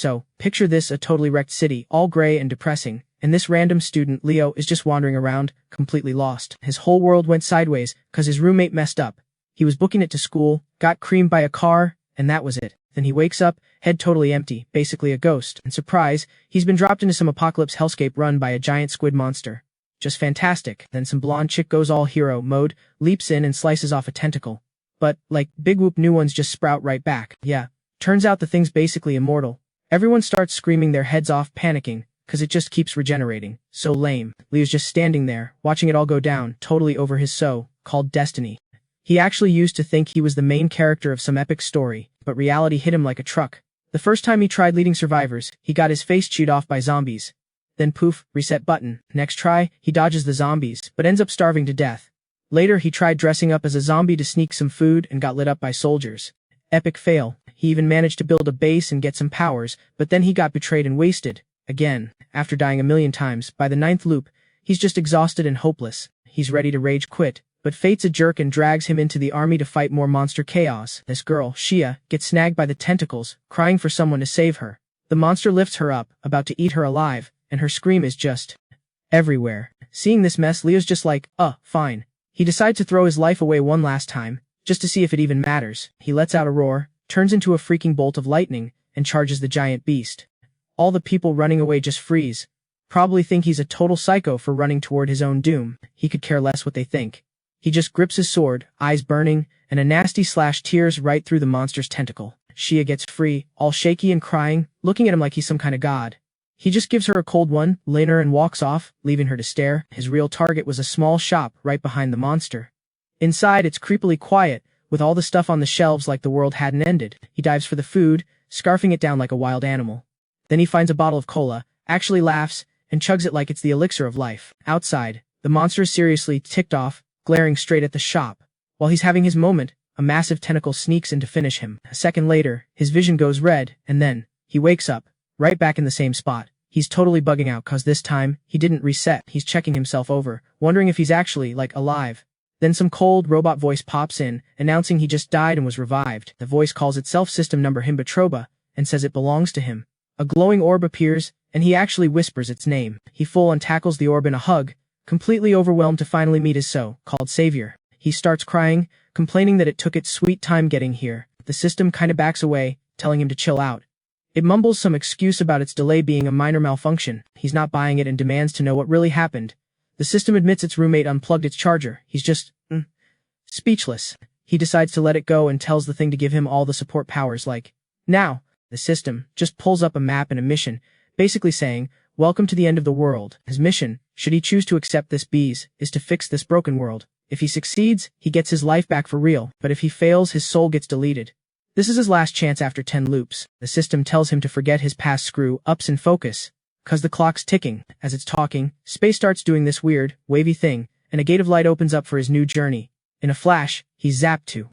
So, picture this: a totally wrecked city, all gray and depressing, and this random student, Leo, is just wandering around, completely lost. His whole world went sideways, cause his roommate messed up. He was booking it to school, got creamed by a car, and that was it. Then he wakes up, head totally empty, basically a ghost, and surprise, he's been dropped into some apocalypse hellscape run by a giant squid monster. Just fantastic. Then some blonde chick goes all hero mode, leaps in and slices off a tentacle. But, like, big whoop, new ones just sprout right back. Yeah. Turns out the thing's basically immortal. Everyone starts screaming their heads off, panicking, cause it just keeps regenerating. So lame. Leo's just standing there, watching it all go down, totally over his so-called destiny. He actually used to think he was the main character of some epic story, but reality hit him like a truck. The first time he tried leading survivors, he got his face chewed off by zombies. Then poof, reset button. Next try, he dodges the zombies, but ends up starving to death. Later he tried dressing up as a zombie to sneak some food and got lit up by soldiers. Epic fail. He even managed to build a base and get some powers, but then he got betrayed and wasted. Again, after dying a million times, by the 9th loop, he's just exhausted and hopeless. He's ready to rage quit. But fate's a jerk and drags him into the army to fight more monster chaos. This girl, Shia, gets snagged by the tentacles, crying for someone to save her. The monster lifts her up, about to eat her alive, and her scream is just everywhere. Seeing this mess, Leo's just like, fine. He decides to throw his life away one last time, just to see if it even matters. He lets out a roar, turns into a freaking bolt of lightning, and charges the giant beast. All the people running away just freeze. Probably think he's a total psycho for running toward his own doom. He could care less what they think. He just grips his sword, eyes burning, and a nasty slash tears right through the monster's tentacle. Shia gets free, all shaky and crying, looking at him like he's some kind of god. He just gives her a cold one, later, and walks off, leaving her to stare. His real target was a small shop right behind the monster. Inside, it's creepily quiet, with all the stuff on the shelves like the world hadn't ended. He dives for the food, scarfing it down like a wild animal. Then he finds a bottle of cola, actually laughs, and chugs it like it's the elixir of life. Outside, the monster is seriously ticked off, glaring straight at the shop. While he's having his moment, a massive tentacle sneaks in to finish him. A second later, his vision goes red, and then, he wakes up, right back in the same spot. He's totally bugging out cause this time, he didn't reset. He's checking himself over, wondering if he's actually, like, alive. Then some cold robot voice pops in, announcing he just died and was revived. The voice calls itself system number Hinba Trouba, and says it belongs to him. A glowing orb appears, and he actually whispers its name. He full-on tackles the orb in a hug, completely overwhelmed to finally meet his so-called savior. He starts crying, complaining that it took its sweet time getting here. The system kinda backs away, telling him to chill out. It mumbles some excuse about its delay being a minor malfunction. He's not buying it and demands to know what really happened. The system admits its roommate unplugged its charger. He's just, speechless. He decides to let it go and tells the thing to give him all the support powers like, now. The system just pulls up a map and a mission, basically saying, welcome to the end of the world. His mission, should he choose to accept this bees, is to fix this broken world. If he succeeds, he gets his life back for real, but if he fails, his soul gets deleted. This is his last chance after 10 loops. The system tells him to forget his past screw-ups and focus, cause the clock's ticking. As it's talking, space starts doing this weird, wavy thing, and a gate of light opens up for his new journey. In a flash, he's zapped to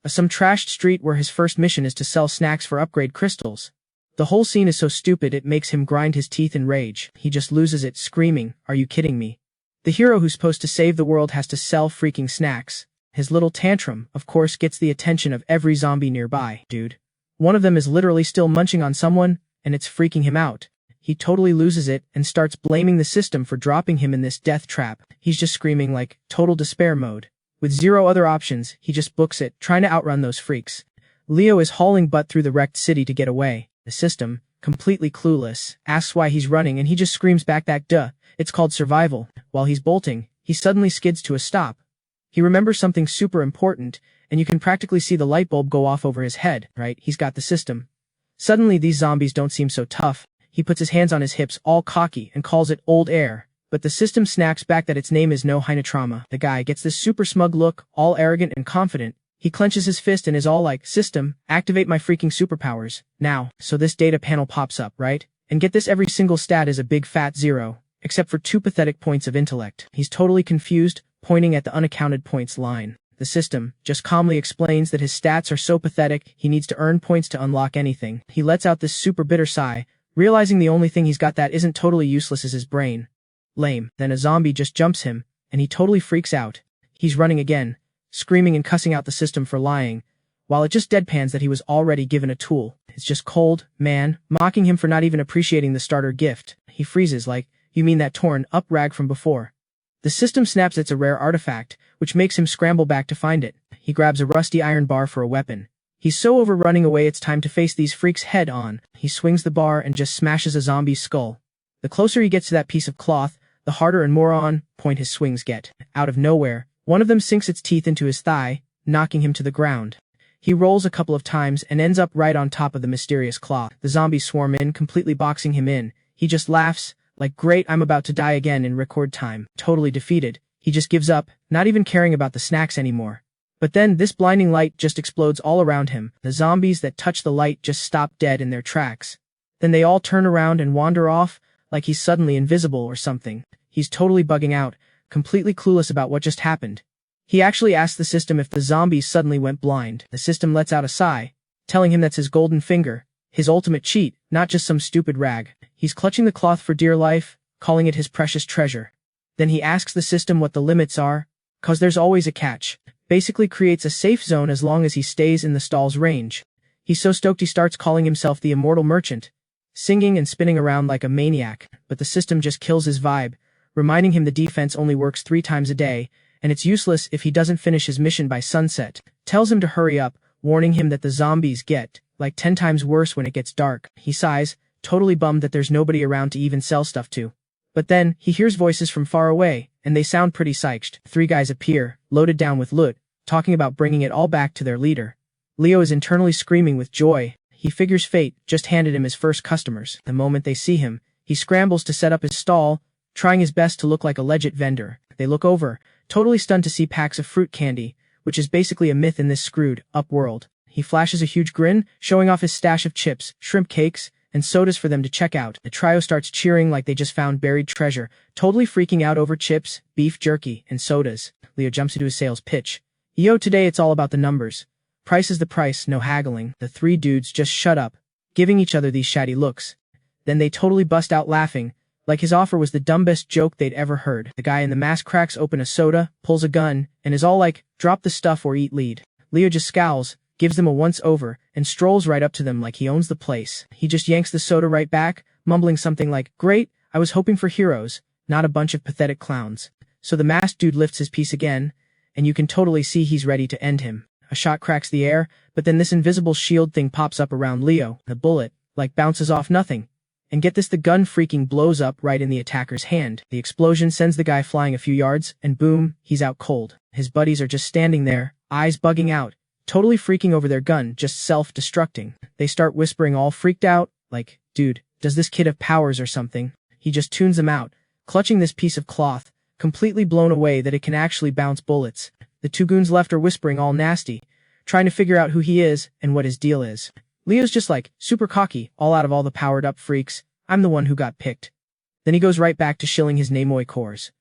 some trashed street where his first mission is to sell snacks for upgrade crystals. The whole scene is so stupid it makes him grind his teeth in rage. He just loses it, screaming, "Are you kidding me?" The hero who's supposed to save the world has to sell freaking snacks. His little tantrum, of course, gets the attention of every zombie nearby. Dude. One of them is literally still munching on someone, and it's freaking him out. He totally loses it and starts blaming the system for dropping him in this death trap. He's just screaming like, total despair mode. With zero other options, he just books it, trying to outrun those freaks. Leo is hauling butt through the wrecked city to get away. The system, completely clueless, asks why he's running and he just screams back that duh, it's called survival. While he's bolting, he suddenly skids to a stop. He remembers something super important, and you can practically see the light bulb go off over his head, right? He's got the system. Suddenly these zombies don't seem so tough. He puts his hands on his hips all cocky and calls it old air. But the system snaps back that its name is no Hinba Trouba. The guy gets this super smug look, all arrogant and confident. He clenches his fist and is all like, system, activate my freaking superpowers, now. So this data panel pops up, right? And get this, every single stat is a big fat 0, except for 2 pathetic points of intellect. He's totally confused, pointing at the unaccounted points line. The system just calmly explains that his stats are so pathetic, he needs to earn points to unlock anything. He lets out this super bitter sigh, realizing the only thing he's got that isn't totally useless is his brain. Lame. Then a zombie just jumps him, and he totally freaks out. He's running again, screaming and cussing out the system for lying, while it just deadpans that he was already given a tool. It's just cold, man, mocking him for not even appreciating the starter gift. He freezes like, you mean that torn up rag from before? The system snaps it's a rare artifact, which makes him scramble back to find it. He grabs a rusty iron bar for a weapon. He's so over running away it's time to face these freaks head on. He swings the bar and just smashes a zombie's skull. The closer he gets to that piece of cloth, the harder and more on point his swings get. Out of nowhere, one of them sinks its teeth into his thigh, knocking him to the ground. He rolls a couple of times and ends up right on top of the mysterious cloth. The zombies swarm in, completely boxing him in. He just laughs, like great, I'm about to die again in record time. Totally defeated, he just gives up, not even caring about the snacks anymore. But then this blinding light just explodes all around him. The zombies that touch the light just stop dead in their tracks. Then they all turn around and wander off, like he's suddenly invisible or something. He's totally bugging out, completely clueless about what just happened. He actually asks the system if the zombies suddenly went blind. The system lets out a sigh, telling him that's his golden finger, his ultimate cheat, not just some stupid rag. He's clutching the cloth for dear life, calling it his precious treasure. Then he asks the system what the limits are, cause there's always a catch. Basically creates a safe zone as long as he stays in the stall's range. He's so stoked he starts calling himself the immortal merchant, singing and spinning around like a maniac, but the system just kills his vibe, reminding him the defense only works 3 times a day, and it's useless if he doesn't finish his mission by sunset. Tells him to hurry up, warning him that the zombies get, like 10 times worse when it gets dark. He sighs, totally bummed that there's nobody around to even sell stuff to. But then, he hears voices from far away, and they sound pretty psyched. 3 guys appear, loaded down with loot, talking about bringing it all back to their leader. Leo is internally screaming with joy. He figures fate just handed him his first customers. The moment they see him, he scrambles to set up his stall, trying his best to look like a legit vendor. They look over, totally stunned to see packs of fruit candy, which is basically a myth in this screwed up world. He flashes a huge grin, showing off his stash of chips, shrimp cakes, and sodas for them to check out. The trio starts cheering like they just found buried treasure, totally freaking out over chips, beef jerky, and sodas. Leo jumps into his sales pitch. Yo, today it's all about the numbers. Price is the price, no haggling. The 3 dudes just shut up, giving each other these shady looks. Then they totally bust out laughing, like his offer was the dumbest joke they'd ever heard. The guy in the mask cracks open a soda, pulls a gun, and is all like, drop the stuff or eat lead. Leo just scowls, gives them a once-over, and strolls right up to them like he owns the place. He just yanks the soda right back, mumbling something like, great, I was hoping for heroes, not a bunch of pathetic clowns. So the masked dude lifts his piece again, and you can totally see he's ready to end him. A shot cracks the air, but then this invisible shield thing pops up around Leo. The bullet, like, bounces off nothing. And get this, the gun freaking blows up right in the attacker's hand. The explosion sends the guy flying a few yards, and boom, he's out cold. His buddies are just standing there, eyes bugging out, totally freaking over their gun, just self-destructing. They start whispering all freaked out, like, dude, does this kid have powers or something? He just tunes them out, clutching this piece of cloth, completely blown away that it can actually bounce bullets. The 2 goons left are whispering all nasty, trying to figure out who he is and what his deal is. Leo's just like, super cocky, all out of all the powered-up freaks, I'm the one who got picked. Then he goes right back to shilling his Namoi cores.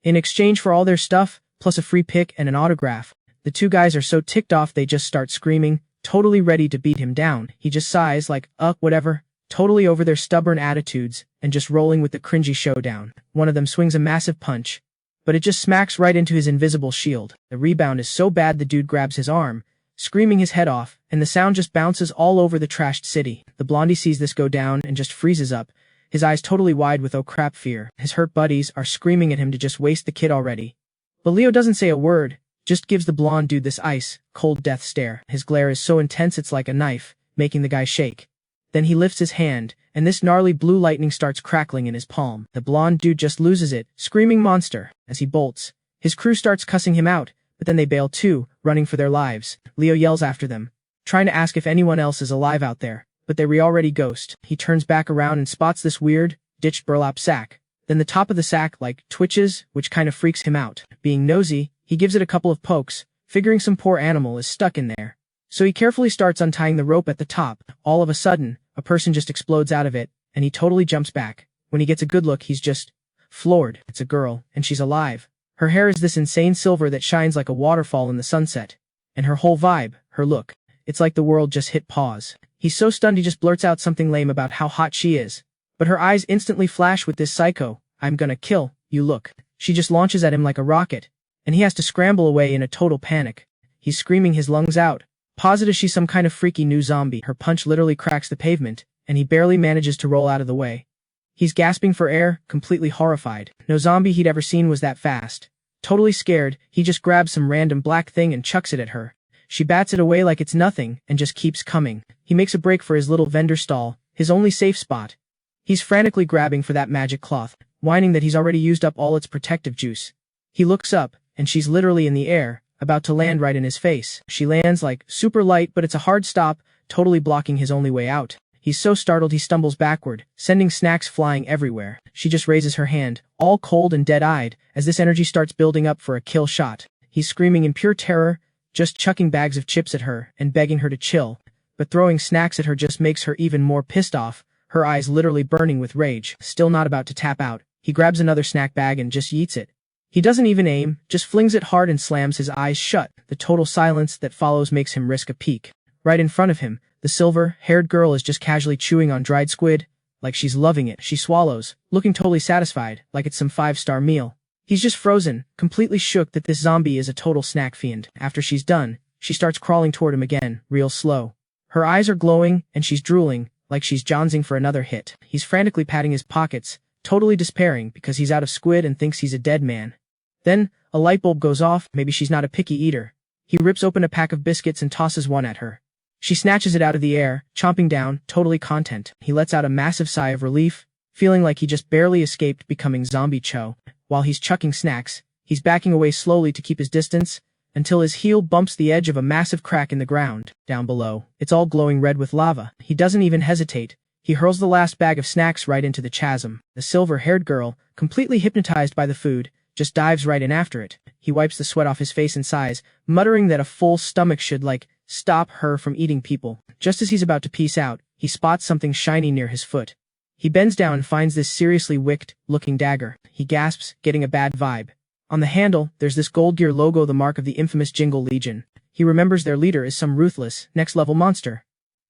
In exchange for all their stuff, plus a free pick and an autograph, the 2 guys are so ticked off they just start screaming, totally ready to beat him down. He just sighs like, whatever, totally over their stubborn attitudes, and just rolling with the cringy showdown. One of them swings a massive punch, but it just smacks right into his invisible shield. The rebound is so bad the dude grabs his arm, screaming his head off, and the sound just bounces all over the trashed city. The blondie sees this go down and just freezes up, his eyes totally wide with oh crap fear. His hurt buddies are screaming at him to just waste the kid already. But Leo doesn't say a word, just gives the blonde dude this ice, cold death stare. His glare is so intense it's like a knife, making the guy shake. Then he lifts his hand, and this gnarly blue lightning starts crackling in his palm. The blonde dude just loses it, screaming monster, as he bolts. His crew starts cussing him out, but then they bail too, running for their lives. Leo yells after them, trying to ask if anyone else is alive out there, but they already ghost. He turns back around and spots this weird, ditched burlap sack. Then the top of the sack, like, twitches, which kind of freaks him out. Being nosy, he gives it a couple of pokes, figuring some poor animal is stuck in there. So he carefully starts untying the rope at the top. All of a sudden, a person just explodes out of it, and he totally jumps back. When he gets a good look, he's just floored. It's a girl, and she's alive. Her hair is this insane silver that shines like a waterfall in the sunset. And her whole vibe, her look, it's like the world just hit pause. He's so stunned he just blurts out something lame about how hot she is. But her eyes instantly flash with this psycho, I'm gonna kill you look. She just launches at him like a rocket, and he has to scramble away in a total panic. He's screaming his lungs out, Positive she's some kind of freaky new zombie. Her punch literally cracks the pavement, and he barely manages to roll out of the way. He's gasping for air, completely horrified. No zombie he'd ever seen was that fast. Totally scared, he just grabs some random black thing and chucks it at her. She bats it away like it's nothing, and just keeps coming. He makes a break for his little vendor stall, his only safe spot. He's frantically grabbing for that magic cloth, whining that he's already used up all its protective juice. He looks up, and she's literally in the air, about to land right in his face. She lands like super light, but it's a hard stop, totally blocking his only way out. He's so startled he stumbles backward, sending snacks flying everywhere. She just raises her hand, all cold and dead-eyed, as this energy starts building up for a kill shot. He's screaming in pure terror, just chucking bags of chips at her and begging her to chill, but throwing snacks at her just makes her even more pissed off, her eyes literally burning with rage. Still not about to tap out, he grabs another snack bag and just yeets it. He doesn't even aim, just flings it hard and slams his eyes shut. The total silence that follows makes him risk a peek. Right in front of him, the silver-haired girl is just casually chewing on dried squid, like she's loving it. She swallows, looking totally satisfied, like it's some 5-star meal. He's just frozen, completely shook that this zombie is a total snack fiend. After she's done, she starts crawling toward him again, real slow. Her eyes are glowing, and she's drooling, like she's jonesing for another hit. He's frantically patting his pockets, totally despairing because he's out of squid and thinks he's a dead man. Then, a light bulb goes off. Maybe she's not a picky eater. He rips open a pack of biscuits and tosses one at her. She snatches it out of the air, chomping down, totally content. He lets out a massive sigh of relief, feeling like he just barely escaped becoming zombie Cho. While he's chucking snacks, he's backing away slowly to keep his distance, until his heel bumps the edge of a massive crack in the ground. Down below, it's all glowing red with lava. He doesn't even hesitate. He hurls the last bag of snacks right into the chasm. The silver-haired girl, completely hypnotized by the food, just dives right in after it. He wipes the sweat off his face and sighs, muttering that a full stomach should, stop her from eating people. Just as he's about to peace out, he spots something shiny near his foot. He bends down and finds this seriously wicked-looking dagger. He gasps, getting a bad vibe. On the handle, there's this gold gear logo, the mark of the infamous Jingle Legion. He remembers their leader is some ruthless, next-level monster.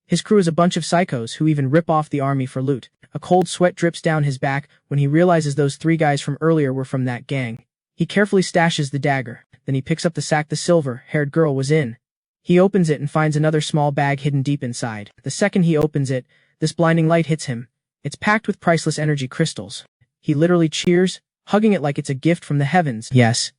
His crew is a bunch of psychos who even rip off the army for loot. A cold sweat drips down his back when he realizes those 3 guys from earlier were from that gang. He carefully stashes the dagger, then he picks up the sack the silver-haired girl was in. He opens it and finds another small bag hidden deep inside. The second he opens it, this blinding light hits him. It's packed with priceless energy crystals. He literally cheers, hugging it like it's a gift from the heavens. Yes,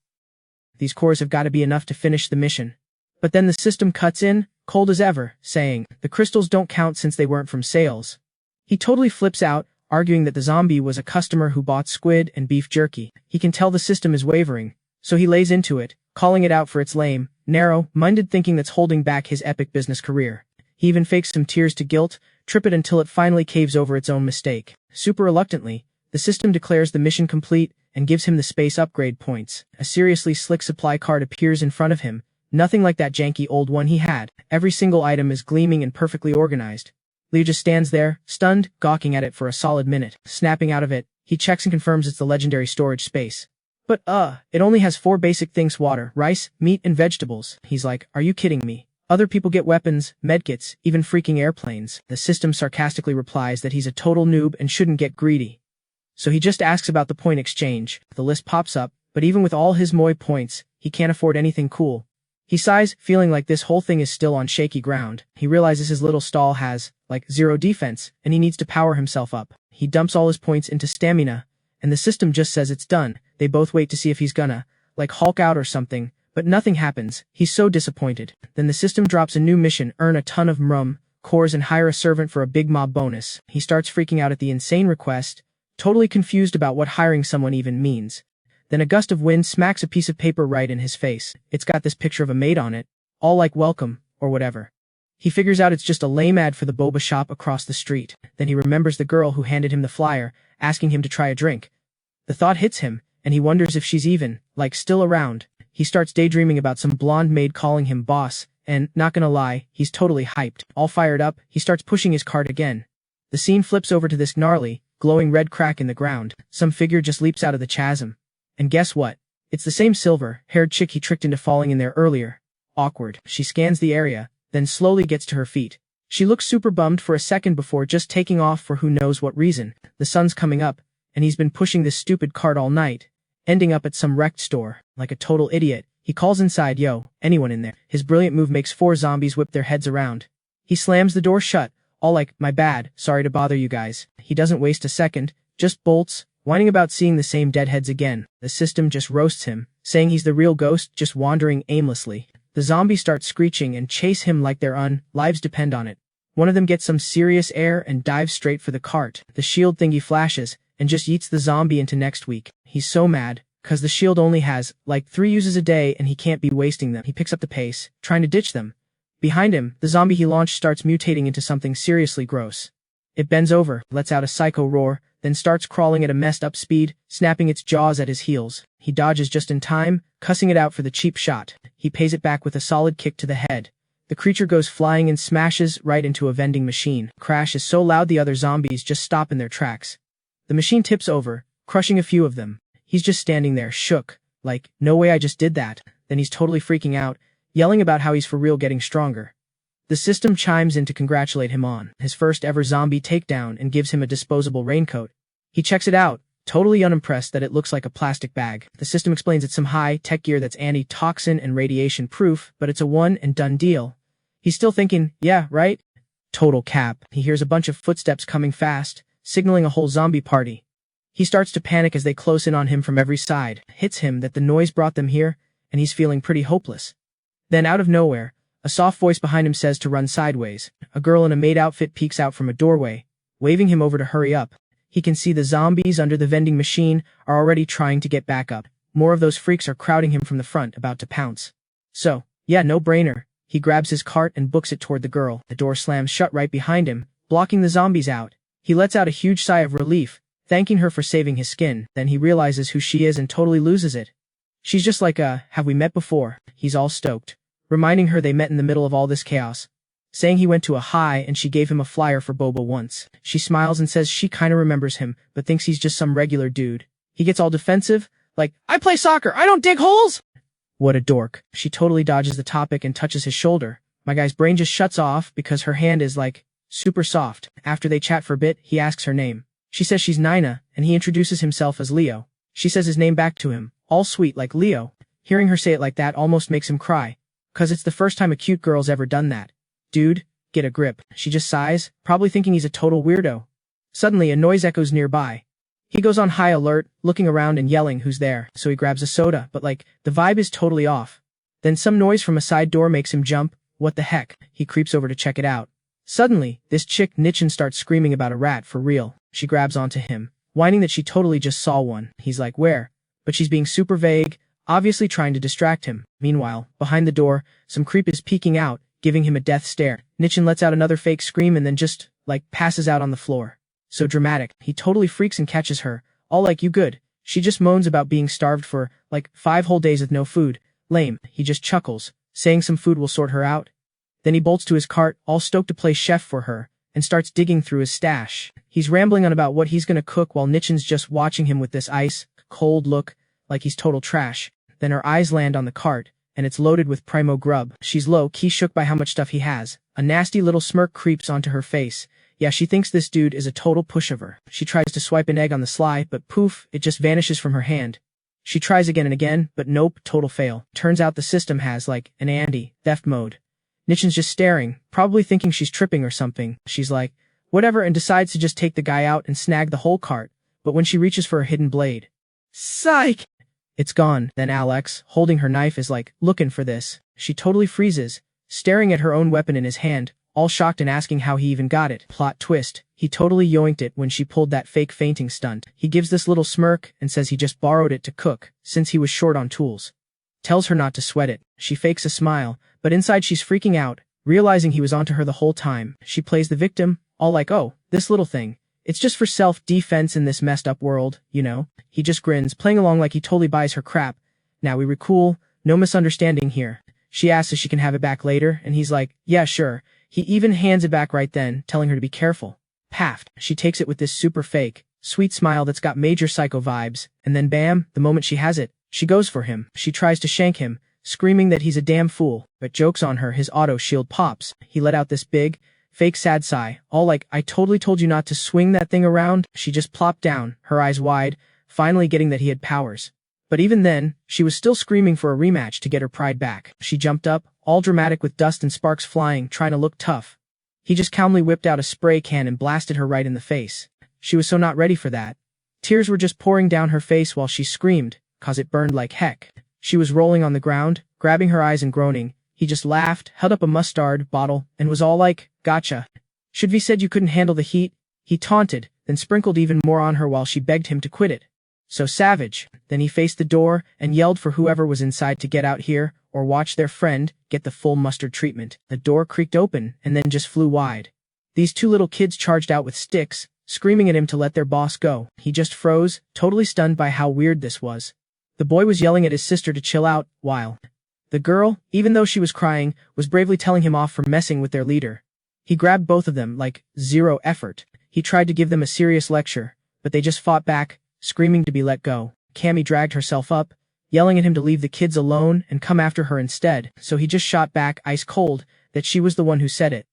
these cores have got to be enough to finish the mission. But then the system cuts in, cold as ever, saying, the crystals don't count since they weren't from sales. He totally flips out, arguing that the zombie was a customer who bought squid and beef jerky. He can tell the system is wavering, so he lays into it, calling it out for its lame, narrow-minded thinking that's holding back his epic business career. He even fakes some tears to guilt, trip it until it finally caves over its own mistake. Super reluctantly, the system declares the mission complete and gives him the space upgrade points. A seriously slick supply card appears in front of him, nothing like that janky old one he had. Every single item is gleaming and perfectly organized. Leo just stands there, stunned, gawking at it for a solid minute. Snapping out of it, he checks and confirms it's the legendary storage space. But it only has 4 basic things: water, rice, meat, and vegetables. He's like, are you kidding me? Other people get weapons, medkits, even freaking airplanes. The system sarcastically replies that he's a total noob and shouldn't get greedy. So he just asks about the point exchange. The list pops up, but even with all his Moi points, he can't afford anything cool. He sighs, feeling like this whole thing is still on shaky ground. He realizes his little stall has, 0 defense, and he needs to power himself up. He dumps all his points into stamina, and the system just says it's done. They both wait to see if he's gonna, Hulk out or something, but nothing happens. He's so disappointed. Then the system drops a new mission: earn a ton of cores and hire a servant for a big mob bonus. He starts freaking out at the insane request, totally confused about what hiring someone even means. Then a gust of wind smacks a piece of paper right in his face. It's got this picture of a maid on it, all welcome, or whatever. He figures out it's just a lame ad for the boba shop across the street. Then he remembers the girl who handed him the flyer, asking him to try a drink. The thought hits him, and he wonders if she's even, still around. He starts daydreaming about some blonde maid calling him boss, and, not gonna lie, he's totally hyped. All fired up, he starts pushing his cart again. The scene flips over to this gnarly, glowing red crack in the ground. Some figure just leaps out of the chasm. And guess what? It's the same silver-haired chick he tricked into falling in there earlier. Awkward. She scans the area, then slowly gets to her feet. She looks super bummed for a second before just taking off for who knows what reason. The sun's coming up, and he's been pushing this stupid cart all night, ending up at some wrecked store. Like a total idiot, He calls inside, "Yo, anyone in there?" His brilliant move makes 4 zombies whip their heads around. He slams the door shut, all like, "My bad, sorry to bother you guys." He doesn't waste a second, just bolts, whining about seeing the same deadheads again. The system just roasts him, saying he's the real ghost just wandering aimlessly. The zombies start screeching and chase him like their lives depend on it. One of them gets some serious air and dives straight for the cart. The shield thingy flashes and just eats the zombie into next week. He's so mad, cause the shield only has, like, 3 uses a day and he can't be wasting them. He picks up the pace, trying to ditch them. Behind him, the zombie he launched starts mutating into something seriously gross. It bends over, lets out a psycho roar, then starts crawling at a messed up speed, snapping its jaws at his heels. He dodges just in time, cussing it out for the cheap shot. He pays it back with a solid kick to the head. The creature goes flying and smashes right into a vending machine. Crash is so loud the other zombies just stop in their tracks. The machine tips over, crushing a few of them. He's just standing there, shook, like, no way I just did that. Then he's totally freaking out, yelling about how he's for real getting stronger. The system chimes in to congratulate him on his first ever zombie takedown and gives him a disposable raincoat. He checks it out, totally unimpressed that it looks like a plastic bag. The system explains it's some high-tech gear that's anti-toxin and radiation-proof, but it's a one-and-done deal. He's still thinking, yeah, right? Total cap. He hears a bunch of footsteps coming fast, signaling a whole zombie party. He starts to panic as they close in on him from every side. Hits him that the noise brought them here, and he's feeling pretty hopeless. Then out of nowhere, a soft voice behind him says to run sideways. A girl in a maid outfit peeks out from a doorway, waving him over to hurry up. He can see the zombies under the vending machine are already trying to get back up. More of those freaks are crowding him from the front, about to pounce. So, yeah, no brainer. He grabs his cart and books it toward the girl. The door slams shut right behind him, blocking the zombies out. He lets out a huge sigh of relief, thanking her for saving his skin. Then he realizes who she is and totally loses it. She's just like, have we met before? He's all stoked, reminding her they met in the middle of all this chaos. Saying he went to a high and she gave him a flyer for Boba once. She smiles and says she kinda remembers him, but thinks he's just some regular dude. He gets all defensive, like, I play soccer, I don't dig holes! What a dork. She totally dodges the topic and touches his shoulder. My guy's brain just shuts off because her hand is, like, super soft. After they chat for a bit, he asks her name. She says she's Nina, and he introduces himself as Leo. She says his name back to him, all sweet like Leo. Hearing her say it like that almost makes him cry, 'cause it's the first time a cute girl's ever done that. Dude, get a grip. She just sighs, probably thinking he's a total weirdo. Suddenly, a noise echoes nearby. He goes on high alert, looking around and yelling who's there, so he grabs a soda, but like, the vibe is totally off. Then some noise from a side door makes him jump. What the heck? He creeps over to check it out. Suddenly, this chick Nichin starts screaming about a rat for real. She grabs onto him, whining that she totally just saw one. He's like, where? But she's being super vague, obviously trying to distract him. Meanwhile, behind the door, some creep is peeking out, giving him a death stare. Nichin lets out another fake scream and then just, like, passes out on the floor. So dramatic. He totally freaks and catches her, all like, you good. She just moans about being starved for, like, 5 whole days with no food. Lame. He just chuckles, saying some food will sort her out. Then he bolts to his cart, all stoked to play chef for her, and starts digging through his stash. He's rambling on about what he's gonna cook while Nichin's just watching him with this ice-cold look, like he's total trash. Then her eyes land on the cart, and it's loaded with primo grub. She's low-key shook by how much stuff he has. A nasty little smirk creeps onto her face. Yeah, she thinks this dude is a total pushover. She tries to swipe an egg on the sly, but poof, it just vanishes from her hand. She tries again and again, but nope, total fail. Turns out the system has, like, an anti-theft mode. Nichin's just staring, probably thinking she's tripping or something. She's like, whatever, and decides to just take the guy out and snag the whole cart, but when she reaches for a hidden blade, psych! It's gone. Then Alex, holding her knife, is like, looking for this. She totally freezes, staring at her own weapon in his hand, all shocked and asking how he even got it. Plot twist. He totally yoinked it when she pulled that fake fainting stunt. He gives this little smirk and says he just borrowed it to cook, since he was short on tools. Tells her not to sweat it. She fakes a smile, but inside she's freaking out, realizing he was onto her the whole time. She plays the victim, all like, oh, this little thing. It's just for self-defense in this messed up world, you know? He just grins, playing along like he totally buys her crap. Now we were cool, no misunderstanding here. She asks if she can have it back later, and he's like, yeah, sure. He even hands it back right then, telling her to be careful. Paffed. She takes it with this super fake, sweet smile that's got major psycho vibes, and then bam, the moment she has it, she goes for him. She tries to shank him, screaming that he's a damn fool, but joke's on her, his auto shield pops. He let out this big, fake sad sigh, all like, I totally told you not to swing that thing around. She just plopped down, her eyes wide, finally getting that he had powers. But even then, she was still screaming for a rematch to get her pride back. She jumped up, all dramatic with dust and sparks flying, trying to look tough. He just calmly whipped out a spray can and blasted her right in the face. She was so not ready for that. Tears were just pouring down her face while she screamed, cause it burned like heck. She was rolling on the ground, grabbing her eyes and groaning. He just laughed, held up a mustard bottle, and was all like, "Gotcha. Should we said you couldn't handle the heat?" He taunted, then sprinkled even more on her while she begged him to quit it. So savage. Then he faced the door and yelled for whoever was inside to get out here, or watch their friend get the full mustard treatment. The door creaked open and then just flew wide. These two little kids charged out with sticks, screaming at him to let their boss go. He just froze, totally stunned by how weird this was. The boy was yelling at his sister to chill out, while the girl, even though she was crying, was bravely telling him off for messing with their leader. He grabbed both of them like zero effort. He tried to give them a serious lecture, but they just fought back, screaming to be let go. Cammy dragged herself up, yelling at him to leave the kids alone and come after her instead, so he just shot back ice cold that she was the one who said it.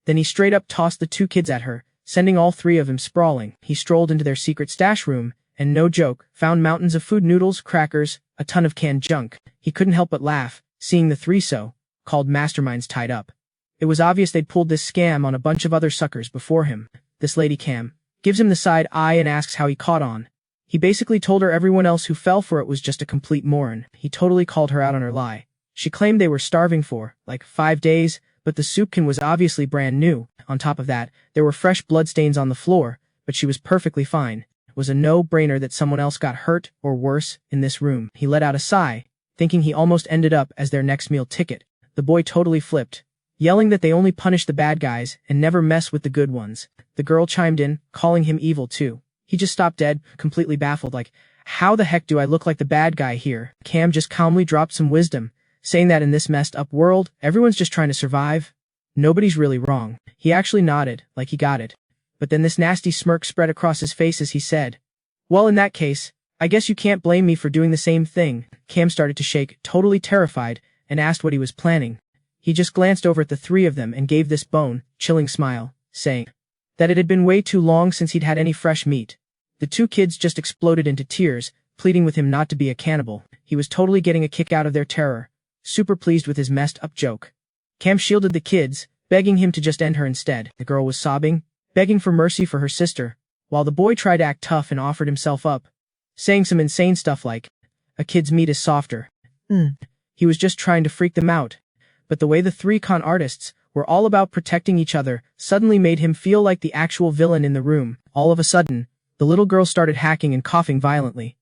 Then he straight up tossed the two kids at her, sending all three of them sprawling. He strolled into their secret stash room, and no joke, found mountains of food, noodles, crackers, a ton of canned junk. He couldn't help but laugh, seeing the three so-called masterminds tied up. It was obvious they'd pulled this scam on a bunch of other suckers before him. This lady Cam gives him the side eye and asks how he caught on. He basically told her everyone else who fell for it was just a complete moron. He totally called her out on her lie. She claimed they were starving for, like, 5 days, but the soup can was obviously brand new. On top of that, there were fresh bloodstains on the floor, but she was perfectly fine. It was a no-brainer that someone else got hurt, or worse, in this room. He let out a sigh, thinking he almost ended up as their next meal ticket. The boy totally flipped, yelling that they only punish the bad guys and never mess with the good ones. The girl chimed in, calling him evil too. He just stopped dead, completely baffled, like, how the heck do I look like the bad guy here? Cam just calmly dropped some wisdom, saying that in this messed up world, everyone's just trying to survive. Nobody's really wrong. He actually nodded, like he got it. But then this nasty smirk spread across his face as he said, "Well, in that case, I guess you can't blame me for doing the same thing." Cam started to shake, totally terrified, and asked what he was planning. He just glanced over at the three of them and gave this bone-chilling smile, saying that it had been way too long since he'd had any fresh meat. The two kids just exploded into tears, pleading with him not to be a cannibal. He was totally getting a kick out of their terror, super pleased with his messed up joke. Cam shielded the kids, begging him to just end her instead. The girl was sobbing, begging for mercy for her sister, while the boy tried to act tough and offered himself up, saying some insane stuff like, "A kid's meat is softer." He was just trying to freak them out. But the way the three con artists were all about protecting each other suddenly made him feel like the actual villain in the room. All of a sudden, the little girl started hacking and coughing violently.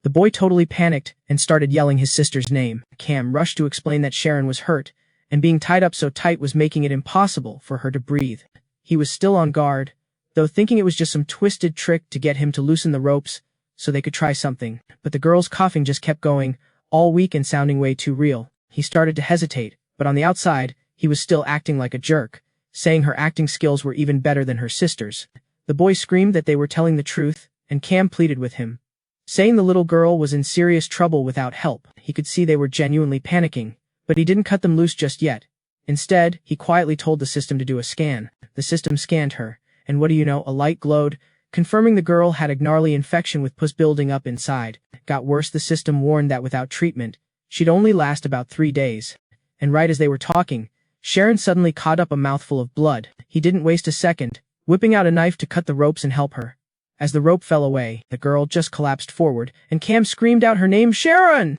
The boy totally panicked and started yelling his sister's name. Cam rushed to explain that Sharon was hurt, and being tied up so tight was making it impossible for her to breathe. He was still on guard, though, thinking it was just some twisted trick to get him to loosen the ropes so they could try something. But the girl's coughing just kept going, all weak and sounding way too real. He started to hesitate, but on the outside, he was still acting like a jerk, saying her acting skills were even better than her sister's. The boy screamed that they were telling the truth, and Cam pleaded with him, saying the little girl was in serious trouble without help. He could see they were genuinely panicking, but he didn't cut them loose just yet. Instead, he quietly told the system to do a scan. The system scanned her, and what do you know, a light glowed, confirming the girl had a gnarly infection with pus building up inside. Got worse, the system warned that without treatment, she'd only last about 3 days. And right as they were talking, Sharon suddenly caught up a mouthful of blood. He didn't waste a second, whipping out a knife to cut the ropes and help her. As the rope fell away, the girl just collapsed forward, and Cam screamed out her name, "Sharon!"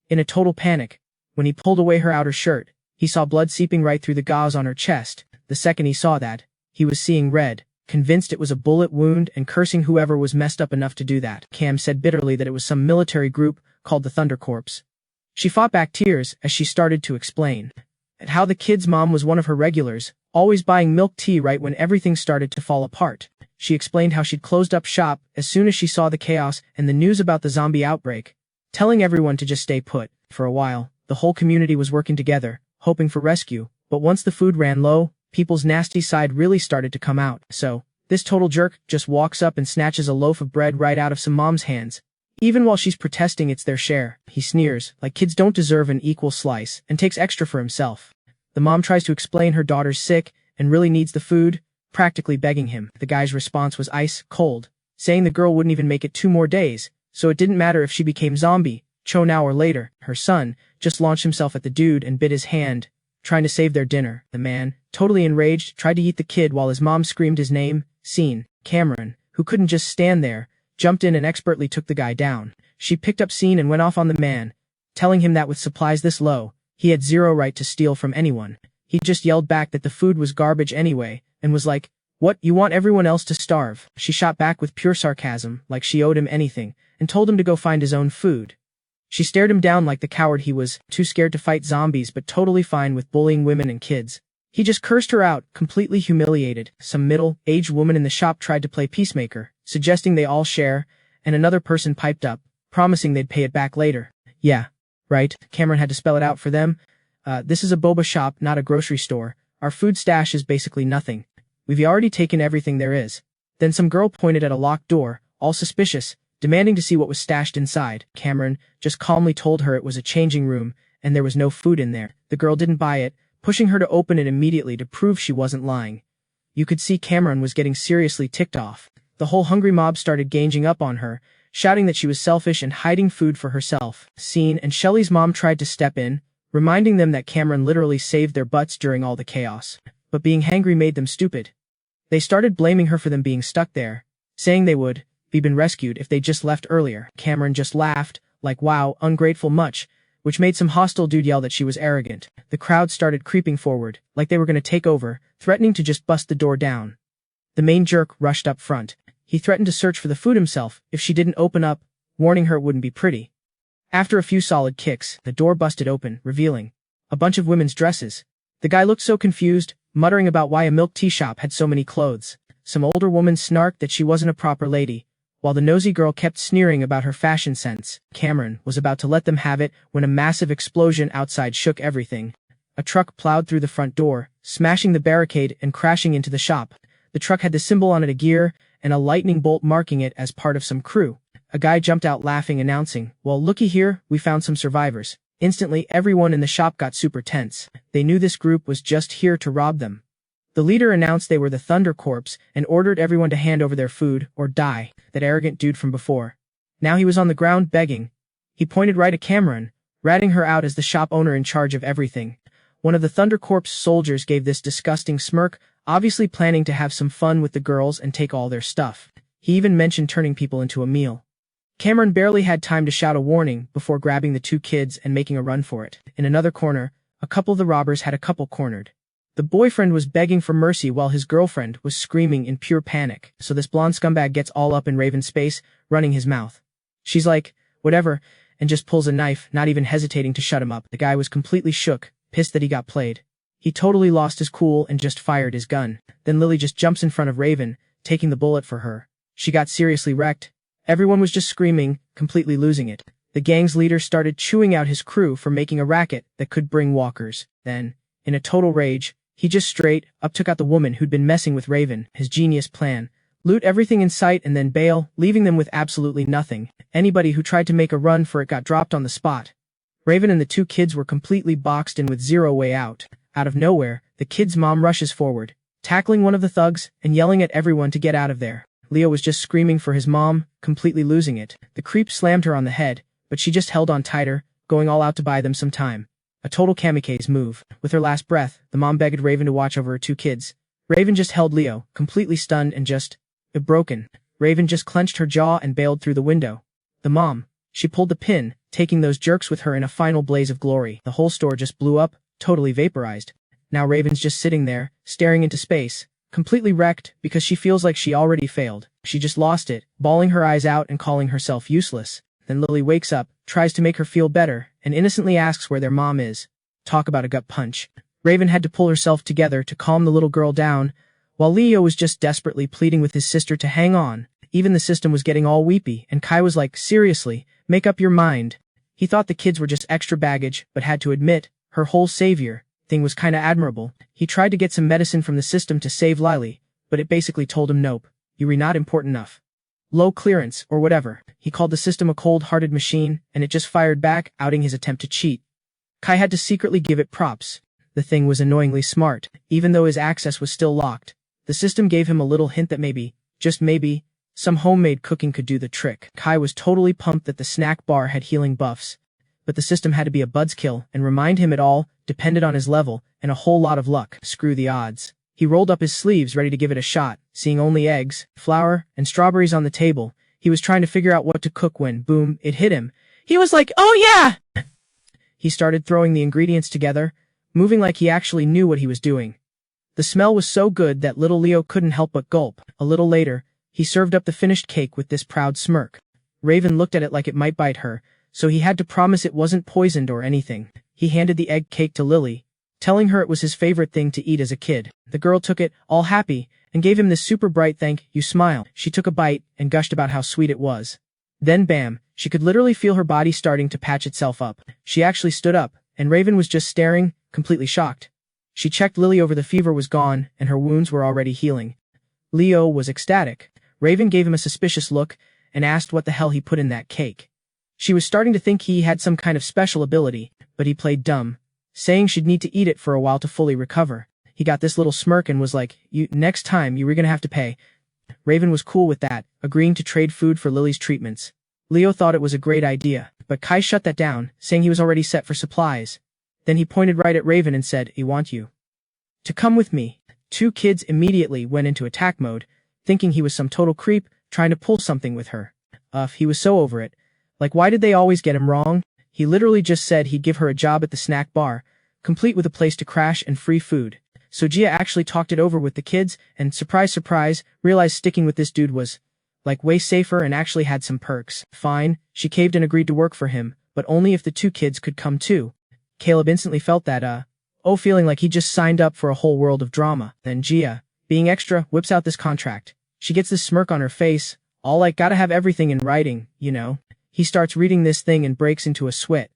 in a total panic. When he pulled away her outer shirt, he saw blood seeping right through the gauze on her chest. The second he saw that, he was seeing red, convinced it was a bullet wound and cursing whoever was messed up enough to do that. Cam said bitterly that it was some military group called the Thunder Corps. She fought back tears as she started to explain at how the kid's mom was one of her regulars, always buying milk tea right when everything started to fall apart. She explained how she'd closed up shop as soon as she saw the chaos and the news about the zombie outbreak, telling everyone to just stay put. For a while, the whole community was working together, hoping for rescue, but once the food ran low, people's nasty side really started to come out. So, this total jerk just walks up and snatches a loaf of bread right out of some mom's hands. Even while she's protesting it's their share, he sneers, like kids don't deserve an equal slice, and takes extra for himself. The mom tries to explain her daughter's sick and really needs the food, practically begging him. The guy's response was ice cold, saying the girl wouldn't even make it 2 more days, so it didn't matter if she became zombie, Cho now or later, her son, just launched himself at the dude and bit his hand, trying to save their dinner. The man, totally enraged, tried to eat the kid while his mom screamed his name. Scene. Cameron, who couldn't just stand there, jumped in and expertly took the guy down. She picked up Scene and went off on the man, telling him that with supplies this low, he had zero right to steal from anyone. He just yelled back that the food was garbage anyway, and was like, "What, you want everyone else to starve?" She shot back with pure sarcasm, like she owed him anything, and told him to go find his own food. She stared him down like the coward he was, too scared to fight zombies but totally fine with bullying women and kids. He just cursed her out, completely humiliated. Some middle-aged woman in the shop tried to play peacemaker, suggesting they all share, and another person piped up, promising they'd pay it back later. Yeah, right, Cameron had to spell it out for them. This is a boba shop, not a grocery store. Our food stash is basically nothing. We've already taken everything there is. Then some girl pointed at a locked door, all suspicious, demanding to see what was stashed inside. Cameron just calmly told her it was a changing room, and there was no food in there. The girl didn't buy it, pushing her to open it immediately to prove she wasn't lying. You could see Cameron was getting seriously ticked off. The whole hungry mob started ganging up on her, shouting that she was selfish and hiding food for herself. Scene and Shelley's mom tried to step in, reminding them that Cameron literally saved their butts during all the chaos. But being hangry made them stupid. They started blaming her for them being stuck there, saying they would be been rescued if they just left earlier. Cameron just laughed, like wow, ungrateful much, which made some hostile dude yell that she was arrogant. The crowd started creeping forward, like they were gonna take over, threatening to just bust the door down. The main jerk rushed up front. He threatened to search for the food himself if she didn't open up, warning her it wouldn't be pretty. After a few solid kicks, the door busted open, revealing a bunch of women's dresses. The guy looked so confused, muttering about why a milk tea shop had so many clothes. Some older woman snarked that she wasn't a proper lady, while the nosy girl kept sneering about her fashion sense. Cameron was about to let them have it when a massive explosion outside shook everything. A truck plowed through the front door, smashing the barricade and crashing into the shop. The truck had the symbol on it, a gear, and a lightning bolt marking it as part of some crew. A guy jumped out laughing, announcing, "Well, looky here, we found some survivors." Instantly, everyone in the shop got super tense. They knew this group was just here to rob them. The leader announced they were the Thunder Corps and ordered everyone to hand over their food or die. That arrogant dude from before. Now he was on the ground begging. He pointed right at Cameron, ratting her out as the shop owner in charge of everything. One of the Thunder Corps soldiers gave this disgusting smirk, obviously planning to have some fun with the girls and take all their stuff. He even mentioned turning people into a meal. Cameron barely had time to shout a warning before grabbing the two kids and making a run for it. In another corner, a couple of the robbers had a couple cornered. The boyfriend was begging for mercy while his girlfriend was screaming in pure panic. So this blonde scumbag gets all up in Raven's space, running his mouth. She's like, "Whatever," and just pulls a knife, not even hesitating to shut him up. The guy was completely shook, pissed that he got played. He totally lost his cool and just fired his gun. Then Lily just jumps in front of Raven, taking the bullet for her. She got seriously wrecked. Everyone was just screaming, completely losing it. The gang's leader started chewing out his crew for making a racket that could bring walkers. Then, in a total rage, he just straight up took out the woman who'd been messing with Raven. His genius plan: loot everything in sight and then bail, leaving them with absolutely nothing. Anybody who tried to make a run for it got dropped on the spot. Raven and the two kids were completely boxed in with zero way out. Out of nowhere, the kid's mom rushes forward, tackling one of the thugs and yelling at everyone to get out of there. Leo was just screaming for his mom, completely losing it. The creep slammed her on the head, but she just held on tighter, going all out to buy them some time. A total kamikaze move. With her last breath, the mom begged Raven to watch over her two kids. Raven just held Leo, completely stunned and just broken. Raven just clenched her jaw and bailed through the window. The mom, she pulled the pin, taking those jerks with her in a final blaze of glory. The whole store just blew up, totally vaporized. Now Raven's just sitting there, staring into space, completely wrecked because she feels like she already failed. She just lost it, bawling her eyes out and calling herself useless. Then Lily wakes up, tries to make her feel better, and innocently asks where their mom is. Talk about a gut punch. Raven had to pull herself together to calm the little girl down, while Leo was just desperately pleading with his sister to hang on. Even the system was getting all weepy, and Kai was like, "Seriously, make up your mind." He thought the kids were just extra baggage, but had to admit, her whole savior thing was kinda admirable. He tried to get some medicine from the system to save Lily, but it basically told him nope, you're not important enough. Low clearance, or whatever. He called the system a cold-hearted machine, and it just fired back, outing his attempt to cheat. Kai had to secretly give it props. The thing was annoyingly smart, even though his access was still locked. The system gave him a little hint that maybe, just maybe, Some homemade cooking could do the trick. Kai was totally pumped that the snack bar had healing buffs, but the system had to be a buzzkill and remind him it all depended on his level and a whole lot of luck. Screw the odds. He rolled up his sleeves ready to give it a shot, seeing only eggs, flour, and strawberries on the table. He was trying to figure out what to cook when, boom, it hit him. He was like, "Oh yeah!" He started throwing the ingredients together, moving like he actually knew what he was doing. The smell was so good that little Leo couldn't help but gulp. A little later, he served up the finished cake with this proud smirk. Raven looked at it like it might bite her, so he had to promise it wasn't poisoned or anything. He handed the egg cake to Lily, telling her it was his favorite thing to eat as a kid. The girl took it, all happy, and gave him this super bright thank you smile. She took a bite and gushed about how sweet it was. Then bam, she could literally feel her body starting to patch itself up. She actually stood up, and Raven was just staring, completely shocked. She checked Lily over. The fever was gone, and her wounds were already healing. Leo was ecstatic. Raven gave him a suspicious look, and asked what the hell he put in that cake. She was starting to think he had some kind of special ability, but he played dumb, saying she'd need to eat it for a while to fully recover. He got this little smirk and was like, next time you were gonna have to pay. Raven was cool with that, agreeing to trade food for Lily's treatments. Leo thought it was a great idea, but Kai shut that down, saying he was already set for supplies. Then he pointed right at Raven and said, "I want you to come with me." Two kids immediately went into attack mode, thinking he was some total creep, trying to pull something with her. He was so over it. Like, why did they always get him wrong? He literally just said he'd give her a job at the snack bar, complete with a place to crash and free food. So Gia actually talked it over with the kids, and surprise surprise, realized sticking with this dude was, like, way safer and actually had some perks. Fine, she caved and agreed to work for him, but only if the two kids could come too. Caleb instantly felt that, feeling like he just signed up for a whole world of drama. Then Gia, being extra, whips out this contract. She gets this smirk on her face, all like, gotta have everything in writing, you know. He starts reading this thing and breaks into a sweat.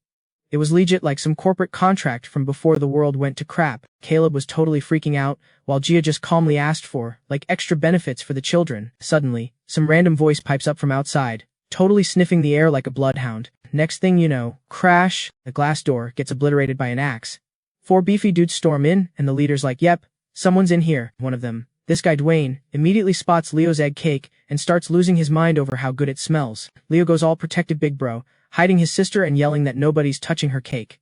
It was legit like some corporate contract from before the world went to crap. Caleb was totally freaking out, while Gia just calmly asked for, like, extra benefits for the children. Suddenly, some random voice pipes up from outside, totally sniffing the air like a bloodhound. Next thing you know, crash, the glass door gets obliterated by an axe. Four beefy dudes storm in, and the leader's like, "Yep, someone's in here." One of them, this guy Dwayne, immediately spots Leo's egg cake and starts losing his mind over how good it smells. Leo goes all protective big bro, hiding his sister and yelling that nobody's touching her cake.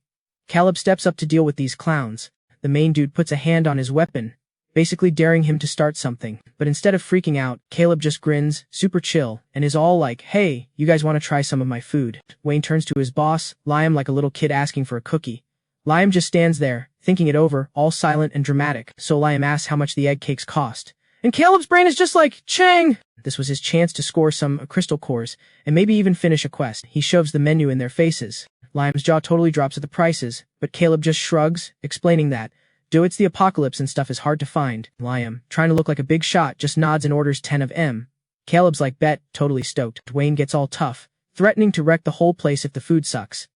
Caleb steps up to deal with these clowns. The main dude puts a hand on his weapon, basically daring him to start something. But instead of freaking out, Caleb just grins, super chill, and is all like, "Hey, you guys want to try some of my food?" Wayne turns to his boss, Liam, like a little kid asking for a cookie. Liam just stands there, thinking it over, all silent and dramatic. So Liam asks how much the egg cakes cost. And Caleb's brain is just like, "Chang!" This was his chance to score some crystal cores, and maybe even finish a quest. He shoves the menu in their faces. Liam's jaw totally drops at the prices, but Caleb just shrugs, explaining that, it's the apocalypse and stuff is hard to find. Liam, trying to look like a big shot, just nods and orders 10 of M. Caleb's like, "Bet," totally stoked. Dwayne gets all tough, threatening to wreck the whole place if the food sucks.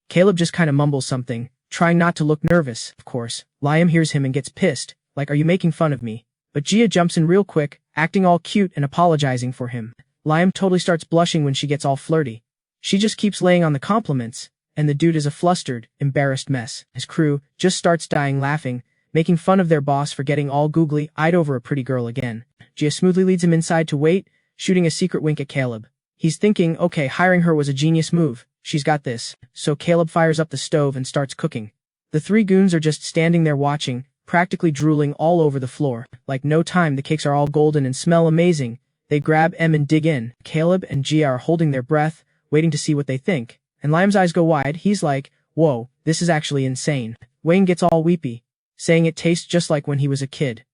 Caleb just kinda mumbles something, trying not to look nervous. Of course, Liam hears him and gets pissed, like, "Are you making fun of me?" But Gia jumps in real quick, acting all cute and apologizing for him. Liam totally starts blushing when she gets all flirty. She just keeps laying on the compliments, and the dude is a flustered, embarrassed mess. His crew just starts dying laughing, making fun of their boss for getting all googly-eyed over a pretty girl again. Gia smoothly leads him inside to wait, shooting a secret wink at Caleb. He's thinking, okay, hiring her was a genius move. She's got this. So Caleb fires up the stove and starts cooking. The three goons are just standing there watching, practically drooling all over the floor. Like no time, the cakes are all golden and smell amazing. They grab M and dig in. Caleb and Gia are holding their breath, waiting to see what they think. And Liam's eyes go wide. He's like, "Whoa, this is actually insane." Wayne gets all weepy, saying it tastes just like when he was a kid.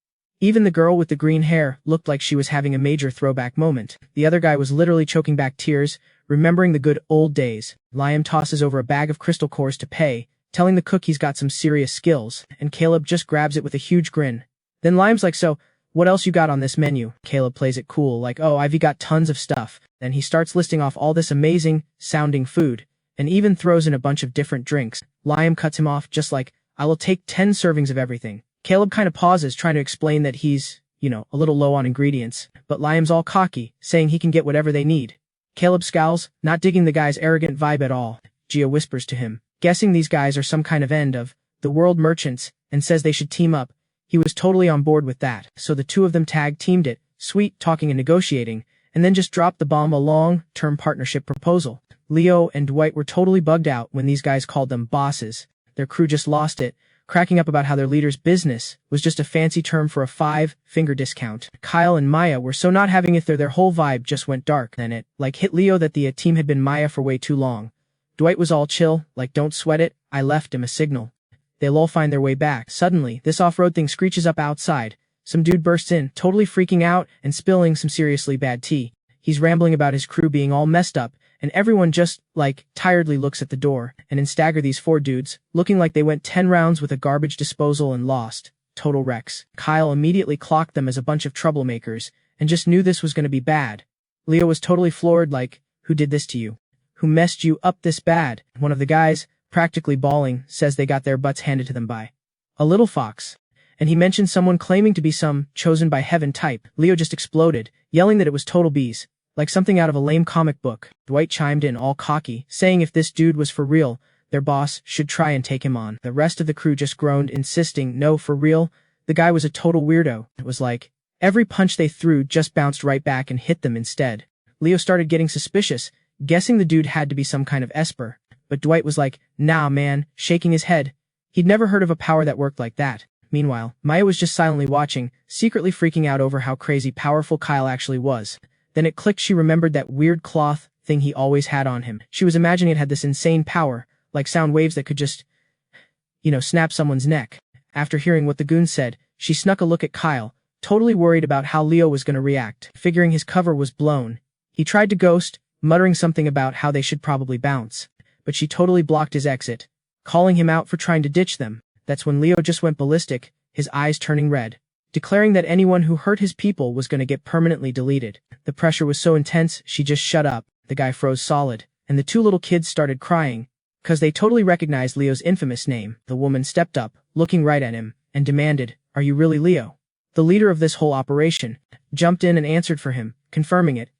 Even the girl with the green hair looked like she was having a major throwback moment. The other guy was literally choking back tears, remembering the good old days. Liam tosses over a bag of crystal cores to pay, telling the cook he's got some serious skills, and Caleb just grabs it with a huge grin. Then Liam's like, "So, what else you got on this menu?" Caleb plays it cool, like, "Oh, I've got tons of stuff." Then he starts listing off all this amazing sounding food, and even throws in a bunch of different drinks. Liam cuts him off just like, "I will take 10 servings of everything." Caleb kinda pauses, trying to explain that he's, a little low on ingredients, but Liam's all cocky, saying he can get whatever they need. Caleb scowls, not digging the guy's arrogant vibe at all. Gia whispers to him, guessing these guys are some kind of end of the world merchants, and says they should team up. He was totally on board with that, so the two of them tag-teamed it, sweet talking and negotiating, and then just dropped the bomb, a long-term partnership proposal. Leo and Dwight were totally bugged out when these guys called them bosses. Their crew just lost it, cracking up about how their leader's business was just a fancy term for a 5-finger discount. Kyle and Maya were so not having it there, their whole vibe just went dark. Then it, hit Leo that the team had been Maya for way too long. Dwight was all chill, don't sweat it, I left him a signal. They'll all find their way back. Suddenly, this off-road thing screeches up outside. Some dude bursts in, totally freaking out and spilling some seriously bad tea. He's rambling about his crew being all messed up, and everyone just, tiredly looks at the door, and in stagger these 4 dudes, looking like they went 10 rounds with a garbage disposal and lost. Total wrecks. Kyle immediately clocked them as a bunch of troublemakers, and just knew this was gonna be bad. Leo was totally floored, who did this to you? Who messed you up this bad? One of the guys, practically bawling, says they got their butts handed to them by a little fox. And he mentioned someone claiming to be some chosen by heaven type. Leo just exploded, yelling that it was total bees. Like something out of a lame comic book. Dwight chimed in all cocky, saying if this dude was for real, their boss should try and take him on. The rest of the crew just groaned, insisting, no, for real, the guy was a total weirdo. It was like every punch they threw just bounced right back and hit them instead. Leo started getting suspicious, guessing the dude had to be some kind of esper. But Dwight was like, nah man, shaking his head. He'd never heard of a power that worked like that. Meanwhile, Maya was just silently watching, secretly freaking out over how crazy powerful Kyle actually was. Then it clicked, she remembered that weird cloth thing he always had on him. She was imagining it had this insane power, like sound waves that could just, snap someone's neck. After hearing what the goon said, she snuck a look at Kyle, totally worried about how Leo was gonna react. Figuring his cover was blown, he tried to ghost, muttering something about how they should probably bounce. But she totally blocked his exit, calling him out for trying to ditch them. That's when Leo just went ballistic, his eyes turning red, declaring that anyone who hurt his people was gonna get permanently deleted. The pressure was so intense, she just shut up. The guy froze solid, and the 2 little kids started crying, cause they totally recognized Leo's infamous name. The woman stepped up, looking right at him, and demanded, are you really Leo? The leader of this whole operation jumped in and answered for him, confirming it.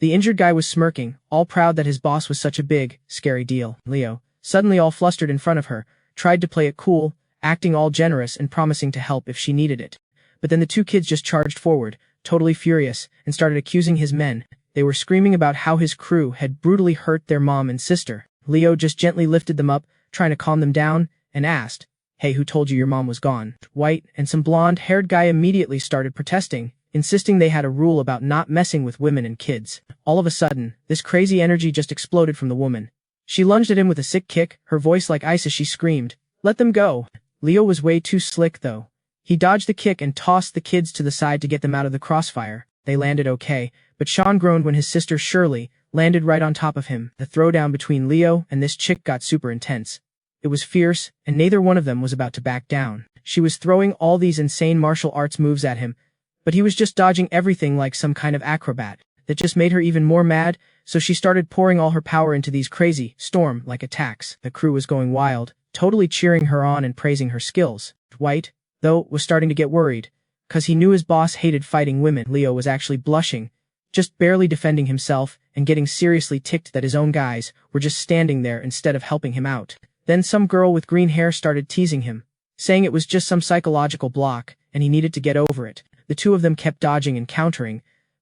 The injured guy was smirking, all proud that his boss was such a big, scary deal. Leo, suddenly all flustered in front of her, tried to play it cool, acting all generous and promising to help if she needed it. But then the 2 kids just charged forward, totally furious, and started accusing his men. They were screaming about how his crew had brutally hurt their mom and sister. Leo just gently lifted them up, trying to calm them down, and asked, hey, who told you your mom was gone? Dwight and some blonde-haired guy immediately started protesting, insisting they had a rule about not messing with women and kids. All of a sudden, this crazy energy just exploded from the woman. She lunged at him with a sick kick, her voice like ice as she screamed, let them go. Leo was way too slick though. He dodged the kick and tossed the kids to the side to get them out of the crossfire. They landed okay, but Sean groaned when his sister Shirley landed right on top of him. The throwdown between Leo and this chick got super intense. It was fierce, and neither one of them was about to back down. She was throwing all these insane martial arts moves at him, but he was just dodging everything like some kind of acrobat. That just made her even more mad, so she started pouring all her power into these crazy, storm-like attacks. The crew was going wild, totally cheering her on and praising her skills. Dwight, though, was starting to get worried, cause he knew his boss hated fighting women. Leo was actually blushing, just barely defending himself, and getting seriously ticked that his own guys were just standing there instead of helping him out. Then some girl with green hair started teasing him, saying it was just some psychological block, and he needed to get over it. The 2 of them kept dodging and countering,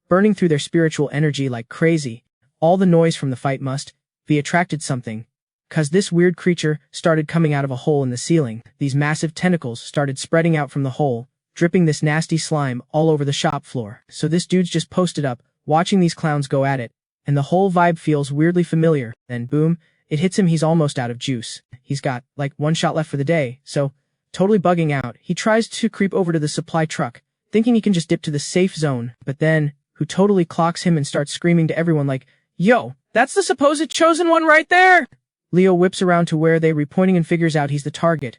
burning through their spiritual energy like crazy. All the noise from the fight must be attracted something, cause this weird creature started coming out of a hole in the ceiling. These massive tentacles started spreading out from the hole, dripping this nasty slime all over the shop floor. So this dude's just posted up, watching these clowns go at it, and the whole vibe feels weirdly familiar. Then boom, it hits him, he's almost out of juice. He's got, 1 shot left for the day, so, totally bugging out, he tries to creep over to the supply truck, thinking he can just dip to the safe zone, but then, who totally clocks him and starts screaming to everyone like, yo, that's the supposed chosen one right there! Leo whips around to where they were pointing and figures out he's the target.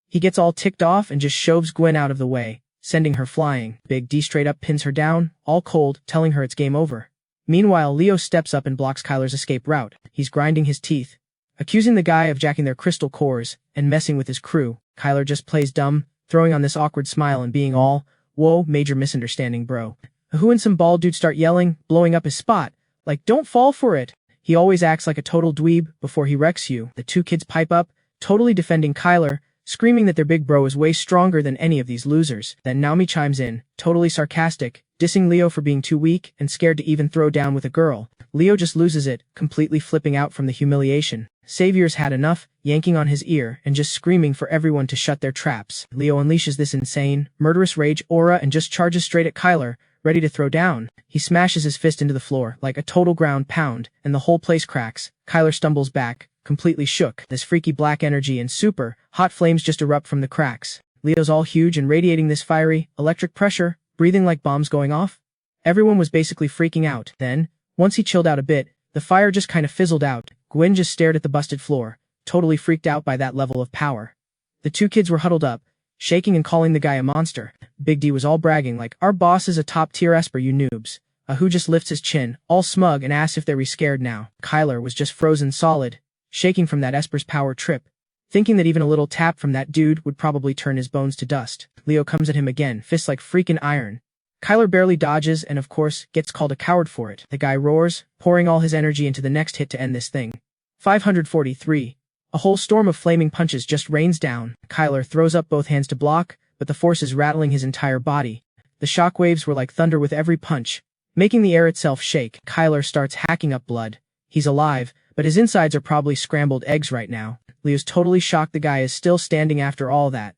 He gets all ticked off and just shoves Gwen out of the way, sending her flying. Big D straight up pins her down, all cold, telling her it's game over. Meanwhile, Leo steps up and blocks Kyler's escape route. He's grinding his teeth, accusing the guy of jacking their crystal cores and messing with his crew. Kyler just plays dumb, throwing on this awkward smile and being all, whoa, major misunderstanding, bro. Who and some bald dude start yelling, blowing up his spot, like, don't fall for it. He always acts like a total dweeb before he wrecks you. The 2 kids pipe up, totally defending Kyler, screaming that their big bro is way stronger than any of these losers. Then Naomi chimes in, totally sarcastic, dissing Leo for being too weak and scared to even throw down with a girl. Leo just loses it, completely flipping out from the humiliation. Savior's had enough, yanking on his ear and just screaming for everyone to shut their traps. Leo unleashes this insane, murderous rage aura and just charges straight at Kyler, ready to throw down. He smashes his fist into the floor like a total ground pound, and the whole place cracks. Kyler stumbles back, completely shook. This freaky black energy and super hot flames just erupt from the cracks. Leo's all huge and radiating this fiery, electric pressure, breathing like bombs going off. Everyone was basically freaking out. Then, once he chilled out a bit, the fire just kind of fizzled out. Gwen just stared at the busted floor, totally freaked out by that level of power. The two kids were huddled up, shaking and calling the guy a monster. Big D was all bragging like, "Our boss is a top-tier esper, you noobs." Who just lifts his chin, all smug, and asks if they're scared now. Kyler was just frozen solid, shaking from that esper's power trip, thinking that even a little tap from that dude would probably turn his bones to dust. Leo comes at him again, fists like freaking iron. Kyler barely dodges and of course gets called a coward for it. The guy roars, pouring all his energy into the next hit to end this thing. 543. A whole storm of flaming punches just rains down. Kyler throws up both hands to block, but the force is rattling his entire body. The shockwaves were like thunder with every punch, making the air itself shake. Kyler starts hacking up blood. He's alive, but his insides are probably scrambled eggs right now. Leo's totally shocked the guy is still standing after all that.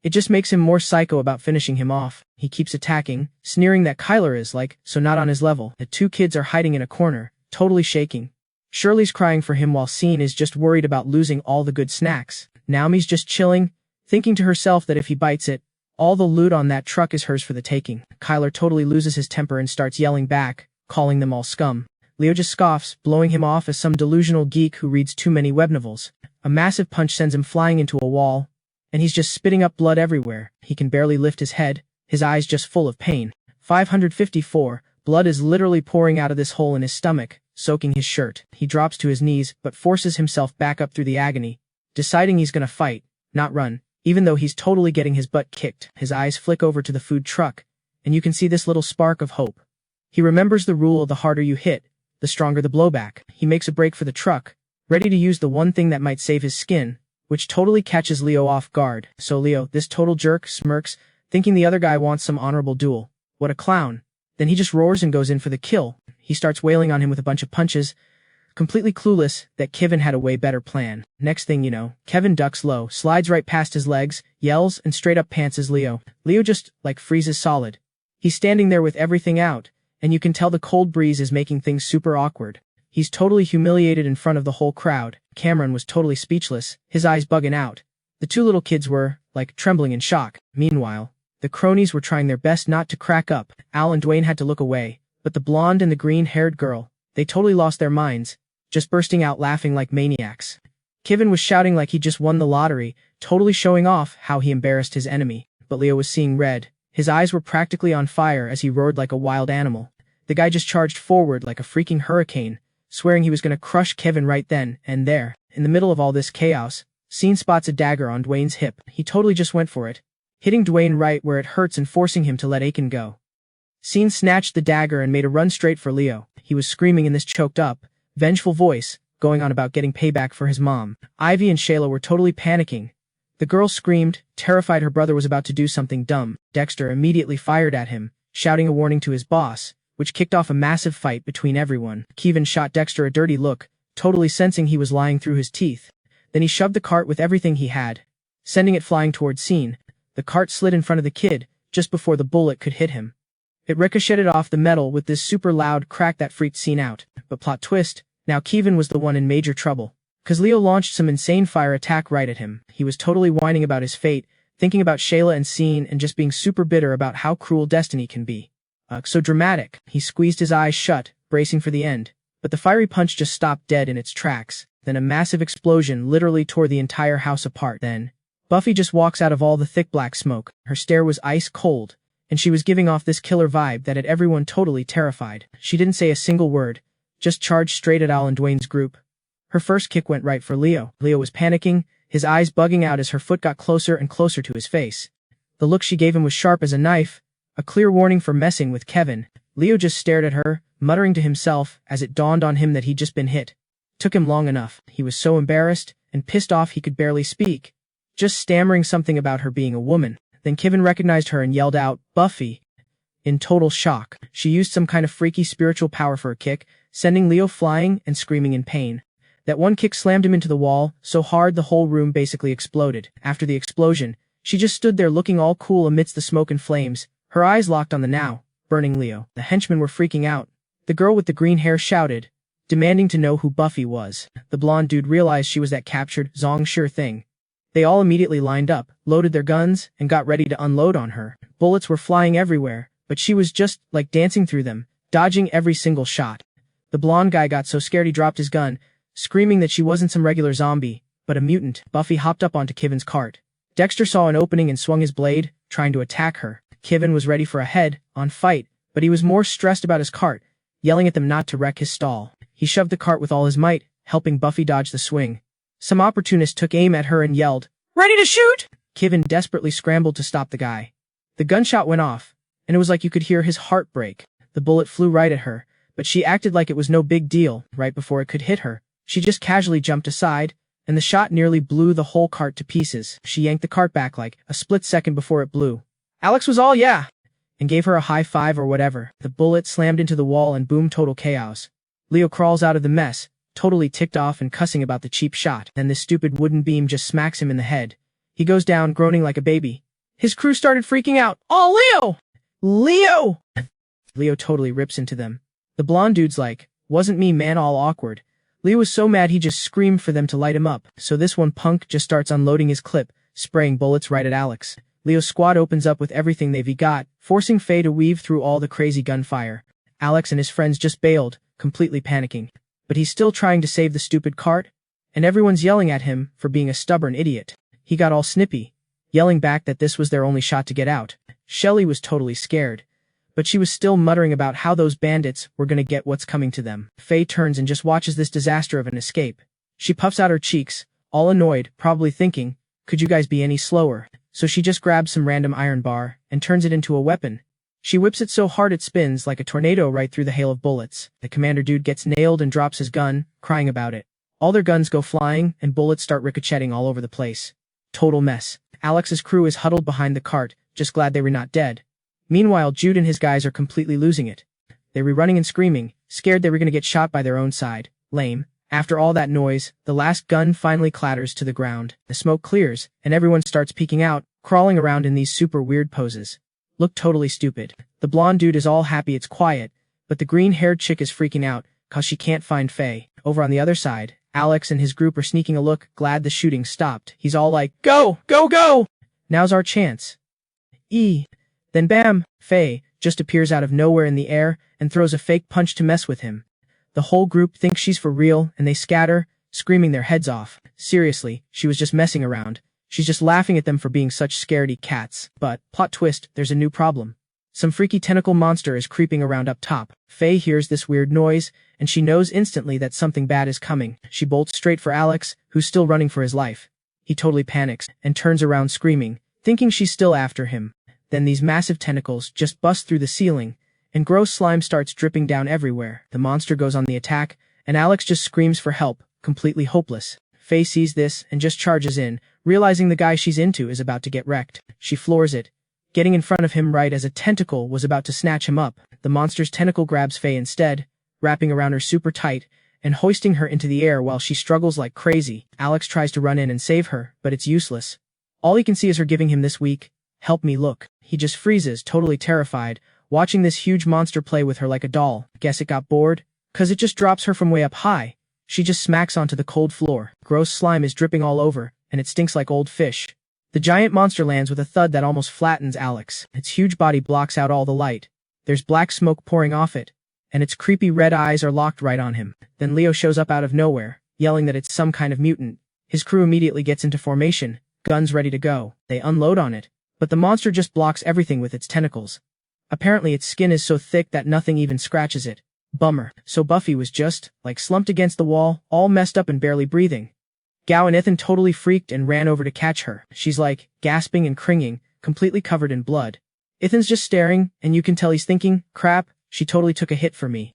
It just makes him more psycho about finishing him off. He keeps attacking, sneering that Kyler is like, so not on his level. The two kids are hiding in a corner, totally shaking. Shirley's crying for him while Scene is just worried about losing all the good snacks. Naomi's just chilling, thinking to herself that if he bites it, all the loot on that truck is hers for the taking. Kyler totally loses his temper and starts yelling back, calling them all scum. Leo just scoffs, blowing him off as some delusional geek who reads too many web novels. A massive punch sends him flying into a wall, and he's just spitting up blood everywhere. He can barely lift his head, his eyes just full of pain. 554. Blood is literally pouring out of this hole in his stomach, soaking his shirt. He drops to his knees, but forces himself back up through the agony, deciding he's gonna fight, not run, even though he's totally getting his butt kicked. His eyes flick over to the food truck, and you can see this little spark of hope. He remembers the rule of the harder you hit, the stronger the blowback. He makes a break for the truck, ready to use the one thing that might save his skin, which totally catches Leo off guard. So Leo, this total jerk, smirks, thinking the other guy wants some honorable duel. What a clown. Then he just roars and goes in for the kill. He starts wailing on him with a bunch of punches, completely clueless that Kevin had a way better plan. Next thing you know, Kevin ducks low, slides right past his legs, yells, and straight up pantses Leo. Leo just, like, freezes solid. He's standing there with everything out, and you can tell the cold breeze is making things super awkward. He's totally humiliated in front of the whole crowd. Cameron was totally speechless, his eyes bugging out. The two little kids were, like, trembling in shock. Meanwhile, the cronies were trying their best not to crack up. Al and Dwayne had to look away, but the blonde and the green-haired girl, they totally lost their minds, just bursting out laughing like maniacs. Kevin was shouting like he just won the lottery, totally showing off how he embarrassed his enemy. But Leo was seeing red. His eyes were practically on fire as he roared like a wild animal. The guy just charged forward like a freaking hurricane, swearing he was gonna crush Kevin right then and there. In the middle of all this chaos, Scene spots a dagger on Dwayne's hip. He totally just went for it, hitting Dwayne right where it hurts and forcing him to let Aiken go. Scene snatched the dagger and made a run straight for Leo. He was screaming in this choked up, vengeful voice, going on about getting payback for his mom. Ivy and Shayla were totally panicking. The girl screamed, terrified her brother was about to do something dumb. Dexter immediately fired at him, shouting a warning to his boss, which kicked off a massive fight between everyone. Kevin shot Dexter a dirty look, totally sensing he was lying through his teeth. Then he shoved the cart with everything he had, sending it flying towards Scene. The cart slid in front of the kid, just before the bullet could hit him. It ricocheted off the metal with this super loud crack that freaked Scene out. But plot twist, now Kevin was the one in major trouble, cause Leo launched some insane fire attack right at him. He was totally whining about his fate, thinking about Shayla and Scene and just being super bitter about how cruel destiny can be. So dramatic. He squeezed his eyes shut, bracing for the end. But the fiery punch just stopped dead in its tracks. Then a massive explosion literally tore the entire house apart. Then Buffy just walks out of all the thick black smoke. Her stare was ice cold, and she was giving off this killer vibe that had everyone totally terrified. She didn't say a single word, just charged straight at Al and Dwayne's group. Her first kick went right for Leo. Leo was panicking, his eyes bugging out as her foot got closer and closer to his face. The look she gave him was sharp as a knife, a clear warning for messing with Kevin. Leo just stared at her, muttering to himself as it dawned on him that he'd just been hit. Took him long enough. He was so embarrassed and pissed off he could barely speak, just stammering something about her being a woman. Then Kevin recognized her and yelled out, "Buffy!" in total shock. She used some kind of freaky spiritual power for a kick, sending Leo flying and screaming in pain. That one kick slammed him into the wall, so hard the whole room basically exploded. After the explosion, she just stood there looking all cool amidst the smoke and flames, her eyes locked on the now burning Leo. The henchmen were freaking out. The girl with the green hair shouted, demanding to know who Buffy was. The blonde dude realized she was that captured Zong sure thing. They all immediately lined up, loaded their guns, and got ready to unload on her. Bullets were flying everywhere, but she was just, like, dancing through them, dodging every single shot. The blonde guy got so scared he dropped his gun, screaming that she wasn't some regular zombie, but a mutant. Buffy hopped up onto Kevin's cart. Dexter saw an opening and swung his blade, trying to attack her. Kevin was ready for a head-on fight, but he was more stressed about his cart, yelling at them not to wreck his stall. He shoved the cart with all his might, helping Buffy dodge the swing. Some opportunist took aim at her and yelled, "Ready to shoot?" Kevin desperately scrambled to stop the guy. The gunshot went off, and it was like you could hear his heart break. The bullet flew right at her, but she acted like it was no big deal. Right before it could hit her, she just casually jumped aside, and the shot nearly blew the whole cart to pieces. She yanked the cart back like a split second before it blew. Alex was all yeah, and gave her a high five or whatever. The bullet slammed into the wall and boom, total chaos. Leo crawls out of the mess, totally ticked off and cussing about the cheap shot. Then this stupid wooden beam just smacks him in the head. He goes down, groaning like a baby. His crew started freaking out. "Oh, Leo! Leo!" Leo totally rips into them. The blonde dude's like, "Wasn't me, man," all awkward. Leo was so mad he just screamed for them to light him up. So this one punk just starts unloading his clip, spraying bullets right at Alex. Leo's squad opens up with everything they've got, forcing Faye to weave through all the crazy gunfire. Alex and his friends just bailed, completely panicking. But he's still trying to save the stupid cart, and everyone's yelling at him for being a stubborn idiot. He got all snippy, yelling back that this was their only shot to get out. Shelley was totally scared, but she was still muttering about how those bandits were gonna get what's coming to them. Faye turns and just watches this disaster of an escape. She puffs out her cheeks, all annoyed, probably thinking, "Could you guys be any slower?" So she just grabs some random iron bar and turns it into a weapon. She whips it so hard it spins like a tornado right through the hail of bullets. The commander dude gets nailed and drops his gun, crying about it. All their guns go flying and bullets start ricocheting all over the place. Total mess. Alex's crew is huddled behind the cart, just glad they were not dead. Meanwhile, Jude and his guys are completely losing it. They were running and screaming, scared they were gonna get shot by their own side. Lame. After all that noise, the last gun finally clatters to the ground. The smoke clears, and everyone starts peeking out, crawling around in these super weird poses. Look totally stupid. The blonde dude is all happy it's quiet, but the green-haired chick is freaking out, cause she can't find Faye. Over on the other side, Alex and his group are sneaking a look, glad the shooting stopped. He's all like, "Go! Go, go! Now's our chance." Then bam! Faye just appears out of nowhere in the air and throws a fake punch to mess with him. The whole group thinks she's for real, and they scatter, screaming their heads off. Seriously, she was just messing around. She's just laughing at them for being such scaredy cats. But, plot twist, there's a new problem. Some freaky tentacle monster is creeping around up top. Faye hears this weird noise, and she knows instantly that something bad is coming. She bolts straight for Alex, who's still running for his life. He totally panics, and turns around screaming, thinking she's still after him. Then these massive tentacles just bust through the ceiling, and gross slime starts dripping down everywhere. The monster goes on the attack, and Alex just screams for help, completely hopeless. Faye sees this and just charges in, realizing the guy she's into is about to get wrecked. She floors it, getting in front of him right as a tentacle was about to snatch him up. The monster's tentacle grabs Faye instead, wrapping around her super tight, and hoisting her into the air while she struggles like crazy. Alex tries to run in and save her, but it's useless. All he can see is her giving him this weak, "Help me" look. He just freezes, totally terrified, watching this huge monster play with her like a doll. Guess it got bored? 'Cause it just drops her from way up high. She just smacks onto the cold floor. Gross slime is dripping all over, and it stinks like old fish. The giant monster lands with a thud that almost flattens Alex. Its huge body blocks out all the light. There's black smoke pouring off it, and its creepy red eyes are locked right on him. Then Leo shows up out of nowhere, yelling that it's some kind of mutant. His crew immediately gets into formation, guns ready to go. They unload on it, but the monster just blocks everything with its tentacles. Apparently its skin is so thick that nothing even scratches it. Bummer. So Buffy was just, like, slumped against the wall, all messed up and barely breathing. Gao and Ethan totally freaked and ran over to catch her. She's like, gasping and cringing, completely covered in blood. Ethan's just staring, and you can tell he's thinking, crap, she totally took a hit for me.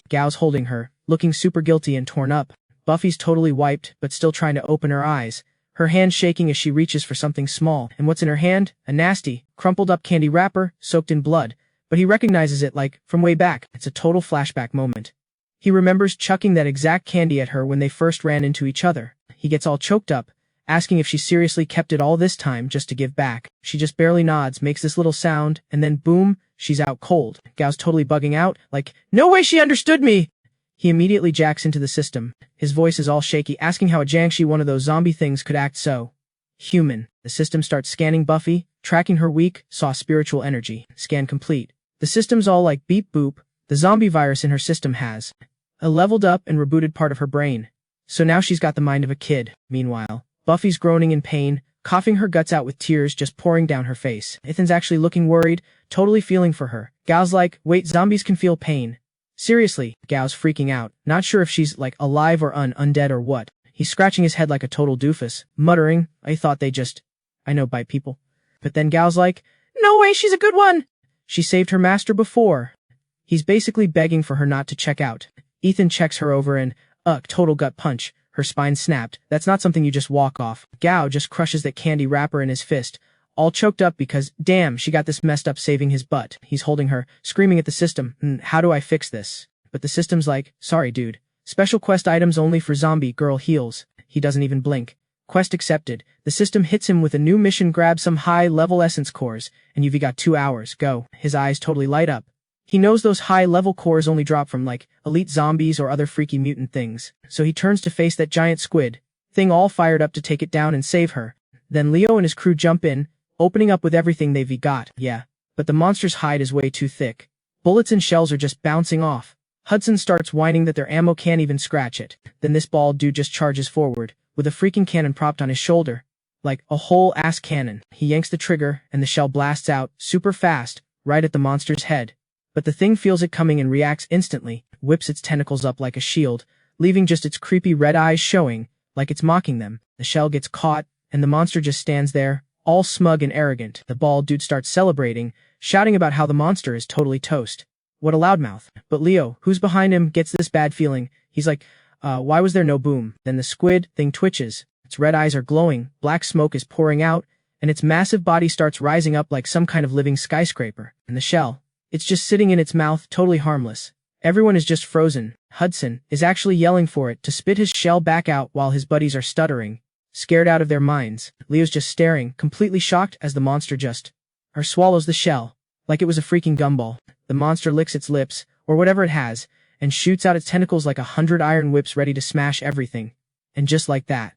Gao's holding her, looking super guilty and torn up. Buffy's totally wiped, but still trying to open her eyes. her hand shaking as she reaches for something small, and what's in her hand? A nasty, crumpled up candy wrapper, soaked in blood. But he recognizes it like, from way back. It's a total flashback moment. He remembers chucking that exact candy at her when they first ran into each other. He gets all choked up, asking if she seriously kept it all this time just to give back. She just barely nods, makes this little sound, and then boom, she's out cold. Gao's totally bugging out, like, no way she understood me! He immediately jacks into the system. His voice is all shaky, asking how a Jiangshi one of those zombie things could act so human. The system starts scanning Buffy, tracking her weak, spiritual energy. Scan complete. The system's all like beep boop. The zombie virus in her system has a leveled up and rebooted part of her brain. So now she's got the mind of a kid. Meanwhile, Buffy's groaning in pain, coughing her guts out with tears just pouring down her face. Ethan's actually looking worried, totally feeling for her. Gao's like, wait, zombies can feel pain. Seriously, Gao's freaking out, not sure if she's like alive or undead or what. He's scratching his head like a total doofus, muttering, I thought they just, bite people. But then Gao's like, no way, she's a good one! She saved her master before. He's basically begging for her not to check out. Ethan checks her over and, total gut punch. Her spine snapped. That's not something you just walk off. Gao just crushes that candy wrapper in his fist, all choked up because, damn, she got this messed up saving his butt. He's holding her, screaming at the system, how do I fix this? But the system's like, sorry dude. Special quest items only for zombie girl heals. He doesn't even blink. Quest accepted. The system hits him with a new mission, grab some high-level essence cores, and you've got 2 hours, go. His eyes totally light up. He knows those high-level cores only drop from, like, elite zombies or other freaky mutant things. So he turns to face that giant squid thing all fired up to take it down and save her. Then Leo and his crew jump in, opening up with everything they've got. Yeah. But the monster's hide is way too thick. Bullets and shells are just bouncing off. Hudson starts whining that their ammo can't even scratch it. Then this bald dude just charges forward, with a freaking cannon propped on his shoulder. Like a whole-ass cannon. He yanks the trigger, and the shell blasts out, super fast, right at the monster's head. But the thing feels it coming and reacts instantly, whips its tentacles up like a shield, leaving just its creepy red eyes showing, like it's mocking them. The shell gets caught, and the monster just stands there, all smug and arrogant. The bald dude starts celebrating, shouting about how the monster is totally toast. What a loudmouth. But Leo, who's behind him, gets this bad feeling. He's like, why was there no boom? Then the squid thing twitches. Its red eyes are glowing, black smoke is pouring out, and its massive body starts rising up like some kind of living skyscraper. And the shell, it's just sitting in its mouth, totally harmless. Everyone is just frozen. Hudson is actually yelling for it to spit his shell back out while his buddies are stuttering, scared out of their minds. Leo's just staring, completely shocked as the monster just swallows the shell, like it was a freaking gumball. The monster licks its lips, or whatever it has, and shoots out its tentacles like 100 iron whips ready to smash everything. And just like that,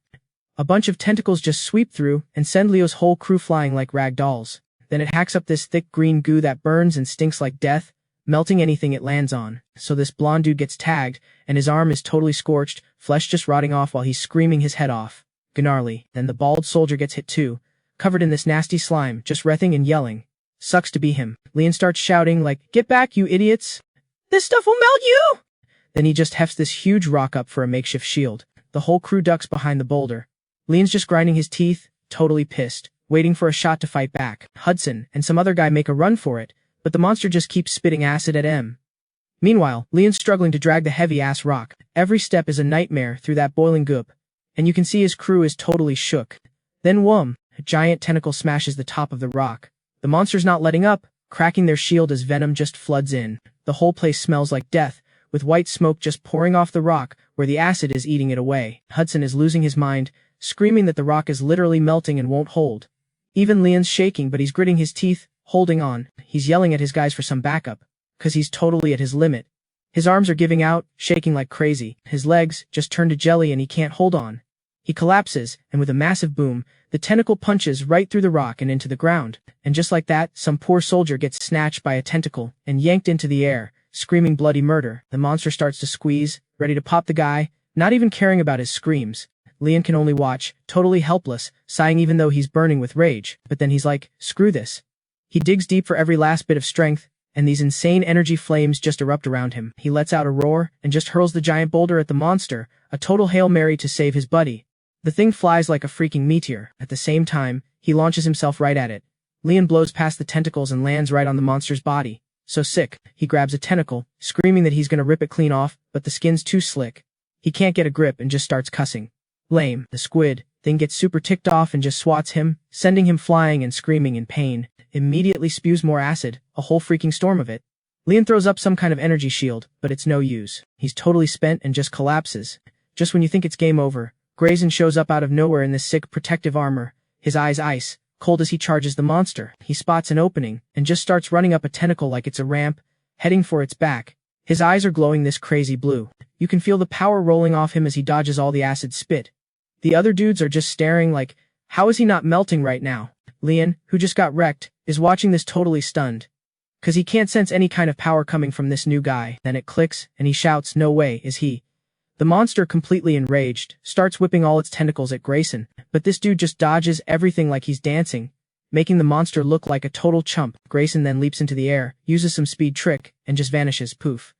a bunch of tentacles just sweep through and send Leo's whole crew flying like rag dolls. Then it hacks up this thick green goo that burns and stinks like death, melting anything it lands on. So this blonde dude gets tagged, and his arm is totally scorched, flesh just rotting off while he's screaming his head off. Gnarly. Then the bald soldier gets hit too, covered in this nasty slime, just wrething and yelling. Sucks to be him. Leon starts shouting like, get back, you idiots! This stuff will melt you! Then he just hefts this huge rock up for a makeshift shield. The whole crew ducks behind the boulder. Leon's just grinding his teeth, totally pissed, waiting for a shot to fight back. Hudson and some other guy make a run for it, but the monster just keeps spitting acid at him. Meanwhile, Leon's struggling to drag the heavy-ass rock. Every step is a nightmare through that boiling goop, and you can see his crew is totally shook. Then whoom, a giant tentacle smashes the top of the rock. The monster's not letting up, cracking their shield as venom just floods in. The whole place smells like death, with white smoke just pouring off the rock where the acid is eating it away. Hudson is losing his mind, screaming that the rock is literally melting and won't hold. Even Leon's shaking, but he's gritting his teeth, holding on. He's yelling at his guys for some backup, 'cause he's totally at his limit. His arms are giving out, shaking like crazy. His legs just turn to jelly and he can't hold on. He collapses, and with a massive boom, the tentacle punches right through the rock and into the ground. And just like that, some poor soldier gets snatched by a tentacle and yanked into the air, screaming bloody murder. The monster starts to squeeze, ready to pop the guy, not even caring about his screams. Leon can only watch, totally helpless, sighing even though he's burning with rage. But then he's like, screw this. He digs deep for every last bit of strength, and these insane energy flames just erupt around him. He lets out a roar and just hurls the giant boulder at the monster, a total Hail Mary to save his buddy. The thing flies like a freaking meteor. At the same time, he launches himself right at it. Leon blows past the tentacles and lands right on the monster's body. So sick, he grabs a tentacle, screaming that he's gonna rip it clean off, but the skin's too slick. He can't get a grip and just starts cussing. Lame. The squid Thing gets super ticked off and just swats him, sending him flying and screaming in pain. Immediately spews more acid, a whole freaking storm of it. Leon throws up some kind of energy shield, but it's no use. He's totally spent and just collapses. Just when you think it's game over, Grayson shows up out of nowhere in this sick protective armor, his eyes ice, cold as he charges the monster. He spots an opening, and just starts running up a tentacle like it's a ramp, heading for its back. His eyes are glowing this crazy blue. You can feel the power rolling off him as he dodges all the acid spit. The other dudes are just staring like, how is he not melting right now? Leon, who just got wrecked, is watching this totally stunned. Cause he can't sense any kind of power coming from this new guy. Then it clicks, and he shouts, no way, is he? The monster, completely enraged, starts whipping all its tentacles at Grayson, but this dude just dodges everything like he's dancing, making the monster look like a total chump. Grayson then leaps into the air, uses some speed trick, and just vanishes, poof.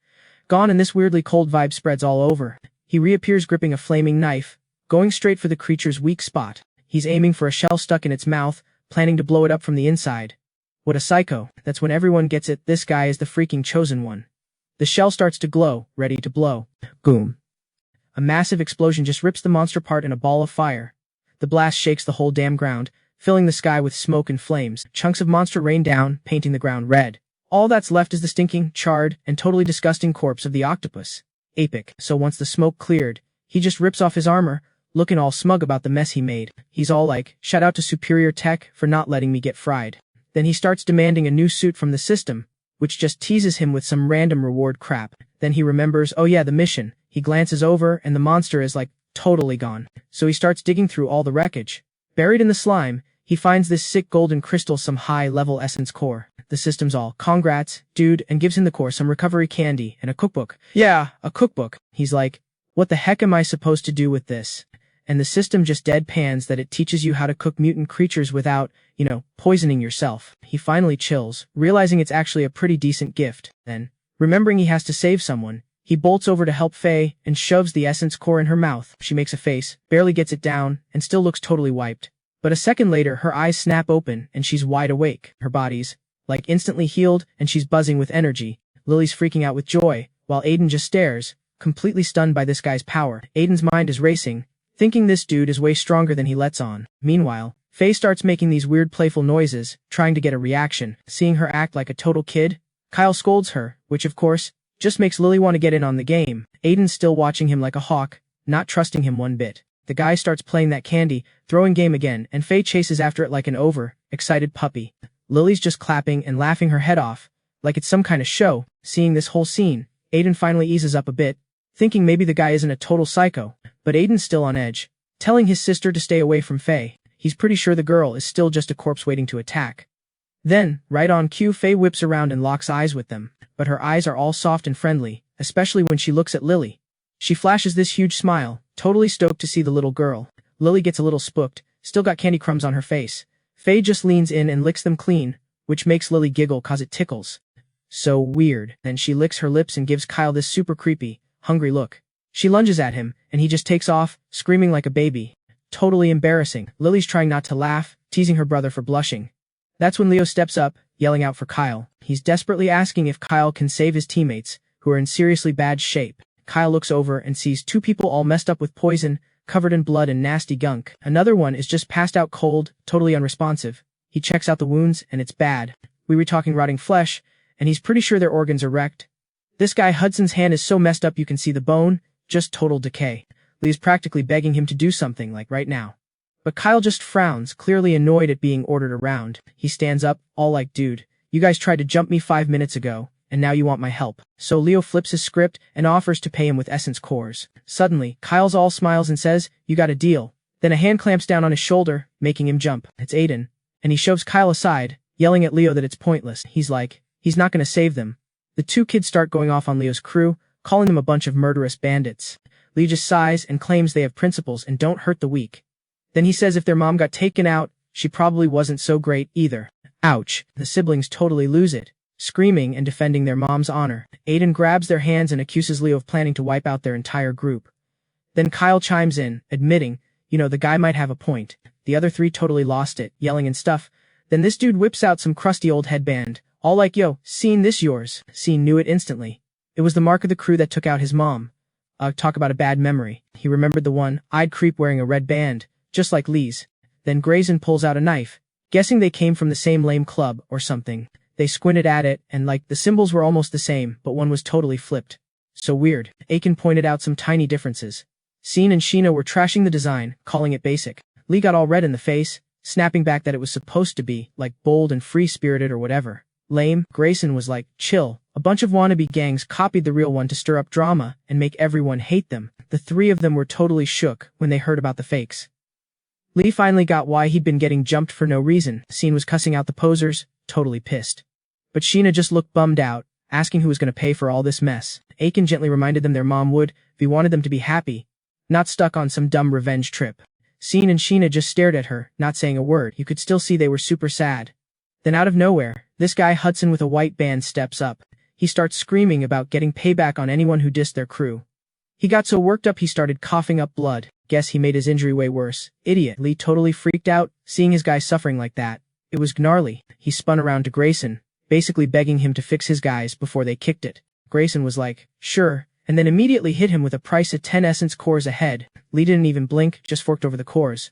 Gone, and this weirdly cold vibe spreads all over. He reappears gripping a flaming knife, going straight for the creature's weak spot. He's aiming for a shell stuck in its mouth, planning to blow it up from the inside. What a psycho. That's when everyone gets it, this guy is the freaking chosen one. The shell starts to glow, ready to blow. Boom. A massive explosion just rips the monster apart in a ball of fire. The blast shakes the whole damn ground, filling the sky with smoke and flames. Chunks of monster rain down, painting the ground red. All that's left is the stinking, charred, and totally disgusting corpse of the octopus. Epic. So once the smoke cleared, he just rips off his armor, looking all smug about the mess he made. He's all like, shout out to superior tech for not letting me get fried. Then he starts demanding a new suit from the system, which just teases him with some random reward crap. Then he remembers, oh yeah, the mission. He glances over and the monster is like, totally gone. So he starts digging through all the wreckage. Buried in the slime, he finds this sick golden crystal, some high-level essence core. The system's all, congrats, dude, and gives him the core, some recovery candy, and a cookbook. Yeah, a cookbook. He's like, what the heck am I supposed to do with this? And the system just deadpans that it teaches you how to cook mutant creatures without, poisoning yourself. He finally chills, realizing it's actually a pretty decent gift. Then, remembering he has to save someone, he bolts over to help Faye and shoves the essence core in her mouth. She makes a face, barely gets it down, and still looks totally wiped. But a second later, her eyes snap open and she's wide awake. Her body's, instantly healed, and she's buzzing with energy. Lily's freaking out with joy, while Aiden just stares, completely stunned by this guy's power. Aiden's mind is racing, thinking this dude is way stronger than he lets on. Meanwhile, Faye starts making these weird playful noises, trying to get a reaction. Seeing her act like a total kid, Kyle scolds her, which of course, just makes Lily want to get in on the game. Aiden's still watching him like a hawk, not trusting him one bit. The guy starts playing that candy, throwing game again, and Faye chases after it like an excited puppy. Lily's just clapping and laughing her head off, like it's some kind of show. Seeing this whole scene, Aiden finally eases up a bit, thinking maybe the guy isn't a total psycho, but Aiden's still on edge, telling his sister to stay away from Faye. He's pretty sure the girl is still just a corpse waiting to attack. Then, right on cue, Faye whips around and locks eyes with them, but her eyes are all soft and friendly, especially when she looks at Lily. She flashes this huge smile, totally stoked to see the little girl. Lily gets a little spooked, still got candy crumbs on her face. Faye just leans in and licks them clean, which makes Lily giggle cause it tickles. So weird. Then she licks her lips and gives Kyle this super creepy, hungry look. She lunges at him, and he just takes off, screaming like a baby. Totally embarrassing. Lily's trying not to laugh, teasing her brother for blushing. That's when Leo steps up, yelling out for Kyle. He's desperately asking if Kyle can save his teammates, who are in seriously bad shape. Kyle looks over and sees two people all messed up with poison, covered in blood and nasty gunk. Another one is just passed out cold, totally unresponsive. He checks out the wounds, and it's bad. We were talking rotting flesh, and he's pretty sure their organs are wrecked. This guy Hudson's hand is so messed up you can see the bone, just total decay. Lee's practically begging him to do something like right now. But Kyle just frowns, clearly annoyed at being ordered around. He stands up, all like, dude, you guys tried to jump me 5 minutes ago, and now you want my help. So Leo flips his script and offers to pay him with essence cores. Suddenly, Kyle's all smiles and says, you got a deal. Then a hand clamps down on his shoulder, making him jump. It's Aiden. And he shoves Kyle aside, yelling at Leo that it's pointless. He's like, he's not gonna save them. The two kids start going off on Leo's crew, calling them a bunch of murderous bandits. Leo just sighs and claims they have principles and don't hurt the weak. Then he says if their mom got taken out, she probably wasn't so great either. Ouch. The siblings totally lose it, screaming and defending their mom's honor. Aiden grabs their hands and accuses Leo of planning to wipe out their entire group. Then Kyle chimes in, admitting, the guy might have a point. The other three totally lost it, yelling and stuff. Then this dude whips out some crusty old headband, all like, yo, seen this yours? Scene knew it instantly. It was the mark of the crew that took out his mom. Talk about a bad memory. He remembered the one-eyed creep wearing a red band, just like Lee's. Then Grayson pulls out a knife, guessing they came from the same lame club or something. They squinted at it, and the symbols were almost the same, but one was totally flipped. So weird. Aiken pointed out some tiny differences. Scene and Sheena were trashing the design, calling it basic. Lee got all red in the face, snapping back that it was supposed to be, bold and free-spirited or whatever. Lame. Grayson was like, chill. A bunch of wannabe gangs copied the real one to stir up drama and make everyone hate them. The three of them were totally shook when they heard about the fakes. Lee finally got why he'd been getting jumped for no reason. Scene was cussing out the posers, totally pissed. But Sheena just looked bummed out, asking who was going to pay for all this mess. Aiken gently reminded them their mom would, if he wanted them to be happy, not stuck on some dumb revenge trip. Scene and Sheena just stared at her, not saying a word. You could still see they were super sad. Then out of nowhere, this guy Hudson with a white band steps up. He starts screaming about getting payback on anyone who dissed their crew. He got so worked up he started coughing up blood. Guess he made his injury way worse. Idiot. Lee totally freaked out, seeing his guy suffering like that. It was gnarly. He spun around to Grayson, basically begging him to fix his guys before they kicked it. Grayson was like, sure, and then immediately hit him with a price of 10 essence cores ahead. Lee didn't even blink, just forked over the cores.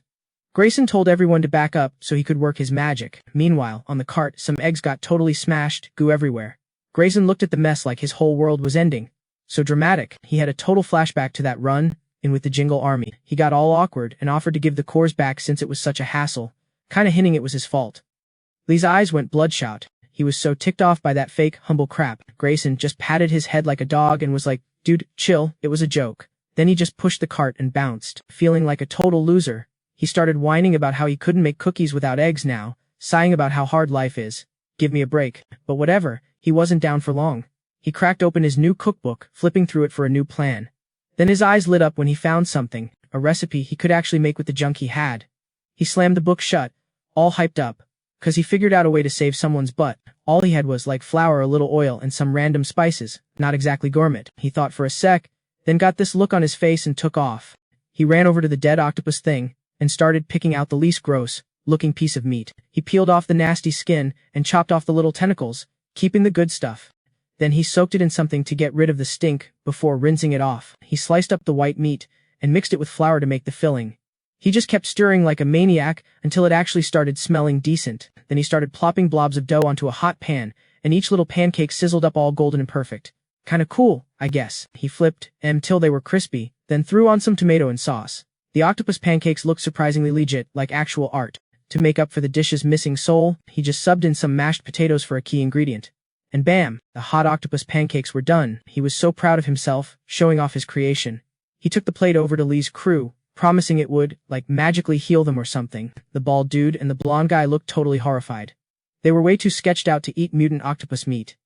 Grayson told everyone to back up so he could work his magic. Meanwhile, on the cart, some eggs got totally smashed, goo everywhere. Grayson looked at the mess like his whole world was ending. So dramatic, he had a total flashback to that run in with the Jingle Army. He got all awkward and offered to give the cores back since it was such a hassle, kinda hinting it was his fault. Lee's eyes went bloodshot. He was so ticked off by that fake, humble crap. Grayson just patted his head like a dog and was like, dude, chill, it was a joke. Then he just pushed the cart and bounced, feeling like a total loser. He started whining about how he couldn't make cookies without eggs now, sighing about how hard life is. Give me a break. But whatever, he wasn't down for long. He cracked open his new cookbook, flipping through it for a new plan. Then his eyes lit up when he found something, a recipe he could actually make with the junk he had. He slammed the book shut, all hyped up, 'cause he figured out a way to save someone's butt. All he had was flour, a little oil, and some random spices, not exactly gourmet. He thought for a sec, then got this look on his face and took off. He ran over to the dead octopus thing, and started picking out the least gross-looking piece of meat. He peeled off the nasty skin, and chopped off the little tentacles, keeping the good stuff. Then he soaked it in something to get rid of the stink, before rinsing it off. He sliced up the white meat, and mixed it with flour to make the filling. He just kept stirring like a maniac until it actually started smelling decent. Then he started plopping blobs of dough onto a hot pan, and each little pancake sizzled up all golden and perfect. Kinda cool, I guess. He flipped until they were crispy, then threw on some tomato and sauce. The octopus pancakes looked surprisingly legit, like actual art. To make up for the dish's missing soul, he just subbed in some mashed potatoes for a key ingredient. And bam, the hot octopus pancakes were done. He was so proud of himself, showing off his creation. He took the plate over to Lee's crew, promising it would, magically heal them or something. The bald dude and the blonde guy looked totally horrified. They were way too sketched out to eat mutant octopus meat.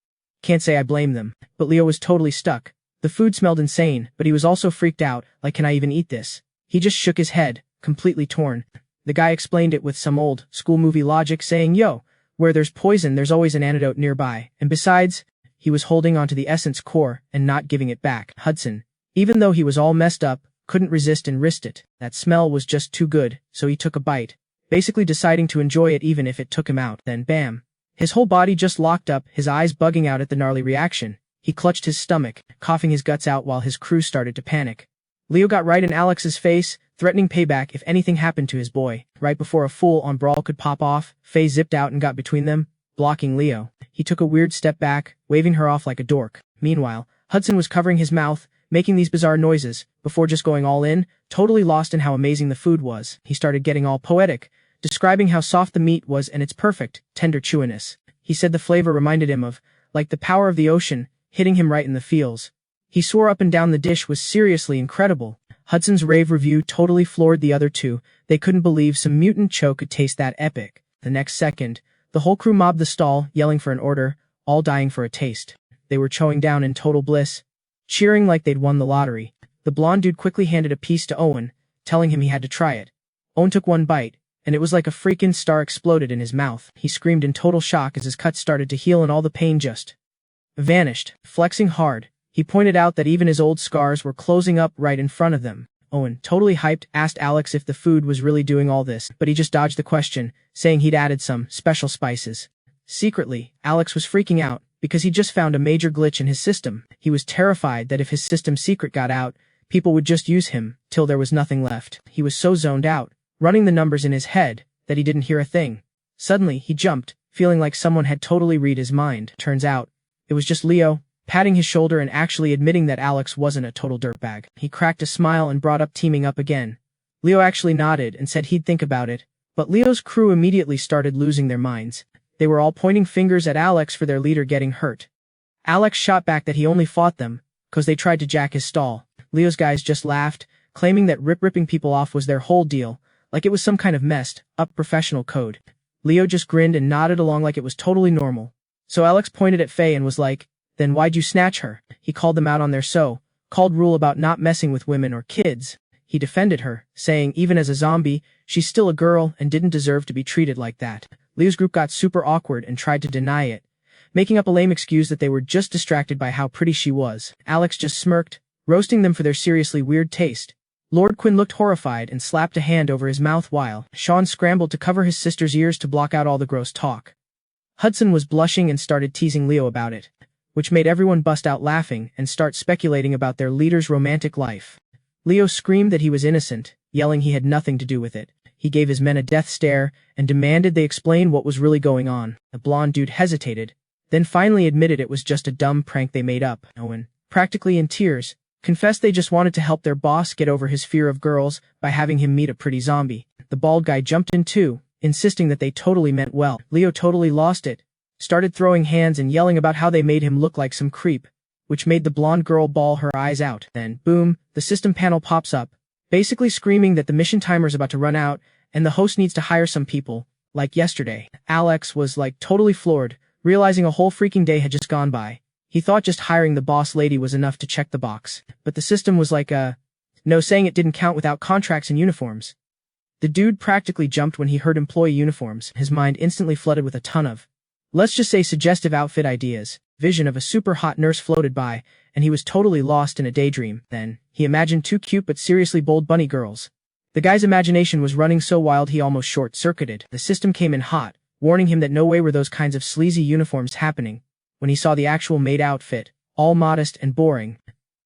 Can't say I blame them, but Leo was totally stuck. The food smelled insane, but he was also freaked out, can I even eat this? He just shook his head, completely torn. The guy explained it with some old school movie logic, saying, yo, where there's poison there's always an antidote nearby, and besides, he was holding onto the essence core and not giving it back. Hudson, even though he was all messed up, couldn't resist and risked it. That smell was just too good, so he took a bite, basically deciding to enjoy it even if it took him out. Then bam. His whole body just locked up, his eyes bugging out at the gnarly reaction. He clutched his stomach, coughing his guts out while his crew started to panic. Leo got right in Alex's face, threatening payback if anything happened to his boy. Right before a full-on brawl could pop off, Faye zipped out and got between them, blocking Leo. He took a weird step back, waving her off like a dork. Meanwhile, Hudson was covering his mouth, making these bizarre noises, before just going all in, totally lost in how amazing the food was. He started getting all poetic, describing how soft the meat was and its perfect, tender chewiness. He said the flavor reminded him of, the power of the ocean, hitting him right in the feels. He swore up and down the dish was seriously incredible. Hudson's rave review totally floored the other two. They couldn't believe some mutant chow could taste that epic. The next second, the whole crew mobbed the stall, yelling for an order, all dying for a taste. They were chowing down in total bliss, cheering like they'd won the lottery. The blonde dude quickly handed a piece to Owen, telling him he had to try it. Owen took one bite, and it was like a freaking star exploded in his mouth. He screamed in total shock as his cuts started to heal and all the pain just vanished. Flexing hard, he pointed out that even his old scars were closing up right in front of them. Owen, totally hyped, asked Alex if the food was really doing all this, but he just dodged the question, saying he'd added some special spices. Secretly, Alex was freaking out, because he just found a major glitch in his system. He was terrified that if his system secret got out, people would just use him, till there was nothing left. He was so zoned out, running the numbers in his head, that he didn't hear a thing. Suddenly, he jumped, feeling like someone had totally read his mind. Turns out, it was just Leo, patting his shoulder and actually admitting that Alex wasn't a total dirtbag. He cracked a smile and brought up teaming up again. Leo actually nodded and said he'd think about it, but Leo's crew immediately started losing their minds. They were all pointing fingers at Alex for their leader getting hurt. Alex shot back that he only fought them, 'cause they tried to jack his stall. Leo's guys just laughed, claiming that ripping people off was their whole deal, like it was some kind of messed up professional code. Leo just grinned and nodded along like it was totally normal. So Alex pointed at Faye and was like, "Then why'd you snatch her?" He called them out on their so-called rule about not messing with women or kids. He defended her, saying even as a zombie, she's still a girl and didn't deserve to be treated like that. Leo's group got super awkward and tried to deny it, making up a lame excuse that they were just distracted by how pretty she was. Alex just smirked, roasting them for their seriously weird taste. Lord Quinn looked horrified and slapped a hand over his mouth while Sean scrambled to cover his sister's ears to block out all the gross talk. Hudson was blushing and started teasing Leo about it, which made everyone bust out laughing and start speculating about their leader's romantic life. Leo screamed that he was innocent, yelling he had nothing to do with it. He gave his men a death stare and demanded they explain what was really going on. The blonde dude hesitated, then finally admitted it was just a dumb prank they made up. Owen, practically in tears, confessed they just wanted to help their boss get over his fear of girls by having him meet a pretty zombie. The bald guy jumped in too, insisting that they totally meant well. Leo totally lost it, started throwing hands and yelling about how they made him look like some creep, which made the blonde girl bawl her eyes out. Then, boom, the system panel pops up, basically screaming that the mission timer's about to run out and the host needs to hire some people, like yesterday. Alex was like totally floored, realizing a whole freaking day had just gone by. He thought just hiring the boss lady was enough to check the box, but the system was like no, saying it didn't count without contracts and uniforms. The dude practically jumped when he heard employee uniforms. His mind instantly flooded with a ton of, let's just say, suggestive outfit ideas. Vision of a super hot nurse floated by, and he was totally lost in a daydream. Then, he imagined two cute but seriously bold bunny girls. The guy's imagination was running so wild he almost short-circuited. The system came in hot, warning him that no way were those kinds of sleazy uniforms happening. When he saw the actual maid outfit, all modest and boring,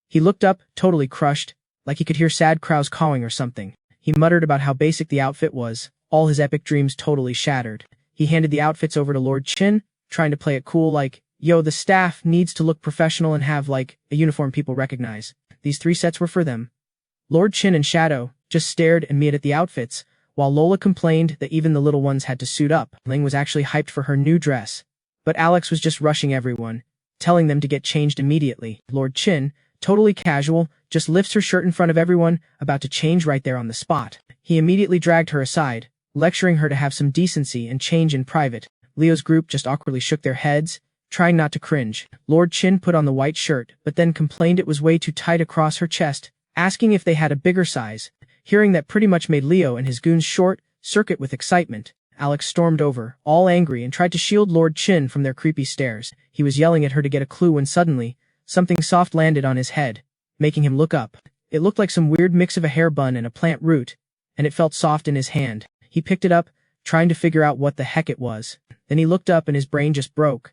he looked up, totally crushed, like he could hear sad crows cawing or something. He muttered about how basic the outfit was, all his epic dreams totally shattered. He handed the outfits over to Lord Chin, trying to play it cool like, yo, the staff needs to look professional and have, like, a uniform people recognize. These 3 sets were for them. Lord Chin and Shadow just stared and mewed at the outfits, while Lola complained that even the little ones had to suit up. Ling was actually hyped for her new dress, but Alex was just rushing everyone, telling them to get changed immediately. Lord Chin, totally casual, just lifts her shirt in front of everyone, about to change right there on the spot. He immediately dragged her aside, lecturing her to have some decency and change in private. Leo's group just awkwardly shook their heads, trying not to cringe. Lord Chin put on the white shirt, but then complained it was way too tight across her chest, asking if they had a bigger size. Hearing that pretty much made Leo and his goons short-circuit with excitement. Alex stormed over, all angry, and tried to shield Lord Chin from their creepy stares. He was yelling at her to get a clue when suddenly, something soft landed on his head, making him look up. It looked like some weird mix of a hair bun and a plant root, and it felt soft in his hand. He picked it up, trying to figure out what the heck it was. Then he looked up and his brain just broke.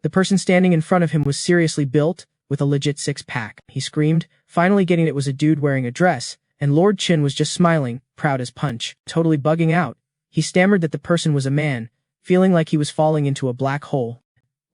The person standing in front of him was seriously built, with a legit 6-pack. He screamed, finally getting it was a dude wearing a dress, and Lord Chin was just smiling, proud as punch. Totally bugging out, he stammered that the person was a man, feeling like he was falling into a black hole.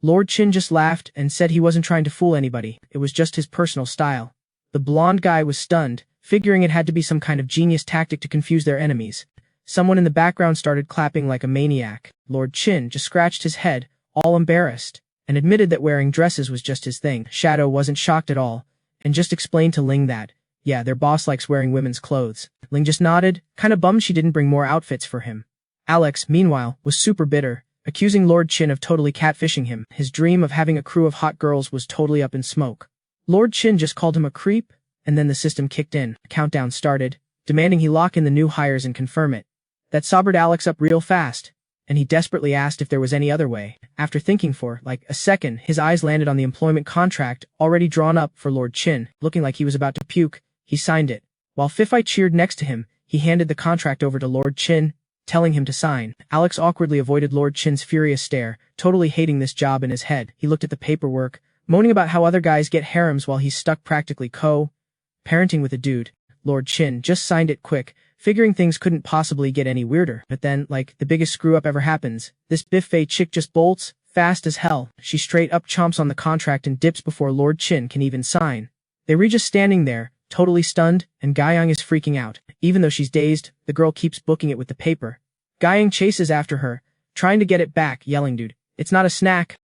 Lord Chin just laughed and said he wasn't trying to fool anybody, it was just his personal style. The blonde guy was stunned, figuring it had to be some kind of genius tactic to confuse their enemies. Someone in the background started clapping like a maniac. Lord Chin just scratched his head, all embarrassed, and admitted that wearing dresses was just his thing. Shadow wasn't shocked at all, and just explained to Ling that, yeah, their boss likes wearing women's clothes. Ling just nodded, kinda bummed she didn't bring more outfits for him. Alex, meanwhile, was super bitter, accusing Lord Chin of totally catfishing him. His dream of having a crew of hot girls was totally up in smoke. Lord Chin just called him a creep, and then the system kicked in. A countdown started, demanding he lock in the new hires and confirm it. That sobered Alex up real fast, and he desperately asked if there was any other way. After thinking for, like, a second, his eyes landed on the employment contract already drawn up for Lord Chin. Looking like he was about to puke, he signed it. While Fifai cheered next to him, he handed the contract over to Lord Chin, telling him to sign. Alex awkwardly avoided Lord Chin's furious stare, totally hating this job in his head. He looked at the paperwork, moaning about how other guys get harems while he's stuck practically co-parenting with a dude. Lord Chin just signed it quick, figuring things couldn't possibly get any weirder. But then, like, the biggest screw-up ever happens. This Biffei chick just bolts, fast as hell. She straight up chomps on the contract and dips before Lord Chin can even sign. They were just standing there, totally stunned, and Gaiyang is freaking out. Even though she's dazed, the girl keeps booking it with the paper. Gaiyang chases after her, trying to get it back, yelling, "Dude, it's not a snack."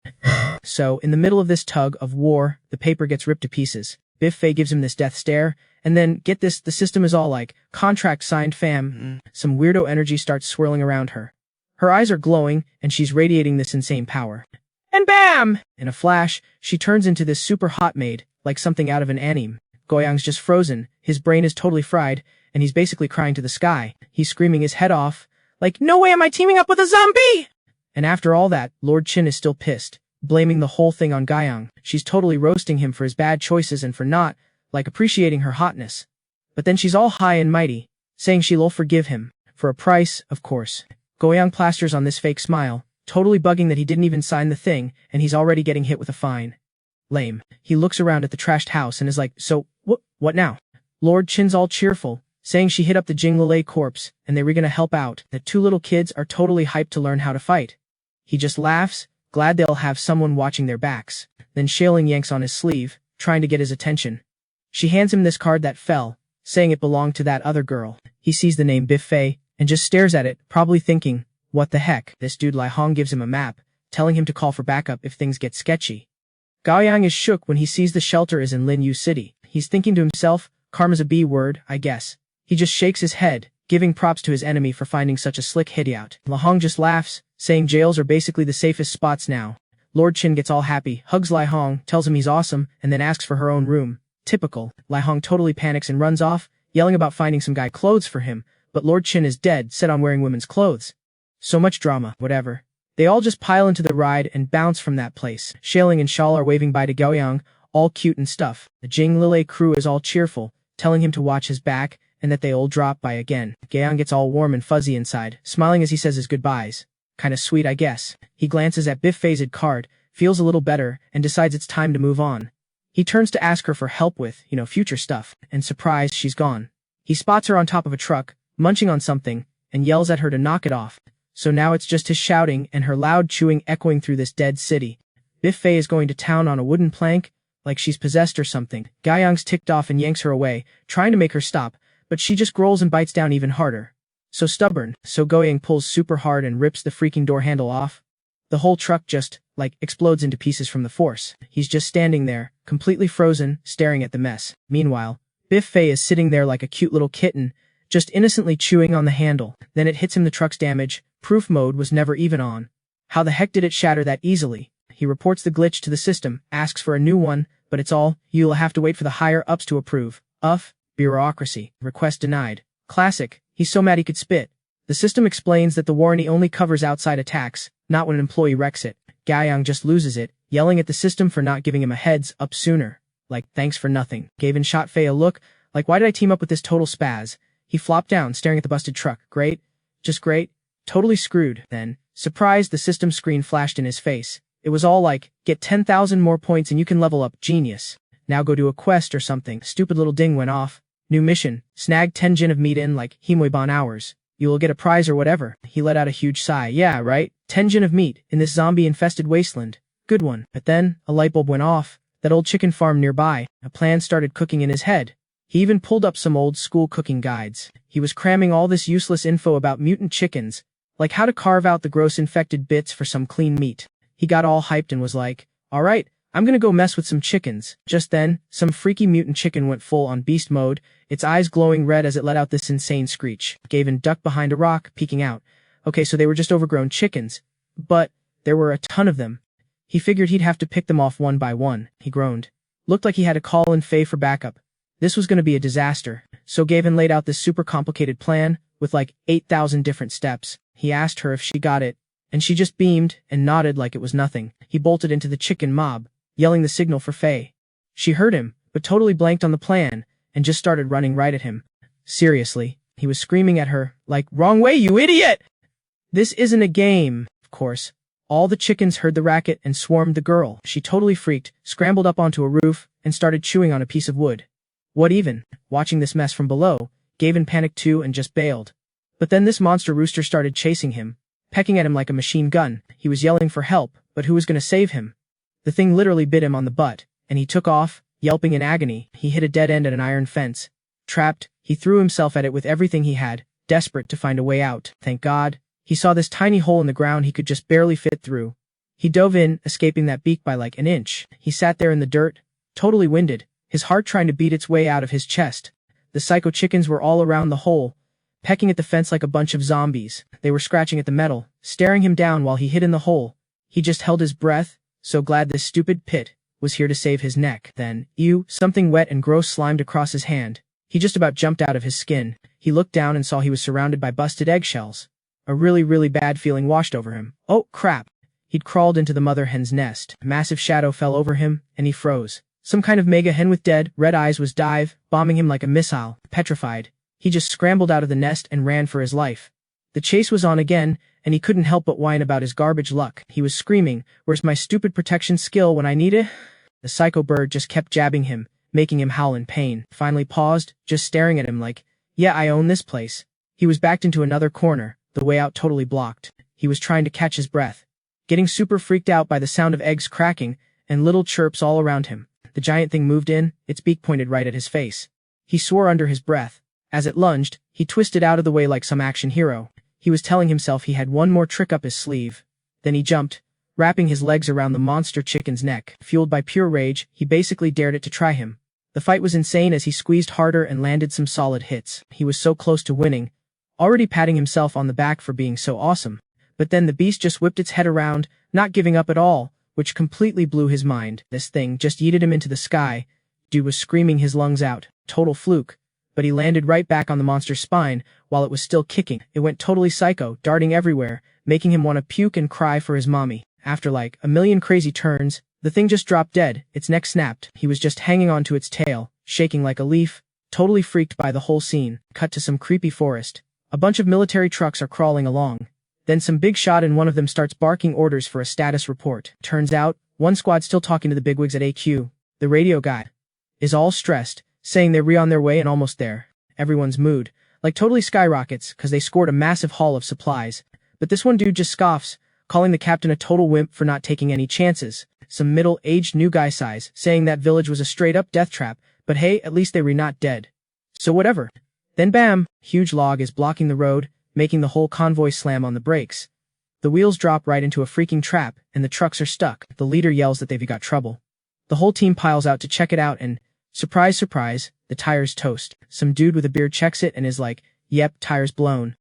So, in the middle of this tug of war, the paper gets ripped to pieces. Biffei gives him this death stare, and then, get this, the system is all like, "Contract signed, fam." Some weirdo energy starts swirling around her. Her eyes are glowing, and she's radiating this insane power. And bam! In a flash, she turns into this super hot maid, like something out of an anime. Goyang's just frozen, his brain is totally fried, and he's basically crying to the sky. He's screaming his head off, like, "No way am I teaming up with a zombie!" And after all that, Lord Chin is still pissed, blaming the whole thing on Gaiyang. She's totally roasting him for his bad choices and for not, like, appreciating her hotness. But then she's all high and mighty, saying she'll forgive him. For a price, of course. Goyang plasters on this fake smile, totally bugging that he didn't even sign the thing, and he's already getting hit with a fine. Lame. He looks around at the trashed house and is like, "So, what now?" Lord Chin's all cheerful, saying she hit up the Jinglele corpse, and they were gonna help out. The two little kids are totally hyped to learn how to fight. He just laughs, glad they'll have someone watching their backs. Then Shaoling yanks on his sleeve, trying to get his attention. She hands him this card that fell, saying it belonged to that other girl. He sees the name Biffei, and just stares at it, probably thinking, what the heck? This dude Lai Hong gives him a map, telling him to call for backup if things get sketchy. Gaoyang is shook when he sees the shelter is in Lin Yu City. He's thinking to himself, karma's a B word, I guess. He just shakes his head, giving props to his enemy for finding such a slick hideout. Lai Hong just laughs, saying jails are basically the safest spots now. Lord Chin gets all happy, hugs Lai Hong, tells him he's awesome, and then asks for her own room. Typical. Lai Hong totally panics and runs off, yelling about finding some guy clothes for him, but Lord Chin is dead set on wearing women's clothes. So much drama, whatever. They all just pile into the ride and bounce from that place. Shaoling and Shal are waving bye to Gaoyang, all cute and stuff. The Jinglele crew is all cheerful, telling him to watch his back, and that they all drop by again. Gaoyang gets all warm and fuzzy inside, smiling as he says his goodbyes. Kinda sweet, I guess. He glances at Biffei's card, feels a little better, and decides it's time to move on. He turns to ask her for help with, future stuff, and surprised, she's gone. He spots her on top of a truck, munching on something, and yells at her to knock it off. So now it's just his shouting and her loud chewing echoing through this dead city. Biffei is going to town on a wooden plank, like she's possessed or something. Gaiyang's ticked off and yanks her away, trying to make her stop, but she just growls and bites down even harder. So stubborn, so Goyang pulls super hard and rips the freaking door handle off. The whole truck just, explodes into pieces from the force. He's just standing there, completely frozen, staring at the mess. Meanwhile, Biffei is sitting there like a cute little kitten, just innocently chewing on the handle. Then it hits him, the truck's damage. Proof mode was never even on. How the heck did it shatter that easily? He reports the glitch to the system, asks for a new one, but it's all, you'll have to wait for the higher-ups to approve. Bureaucracy. Request denied. Classic. He's so mad he could spit. The system explains that the warranty only covers outside attacks, not when an employee wrecks it. Gaiyang just loses it, yelling at the system for not giving him a heads up sooner. Thanks for nothing. Gavin shot Faye a look, why did I team up with this total spaz? He flopped down, staring at the busted truck. Great. Just great. Totally screwed. Then, surprised, the system screen flashed in his face. It was all get 10,000 more points and you can level up. Genius. Now go do a quest or something. Stupid little ding went off. New mission. Snag 10 jin of meat in Himoiban hours. You will get a prize or whatever. He let out a huge sigh. Yeah, right? 10 jin of meat in this zombie-infested wasteland. Good one. But then, a light bulb went off. That old chicken farm nearby. A plan started cooking in his head. He even pulled up some old-school cooking guides. He was cramming all this useless info about mutant chickens, like how to carve out the gross infected bits for some clean meat. He got all hyped and was like, alright, I'm gonna go mess with some chickens. Just then, some freaky mutant chicken went full on beast mode, its eyes glowing red as it let out this insane screech. Gavin ducked behind a rock, peeking out. Okay, so they were just overgrown chickens. But there were a ton of them. He figured he'd have to pick them off one by one. He groaned. Looked like he had to call in Faye for backup. This was gonna be a disaster. So Gavin laid out this super complicated plan, with 8,000 different steps. He asked her if she got it, and she just beamed and nodded like it was nothing. He bolted into the chicken mob, yelling the signal for Faye. She heard him, but totally blanked on the plan, and just started running right at him. Seriously, he was screaming at her, wrong way, you idiot! This isn't a game, of course. All the chickens heard the racket and swarmed the girl. She totally freaked, scrambled up onto a roof, and started chewing on a piece of wood. What even? Watching this mess from below, Gavin panicked too and just bailed. But then this monster rooster started chasing him, pecking at him like a machine gun. He was yelling for help, but who was going to save him? The thing literally bit him on the butt, and he took off, yelping in agony. He hit a dead end at an iron fence. Trapped, he threw himself at it with everything he had, desperate to find a way out. Thank God, he saw this tiny hole in the ground he could just barely fit through. He dove in, escaping that beak by like an inch. He sat there in the dirt, totally winded, his heart trying to beat its way out of his chest. The psycho chickens were all around the hole, pecking at the fence like a bunch of zombies. They were scratching at the metal, staring him down while he hid in the hole. He just held his breath, so glad this stupid pit was here to save his neck. Then, something wet and gross slimed across his hand. He just about jumped out of his skin. He looked down and saw he was surrounded by busted eggshells. A really bad feeling washed over him. Oh, crap. He'd crawled into the mother hen's nest. A massive shadow fell over him, and he froze. Some kind of mega hen with dead, red eyes was bombing him like a missile. Petrified, he just scrambled out of the nest and ran for his life. The chase was on again, and he couldn't help but whine about his garbage luck. He was screaming, "Where's my stupid protection skill when I need it?" The psycho bird just kept jabbing him, making him howl in pain. Finally paused, just staring at him like, "Yeah, I own this place." He was backed into another corner, the way out totally blocked. He was trying to catch his breath, getting super freaked out by the sound of eggs cracking and little chirps all around him. The giant thing moved in, its beak pointed right at his face. He swore under his breath. As it lunged, he twisted out of the way like some action hero. He was telling himself he had one more trick up his sleeve. Then he jumped, wrapping his legs around the monster chicken's neck. Fueled by pure rage, he basically dared it to try him. The fight was insane as he squeezed harder and landed some solid hits. He was so close to winning, already patting himself on the back for being so awesome. But then the beast just whipped its head around, not giving up at all, which completely blew his mind. This thing just yeeted him into the sky. Dude was screaming his lungs out. Total fluke. But he landed right back on the monster's spine while it was still kicking. It went totally psycho, darting everywhere, making him want to puke and cry for his mommy. After like a million crazy turns, the thing just dropped dead. Its neck snapped. He was just hanging onto its tail, shaking like a leaf, totally freaked by the whole scene. Cut to some creepy forest. A bunch of military trucks are crawling along. Then some big shot and one of them starts barking orders for a status report. Turns out, one squad's still talking to the bigwigs at AQ. The radio guy is all stressed, saying they're on their way and almost there. Everyone's mood, like totally skyrockets, cause they scored a massive haul of supplies. But this one dude just scoffs, calling the captain a total wimp for not taking any chances. Some middle-aged new guy sighs, saying that village was a straight-up death trap, but hey, at least they were not dead. So whatever. Then bam, huge log is blocking the road, making the whole convoy slam on the brakes. The wheels drop right into a freaking trap, and the trucks are stuck. The leader yells that they've got trouble. The whole team piles out to check it out and, surprise, surprise, the tire's toast. Some dude with a beard checks it and is like, "Yep, tire's blown."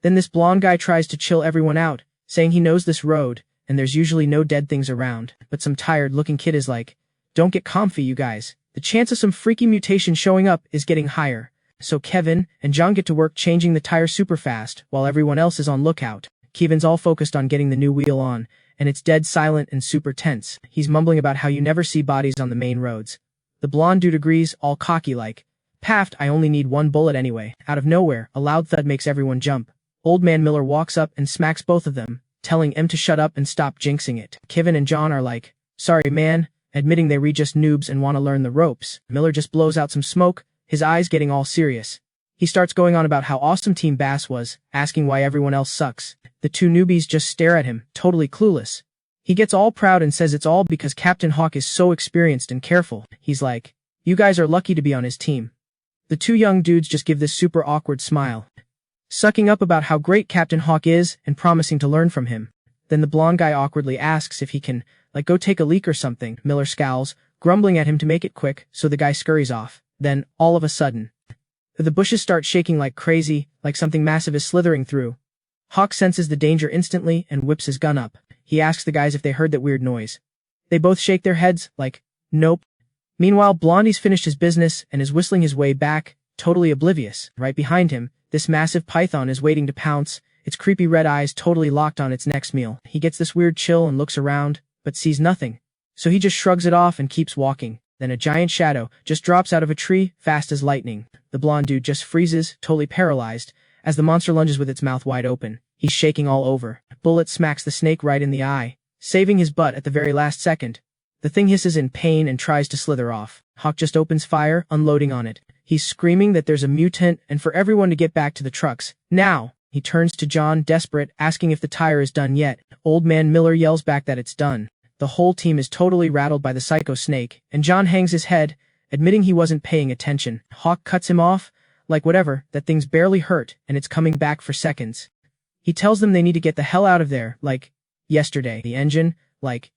Then this blonde guy tries to chill everyone out, saying he knows this road, and there's usually no dead things around. But some tired-looking kid is like, "Don't get comfy, you guys. The chance of some freaky mutation showing up is getting higher." So Kevin and John get to work changing the tire super fast, while everyone else is on lookout. Kevin's all focused on getting the new wheel on, and it's dead silent and super tense. He's mumbling about how you never see bodies on the main roads. The blonde dude agrees, all cocky like, "Paft, I only need one bullet anyway." Out of nowhere, a loud thud makes everyone jump. Old man Miller walks up and smacks both of them, telling M to shut up and stop jinxing it. Kevin and John are like, "Sorry man," admitting they just noobs and want to learn the ropes. Miller just blows out some smoke, his eyes getting all serious. He starts going on about how awesome Team Bass was, asking why everyone else sucks. The two newbies just stare at him, totally clueless. He gets all proud and says it's all because Captain Hawk is so experienced and careful. He's like, "You guys are lucky to be on his team." The two young dudes just give this super awkward smile, sucking up about how great Captain Hawk is and promising to learn from him. Then the blonde guy awkwardly asks if he can, like, go take a leak or something. Miller scowls, grumbling at him to make it quick, so the guy scurries off. Then, all of a sudden, the bushes start shaking like crazy, like something massive is slithering through. Hawk senses the danger instantly and whips his gun up. He asks the guys if they heard that weird noise. They both shake their heads, like, nope. Meanwhile, Blondie's finished his business and is whistling his way back, totally oblivious. Right behind him, this massive python is waiting to pounce, its creepy red eyes totally locked on its next meal. He gets this weird chill and looks around, but sees nothing. So he just shrugs it off and keeps walking. Then a giant shadow just drops out of a tree, fast as lightning. The blonde dude just freezes, totally paralyzed, as the monster lunges with its mouth wide open. He's shaking all over. Bullet smacks the snake right in the eye, saving his butt at the very last second. The thing hisses in pain and tries to slither off. Hawk just opens fire, unloading on it. He's screaming that there's a mutant and for everyone to get back to the trucks. Now! He turns to John, desperate, asking if the tire is done yet. Old man Miller yells back that it's done. The whole team is totally rattled by the psycho snake, and John hangs his head, admitting he wasn't paying attention. Hawk cuts him off, like whatever, that thing's barely hurt, and it's coming back for seconds. He tells them they need to get the hell out of there, like yesterday. The engine,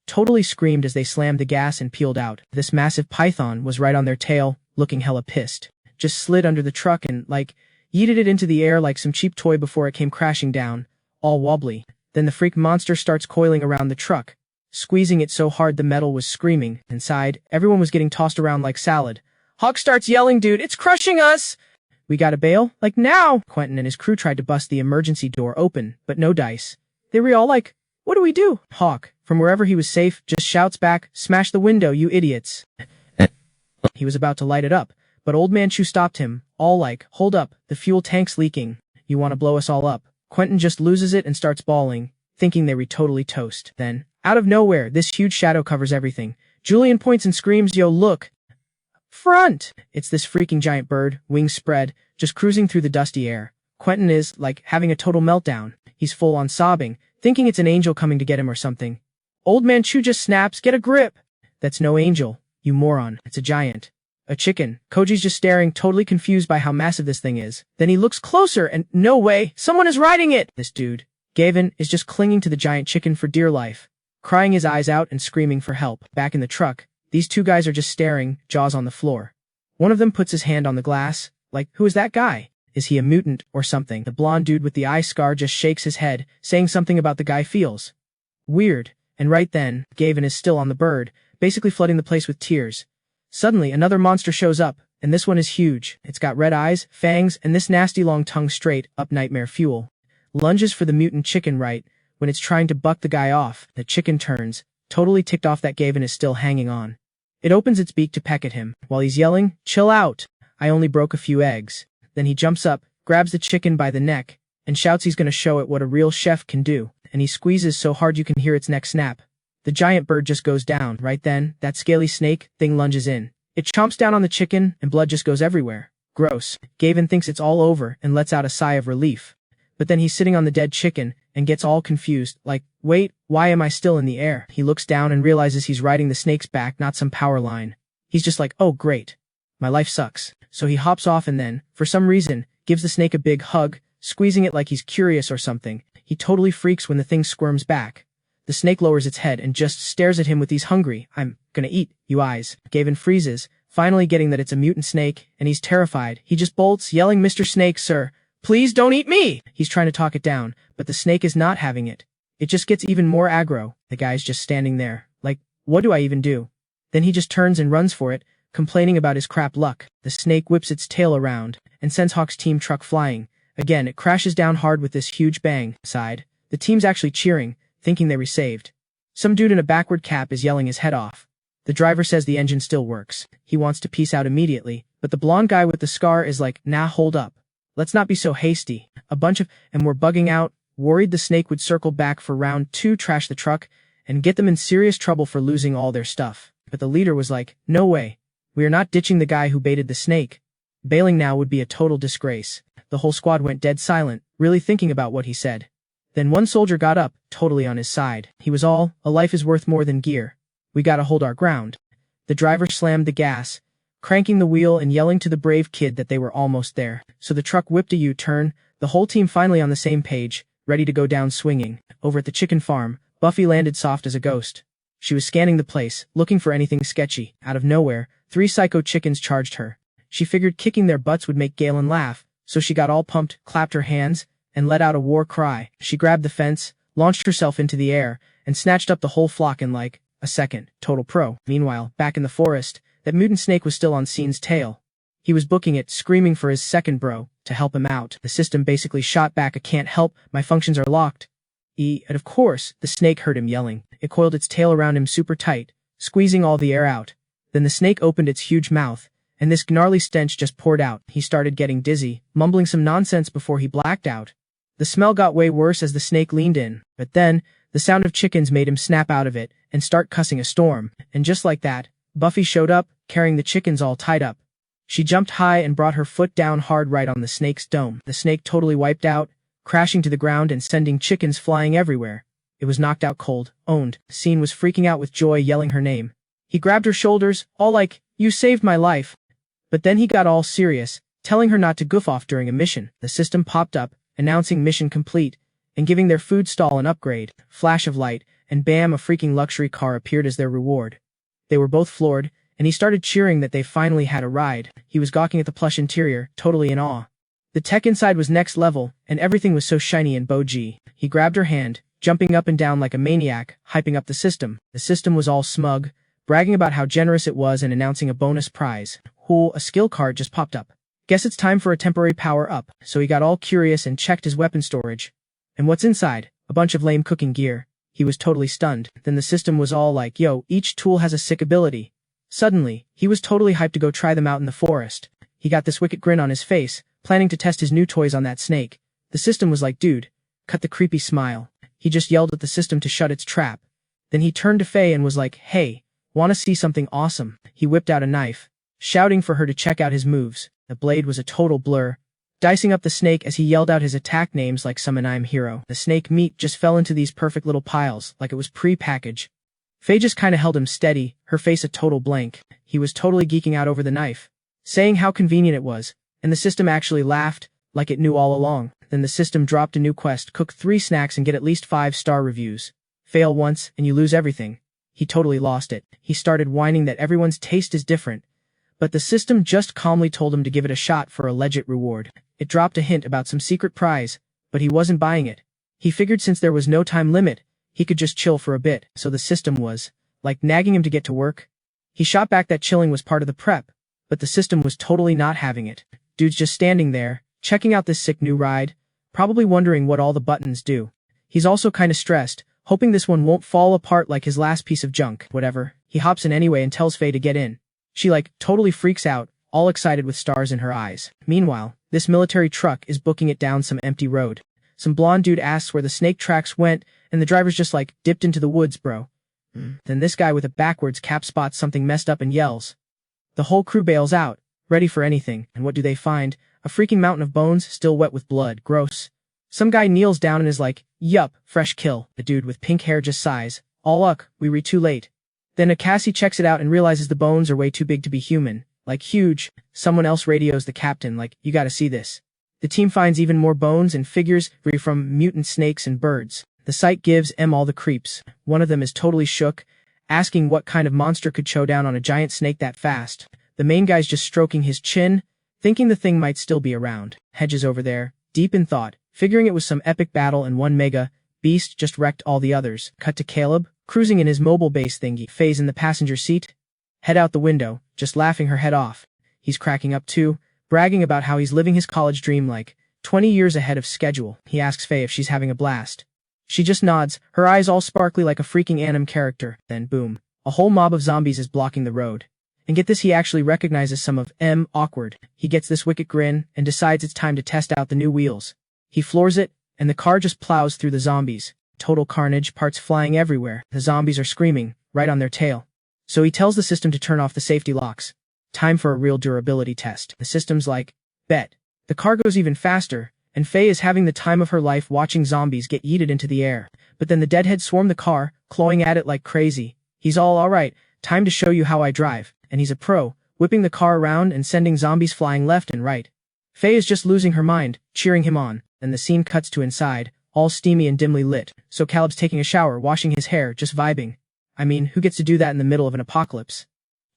totally screamed as they slammed the gas and peeled out. This massive python was right on their tail, looking hella pissed. Just slid under the truck and, yeeted it into the air like some cheap toy before it came crashing down, all wobbly. Then the freak monster starts coiling around the truck, squeezing it so hard the metal was screaming. Inside, everyone was getting tossed around like salad. Hawk starts yelling, "Dude, it's crushing us! We gotta bail? Now!" Quentin and his crew tried to bust the emergency door open, but no dice. They were all like, "What do we do?" Hawk, from wherever he was safe, just shouts back, "Smash the window, you idiots." He was about to light it up, but Old Man Chu stopped him, all like, "Hold up, the fuel tank's leaking. You want to blow us all up?" Quentin just loses it and starts bawling, thinking they were totally toast. Then, out of nowhere, this huge shadow covers everything. Julian points and screams, "Yo, look! Front!" It's this freaking giant bird, wings spread, just cruising through the dusty air. Quentin is, having a total meltdown. He's full on sobbing, thinking it's an angel coming to get him or something. Old Man Chu just snaps, "Get a grip!" "That's no angel, you moron. It's a giant. A chicken." Koji's just staring, totally confused by how massive this thing is. Then he looks closer and, no way, someone is riding it! This dude, Gavin, is just clinging to the giant chicken for dear life, crying his eyes out and screaming for help. Back in the truck, these two guys are just staring, jaws on the floor. One of them puts his hand on the glass, who is that guy? Is he a mutant or something? The blonde dude with the eye scar just shakes his head, saying something about the guy feels weird. And right then, Gavin is still on the bird, basically flooding the place with tears. Suddenly, another monster shows up, and this one is huge. It's got red eyes, fangs, and this nasty long tongue straight up nightmare fuel. Lunges for the mutant chicken right when it's trying to buck the guy off. The chicken turns, totally ticked off that Gavin is still hanging on. It opens its beak to peck at him, while he's yelling, "Chill out! I only broke a few eggs." Then he jumps up, grabs the chicken by the neck, and shouts he's gonna show it what a real chef can do, and he squeezes so hard you can hear its neck snap. The giant bird just goes down. Right then, that scaly snake thing lunges in. It chomps down on the chicken, and blood just goes everywhere. Gross. Gavin thinks it's all over and lets out a sigh of relief. But then he's sitting on the dead chicken and gets all confused, wait, why am I still in the air? He looks down and realizes he's riding the snake's back, not some power line. He's just like, oh great. My life sucks. So he hops off and then, for some reason, gives the snake a big hug, squeezing it like he's curious or something. He totally freaks when the thing squirms back. The snake lowers its head and just stares at him with these hungry, "I'm gonna eat you" eyes. Gavin freezes, finally getting that it's a mutant snake, and he's terrified. He just bolts, yelling, "Mr. Snake, sir, please don't eat me!" He's trying to talk it down, but the snake is not having it. It just gets even more aggro. The guy's just standing there, what do I even do? Then he just turns and runs for it, complaining about his crap luck. The snake whips its tail around and sends Hawk's team truck flying. Again, it crashes down hard with this huge bang. Side, the team's actually cheering, thinking they were saved. Some dude in a backward cap is yelling his head off. The driver says the engine still works. He wants to peace out immediately, but the blonde guy with the scar is like, "Nah, hold up. Let's not be so hasty." And we're bugging out, worried the snake would circle back for round 2, trash the truck, and get them in serious trouble for losing all their stuff. But the leader was like, "No way. We are not ditching the guy who baited the snake. Bailing now would be a total disgrace." The whole squad went dead silent, really thinking about what he said. Then one soldier got up, totally on his side. He was all, "A life is worth more than gear. We gotta hold our ground." The driver slammed the gas, cranking the wheel and yelling to the brave kid that they were almost there. So the truck whipped a U-turn, the whole team finally on the same page, ready to go down swinging. Over at the chicken farm, Buffy landed soft as a ghost. She was scanning the place, looking for anything sketchy. Out of nowhere, 3 psycho chickens charged her. She figured kicking their butts would make Galen laugh, so she got all pumped, clapped her hands, and let out a war cry. She grabbed the fence, launched herself into the air, and snatched up the whole flock in a second. Total pro. Meanwhile, back in the forest, that mutant snake was still on Scene's tail. He was booking it, screaming for his second bro to help him out. The system basically shot back a "Can't help, my functions are locked." And of course, the snake heard him yelling. It coiled its tail around him super tight, squeezing all the air out. Then the snake opened its huge mouth, and this gnarly stench just poured out. He started getting dizzy, mumbling some nonsense before he blacked out. The smell got way worse as the snake leaned in, but then, the sound of chickens made him snap out of it, and start cussing a storm. And just like that, Buffy showed up, carrying the chickens all tied up. She jumped high and brought her foot down hard right on the snake's dome. The snake totally wiped out, crashing to the ground and sending chickens flying everywhere. It was knocked out cold, owned. Scene was freaking out with joy, yelling her name. He grabbed her shoulders, all like, "You saved my life." But then he got all serious, telling her not to goof off during a mission. The system popped up, announcing mission complete, and giving their food stall an upgrade. Flash of light, and bam, a freaking luxury car appeared as their reward. They were both floored, and he started cheering that they finally had a ride. He was gawking at the plush interior, totally in awe. The tech inside was next level, and everything was so shiny and bougie. He grabbed her hand, jumping up and down like a maniac, hyping up the system. The system was all smug, bragging about how generous it was and announcing a bonus prize. Cool, a skill card just popped up. Guess it's time for a temporary power-up. So he got all curious and checked his weapon storage. And what's inside? A bunch of lame cooking gear. He was totally stunned. Then the system was all like, yo, each tool has a sick ability. Suddenly, he was totally hyped to go try them out in the forest. He got this wicked grin on his face, planning to test his new toys on that snake. The system was like, dude, cut the creepy smile. He just yelled at the system to shut its trap. Then he turned to Faye and was like, hey, wanna see something awesome? He whipped out a knife, shouting for her to check out his moves. The blade was a total blur, dicing up the snake as he yelled out his attack names like summon I'm hero. The snake meat just fell into these perfect little piles, like it was pre-packaged. Faye just kinda held him steady, her face a total blank. He was totally geeking out over the knife, saying how convenient it was, and the system actually laughed, like it knew all along. Then the system dropped a new quest: cook 3 snacks and get at least 5-star reviews. Fail once, and you lose everything. He totally lost it. He started whining that everyone's taste is different, but the system just calmly told him to give it a shot for a legit reward. It dropped a hint about some secret prize, but he wasn't buying it. He figured since there was no time limit, he could just chill for a bit, so the system was, like, nagging him to get to work. He shot back that chilling was part of the prep, but the system was totally not having it. Dude's just standing there, checking out this sick new ride, probably wondering what all the buttons do. He's also kinda stressed, hoping this one won't fall apart like his last piece of junk. Whatever, he hops in anyway and tells Faye to get in. She totally freaks out, all excited with stars in her eyes. Meanwhile, this military truck is booking it down some empty road. Some blonde dude asks where the snake tracks went, and the driver's just dipped into the woods, bro. Then this guy with a backwards cap spots something messed up and yells. The whole crew bails out, ready for anything, and what do they find? A freaking mountain of bones, still wet with blood. Gross. Some guy kneels down and is like, yup, fresh kill. The dude with pink hair just sighs, all luck, we re too late. Then Cassie checks it out and realizes the bones are way too big to be human. Huge. Someone else radios the captain, you gotta see this. The team finds even more bones and figures free from mutant snakes and birds. The sight gives M all the creeps. One of them is totally shook, asking what kind of monster could chow down on a giant snake that fast. The main guy's just stroking his chin, thinking the thing might still be around. Hedges over there, deep in thought, figuring it was some epic battle and one mega beast just wrecked all the others. Cut to Caleb, cruising in his mobile base thingy. Faye's in the passenger seat, head out the window, just laughing her head off. He's cracking up too, bragging about how he's living his college dream 20 years ahead of schedule. He asks Faye if she's having a blast. She just nods, her eyes all sparkly like a freaking anime character. Then boom, a whole mob of zombies is blocking the road. And get this, he actually recognizes some of M. Awkward. He gets this wicked grin and decides it's time to test out the new wheels. He floors it, and the car just plows through the zombies. Total carnage, parts flying everywhere. The zombies are screaming, right on their tail. So he tells the system to turn off the safety locks. Time for a real durability test. The system's like, bet. The car goes even faster, and Faye is having the time of her life watching zombies get yeeted into the air. But then the deadheads swarm the car, clawing at it like crazy. He's alright, time to show you how I drive. And he's a pro, whipping the car around and sending zombies flying left and right. Faye is just losing her mind, cheering him on. Then the scene cuts to inside, all steamy and dimly lit. So Caleb's taking a shower, washing his hair, just vibing. I mean, who gets to do that in the middle of an apocalypse?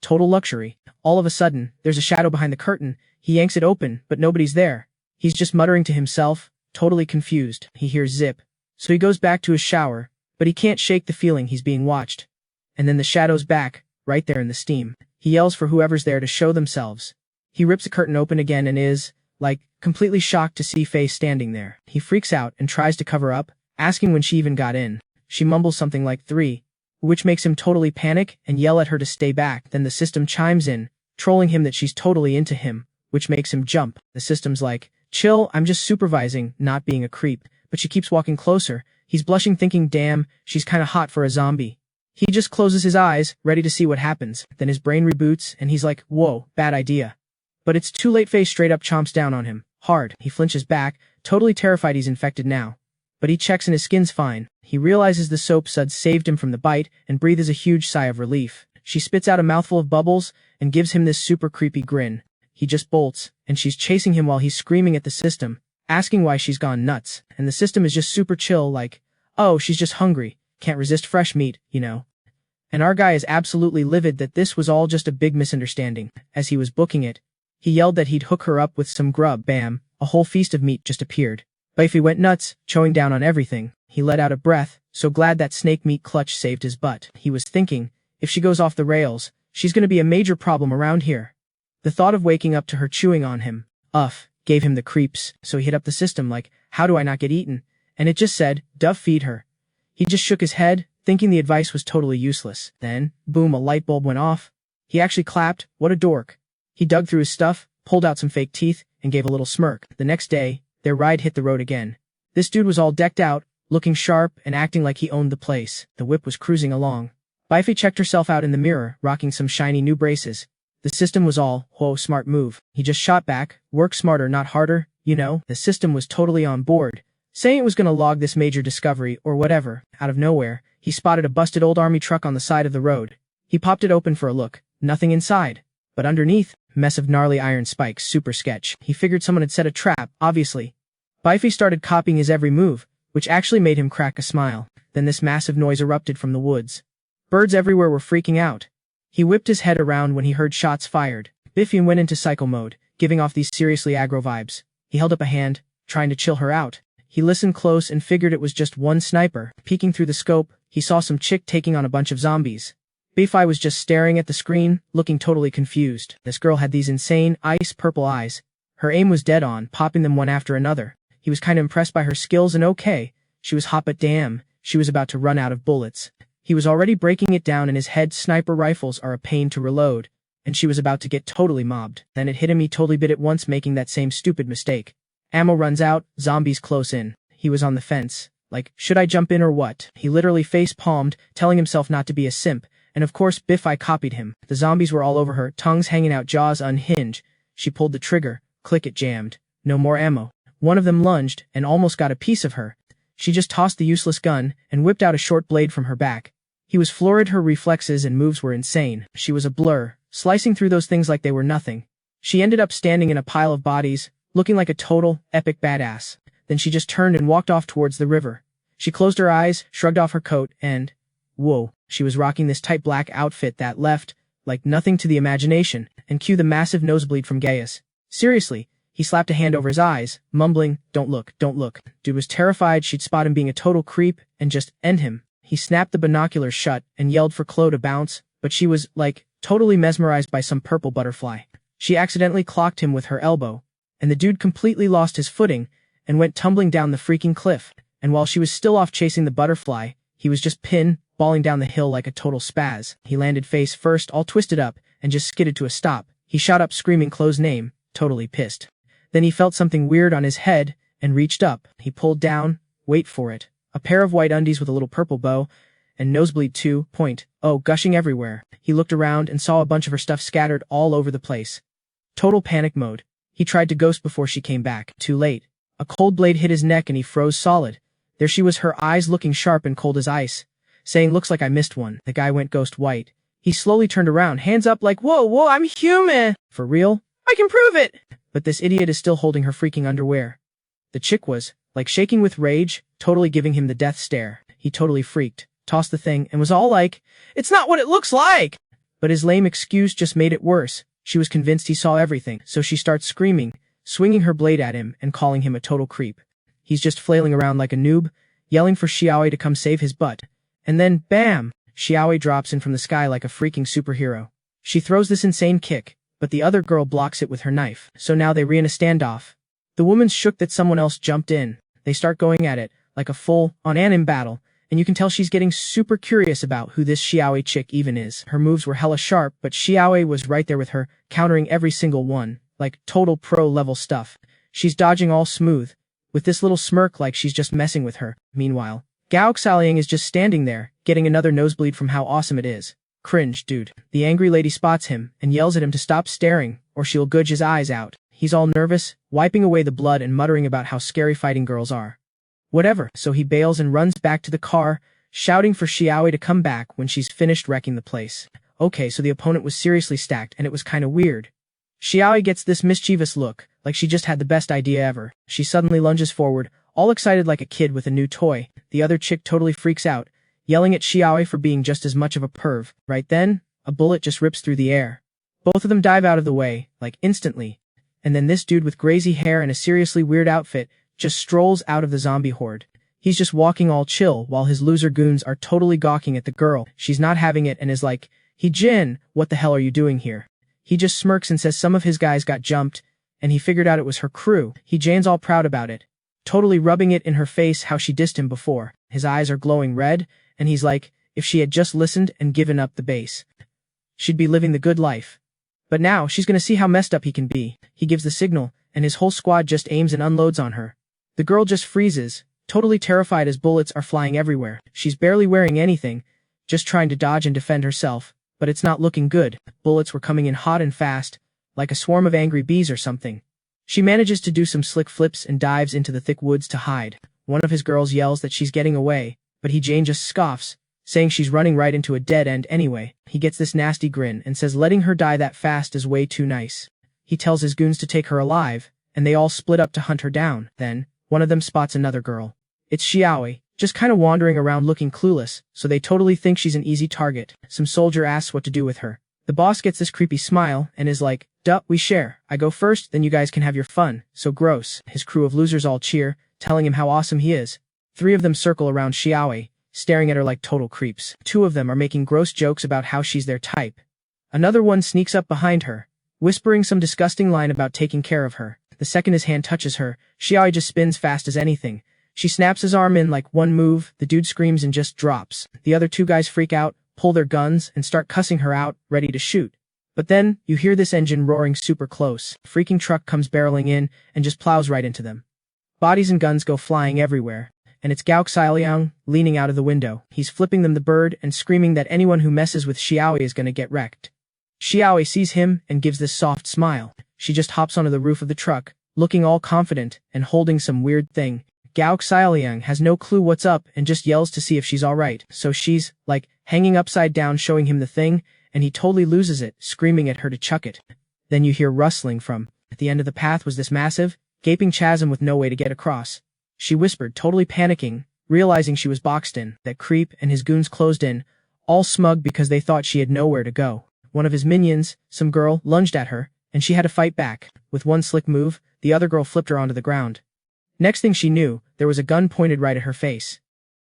Total luxury. All of a sudden, there's a shadow behind the curtain. He yanks it open, but nobody's there. He's just muttering to himself, totally confused. He hears zip. So he goes back to his shower, but he can't shake the feeling he's being watched. And then the shadow's back, right there in the steam. He yells for whoever's there to show themselves. He rips the curtain open again and is, completely shocked to see Faye standing there. He freaks out and tries to cover up, asking when she even got in. She mumbles something like 3, which makes him totally panic and yell at her to stay back. Then the system chimes in, trolling him that she's totally into him, which makes him jump. The system's like, chill, I'm just supervising, not being a creep. But she keeps walking closer. He's blushing thinking, damn, she's kinda hot for a zombie. He just closes his eyes, ready to see what happens. Then his brain reboots, and he's like, whoa, bad idea. But it's too late. Face straight up chomps down on him. Hard. He flinches back, totally terrified he's infected now. But he checks and his skin's fine. He realizes the soap suds saved him from the bite, and breathes a huge sigh of relief. She spits out a mouthful of bubbles, and gives him this super creepy grin. He just bolts, and she's chasing him while he's screaming at the system, asking why she's gone nuts. And the system is just super chill, like, oh, she's just hungry, can't resist fresh meat, you know. And our guy is absolutely livid that this was all just a big misunderstanding. As he was booking it, he yelled that he'd hook her up with some grub. Bam, a whole feast of meat just appeared. Beefy went nuts, chowing down on everything. He let out a breath, so glad that snake meat clutch saved his butt. He was thinking, if she goes off the rails, she's gonna be a major problem around here. The thought of waking up to her chewing on him, gave him the creeps, so he hit up the system like, how do I not get eaten? And it just said, Dove feed her. He just shook his head, thinking the advice was totally useless. Then, boom, a light bulb went off. He actually clapped, what a dork. He dug through his stuff, pulled out some fake teeth, and gave a little smirk. The next day, their ride hit the road again. This dude was all decked out, looking sharp and acting like he owned the place. The whip was cruising along. Beefy checked herself out in the mirror, rocking some shiny new braces. The system was all, whoa, smart move. He just shot back, work smarter not harder, you know. The system was totally on board, saying it was gonna log this major discovery or whatever. Out of nowhere, he spotted a busted old army truck on the side of the road. He popped it open for a look. Nothing inside. But underneath, mess of gnarly iron spikes, super sketch. He figured someone had set a trap, obviously. Beefy started copying his every move, which actually made him crack a smile. Then this massive noise erupted from the woods. Birds everywhere were freaking out. He whipped his head around when he heard shots fired. Beefy went into psycho mode, giving off these seriously aggro vibes. He held up a hand, trying to chill her out. He listened close and figured it was just one sniper. Peeking through the scope, he saw some chick taking on a bunch of zombies. Beefy was just staring at the screen, looking totally confused. This girl had these insane, ice-purple eyes. Her aim was dead on, popping them one after another. He was kinda impressed by her skills and okay, she was hot but damn, she was about to run out of bullets. He was already breaking it down in his head. Sniper rifles are a pain to reload, and she was about to get totally mobbed. Then it hit him, he totally bit it once, making that same stupid mistake. Ammo runs out, zombies close in. He was on the fence. Like, should I jump in or what? He literally face-palmed, telling himself not to be a simp, and of course Beefy copied him. The zombies were all over her, tongues hanging out, jaws unhinged. She pulled the trigger, click, it jammed. No more ammo. One of them lunged, and almost got a piece of her. She just tossed the useless gun, and whipped out a short blade from her back. He was floored. Her reflexes and moves were insane. She was a blur, slicing through those things like they were nothing. She ended up standing in a pile of bodies, looking like a total, epic badass. Then she just turned and walked off towards the river. She closed her eyes, shrugged off her coat, and... whoa, she was rocking this tight black outfit that left, like nothing to the imagination, and cue the massive nosebleed from Gaius. Seriously, he slapped a hand over his eyes, mumbling, don't look, don't look. Dude was terrified she'd spot him being a total creep, and just end him. He snapped the binoculars shut, and yelled for Chloe to bounce, but she was, like, totally mesmerized by some purple butterfly. She accidentally clocked him with her elbow, and the dude completely lost his footing, and went tumbling down the freaking cliff. And while she was still off chasing the butterfly, he was just balling down the hill like a total spaz. He landed face first, all twisted up, and just skidded to a stop. He shot up screaming Chloe's name, totally pissed. Then he felt something weird on his head, and reached up. He pulled down, wait for it, a pair of white undies with a little purple bow, and nosebleed 2.0 gushing everywhere. He looked around and saw a bunch of her stuff scattered all over the place. Total panic mode. He tried to ghost before she came back. Too late. A cold blade hit his neck and he froze solid. There she was, her eyes looking sharp and cold as ice, saying, looks like I missed one. The guy went ghost white. He slowly turned around, hands up like, whoa, I'm human. For real? I can prove it. But this idiot is still holding her freaking underwear. The chick was, like, shaking with rage, totally giving him the death stare. He totally freaked, tossed the thing, and was all like, it's not what it looks like. But his lame excuse just made it worse. She was convinced he saw everything, so she starts screaming, swinging her blade at him and calling him a total creep. He's just flailing around like a noob, yelling for Shia to come save his butt. And then, bam! Shia drops in from the sky like a freaking superhero. She throws this insane kick, but the other girl blocks it with her knife. So now they re-in a standoff. The woman's shook that someone else jumped in. They start going at it, like a full-on anime battle, and you can tell she's getting super curious about who this Shia chick even is. Her moves were hella sharp, but Shia was right there with her, countering every single one, like total pro-level stuff. She's dodging all smooth, with this little smirk like she's just messing with her. Meanwhile, Gao Xiaoliang is just standing there, getting another nosebleed from how awesome it is. Cringe, dude. The angry lady spots him and yells at him to stop staring, or she'll gouge his eyes out. He's all nervous, wiping away the blood and muttering about how scary fighting girls are. Whatever, so he bails and runs back to the car, shouting for Xiaowei to come back when she's finished wrecking the place. Okay, so the opponent was seriously stacked and it was kinda weird. Xiaowei gets this mischievous look, like she just had the best idea ever. She suddenly lunges forward, all excited like a kid with a new toy. The other chick totally freaks out, yelling at Xiaowei for being just as much of a perv. Right then, a bullet just rips through the air. Both of them dive out of the way, like instantly. And then this dude with crazy hair and a seriously weird outfit just strolls out of the zombie horde. He's just walking all chill while his loser goons are totally gawking at the girl. She's not having it and is like, "He Jin, what the hell are you doing here?" He just smirks and says some of his guys got jumped, and he figured out it was her crew. He Jan's all proud about it, totally rubbing it in her face how she dissed him before. His eyes are glowing red, and he's like, if she had just listened and given up the base, she'd be living the good life. But now, she's gonna see how messed up he can be. He gives the signal, and his whole squad just aims and unloads on her. The girl just freezes, totally terrified as bullets are flying everywhere. She's barely wearing anything, just trying to dodge and defend herself, but it's not looking good. Bullets were coming in hot and fast, like a swarm of angry bees or something. She manages to do some slick flips and dives into the thick woods to hide. One of his girls yells that she's getting away, but Jane just scoffs, saying she's running right into a dead end anyway. He gets this nasty grin and says letting her die that fast is way too nice. He tells his goons to take her alive, and they all split up to hunt her down. Then, one of them spots another girl. It's Xiaowei, just kinda wandering around looking clueless, so they totally think she's an easy target. Some soldier asks what to do with her. The boss gets this creepy smile and is like, "Duh, we share. I go first, then you guys can have your fun." So gross. His crew of losers all cheer, telling him how awesome he is. 3 of them circle around Xiaowei, staring at her like total creeps. 2 of them are making gross jokes about how she's their type. Another one sneaks up behind her, whispering some disgusting line about taking care of her. The second his hand touches her, Xiaowei just spins fast as anything. She snaps his arm in like one move, the dude screams and just drops. The other 2 guys freak out, pull their guns, and start cussing her out, ready to shoot. But then, you hear this engine roaring super close. A freaking truck comes barreling in, and just plows right into them. Bodies and guns go flying everywhere. And it's Gao Xiaoliang, leaning out of the window. He's flipping them the bird and screaming that anyone who messes with Xiaowei is gonna get wrecked. Xiaowei sees him and gives this soft smile. She just hops onto the roof of the truck, looking all confident and holding some weird thing. Gao Xiaoliang has no clue what's up and just yells to see if she's alright. So she's, like, hanging upside down showing him the thing, and he totally loses it, screaming at her to chuck it. Then you hear rustling from, at the end of the path was this massive, gaping chasm with no way to get across. She whispered, totally panicking, realizing she was boxed in. That creep and his goons closed in, all smug because they thought she had nowhere to go. One of his minions, some girl, lunged at her, and she had to fight back. With one slick move, the other girl flipped her onto the ground. Next thing she knew, there was a gun pointed right at her face.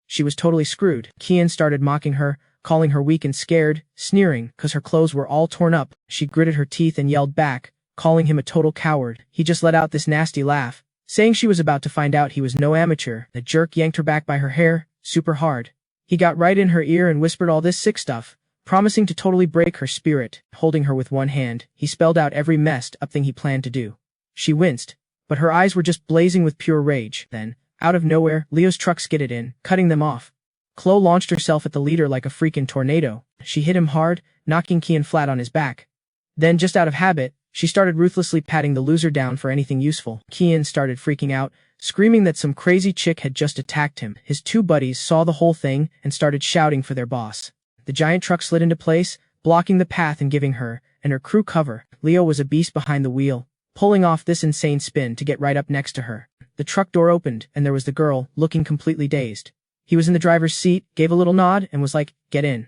She was totally screwed. Kian started mocking her, calling her weak and scared, sneering, cause her clothes were all torn up. She gritted her teeth and yelled back, calling him a total coward. He just let out this nasty laugh, saying she was about to find out he was no amateur. The jerk yanked her back by her hair, super hard. He got right in her ear and whispered all this sick stuff, promising to totally break her spirit. Holding her with one hand, he spelled out every messed up thing he planned to do. She winced, but her eyes were just blazing with pure rage. Then, out of nowhere, Leo's truck skidded in, cutting them off. Chloe launched herself at the leader like a freaking tornado. She hit him hard, knocking Kian flat on his back. Then, just out of habit, she started ruthlessly patting the loser down for anything useful. Kian started freaking out, screaming that some crazy chick had just attacked him. His 2 buddies saw the whole thing and started shouting for their boss. The giant truck slid into place, blocking the path and giving her and her crew cover. Leo was a beast behind the wheel, pulling off this insane spin to get right up next to her. The truck door opened, and there was the girl, looking completely dazed. He was in the driver's seat, gave a little nod, and was like, "Get in."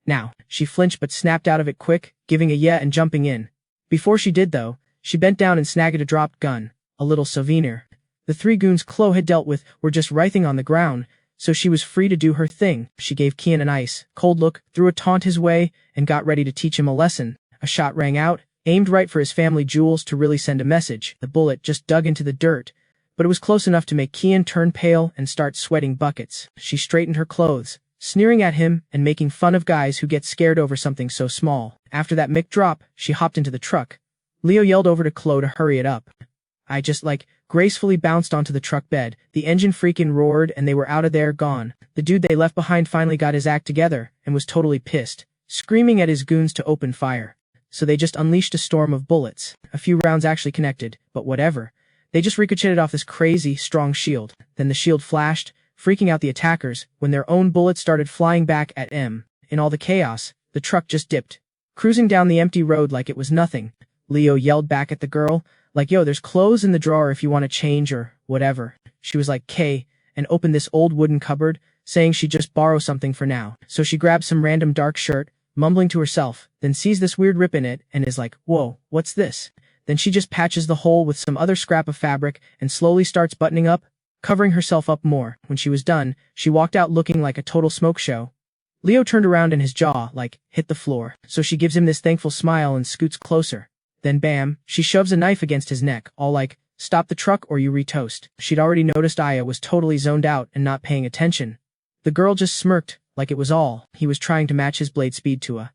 Now, she flinched but snapped out of it quick, giving a yeah and jumping in. Before she did though, she bent down and snagged a dropped gun, a little souvenir. The 3 goons Chloe had dealt with were just writhing on the ground, so she was free to do her thing. She gave Kian an ice, cold look, threw a taunt his way, and got ready to teach him a lesson. A shot rang out, aimed right for his family jewels to really send a message. The bullet just dug into the dirt, but it was close enough to make Kian turn pale and start sweating buckets. She straightened her clothes, sneering at him and making fun of guys who get scared over something so small. After that mic drop, she hopped into the truck. Leo yelled over to Chloe to hurry it up. I just, gracefully bounced onto the truck bed. The engine freaking roared and they were out of there, gone. The dude they left behind finally got his act together and was totally pissed, screaming at his goons to open fire. So they just unleashed a storm of bullets. A few rounds actually connected, but whatever. They just ricocheted off this crazy, strong shield. Then the shield flashed, freaking out the attackers, when their own bullets started flying back at them. In all the chaos, the truck just dipped, cruising down the empty road like it was nothing. Leo yelled back at the girl, yo, there's clothes in the drawer if you want to change or whatever. She was like, "K," and opened this old wooden cupboard, saying she'd just borrow something for now. So she grabbed some random dark shirt, mumbling to herself, then sees this weird rip in it and is like, "Whoa, what's this?" Then she just patches the hole with some other scrap of fabric and slowly starts buttoning up, covering herself up more. When she was done, she walked out looking like a total smoke show. Leo turned around and his jaw, hit the floor. So she gives him this thankful smile and scoots closer. Then bam, she shoves a knife against his neck, all like, "Stop the truck or you retoast." She'd already noticed Aya was totally zoned out and not paying attention. The girl just smirked, like it was all he was trying to match his blade speed to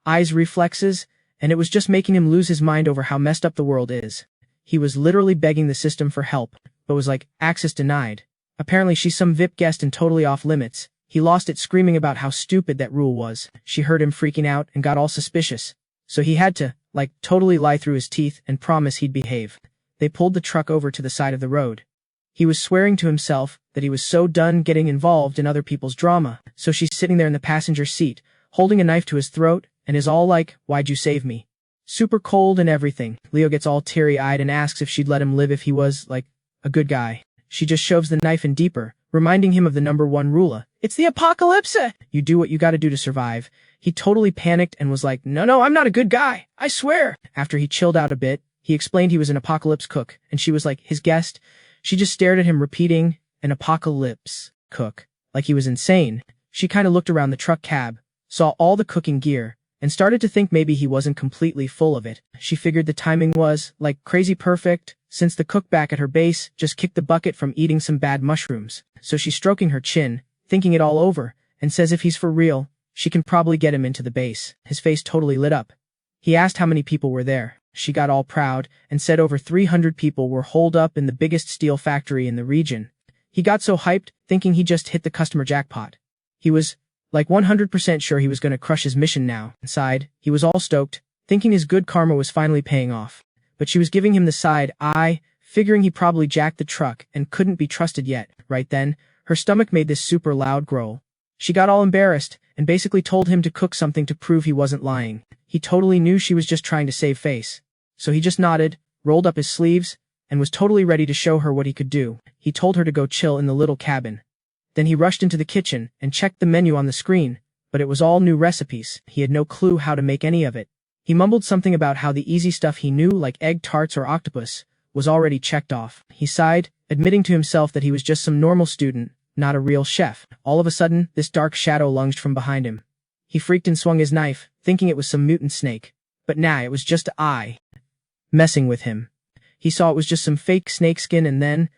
Aya's reflexes, and it was just making him lose his mind over how messed up the world is. He was literally begging the system for help, but was like, access denied. Apparently she's some VIP guest and totally off limits. He lost it screaming about how stupid that rule was. She heard him freaking out and got all suspicious. So he had to, totally lie through his teeth and promise he'd behave. They pulled the truck over to the side of the road. He was swearing to himself that he was so done getting involved in other people's drama. So she's sitting there in the passenger seat, holding a knife to his throat, and is all like, "Why'd you save me?" Super cold and everything. Leo gets all teary-eyed and asks if she'd let him live if he was, a good guy. She just shoves the knife in deeper, reminding him of the #1 rule. It's the apocalypse! You do what you gotta do to survive. He totally panicked and was like, No, I'm not a good guy. I swear. After he chilled out a bit, he explained he was an apocalypse cook, and she was like, his guest? She just stared at him repeating, an apocalypse cook, like he was insane. She kinda looked around the truck cab, saw all the cooking gear, and started to think maybe he wasn't completely full of it. She figured the timing was, crazy perfect, since the cook back at her base just kicked the bucket from eating some bad mushrooms. So she's stroking her chin, thinking it all over, and says if he's for real, she can probably get him into the base. His face totally lit up. He asked how many people were there. She got all proud, and said over 300 people were holed up in the biggest steel factory in the region. He got so hyped, thinking he just hit the customer jackpot. He was, 100% sure he was gonna crush his mission now. Inside, he was all stoked, thinking his good karma was finally paying off. But she was giving him the side eye, figuring he probably jacked the truck and couldn't be trusted yet. Right then, her stomach made this super loud growl. She got all embarrassed, and basically told him to cook something to prove he wasn't lying. He totally knew she was just trying to save face. So he just nodded, rolled up his sleeves, and was totally ready to show her what he could do. He told her to go chill in the little cabin. Then he rushed into the kitchen and checked the menu on the screen, but it was all new recipes. He had no clue how to make any of it. He mumbled something about how the easy stuff he knew, like egg tarts or octopus, was already checked off. He sighed, admitting to himself that he was just some normal student, not a real chef. All of a sudden, this dark shadow lunged from behind him. He freaked and swung his knife, thinking it was some mutant snake. But nah, it was just I messing with him. He saw it was just some fake snake skin, and then,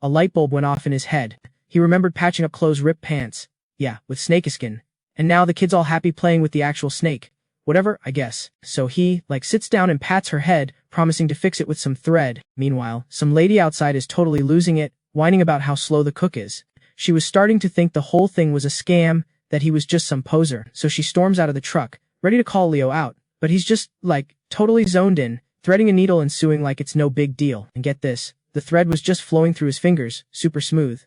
a light bulb went off in his head. He remembered patching up clothes, ripped pants. Yeah, with snakeskin. And now the kid's all happy playing with the actual snake. Whatever, I guess. So he, sits down and pats her head, promising to fix it with some thread. Meanwhile, some lady outside is totally losing it, whining about how slow the cook is. She was starting to think the whole thing was a scam, that he was just some poser. So she storms out of the truck, ready to call Leo out. But he's just, totally zoned in, threading a needle and suing like it's no big deal. And get this, the thread was just flowing through his fingers, super smooth.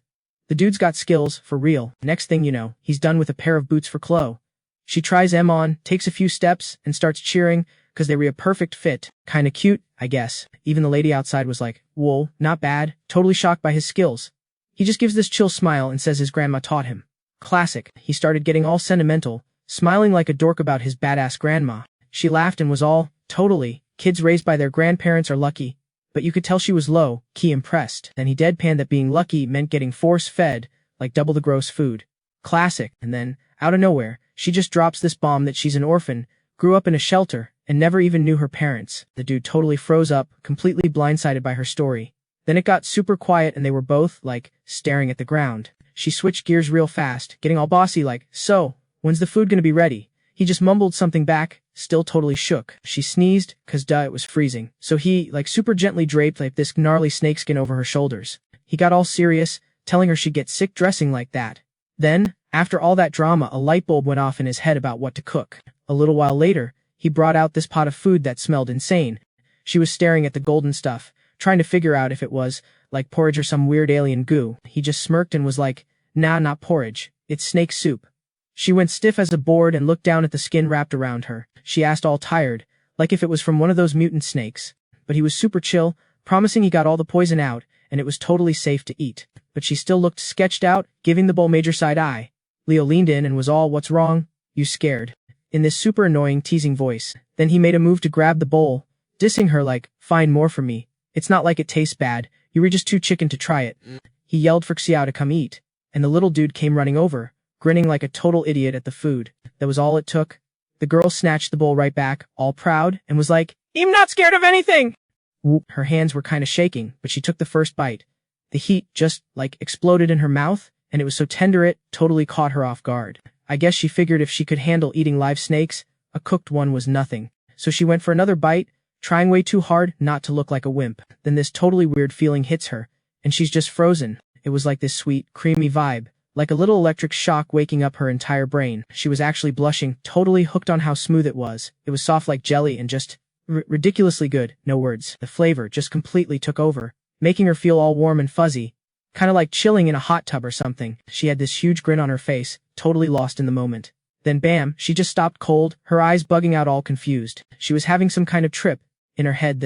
The dude's got skills, for real. Next thing you know, he's done with a pair of boots for Chloe. She tries them on, takes a few steps, and starts cheering, cause they were a perfect fit. Kinda cute, I guess. Even the lady outside was like, whoa, not bad, totally shocked by his skills. He just gives this chill smile and says his grandma taught him. Classic. He started getting all sentimental, smiling like a dork about his badass grandma. She laughed and was all, totally, kids raised by their grandparents are lucky. But you could tell she was low-key impressed. Then he deadpanned that being lucky meant getting force-fed, double the gross food. Classic. And then, out of nowhere, she just drops this bomb that she's an orphan, grew up in a shelter, and never even knew her parents. The dude totally froze up, completely blindsided by her story. Then it got super quiet and they were both, staring at the ground. She switched gears real fast, getting all bossy so, when's the food gonna be ready? He just mumbled something back, still totally shook. She sneezed, cause duh, it was freezing. So he, super gently draped this gnarly snakeskin over her shoulders. He got all serious, telling her she'd get sick dressing like that. Then, after all that drama, a light bulb went off in his head about what to cook. A little while later, he brought out this pot of food that smelled insane. She was staring at the golden stuff, trying to figure out if it was, porridge or some weird alien goo. He just smirked and was like, "Nah, not porridge. It's snake soup." She went stiff as a board and looked down at the skin wrapped around her. She asked all tired, like if it was from one of those mutant snakes. But he was super chill, promising he got all the poison out, and it was totally safe to eat. But she still looked sketched out, giving the bowl major side eye. Leo leaned in and was all, "What's wrong? You scared?" in this super annoying teasing voice. Then he made a move to grab the bowl, dissing her like, "Find more for me. It's not like it tastes bad. You were just too chicken to try it." He yelled for Xia to come eat, and the little dude came running over, grinning like a total idiot at the food. That was all it took. The girl snatched the bowl right back, all proud, and was like, "I'm not scared of anything!" Whoop. Her hands were kinda shaking, but she took the first bite. The heat just, exploded in her mouth, and it was so tender it totally caught her off guard. I guess she figured if she could handle eating live snakes, a cooked one was nothing. So she went for another bite, trying way too hard not to look like a wimp. Then this totally weird feeling hits her, and she's just frozen. It was like this sweet, creamy vibe, like a little electric shock waking up her entire brain. She was actually blushing, totally hooked on how smooth it was. It was soft like jelly and just ridiculously good, no words. The flavor just completely took over, making her feel all warm and fuzzy, kinda like chilling in a hot tub or something. She had this huge grin on her face, totally lost in the moment. Then bam, she just stopped cold, her eyes bugging out all confused. She was having some kind of trip. In her head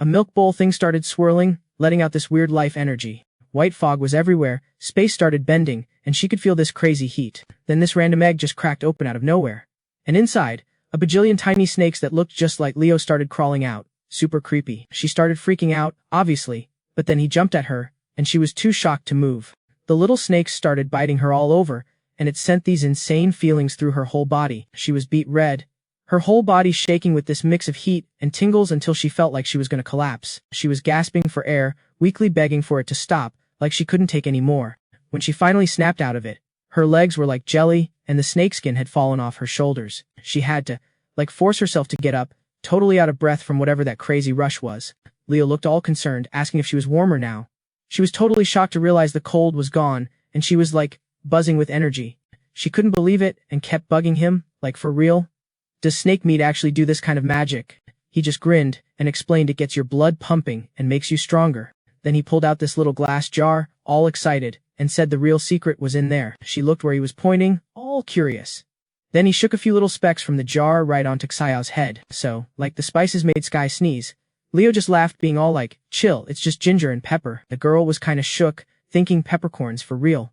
a milk bowl thing started swirling, letting out this weird life energy. White fog was everywhere, space started bending, and she could feel this crazy heat. Then this random egg just cracked open out of nowhere. And inside, a bajillion tiny snakes that looked just like Leo started crawling out. Super creepy. She started freaking out, obviously, but then he jumped at her, and she was too shocked to move. The little snakes started biting her all over, and it sent these insane feelings through her whole body. She was beet red, her whole body shaking with this mix of heat and tingles until she felt like she was going to collapse. She was gasping for air, weakly begging for it to stop, like she couldn't take any more. When she finally snapped out of it, her legs were like jelly, and the snakeskin had fallen off her shoulders. She had to, force herself to get up, totally out of breath from whatever that crazy rush was. Leo looked all concerned, asking if she was warmer now. She was totally shocked to realize the cold was gone, and she was buzzing with energy. She couldn't believe it and kept bugging him, for real? Does snake meat actually do this kind of magic? He just grinned and explained it gets your blood pumping and makes you stronger. Then he pulled out this little glass jar, all excited, and said the real secret was in there. She looked where he was pointing, all curious. Then he shook a few little specks from the jar right onto Xiao's head. So, like the spices made Sky sneeze, Leo just laughed, being all like, "Chill, it's just ginger and pepper." The girl was kinda shook, thinking peppercorns for real.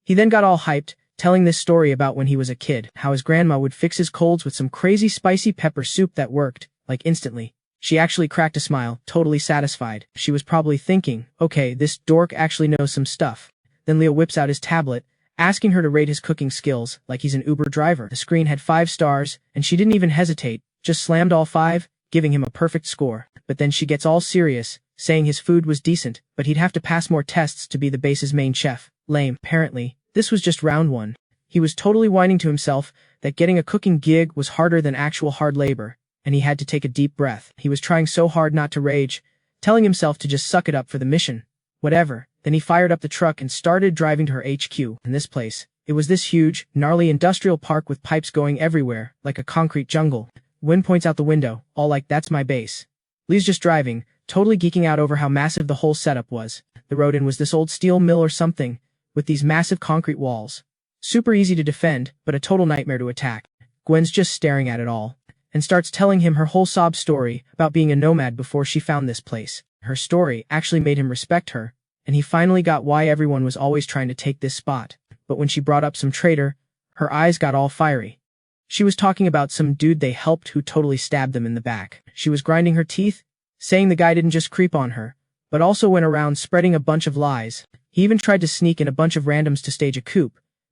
He then got all hyped, telling this story about when he was a kid, how his grandma would fix his colds with some crazy spicy pepper soup that worked, instantly. She actually cracked a smile, totally satisfied. She was probably thinking, okay, this dork actually knows some stuff. Then Leo whips out his tablet, asking her to rate his cooking skills, like he's an Uber driver. The screen had 5 stars, and she didn't even hesitate, just slammed all 5, giving him a perfect score. But then she gets all serious, saying his food was decent, but he'd have to pass more tests to be the base's main chef. Lame. Apparently, this was just round 1. He was totally whining to himself that getting a cooking gig was harder than actual hard labor, and he had to take a deep breath. He was trying so hard not to rage, telling himself to just suck it up for the mission. Whatever. Then he fired up the truck and started driving to her HQ. In this place, it was this huge, gnarly industrial park with pipes going everywhere, like a concrete jungle. Gwen points out the window, all like, "That's my base." Lee's just driving, totally geeking out over how massive the whole setup was. The road in was this old steel mill or something, with these massive concrete walls. Super easy to defend, but a total nightmare to attack. Gwen's just staring at it all, and starts telling him her whole sob story about being a nomad before she found this place. Her story actually made him respect her, and he finally got why everyone was always trying to take this spot. But when she brought up some traitor, her eyes got all fiery. She was talking about some dude they helped who totally stabbed them in the back. She was grinding her teeth, saying the guy didn't just creep on her, but also went around spreading a bunch of lies. He even tried to sneak in a bunch of randoms to stage a coup,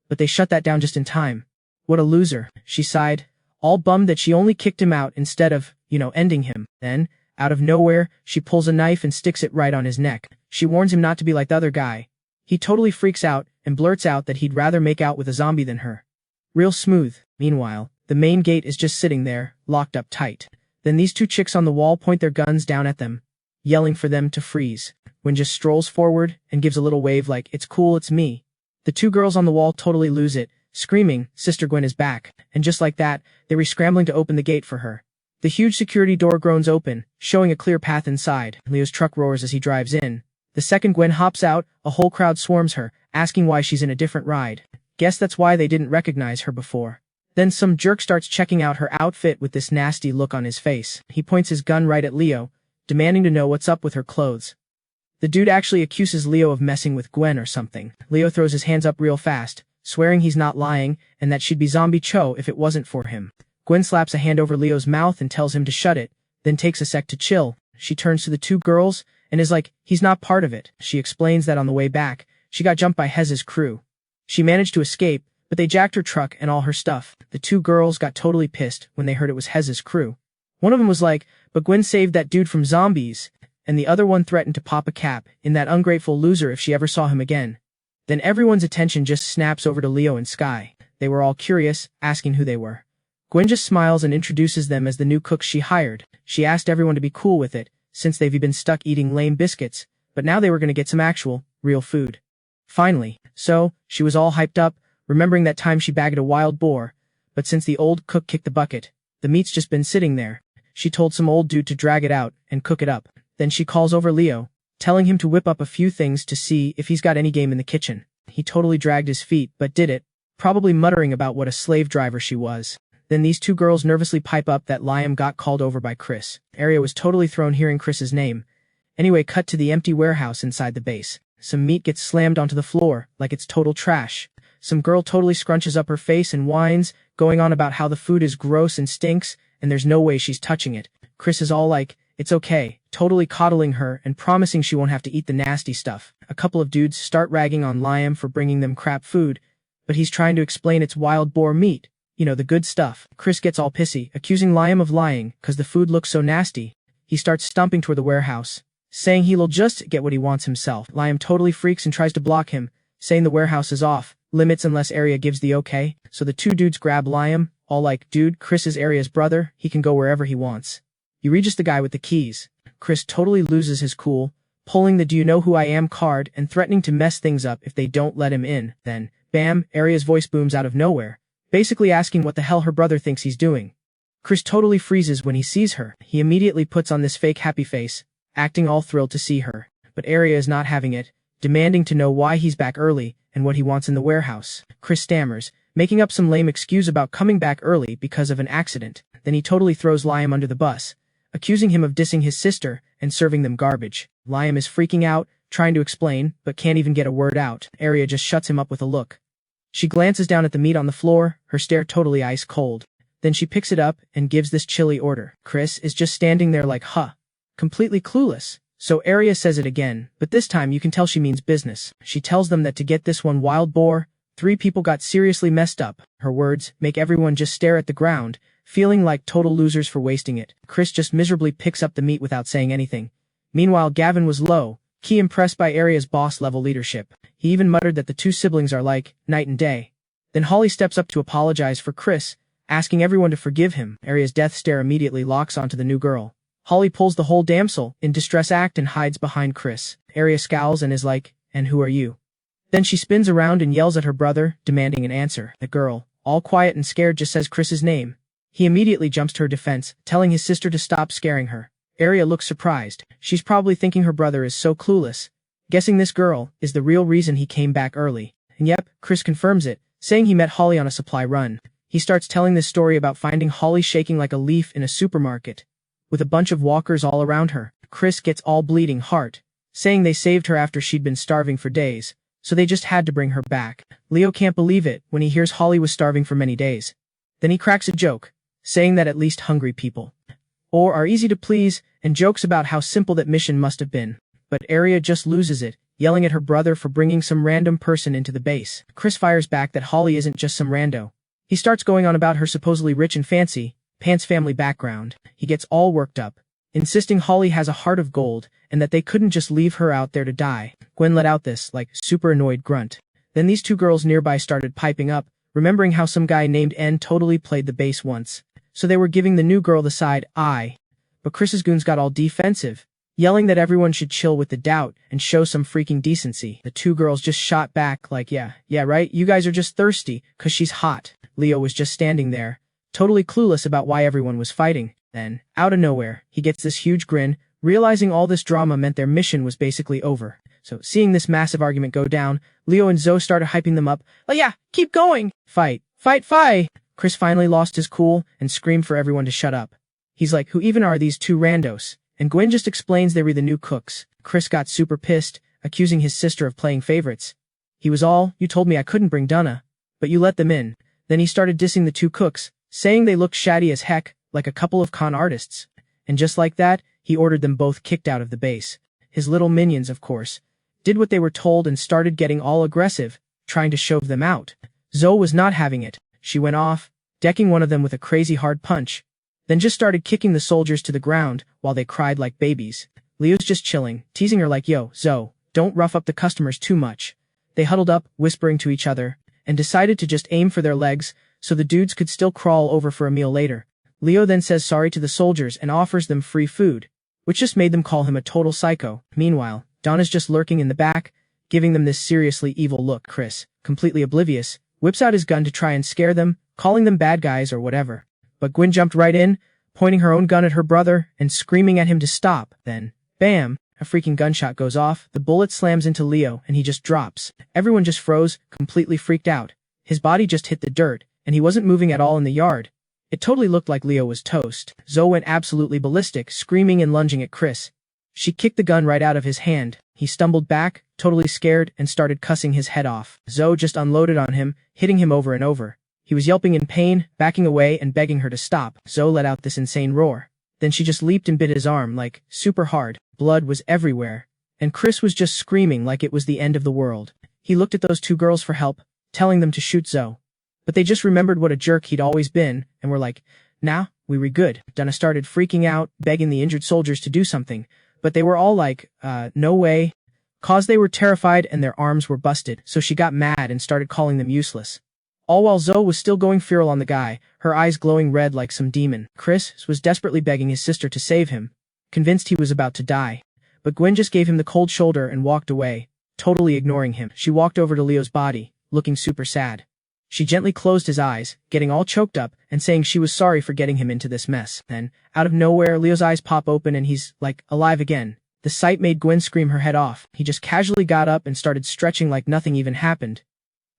but they shut that down just in time. What a loser, she sighed, all bummed that she only kicked him out instead of, ending him. Then, out of nowhere, she pulls a knife and sticks it right on his neck. She warns him not to be like the other guy. He totally freaks out and blurts out that he'd rather make out with a zombie than her. Real smooth. Meanwhile, The main gate is just sitting there, locked up tight. Then these two chicks on the wall point their guns down at them, yelling for them to freeze. Gwen just strolls forward and gives a little wave like, "It's cool, it's me." The two girls on the wall totally lose it, screaming, "Sister Gwen is back." And just like that, they were scrambling to open the gate for her. The huge security door groans open, showing a clear path inside. Leo's truck roars as he drives in. The second Gwen hops out, a whole crowd swarms her, asking why she's in a different ride. Guess that's why they didn't recognize her before. Then some jerk starts checking out her outfit with this nasty look on his face. He points his gun right at Leo, demanding to know what's up with her clothes. The dude actually accuses Leo of messing with Gwen or something. Leo throws his hands up real fast, swearing he's not lying and that she'd be zombie Cho if it wasn't for him. Gwen slaps a hand over Leo's mouth and tells him to shut it, then takes a sec to chill. She turns to the two girls and is like, he's not part of it. She explains that on the way back, she got jumped by Hez's crew. She managed to escape, but they jacked her truck and all her stuff. The two girls got totally pissed when they heard it was Hez's crew. One of them was like, but Gwen saved that dude from zombies, and the other one threatened to pop a cap in that ungrateful loser if she ever saw him again. Then everyone's attention just snaps over to Leo and Sky. They were all curious, asking who they were. Gwen just smiles and introduces them as the new cooks she hired. She asked everyone to be cool with it, since they've been stuck eating lame biscuits, but now they were going to get some actual, real food. Finally, so, she was all hyped up, remembering that time she bagged a wild boar, but since the old cook kicked the bucket, the meat's just been sitting there. She told some old dude to drag it out and cook it up. Then she calls over Leo, telling him to whip up a few things to see if he's got any game in the kitchen. He totally dragged his feet, but did it, probably muttering about what a slave driver she was. Then these two girls nervously pipe up that Liam got called over by Chris. Arya was totally thrown hearing Chris's name. Anyway, cut to the empty warehouse inside the base. Some meat gets slammed onto the floor, like it's total trash. Some girl totally scrunches up her face and whines, going on about how the food is gross and stinks, and there's no way she's touching it. Chris is all like, it's okay, totally coddling her and promising she won't have to eat the nasty stuff. A couple of dudes start ragging on Liam for bringing them crap food, but he's trying to explain it's wild boar meat. You know, the good stuff. Chris gets all pissy, accusing Liam of lying, cause the food looks so nasty. He starts stomping toward the warehouse, saying he'll just get what he wants himself. Liam totally freaks and tries to block him, saying the warehouse is off limits unless Arya gives the okay. So the two dudes grab Liam, all like, dude, Chris is Arya's brother, he can go wherever he wants. You reach the guy with the keys. Chris totally loses his cool, pulling the "do you know who I am" card and threatening to mess things up if they don't let him in. Then, bam, Arya's voice booms out of nowhere, basically asking what the hell her brother thinks he's doing. Chris totally freezes when he sees her. He immediately puts on this fake happy face, acting all thrilled to see her. But Arya is not having it, demanding to know why he's back early and what he wants in the warehouse. Chris stammers, making up some lame excuse about coming back early because of an accident. Then he totally throws Liam under the bus, accusing him of dissing his sister and serving them garbage. Liam is freaking out, trying to explain, but can't even get a word out. Arya just shuts him up with a look. She glances down at the meat on the floor, her stare totally ice cold. Then she picks it up and gives this chilly order. Chris is just standing there like, huh, completely clueless. So Arya says it again, but this time you can tell she means business. She tells them that to get this one wild boar, 3 people got seriously messed up. Her words make everyone just stare at the ground, feeling like total losers for wasting it. Chris just miserably picks up the meat without saying anything. Meanwhile, Gavin was low, key impressed by Arya's boss-level leadership. He even muttered that the two siblings are like night and day. Then Holly steps up to apologize for Chris, asking everyone to forgive him. Arya's death stare immediately locks onto the new girl. Holly pulls the whole damsel in distress act and hides behind Chris. Arya scowls and is like, and who are you? Then she spins around and yells at her brother, demanding an answer. The girl, all quiet and scared, just says Chris's name. He immediately jumps to her defense, telling his sister to stop scaring her. Arya looks surprised. She's probably thinking her brother is so clueless, guessing this girl is the real reason he came back early. And yep, Chris confirms it, saying he met Holly on a supply run. He starts telling this story about finding Holly shaking like a leaf in a supermarket, with a bunch of walkers all around her. Chris gets all bleeding heart, saying they saved her after she'd been starving for days, so they just had to bring her back. Leo can't believe it when he hears Holly was starving for many days. Then he cracks a joke, saying that at least hungry people are easy to please, and jokes about how simple that mission must have been. But Arya just loses it, yelling at her brother for bringing some random person into the base. Chris fires back that Holly isn't just some rando. He starts going on about her supposedly rich and fancy pants family background. He gets all worked up, insisting Holly has a heart of gold and that they couldn't just leave her out there to die. Gwen let out this, super annoyed grunt. Then these two girls nearby started piping up, remembering how some guy named N totally played the bass once. So they were giving the new girl the side eye. But Chris's goons got all defensive, yelling that everyone should chill with the doubt and show some freaking decency. The two girls just shot back like, yeah, right, you guys are just thirsty, 'cause she's hot. Leo was just standing there, totally clueless about why everyone was fighting. Then, out of nowhere, he gets this huge grin, realizing all this drama meant their mission was basically over. So, seeing this massive argument go down, Leo and Zoe started hyping them up. Oh yeah, keep going! Fight! Chris finally lost his cool and screamed for everyone to shut up. He's like, who even are these two randos? And Gwen just explains they were the new cooks. Chris got super pissed, accusing his sister of playing favorites. He was all, you told me I couldn't bring Donna, but you let them in. Then he started dissing the two cooks, saying they looked shady as heck, like a couple of con artists. And just like that, he ordered them both kicked out of the base. His little minions, of course, did what they were told and started getting all aggressive, trying to shove them out. Zoe was not having it. She went off, decking one of them with a crazy hard punch, then just started kicking the soldiers to the ground while they cried like babies. Leo's just chilling, teasing her like, yo, Zoe, don't rough up the customers too much. They huddled up, whispering to each other, and decided to just aim for their legs so the dudes could still crawl over for a meal later. Leo then says sorry to the soldiers and offers them free food, which just made them call him a total psycho. Meanwhile, Donna's just lurking in the back, giving them this seriously evil look. Chris, completely oblivious, whips out his gun to try and scare them, calling them bad guys or whatever. But Gwen jumped right in, pointing her own gun at her brother and screaming at him to stop. Then, bam, a freaking gunshot goes off, the bullet slams into Leo and he just drops. Everyone just froze, completely freaked out. His body just hit the dirt, and he wasn't moving at all in the yard. It totally looked like Leo was toast. Zoe went absolutely ballistic, screaming and lunging at Chris. She kicked the gun right out of his hand. He stumbled back, totally scared, and started cussing his head off. Zoe just unloaded on him, hitting him over and over. He was yelping in pain, backing away and begging her to stop. Zoe let out this insane roar. Then she just leaped and bit his arm, like, super hard. Blood was everywhere. And Chris was just screaming like it was the end of the world. He looked at those two girls for help, telling them to shoot Zoe. But they just remembered what a jerk he'd always been, and were like, nah, we good. Donna started freaking out, begging the injured soldiers to do something. But they were all like, no way. 'Cause they were terrified and their arms were busted, so she got mad and started calling them useless. All while Zoe was still going feral on the guy, her eyes glowing red like some demon. Chris was desperately begging his sister to save him, convinced he was about to die. But Gwen just gave him the cold shoulder and walked away, totally ignoring him. She walked over to Leo's body, looking super sad. She gently closed his eyes, getting all choked up, and saying she was sorry for getting him into this mess. Then, out of nowhere, Leo's eyes pop open and he's, like, alive again. The sight made Gwen scream her head off. He just casually got up and started stretching like nothing even happened.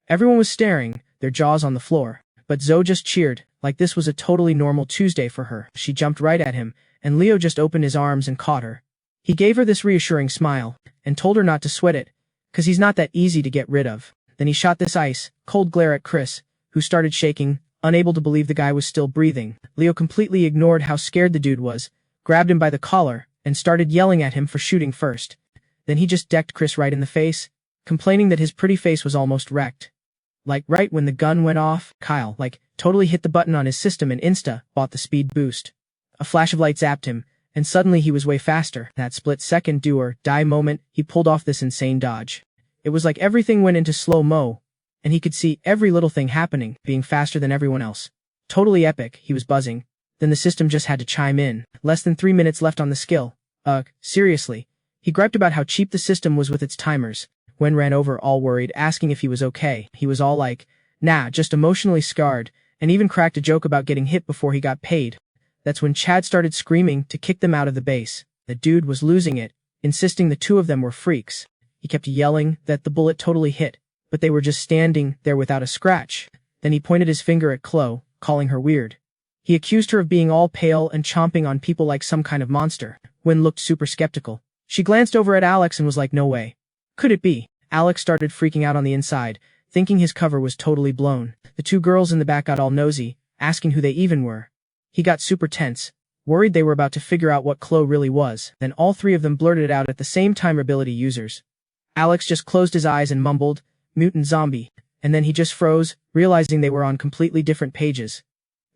Everyone was staring, their jaws on the floor. But Zoe just cheered, like this was a totally normal Tuesday for her. She jumped right at him, and Leo just opened his arms and caught her. He gave her this reassuring smile, and told her not to sweat it, 'cause he's not that easy to get rid of. Then he shot this ice, cold glare at Chris, who started shaking, unable to believe the guy was still breathing. Leo completely ignored how scared the dude was, grabbed him by the collar, and started yelling at him for shooting first. Then he just decked Chris right in the face, complaining that his pretty face was almost wrecked. Like, right when the gun went off, Kyle, like, totally hit the button on his system and bought the speed boost. A flash of light zapped him, and suddenly he was way faster. That split-second do-or-die moment, he pulled off this insane dodge. It was like everything went into slow-mo, and he could see every little thing happening, being faster than everyone else. Totally epic, he was buzzing. Then the system just had to chime in. Less than 3 minutes left on the skill. Seriously. He griped about how cheap the system was with its timers. Gwen ran over all worried, asking if he was okay. He was all like, nah, just emotionally scarred, and even cracked a joke about getting hit before he got paid. That's when Chad started screaming to kick them out of the base. The dude was losing it, insisting the two of them were freaks. He kept yelling that the bullet totally hit, but they were just standing there without a scratch. Then he pointed his finger at Chloe, calling her weird. He accused her of being all pale and chomping on people like some kind of monster. Gwen looked super skeptical. She glanced over at Alex and was like, no way. Could it be? Alex started freaking out on the inside, thinking his cover was totally blown. The two girls in the back got all nosy, asking who they even were. He got super tense, worried they were about to figure out what Chloe really was. Then all three of them blurted it out at the same time, ability users. Alex just closed his eyes and mumbled, mutant zombie, and then he just froze, realizing they were on completely different pages.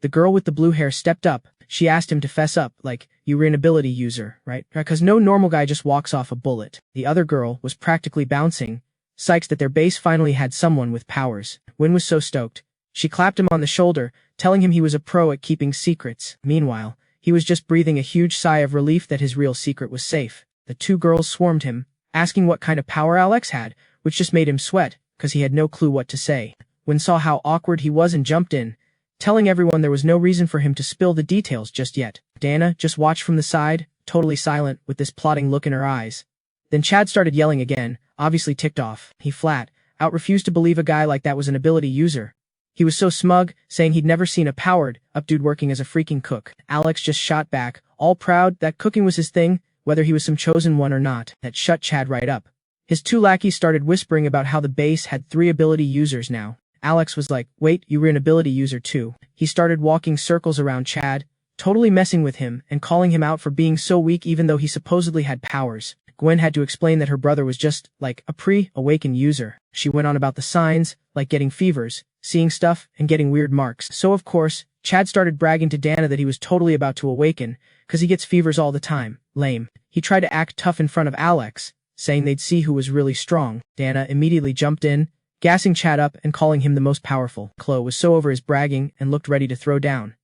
The girl with the blue hair stepped up. She asked him to fess up, like, you were an ability user, right? 'Cause no normal guy just walks off a bullet. The other girl was practically bouncing, psyched that their base finally had someone with powers. Gwen was so stoked. She clapped him on the shoulder, telling him he was a pro at keeping secrets. Meanwhile, he was just breathing a huge sigh of relief that his real secret was safe. The two girls swarmed him, asking what kind of power Alex had, which just made him sweat, cause he had no clue what to say. Gwen saw how awkward he was and jumped in, telling everyone there was no reason for him to spill the details just yet. Diana just watched from the side, totally silent, with this plotting look in her eyes. Then Chad started yelling again, obviously ticked off. He flat out refused to believe a guy like that was an ability user. He was so smug, saying he'd never seen a powered-up dude working as a freaking cook. Alex just shot back, all proud that cooking was his thing, whether he was some chosen one or not. That shut Chad right up. His two lackeys started whispering about how the base had 3 ability users now. Alex was like, wait, you were an ability user too. He started walking circles around Chad, totally messing with him and calling him out for being so weak even though he supposedly had powers. Gwen had to explain that her brother was just, like, a pre-awakened user. She went on about the signs, like getting fevers, seeing stuff, and getting weird marks. So of course, Chad started bragging to Dana that he was totally about to awaken, cause he gets fevers all the time. Lame. He tried to act tough in front of Alex, saying they'd see who was really strong. Dana immediately jumped in, gassing Chad up and calling him the most powerful. Chloe was so over his bragging and looked ready to throw down.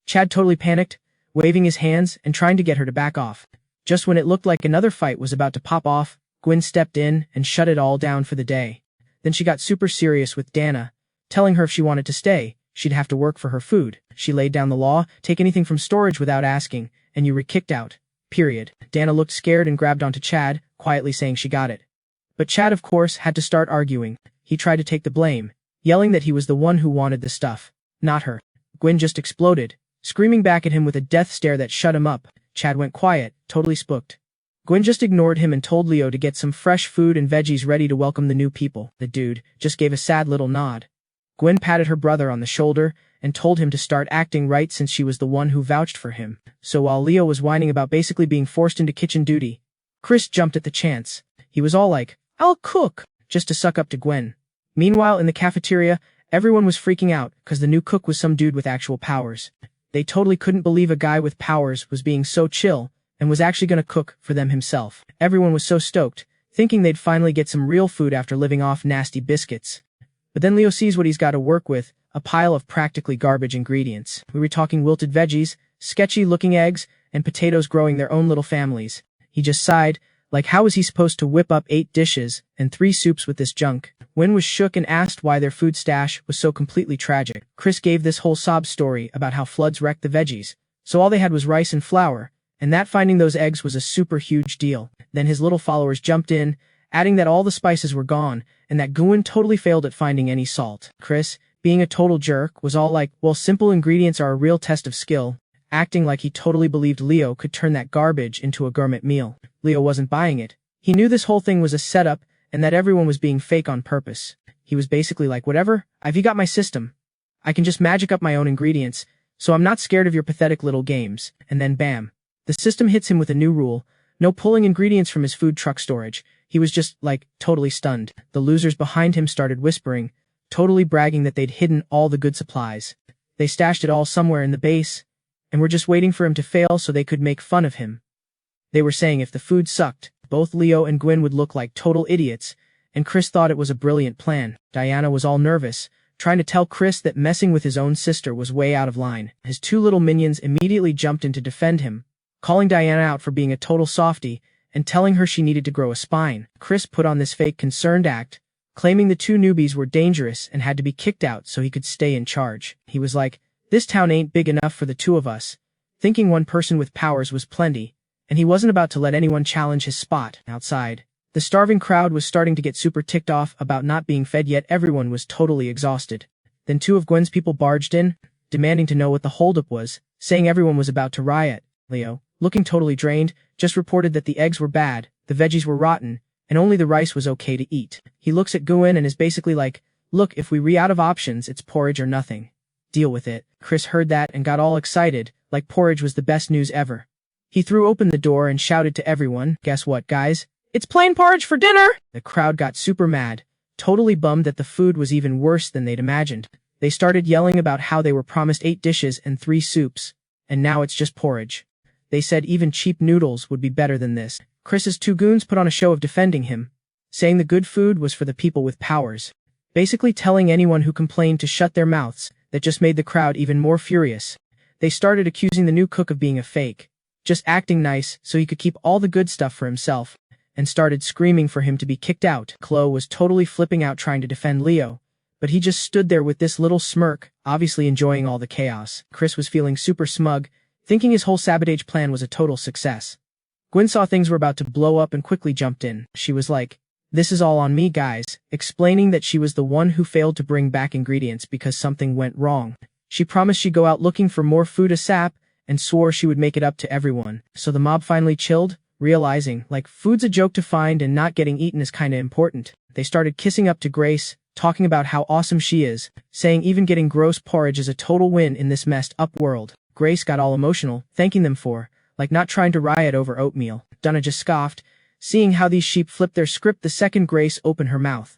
Chad totally panicked, waving his hands and trying to get her to back off. Just when it looked like another fight was about to pop off, Gwen stepped in and shut it all down for the day. Then she got super serious with Dana, telling her if she wanted to stay, she'd have to work for her food. She laid down the law, take anything from storage without asking, and you were kicked out. Period. Dana looked scared and grabbed onto Chad, quietly saying she got it. But Chad, of course, had to start arguing. He tried to take the blame, yelling that he was the one who wanted the stuff, not her. Gwen just exploded, screaming back at him with a death stare that shut him up. Chad went quiet, totally spooked. Gwen just ignored him and told Leo to get some fresh food and veggies ready to welcome the new people. The dude just gave a sad little nod. Gwen patted her brother on the shoulder and told him to start acting right since she was the one who vouched for him. So while Leo was whining about basically being forced into kitchen duty, Chris jumped at the chance. He was all like, I'll cook, just to suck up to Gwen. Meanwhile, in the cafeteria, everyone was freaking out because the new cook was some dude with actual powers. They totally couldn't believe a guy with powers was being so chill and was actually going to cook for them himself. Everyone was so stoked, thinking they'd finally get some real food after living off nasty biscuits. But then Leo sees what he's got to work with, a pile of practically garbage ingredients. We were talking wilted veggies, sketchy-looking eggs, and potatoes growing their own little families. He just sighed, like how was he supposed to whip up 8 dishes and 3 soups with this junk? Gwen was shook and asked why their food stash was so completely tragic. Chris gave this whole sob story about how floods wrecked the veggies, so all they had was rice and flour, and that finding those eggs was a super huge deal. Then his little followers jumped in, adding that all the spices were gone, and that Gwen totally failed at finding any salt. Chris, being a total jerk, was all like, well, simple ingredients are a real test of skill, acting like he totally believed Leo could turn that garbage into a gourmet meal. Leo wasn't buying it. He knew this whole thing was a setup, and that everyone was being fake on purpose. He was basically like, whatever, I've got my system. I can just magic up my own ingredients, so I'm not scared of your pathetic little games. And then bam. The system hits him with a new rule, no pulling ingredients from his food truck storage. He was just, like, totally stunned. The losers behind him started whispering, totally bragging that they'd hidden all the good supplies. They stashed it all somewhere in the base, and were just waiting for him to fail so they could make fun of him. They were saying if the food sucked, both Leo and Gwen would look like total idiots, and Chris thought it was a brilliant plan. Diana was all nervous, trying to tell Chris that messing with his own sister was way out of line. His 2 little minions immediately jumped in to defend him, calling Diana out for being a total softie, and telling her she needed to grow a spine. Chris put on this fake concerned act, claiming the 2 newbies were dangerous and had to be kicked out so he could stay in charge. He was like, this town ain't big enough for the 2 of us, thinking one person with powers was plenty, and he wasn't about to let anyone challenge his spot. Outside, the starving crowd was starting to get super ticked off about not being fed, yet everyone was totally exhausted. Then 2 of Gwen's people barged in, demanding to know what the holdup was, saying everyone was about to riot. Leo, looking totally drained, just reported that the eggs were bad, the veggies were rotten, and only the rice was okay to eat. He looks at Gwen and is basically like, look, if we out of options, it's porridge or nothing. Deal with it. Chris heard that and got all excited, like porridge was the best news ever. He threw open the door and shouted to everyone, guess what, guys? It's plain porridge for dinner! The crowd got super mad, totally bummed that the food was even worse than they'd imagined. They started yelling about how they were promised 8 dishes and 3 soups, and now it's just porridge. They said even cheap noodles would be better than this. Chris's 2 goons put on a show of defending him, saying the good food was for the people with powers. basically telling anyone who complained to shut their mouths. That just made the crowd even more furious. They started accusing the new cook of being a fake, just acting nice so he could keep all the good stuff for himself, and started screaming for him to be kicked out. Chloe was totally flipping out trying to defend Leo, but he just stood there with this little smirk, obviously enjoying all the chaos. Chris was feeling super smug, thinking his whole sabotage plan was a total success. Gwen saw things were about to blow up and quickly jumped in. She was like, "This is all on me, guys," explaining that she was the one who failed to bring back ingredients because something went wrong. She promised she'd go out looking for more food ASAP and swore she would make it up to everyone. So the mob finally chilled, realizing, like, food's a joke to find and not getting eaten is kinda important. They started kissing up to Grace, talking about how awesome she is, saying even getting gross porridge is a total win in this messed up world. Grace got all emotional, thanking them for, like, not trying to riot over oatmeal. Donna just scoffed, seeing how these sheep flipped their script the second Grace opened her mouth.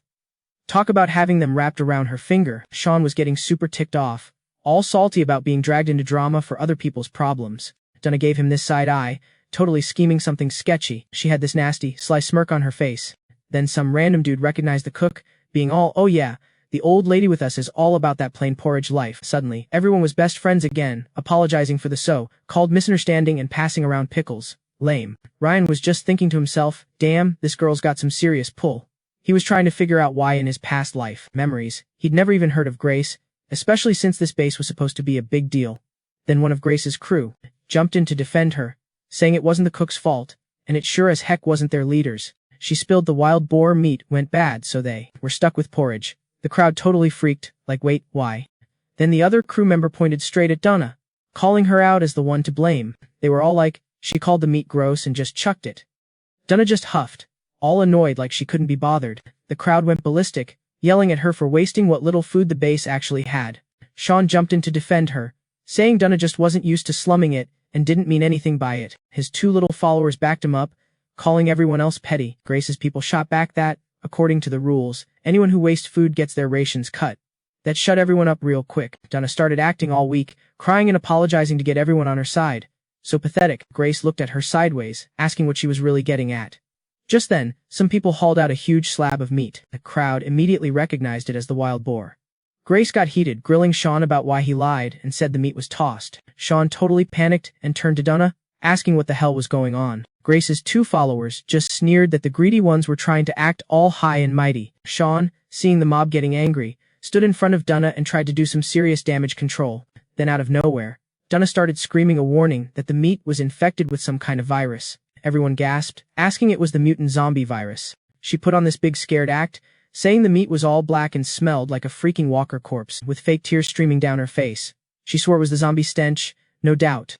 Talk about having them wrapped around her finger. Sean was getting super ticked off, all salty about being dragged into drama for other people's problems. Donna gave him this side eye, totally scheming something sketchy. She had this nasty, sly smirk on her face. Then some random dude recognized the cook, being all, "Oh yeah, the old lady with us is all about that plain porridge life." Suddenly, everyone was best friends again, apologizing for the so-called misunderstanding and passing around pickles. Lame. Ryan was just thinking to himself, damn, this girl's got some serious pull. He was trying to figure out why in his past life memories, he'd never even heard of Grace, especially since this base was supposed to be a big deal. Then one of Grace's crew jumped in to defend her, saying it wasn't the cook's fault, and it sure as heck wasn't their leaders. She spilled the wild boar meat went bad, so they were stuck with porridge. The crowd totally freaked, like, wait, why? Then the other crew member pointed straight at Donna, calling her out as the one to blame. They were all like, she called the meat gross and just chucked it. Donna just huffed, all annoyed like she couldn't be bothered. The crowd went ballistic, yelling at her for wasting what little food the base actually had. Sean jumped in to defend her, saying Donna just wasn't used to slumming it and didn't mean anything by it. His two little followers backed him up, calling everyone else petty. Grace's people shot back that, according to the rules, anyone who wastes food gets their rations cut. That shut everyone up real quick. Donna started acting all weak, crying and apologizing to get everyone on her side. So pathetic. Grace looked at her sideways, asking what she was really getting at. Just then, some people hauled out a huge slab of meat. The crowd immediately recognized it as the wild boar. Grace got heated, grilling Sean about why he lied and said the meat was tossed. Sean totally panicked and turned to Donna, asking what the hell was going on. Grace's two followers just sneered that the greedy ones were trying to act all high and mighty. Sean, seeing the mob getting angry, stood in front of Donna and tried to do some serious damage control. Then out of nowhere, Donna started screaming a warning that the meat was infected with some kind of virus. Everyone gasped, asking it was the mutant zombie virus. She put on this big scared act, saying the meat was all black and smelled like a freaking walker corpse, with fake tears streaming down her face. She swore it was the zombie stench, no doubt.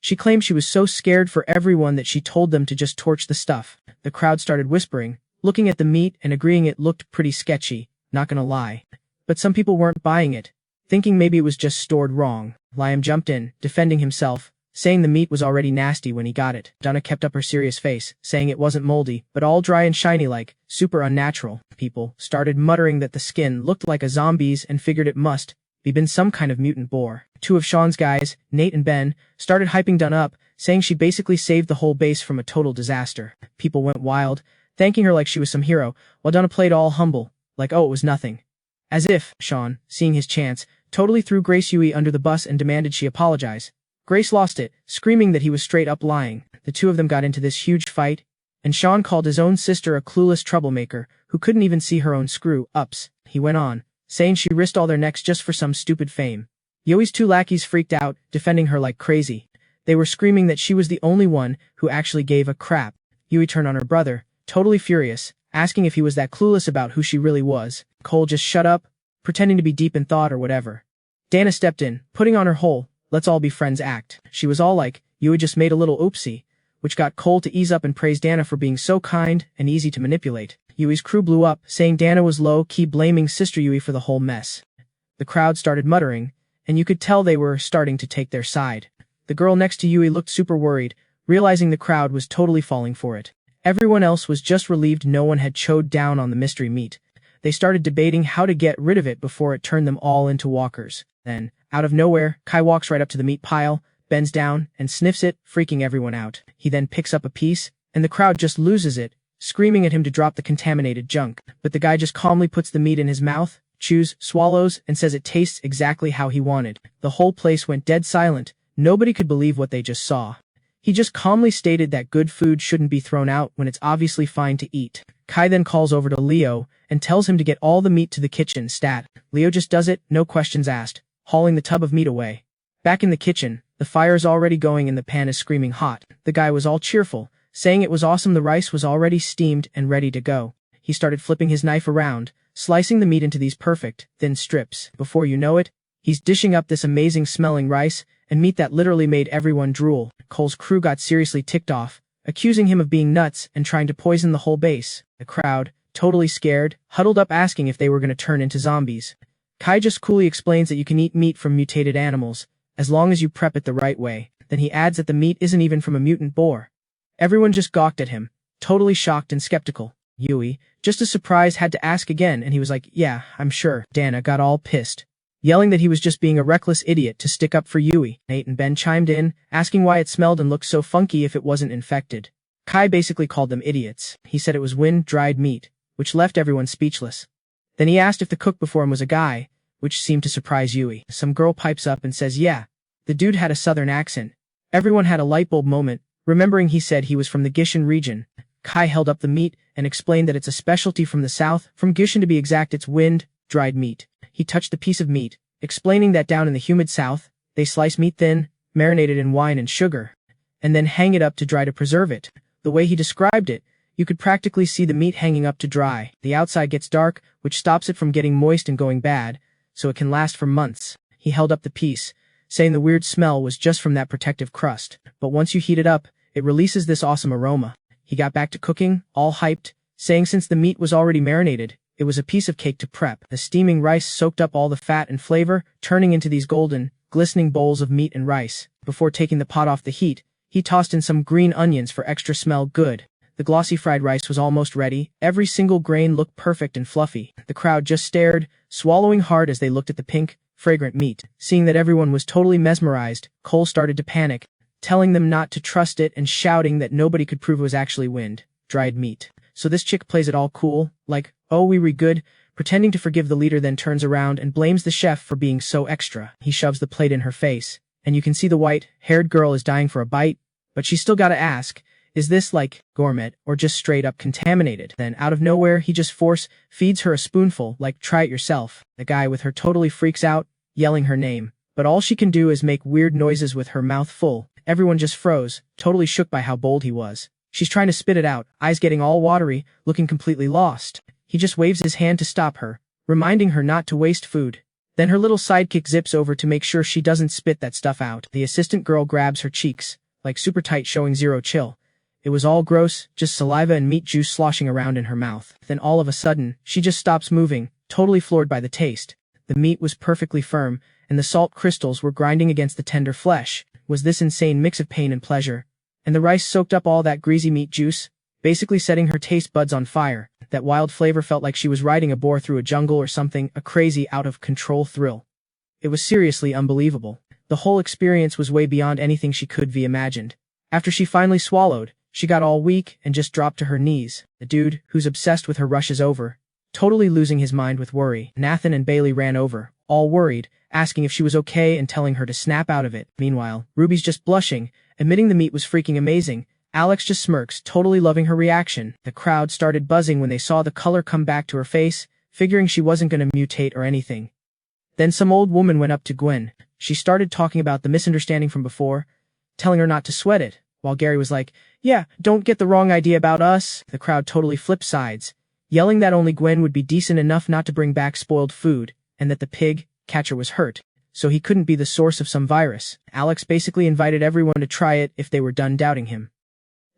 She claimed she was so scared for everyone that she told them to just torch the stuff. The crowd started whispering, looking at the meat and agreeing it looked pretty sketchy, not gonna lie. But some people weren't buying it, thinking maybe it was just stored wrong. Liam jumped in, defending himself, saying the meat was already nasty when he got it. Donna kept up her serious face, saying it wasn't moldy, but all dry and shiny like, super unnatural. People started muttering that the skin looked like a zombie's and figured it must be been some kind of mutant boar. Two of Sean's guys, Nate and Ben, started hyping Donna up, saying she basically saved the whole base from a total disaster. People went wild, thanking her like she was some hero, while Donna played all humble, like oh it was nothing. As if, Sean, seeing his chance, totally threw Grace Yui under the bus and demanded she apologize. Grace lost it, screaming that he was straight up lying. The two of them got into this huge fight, and Sean called his own sister a clueless troublemaker who couldn't even see her own screw-ups. He went on, saying she risked all their necks just for some stupid fame. Yui's two lackeys freaked out, defending her like crazy. They were screaming that she was the only one who actually gave a crap. Yui turned on her brother, totally furious, asking if he was that clueless about who she really was. Cole just shut up, pretending to be deep in thought or whatever. Dana stepped in, putting on her whole let's all be friends act. She was all like, Yui just made a little oopsie, which got Cole to ease up and praise Dana for being so kind and easy to manipulate. Yui's crew blew up, saying Dana was low-key blaming Sister Yui for the whole mess. The crowd started muttering, and you could tell they were starting to take their side. The girl next to Yui looked super worried, realizing the crowd was totally falling for it. Everyone else was just relieved no one had chowed down on the mystery meat. They started debating how to get rid of it before it turned them all into walkers. Then, out of nowhere, Kai walks right up to the meat pile, bends down, and sniffs it, freaking everyone out. He then picks up a piece, and the crowd just loses it, screaming at him to drop the contaminated junk. But the guy just calmly puts the meat in his mouth, chews, swallows, and says it tastes exactly how he wanted. The whole place went dead silent. Nobody could believe what they just saw. He just calmly stated that good food shouldn't be thrown out when it's obviously fine to eat. Kai then calls over to Leo and tells him to get all the meat to the kitchen stat. Leo just does it, no questions asked, hauling the tub of meat away. Back in the kitchen, the fire's already going and the pan is screaming hot. The guy was all cheerful, saying it was awesome the rice was already steamed and ready to go. He started flipping his knife around, slicing the meat into these perfect, thin strips. Before you know it, he's dishing up this amazing smelling rice and meat that literally made everyone drool. Cole's crew got seriously ticked off, accusing him of being nuts and trying to poison the whole base. The crowd, totally scared, huddled up asking if they were going to turn into zombies. Kai just coolly explains that you can eat meat from mutated animals, as long as you prep it the right way. Then he adds that the meat isn't even from a mutant boar. Everyone just gawked at him, totally shocked and skeptical. Yui, just as surprised, had to ask again, and he was like, yeah, I'm sure. Dana got all pissed, yelling that he was just being a reckless idiot to stick up for Yui. Nate and Ben chimed in, asking why it smelled and looked so funky if it wasn't infected. Kai basically called them idiots. He said it was wind-dried meat, which left everyone speechless. Then he asked if the cook before him was a guy, which seemed to surprise Yui. Some girl pipes up and says, yeah, the dude had a southern accent. Everyone had a light bulb moment, remembering he said he was from the Gishin region. Kai held up the meat and explained that it's a specialty from the south, from Gishin to be exact. It's wind-dried meat. He touched the piece of meat, explaining that down in the humid south, they slice meat thin, marinate it in wine and sugar, and then hang it up to dry to preserve it. The way he described it, you could practically see the meat hanging up to dry. The outside gets dark, which stops it from getting moist and going bad, so it can last for months. He held up the piece, saying the weird smell was just from that protective crust. But once you heat it up, it releases this awesome aroma. He got back to cooking, all hyped, saying since the meat was already marinated, it was a piece of cake to prep. The steaming rice soaked up all the fat and flavor, turning into these golden, glistening bowls of meat and rice. Before taking the pot off the heat, he tossed in some green onions for extra smell good. The glossy fried rice was almost ready. Every single grain looked perfect and fluffy. The crowd just stared, swallowing hard as they looked at the pink, fragrant meat. Seeing that everyone was totally mesmerized, Cole started to panic, telling them not to trust it and shouting that nobody could prove it was actually wind-dried meat. So this chick plays it all cool, like, oh we good, pretending to forgive the leader, then turns around and blames the chef for being so extra. He shoves the plate in her face, and you can see the white-haired girl is dying for a bite, but she still gotta ask, is this like gourmet or just straight up contaminated? Then out of nowhere he just force feeds her a spoonful, like try it yourself. The guy with her totally freaks out, yelling her name, but all she can do is make weird noises with her mouth full. Everyone just froze, totally shook by how bold he was. She's trying to spit it out, eyes getting all watery, looking completely lost. He just waves his hand to stop her, reminding her not to waste food. Then her little sidekick zips over to make sure she doesn't spit that stuff out. The assistant girl grabs her cheeks, like super tight, showing zero chill. It was all gross, just saliva and meat juice sloshing around in her mouth. Then all of a sudden, she just stops moving, totally floored by the taste. The meat was perfectly firm, and the salt crystals were grinding against the tender flesh. Was this insane mix of pain and pleasure? And the rice soaked up all that greasy meat juice, basically setting her taste buds on fire. That wild flavor felt like she was riding a boar through a jungle or something, a crazy, out-of-control thrill. It was seriously unbelievable. The whole experience was way beyond anything she could have imagined. After she finally swallowed, she got all weak and just dropped to her knees. The dude, who's obsessed with her, rushes over, totally losing his mind with worry. Nathan and Bailey ran over, all worried, asking if she was okay and telling her to snap out of it. Meanwhile, Ruby's just blushing, admitting the meat was freaking amazing. Alex just smirks, totally loving her reaction. The crowd started buzzing when they saw the color come back to her face, figuring she wasn't gonna mutate or anything. Then some old woman went up to Gwen. She started talking about the misunderstanding from before, telling her not to sweat it, while Gary was like, yeah, don't get the wrong idea about us. The crowd totally flipped sides, yelling that only Gwen would be decent enough not to bring back spoiled food, and that the pig catcher was hurt, so he couldn't be the source of some virus. Alex basically invited everyone to try it if they were done doubting him.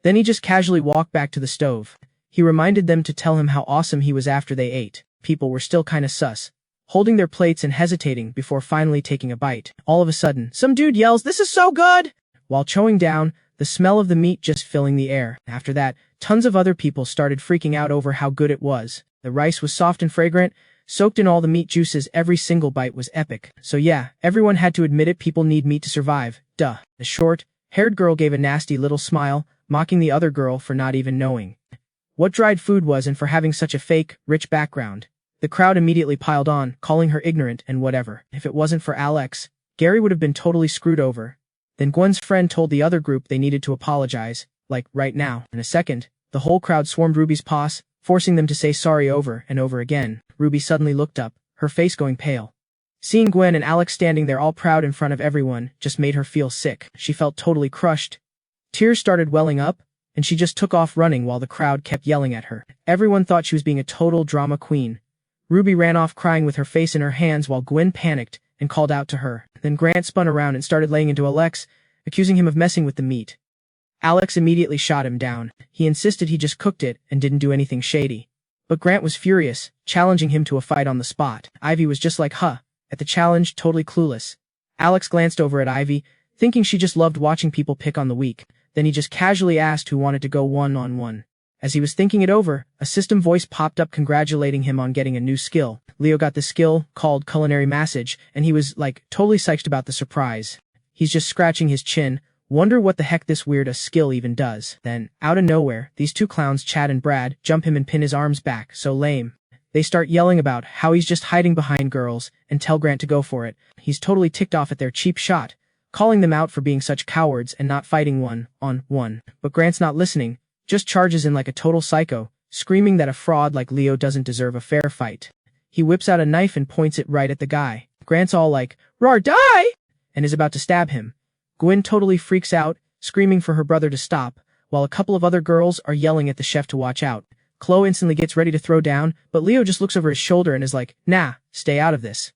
Then he just casually walked back to the stove. He reminded them to tell him how awesome he was after they ate. People were still kinda sus, holding their plates and hesitating before finally taking a bite. All of a sudden, some dude yells, "This is so good!" while chowing down, the smell of the meat just filling the air. After that, tons of other people started freaking out over how good it was. The rice was soft and fragrant, soaked in all the meat juices. Every single bite was epic. So yeah, everyone had to admit it, people need meat to survive. Duh. The short-haired girl gave a nasty little smile, mocking the other girl for not even knowing. what dried food was and for having such a fake, rich background. The crowd immediately piled on, calling her ignorant and whatever. If it wasn't for Alex, Gary would have been totally screwed over. Then Gwen's friend told the other group they needed to apologize, like, right now. In a second, the whole crowd swarmed Ruby's posse, forcing them to say sorry over and over again. Ruby suddenly looked up, her face going pale. Seeing Gwen and Alex standing there all proud in front of everyone just made her feel sick. She felt totally crushed. Tears started welling up, and she just took off running while the crowd kept yelling at her. Everyone thought she was being a total drama queen. Ruby ran off crying with her face in her hands while Gwen panicked and called out to her. Then Grant spun around and started laying into Alex, accusing him of messing with the meat. Alex immediately shot him down. He insisted he just cooked it and didn't do anything shady. But Grant was furious, challenging him to a fight on the spot. Ivy was just like, at the challenge, totally clueless. Alex glanced over at Ivy, thinking she just loved watching people pick on the weak. Then he just casually asked who wanted to go one-on-one. As he was thinking it over, a system voice popped up congratulating him on getting a new skill. Leo got this skill, called culinary massage, and he was, totally psyched about the surprise. He's just scratching his chin, wonder what the heck this weird skill even does. Then, out of nowhere, these two clowns, Chad and Brad, jump him and pin his arms back. So lame. They start yelling about how he's just hiding behind girls and tell Grant to go for it. He's totally ticked off at their cheap shot, calling them out for being such cowards and not fighting one-on-one. But Grant's not listening, just charges in like a total psycho, screaming that a fraud like Leo doesn't deserve a fair fight. He whips out a knife and points it right at the guy. Grant's all like, "Rawr, die!" and is about to stab him. Gwen totally freaks out, screaming for her brother to stop, while a couple of other girls are yelling at the chef to watch out. Chloe instantly gets ready to throw down, but Leo just looks over his shoulder and is like, "Nah, stay out of this.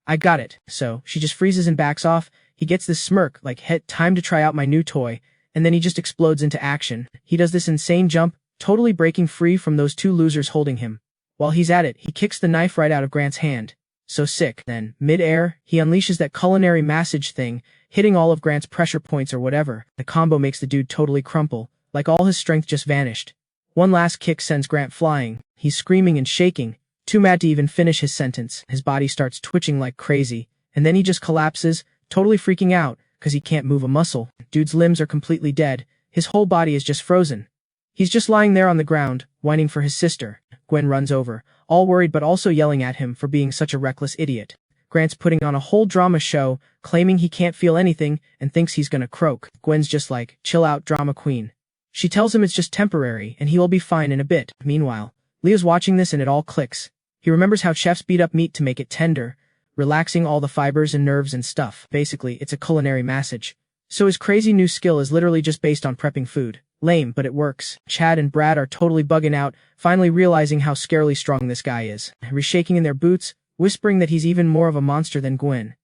I got it." So, she just freezes and backs off. He gets this smirk, like, "Hey, time to try out my new toy," and then he just explodes into action. He does this insane jump, totally breaking free from those two losers holding him. While he's at it, he kicks the knife right out of Grant's hand. So sick. Then, mid-air, he unleashes that culinary massage thing, hitting all of Grant's pressure points or whatever. The combo makes the dude totally crumple, like all his strength just vanished. One last kick sends Grant flying. He's screaming and shaking, too mad to even finish his sentence. His body starts twitching like crazy, and then he just collapses, totally freaking out, cause he can't move a muscle. Dude's limbs are completely dead, his whole body is just frozen. He's just lying there on the ground, whining for his sister. Gwen runs over, all worried but also yelling at him for being such a reckless idiot. Grant's putting on a whole drama show, claiming he can't feel anything and thinks he's gonna croak. Gwen's just like, "Chill out, drama queen." She tells him it's just temporary and he will be fine in a bit. Meanwhile, Leo's watching this and it all clicks. He remembers how chefs beat up meat to make it tender, relaxing all the fibers and nerves and stuff. Basically, it's a culinary massage. So his crazy new skill is literally just based on prepping food. Lame, but it works. Chad and Brad are totally bugging out, finally realizing how scarily strong this guy is. Reshaking in their boots, whispering that he's even more of a monster than Gwen.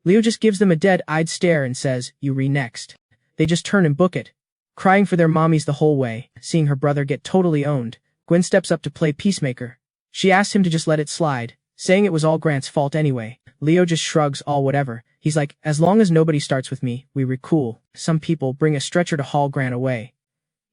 Leo just gives them a dead-eyed stare and says, "You next." They just turn and book it. Crying for their mommies the whole way, seeing her brother get totally owned, Gwen steps up to play peacemaker. She asks him to just let it slide, saying it was all Grant's fault anyway. Leo just shrugs all whatever. He's like, "As long as nobody starts with me, we're cool." Some people bring a stretcher to haul Grant away.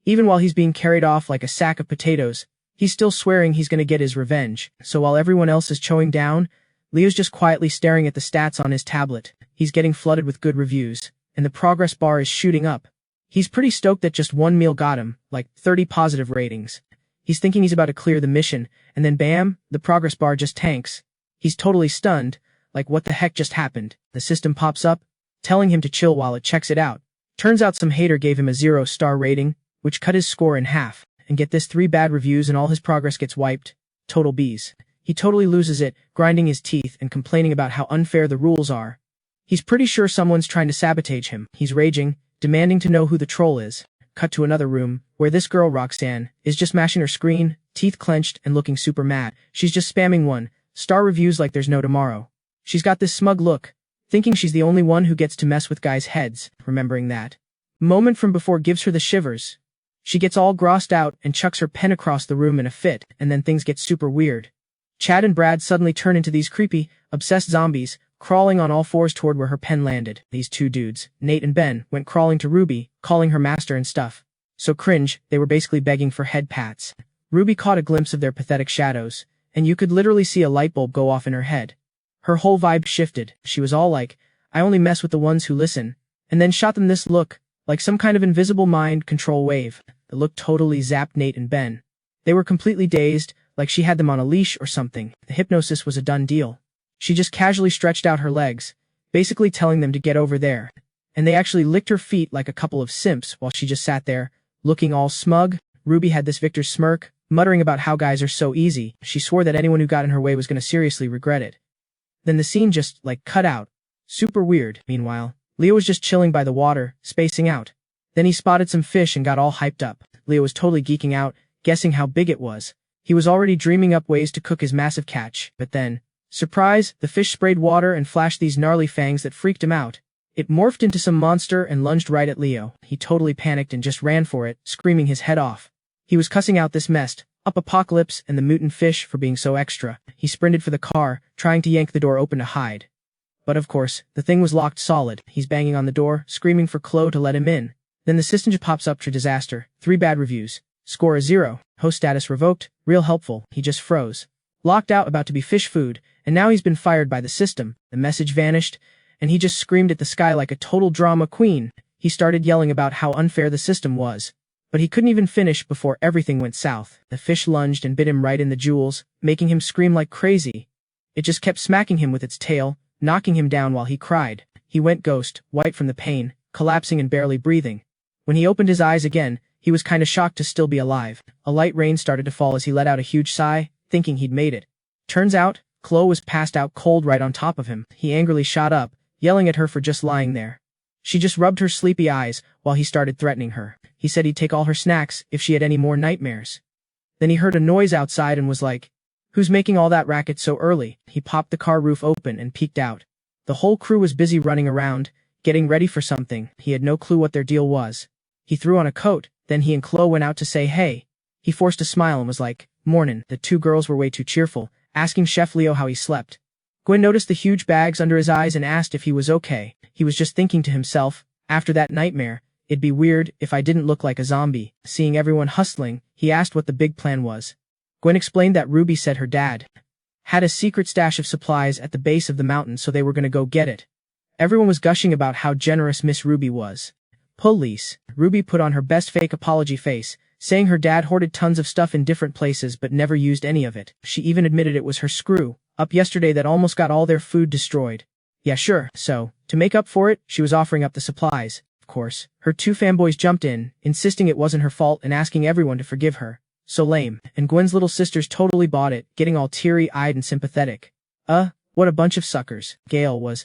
Even while he's being carried off like a sack of potatoes, he's still swearing he's gonna get his revenge. So while everyone else is chowing down, Leo's just quietly staring at the stats on his tablet. He's getting flooded with good reviews, and the progress bar is shooting up. He's pretty stoked that just one meal got him, 30 positive ratings. He's thinking he's about to clear the mission, and then bam, the progress bar just tanks. He's totally stunned, like what the heck just happened. The system pops up, telling him to chill while it checks it out. Turns out some hater gave him a 0-star rating, which cut his score in half, and get this 3 bad reviews and all his progress gets wiped. Total B's. He totally loses it, grinding his teeth and complaining about how unfair the rules are. He's pretty sure someone's trying to sabotage him. He's raging, demanding to know who the troll is. Cut to another room, where this girl Roxanne is just mashing her screen, teeth clenched and looking super mad. She's just spamming 1-star reviews like there's no tomorrow. She's got this smug look, thinking she's the only one who gets to mess with guys' heads. Remembering that moment from before gives her the shivers. She gets all grossed out and chucks her pen across the room in a fit, and then things get super weird. Chad and Brad suddenly turn into these creepy, obsessed zombies, crawling on all fours toward where her pen landed. These two dudes, Nate and Ben, went crawling to Ruby, calling her master and stuff. So cringe, they were basically begging for head pats. Ruby caught a glimpse of their pathetic shadows, and you could literally see a light bulb go off in her head. Her whole vibe shifted. She was all like, "I only mess with the ones who listen," and then shot them this look, like some kind of invisible mind control wave. The look totally zapped Nate and Ben. They were completely dazed, like she had them on a leash or something. The hypnosis was a done deal. She just casually stretched out her legs, basically telling them to get over there. And they actually licked her feet like a couple of simps while she just sat there, looking all smug. Ruby had this victor's smirk, muttering about how guys are so easy. She swore that anyone who got in her way was going to seriously regret it. Then the scene just, cut out. Super weird. Meanwhile, Leo was just chilling by the water, spacing out. Then he spotted some fish and got all hyped up. Leo was totally geeking out, guessing how big it was. He was already dreaming up ways to cook his massive catch, but then, surprise, the fish sprayed water and flashed these gnarly fangs that freaked him out. It morphed into some monster and lunged right at Leo. He totally panicked and just ran for it, screaming his head off. He was cussing out this mess up Apocalypse and the mutant fish for being so extra. He sprinted for the car, trying to yank the door open to hide. But of course, the thing was locked solid. He's banging on the door, screaming for Chloe to let him in. Then the system pops up to disaster. 3 bad reviews. Score a 0. Host status revoked. Real helpful. He just froze. Locked out, about to be fish food, and now he's been fired by the system. The message vanished, and he just screamed at the sky like a total drama queen. He started yelling about how unfair the system was. But he couldn't even finish before everything went south. The fish lunged and bit him right in the jewels, making him scream like crazy. It just kept smacking him with its tail, knocking him down while he cried. He went ghost, white from the pain, collapsing and barely breathing. When he opened his eyes again, he was kinda shocked to still be alive. A light rain started to fall as he let out a huge sigh, thinking he'd made it. Turns out, Chloe was passed out cold right on top of him. He angrily shot up, yelling at her for just lying there. She just rubbed her sleepy eyes while he started threatening her. He said he'd take all her snacks if she had any more nightmares. Then he heard a noise outside and was like, "Who's making all that racket so early?" He popped the car roof open and peeked out. The whole crew was busy running around, getting ready for something. He had no clue what their deal was. He threw on a coat, then he and Chloe went out to say hey. He forced a smile and was like, "Mornin'." The 2 girls were way too cheerful, asking Chef Leo how he slept. Gwen noticed the huge bags under his eyes and asked if he was okay. He was just thinking to himself, after that nightmare, it'd be weird if I didn't look like a zombie. Seeing everyone hustling, he asked what the big plan was. Gwen explained that Ruby said her dad had a secret stash of supplies at the base of the mountain, so they were gonna go get it. Everyone was gushing about how generous Miss Ruby was. Police. Ruby put on her best fake apology face, saying her dad hoarded tons of stuff in different places but never used any of it. She even admitted it was her screw up yesterday that almost got all their food destroyed. Yeah, sure. So, to make up for it, she was offering up the supplies. Of course, her 2 fanboys jumped in, insisting it wasn't her fault and asking everyone to forgive her. So lame. And Gwen's little sisters totally bought it, getting all teary-eyed and sympathetic. What a bunch of suckers. Gale was,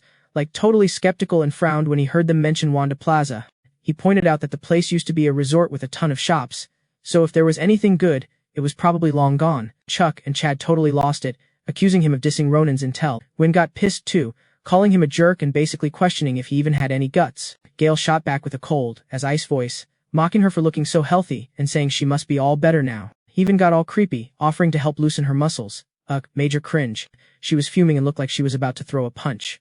totally skeptical and frowned when he heard them mention Wanda Plaza. He pointed out that the place used to be a resort with a ton of shops, so if there was anything good, it was probably long gone. Chuck and Chad totally lost it, accusing him of dissing Ronan's intel. Gwen got pissed too, calling him a jerk and basically questioning if he even had any guts. Gale shot back with a cold, as ice voice, mocking her for looking so healthy and saying she must be all better now. He even got all creepy, offering to help loosen her muscles. Major cringe. She was fuming and looked like she was about to throw a punch.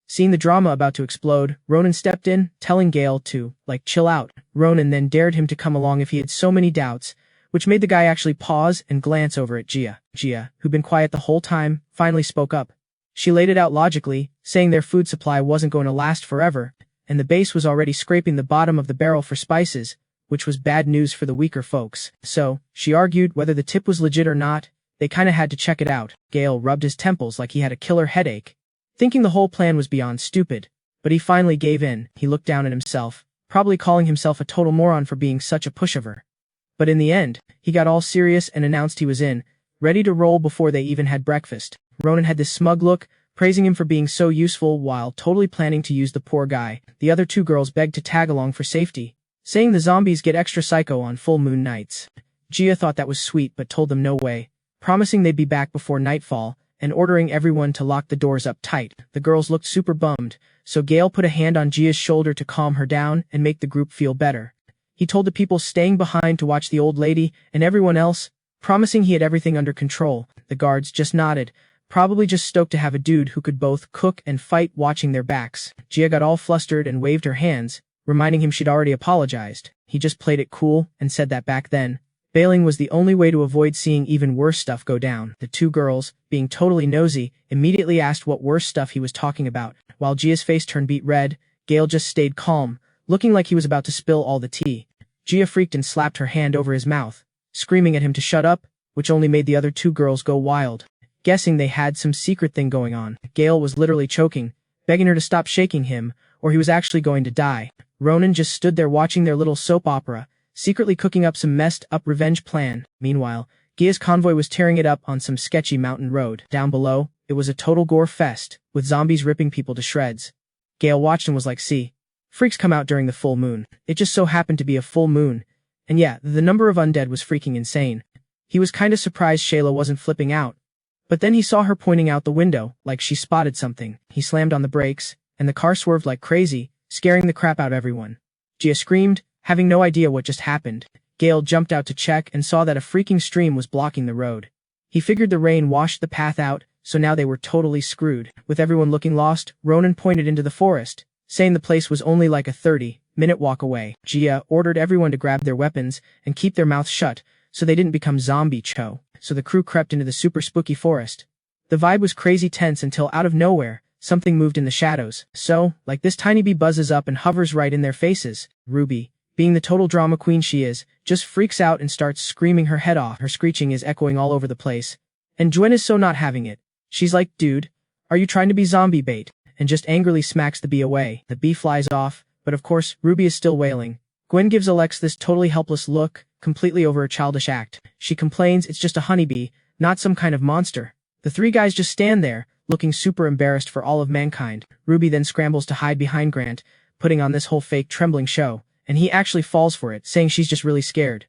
Seeing the drama about to explode, Ronan stepped in, telling Gale to, chill out. Ronan then dared him to come along if he had so many doubts, which made the guy actually pause and glance over at Gia. Gia, who'd been quiet the whole time, finally spoke up. She laid it out logically, saying their food supply wasn't going to last forever, and the base was already scraping the bottom of the barrel for spices, which was bad news for the weaker folks. So, she argued whether the tip was legit or not, they kinda had to check it out. Gale rubbed his temples like he had a killer headache, thinking the whole plan was beyond stupid, but he finally gave in. He looked down at himself, probably calling himself a total moron for being such a pushover. But in the end, he got all serious and announced he was in, ready to roll before they even had breakfast. Ronan had this smug look, praising him for being so useful while totally planning to use the poor guy. The other 2 girls begged to tag along for safety, saying the zombies get extra psycho on full moon nights. Gia thought that was sweet but told them no way, promising they'd be back before nightfall, and ordering everyone to lock the doors up tight. The girls looked super bummed, so Gale put a hand on Gia's shoulder to calm her down and make the group feel better. He told the people staying behind to watch the old lady and everyone else, promising he had everything under control. The guards just nodded, probably just stoked to have a dude who could both cook and fight watching their backs. Gia got all flustered and waved her hands, reminding him she'd already apologized. He just played it cool and said that back then, bailing was the only way to avoid seeing even worse stuff go down. The 2 girls, being totally nosy, immediately asked what worse stuff he was talking about. While Gia's face turned beet red, Gale just stayed calm, looking like he was about to spill all the tea. Gia freaked and slapped her hand over his mouth, screaming at him to shut up, which only made the other two girls go wild, guessing they had some secret thing going on. Gale was literally choking, begging her to stop shaking him, or he was actually going to die. Ronan just stood there watching their little soap opera, secretly cooking up some messed up revenge plan. Meanwhile, Gia's convoy was tearing it up on some sketchy mountain road. Down below, it was a total gore fest, with zombies ripping people to shreds. Gale watched and was like, see, freaks come out during the full moon. It just so happened to be a full moon. And yeah, the number of undead was freaking insane. He was kinda surprised Shayla wasn't flipping out. But then he saw her pointing out the window, like she spotted something. He slammed on the brakes, and the car swerved like crazy, scaring the crap out of everyone. Gia screamed, having no idea what just happened. Gale jumped out to check and saw that a freaking stream was blocking the road. He figured the rain washed the path out, so now they were totally screwed. With everyone looking lost, Ronan pointed into the forest, saying the place was only like a 30-minute walk away. Gia ordered everyone to grab their weapons and keep their mouths shut, so they didn't become zombie cho. So the crew crept into the super spooky forest. The vibe was crazy tense until out of nowhere, something moved in the shadows. So, like this tiny bee buzzes up and hovers right in their faces. Ruby, being the total drama queen she is, just freaks out and starts screaming her head off. Her screeching is echoing all over the place. And Gwen is so not having it. She's like, dude, are you trying to be zombie bait? And just angrily smacks the bee away. The bee flies off, but of course, Ruby is still wailing. Gwen gives Alex this totally helpless look, completely over a childish act. She complains it's just a honeybee, not some kind of monster. The three guys just stand there, looking super embarrassed for all of mankind. Ruby then scrambles to hide behind Grant, putting on this whole fake trembling show, and he actually falls for it, saying she's just really scared.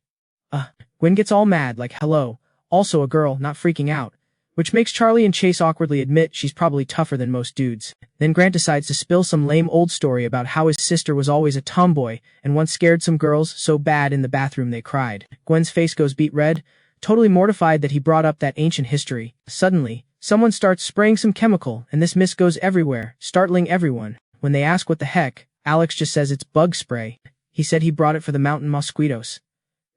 Gwen gets all mad, like hello, also a girl, not freaking out. Which makes Charlie and Chase awkwardly admit she's probably tougher than most dudes. Then Grant decides to spill some lame old story about how his sister was always a tomboy and once scared some girls so bad in the bathroom they cried. Gwen's face goes beet red, totally mortified that he brought up that ancient history. Suddenly, someone starts spraying some chemical and this mist goes everywhere, startling everyone. When they ask what the heck, Alex just says it's bug spray. He said he brought it for the mountain mosquitoes.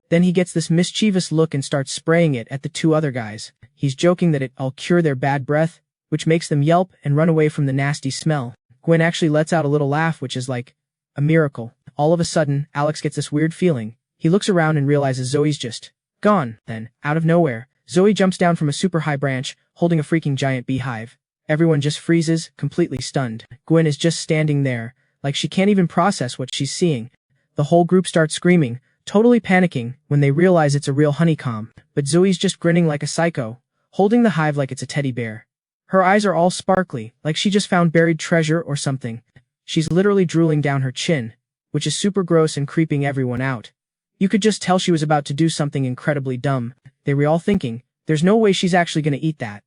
Then he gets this mischievous look and starts spraying it at the two other guys. He's joking that it'll cure their bad breath, which makes them yelp and run away from the nasty smell. Gwen actually lets out a little laugh, which is like a miracle. All of a sudden, Alex gets this weird feeling. He looks around and realizes Zoe's just gone. Then, out of nowhere, Zoe jumps down from a super high branch, holding a freaking giant beehive. Everyone just freezes, completely stunned. Gwen is just standing there, like she can't even process what she's seeing. The whole group starts screaming, totally panicking, when they realize it's a real honeycomb. But Zoe's just grinning like a psycho, holding the hive like it's a teddy bear. Her eyes are all sparkly, like she just found buried treasure or something. She's literally drooling down her chin, which is super gross and creeping everyone out. You could just tell she was about to do something incredibly dumb. They were all thinking, there's no way she's actually gonna eat that.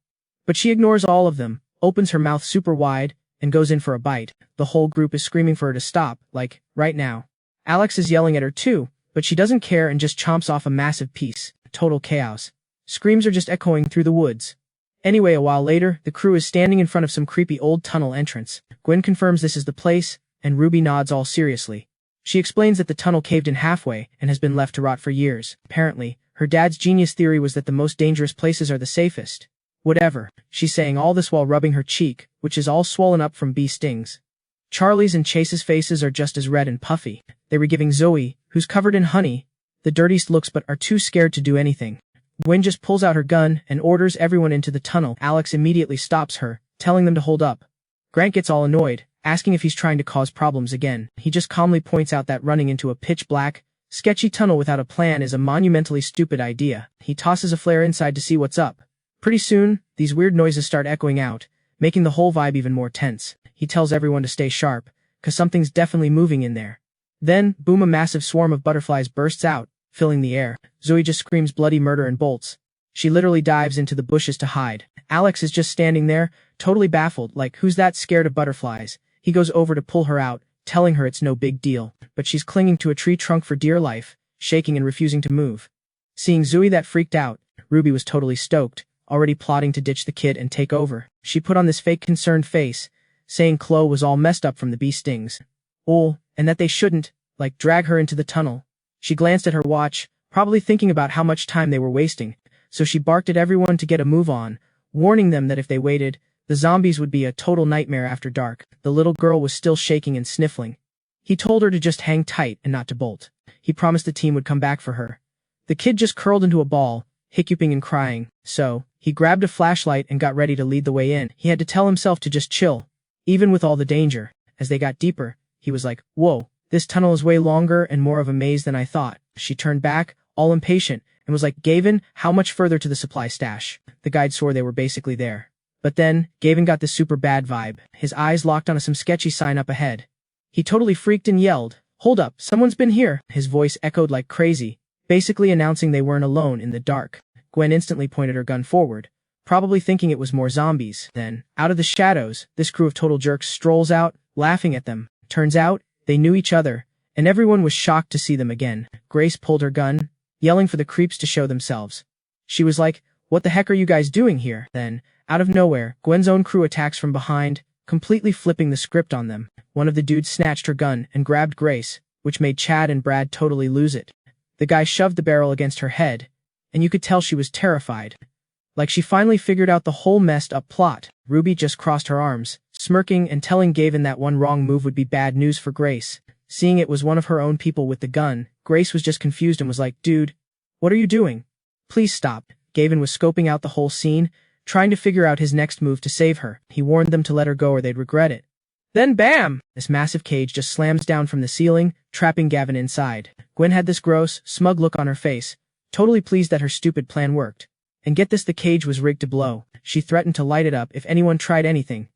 But she ignores all of them, opens her mouth super wide, and goes in for a bite. The whole group is screaming for her to stop, like, right now. Alex is yelling at her too, but she doesn't care and just chomps off a massive piece. Total chaos. Screams are just echoing through the woods. Anyway, a while later, the crew is standing in front of some creepy old tunnel entrance. Gwen confirms this is the place, and Ruby nods all seriously. She explains that the tunnel caved in halfway and has been left to rot for years. Apparently, her dad's genius theory was that the most dangerous places are the safest. Whatever. She's saying all this while rubbing her cheek, which is all swollen up from bee stings. Charlie's and Chase's faces are just as red and puffy. They were giving Zoe, who's covered in honey, the dirtiest looks but are too scared to do anything. Gwen just pulls out her gun and orders everyone into the tunnel. Alex immediately stops her, telling them to hold up. Grant gets all annoyed, asking if he's trying to cause problems again. He just calmly points out that running into a pitch-black, sketchy tunnel without a plan is a monumentally stupid idea. He tosses a flare inside to see what's up. Pretty soon, these weird noises start echoing out, making the whole vibe even more tense. He tells everyone to stay sharp, cause something's definitely moving in there. Then, boom, a massive swarm of butterflies bursts out, filling the air. Zoe just screams bloody murder and bolts. She literally dives into the bushes to hide. Alex is just standing there, totally baffled, like who's that scared of butterflies? He goes over to pull her out, telling her it's no big deal, but she's clinging to a tree trunk for dear life, shaking and refusing to move. Seeing Zoe that freaked out, Ruby was totally stoked, already plotting to ditch the kid and take over. She put on this fake concerned face, saying Chloe was all messed up from the bee stings. And that they shouldn't, like, drag her into the tunnel. She glanced at her watch, probably thinking about how much time they were wasting, so she barked at everyone to get a move on, warning them that if they waited, the zombies would be a total nightmare after dark. The little girl was still shaking and sniffling. He told her to just hang tight and not to bolt. He promised the team would come back for her. The kid just curled into a ball, hiccuping and crying, so he grabbed a flashlight and got ready to lead the way in. He had to tell himself to just chill, even with all the danger. As they got deeper, he was like, whoa, this tunnel is way longer and more of a maze than I thought. She turned back, all impatient, and was like, Gavin, how much further to the supply stash? The guide swore they were basically there. But then, Gavin got this super bad vibe. His eyes locked onto some sketchy sign up ahead. He totally freaked and yelled, hold up, someone's been here. His voice echoed like crazy, basically announcing they weren't alone in the dark. Gwen instantly pointed her gun forward, probably thinking it was more zombies. Then, out of the shadows, this crew of total jerks strolls out, laughing at them. Turns out, they knew each other, and everyone was shocked to see them again. Grace pulled her gun, yelling for the creeps to show themselves. She was like, what the heck are you guys doing here? Then, out of nowhere, Gwen's own crew attacks from behind, completely flipping the script on them. One of the dudes snatched her gun and grabbed Grace, which made Chad and Brad totally lose it. The guy shoved the barrel against her head, and you could tell she was terrified. Like she finally figured out the whole messed up plot. Ruby just crossed her arms, smirking and telling Gavin that one wrong move would be bad news for Grace. Seeing it was one of her own people with the gun, Grace was just confused and was like, dude, what are you doing? Please stop. Gavin was scoping out the whole scene, trying to figure out his next move to save her. He warned them to let her go or they'd regret it. Then bam! This massive cage just slams down from the ceiling, trapping Gavin inside. Gwen had this gross, smug look on her face, totally pleased that her stupid plan worked. And get this, the cage was rigged to blow. She threatened to light it up if anyone tried anything.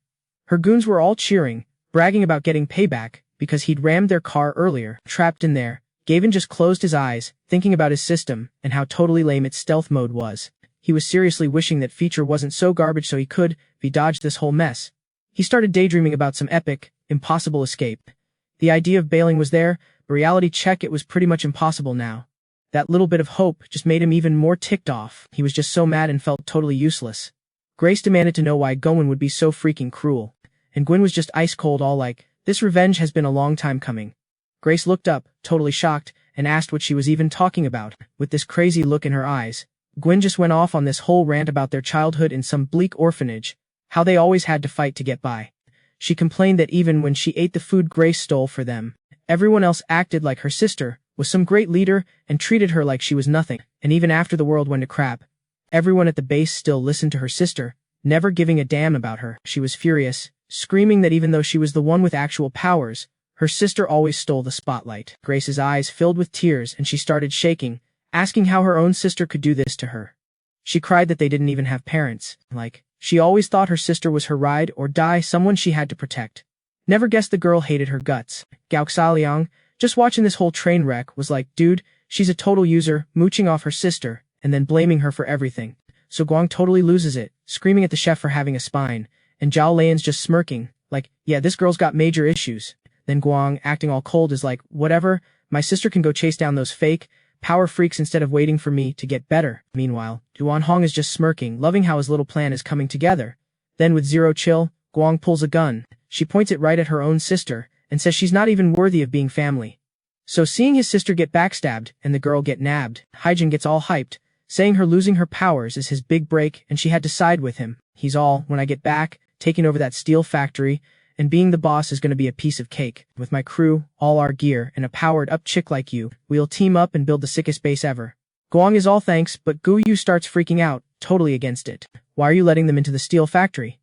Her goons were all cheering, bragging about getting payback, because he'd rammed their car earlier. Trapped in there, Gavin just closed his eyes, thinking about his system, and how totally lame its stealth mode was. He was seriously wishing that feature wasn't so garbage so he could, dodge this whole mess. He started daydreaming about some epic, impossible escape. The idea of bailing was there, but reality check, it was pretty much impossible now. That little bit of hope just made him even more ticked off. He was just so mad and felt totally useless. Grace demanded to know why Gwen would be so freaking cruel. And Gwen was just ice cold, all like, this revenge has been a long time coming. Grace looked up, totally shocked, and asked what she was even talking about. With this crazy look in her eyes, Gwen just went off on this whole rant about their childhood in some bleak orphanage, how they always had to fight to get by. She complained that even when she ate the food Grace stole for them, everyone else acted like her sister was some great leader and treated her like she was nothing. And even after the world went to crap, everyone at the base still listened to her sister, never giving a damn about her. She was furious, screaming that even though she was the one with actual powers, her sister always stole the spotlight. Grace's eyes filled with tears and she started shaking, asking how her own sister could do this to her. She cried that they didn't even have parents. Like, she always thought her sister was her ride or die, someone she had to protect. Never guessed the girl hated her guts. Gao Xiaoliang, just watching this whole train wreck, was like, dude, she's a total user, mooching off her sister, and then blaming her for everything. So Guang totally loses it, screaming at the chef for having a spine, and Zhao Lian's just smirking, like, yeah, this girl's got major issues. Then Guang, acting all cold, is like, whatever, my sister can go chase down those fake power freaks instead of waiting for me to get better. Meanwhile, Duanhong is just smirking, loving how his little plan is coming together. Then with zero chill, Guang pulls a gun. She points it right at her own sister, and says she's not even worthy of being family. So seeing his sister get backstabbed and the girl get nabbed, Haijin gets all hyped, saying her losing her powers is his big break and she had to side with him. He's all, when I get back, taking over that steel factory, and being the boss is gonna be a piece of cake. With my crew, all our gear, and a powered-up chick like you, we'll team up and build the sickest base ever. Guang is all thanks, but Gu Yu starts freaking out, totally against it. Why are you letting them into the steel factory?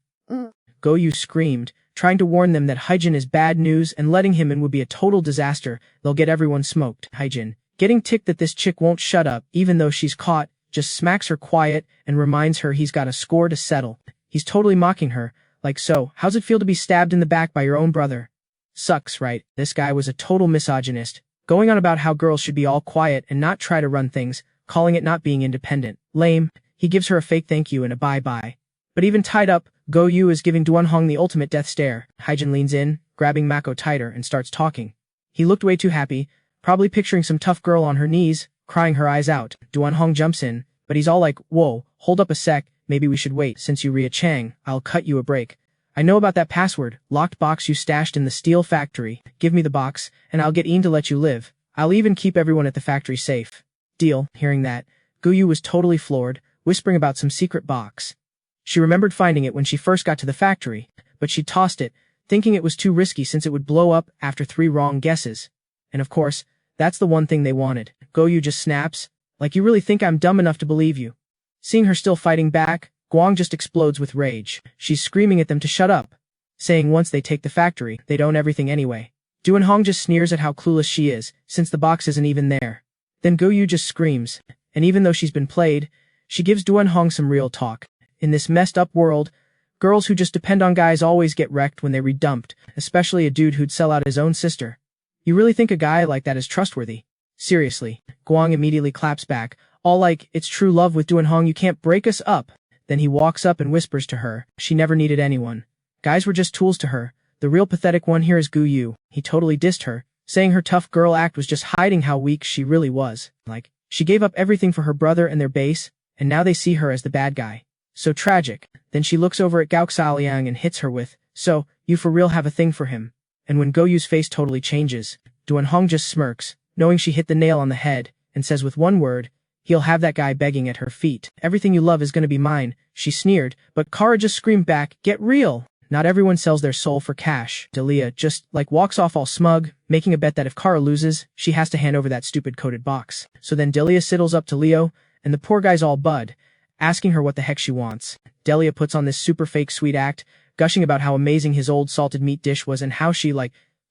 Go Yu screamed, trying to warn them that Haijin is bad news and letting him in would be a total disaster, they'll get everyone smoked. Haijin, getting ticked that this chick won't shut up even though she's caught, just smacks her quiet and reminds her he's got a score to settle. He's totally mocking her, like, so, how's it feel to be stabbed in the back by your own brother? Sucks, right? This guy was a total misogynist, going on about how girls should be all quiet and not try to run things, calling it not being independent. Lame. He gives her a fake thank you and a bye-bye. But even tied up, Go Yu is giving Duanhong the ultimate death stare. Haijin leans in, grabbing Mako tighter and starts talking. He looked way too happy, probably picturing some tough girl on her knees, crying her eyes out. Duanhong jumps in, but he's all like, whoa, hold up a sec, maybe we should wait. Since you Ria Chang, I'll cut you a break. I know about that password, locked box you stashed in the steel factory. Give me the box, and I'll get Ian to let you live. I'll even keep everyone at the factory safe. Deal. Hearing that, Gu Yu was totally floored, whispering about some secret box. She remembered finding it when she first got to the factory, but she tossed it, thinking it was too risky since it would blow up after 3 wrong guesses. And of course, that's the one thing they wanted. Go Yu just snaps, Like you really think I'm dumb enough to believe you? Seeing her still fighting back, Guang just explodes with rage. She's screaming at them to shut up, saying once they take the factory, they'd own everything anyway. Duanhong just sneers at how clueless she is, since the box isn't even there. Then Guyu just screams, and even though she's been played, she gives Duanhong some real talk. In this messed up world, girls who just depend on guys always get wrecked when they read dumped, especially a dude who'd sell out his own sister. You really think a guy like that is trustworthy? Seriously. Guang immediately claps back, all like, it's true love with Duanhong, you can't break us up. Then he walks up and whispers to her, she never needed anyone. Guys were just tools to her. The real pathetic one here is Guyu. He totally dissed her, saying her tough girl act was just hiding how weak she really was. Like, she gave up everything for her brother and their base, and now they see her as the bad guy. So tragic. Then she looks over at Gao Xiaoliang and hits her with, so, you for real have a thing for him. And when Goyu's face totally changes, Duanhong just smirks, knowing she hit the nail on the head, and says with one word, he'll have that guy begging at her feet. Everything you love is gonna be mine, she sneered, but Kara just screamed back, get real. Not everyone sells their soul for cash. Delia just, walks off all smug, making a bet that if Kara loses, she has to hand over that stupid coded box. So then Delia sidles up to Leo, and the poor guy's all bud, asking her what the heck she wants. Delia puts on this super fake sweet act, gushing about how amazing his old salted meat dish was and how she,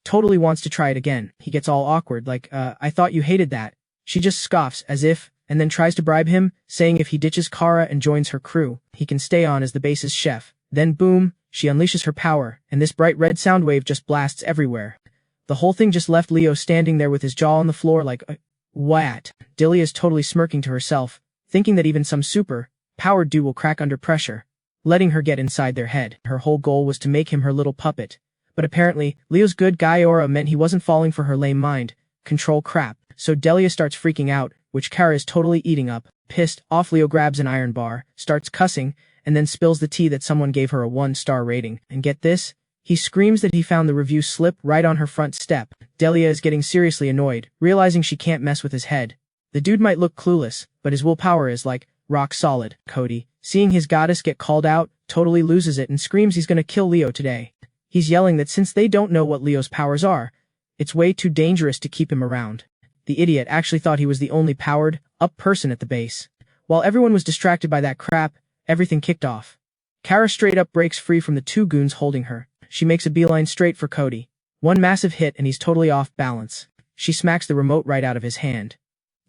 totally wants to try it again. He gets all awkward, I thought you hated that. She just scoffs, as if, and then tries to bribe him, saying if he ditches Kara and joins her crew, he can stay on as the base's chef. Then boom, she unleashes her power, and this bright red sound wave just blasts everywhere. The whole thing just left Leo standing there with his jaw on the floor what? Dilly is totally smirking to herself, thinking that even some super-powered dude will crack under pressure, letting her get inside their head. Her whole goal was to make him her little puppet. But apparently, Leo's good guy aura meant he wasn't falling for her lame mind control crap. So Delia starts freaking out, which Kara is totally eating up. Pissed off, Leo grabs an iron bar, starts cussing, and then spills the tea that someone gave her a 1-star rating. And get this? He screams that he found the review slip right on her front step. Delia is getting seriously annoyed, realizing she can't mess with his head. The dude might look clueless, but his willpower is rock solid. Cody, seeing his goddess get called out, totally loses it and screams he's gonna kill Leo today. He's yelling that since they don't know what Leo's powers are, it's way too dangerous to keep him around. The idiot actually thought he was the only powered-up person at the base. While everyone was distracted by that crap, everything kicked off. Kara straight up breaks free from the two goons holding her. She makes a beeline straight for Cody. One massive hit and he's totally off balance. She smacks the remote right out of his hand.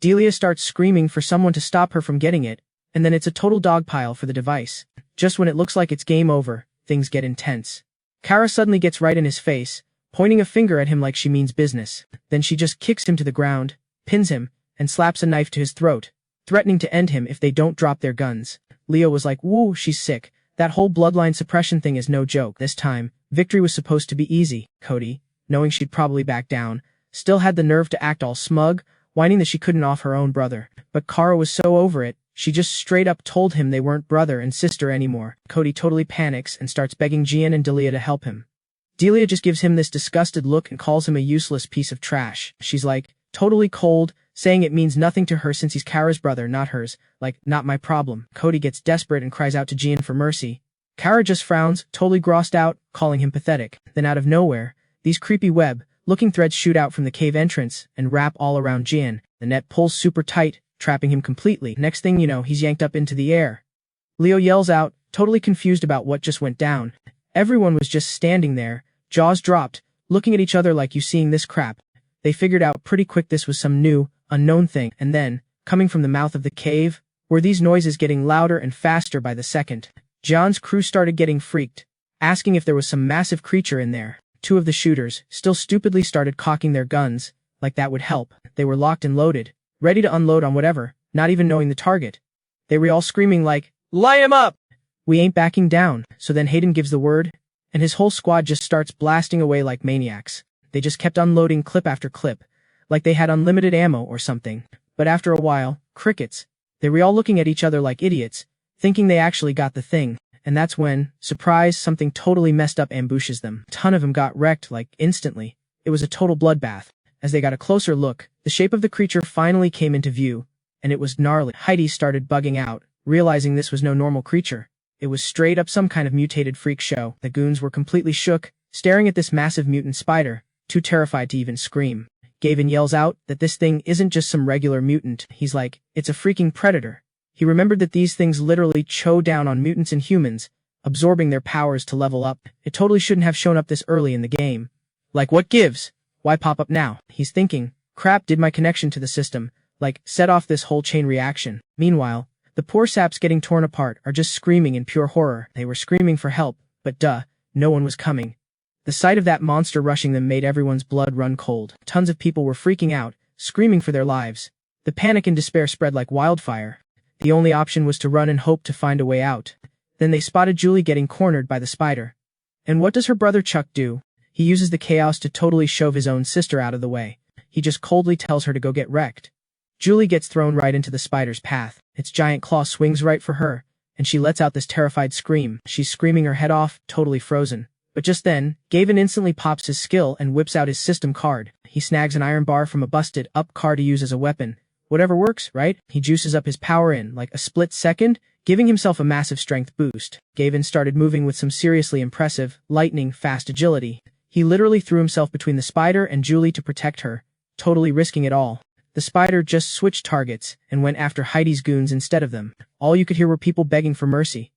Delia starts screaming for someone to stop her from getting it, and then it's a total dogpile for the device. Just when it looks like it's game over, things get intense. Kara suddenly gets right in his face, pointing a finger at him like she means business. Then she just kicks him to the ground, pins him, and slaps a knife to his throat, threatening to end him if they don't drop their guns. Leo was like, woo, she's sick. That whole bloodline suppression thing is no joke. This time, victory was supposed to be easy. Cody, knowing she'd probably back down, still had the nerve to act all smug, whining that she couldn't off her own brother. But Kara was so over it, she just straight up told him they weren't brother and sister anymore. Cody totally panics and starts begging Jian and Delia to help him. Delia just gives him this disgusted look and calls him a useless piece of trash. She's totally cold, saying it means nothing to her since he's Kara's brother, not hers. Not my problem. Cody gets desperate and cries out to Jian for mercy. Kara just frowns, totally grossed out, calling him pathetic. Then out of nowhere, these creepy web-looking threads shoot out from the cave entrance and wrap all around Jian. The net pulls super tight, trapping him completely. Next thing you know, he's yanked up into the air. Leo yells out, totally confused about what just went down. Everyone was just standing there, jaws dropped, looking at each other like you seeing this crap. They figured out pretty quick this was some new, unknown thing. And then, coming from the mouth of the cave, were these noises getting louder and faster by the second. John's crew started getting freaked, asking if there was some massive creature in there. Two of the shooters still stupidly started cocking their guns, like that would help. They were locked and loaded, ready to unload on whatever, not even knowing the target. They were all screaming lie him up! We ain't backing down. So then Hayden gives the word, and his whole squad just starts blasting away like maniacs. They just kept unloading clip after clip, like they had unlimited ammo or something. But after a while, crickets. They were all looking at each other like idiots, thinking they actually got the thing. And that's when, surprise, something totally messed up ambushes them. A ton of them got wrecked instantly. It was a total bloodbath. As they got a closer look, the shape of the creature finally came into view, and it was gnarly. Heidi started bugging out, realizing this was no normal creature. It was straight up some kind of mutated freak show. The goons were completely shook, staring at this massive mutant spider, too terrified to even scream. Gavin yells out that this thing isn't just some regular mutant. He's like, it's a freaking predator. He remembered that these things literally chow down on mutants and humans, absorbing their powers to level up. It totally shouldn't have shown up this early in the game. Like, what gives? Why pop up now? He's thinking, crap, did my connection to the system, like, set off this whole chain reaction? Meanwhile, the poor saps getting torn apart are just screaming in pure horror. They were screaming for help, but no one was coming. The sight of that monster rushing them made everyone's blood run cold. Tons of people were freaking out, screaming for their lives. The panic and despair spread like wildfire. The only option was to run and hope to find a way out. Then they spotted Julie getting cornered by the spider. And what does her brother Chuck do? He uses the chaos to totally shove his own sister out of the way. He just coldly tells her to go get wrecked. Julie gets thrown right into the spider's path. Its giant claw swings right for her, and she lets out this terrified scream. She's screaming her head off, totally frozen. But just then, Gavin instantly pops his skill and whips out his system card. He snags an iron bar from a busted-up car to use as a weapon. Whatever works, right? He juices up his power in, like a split second, giving himself a massive strength boost. Gavin started moving with some seriously impressive, lightning-fast agility. He literally threw himself between the spider and Julie to protect her, totally risking it all. The spider just switched targets and went after Heidi's goons instead of them. All you could hear were people begging for mercy.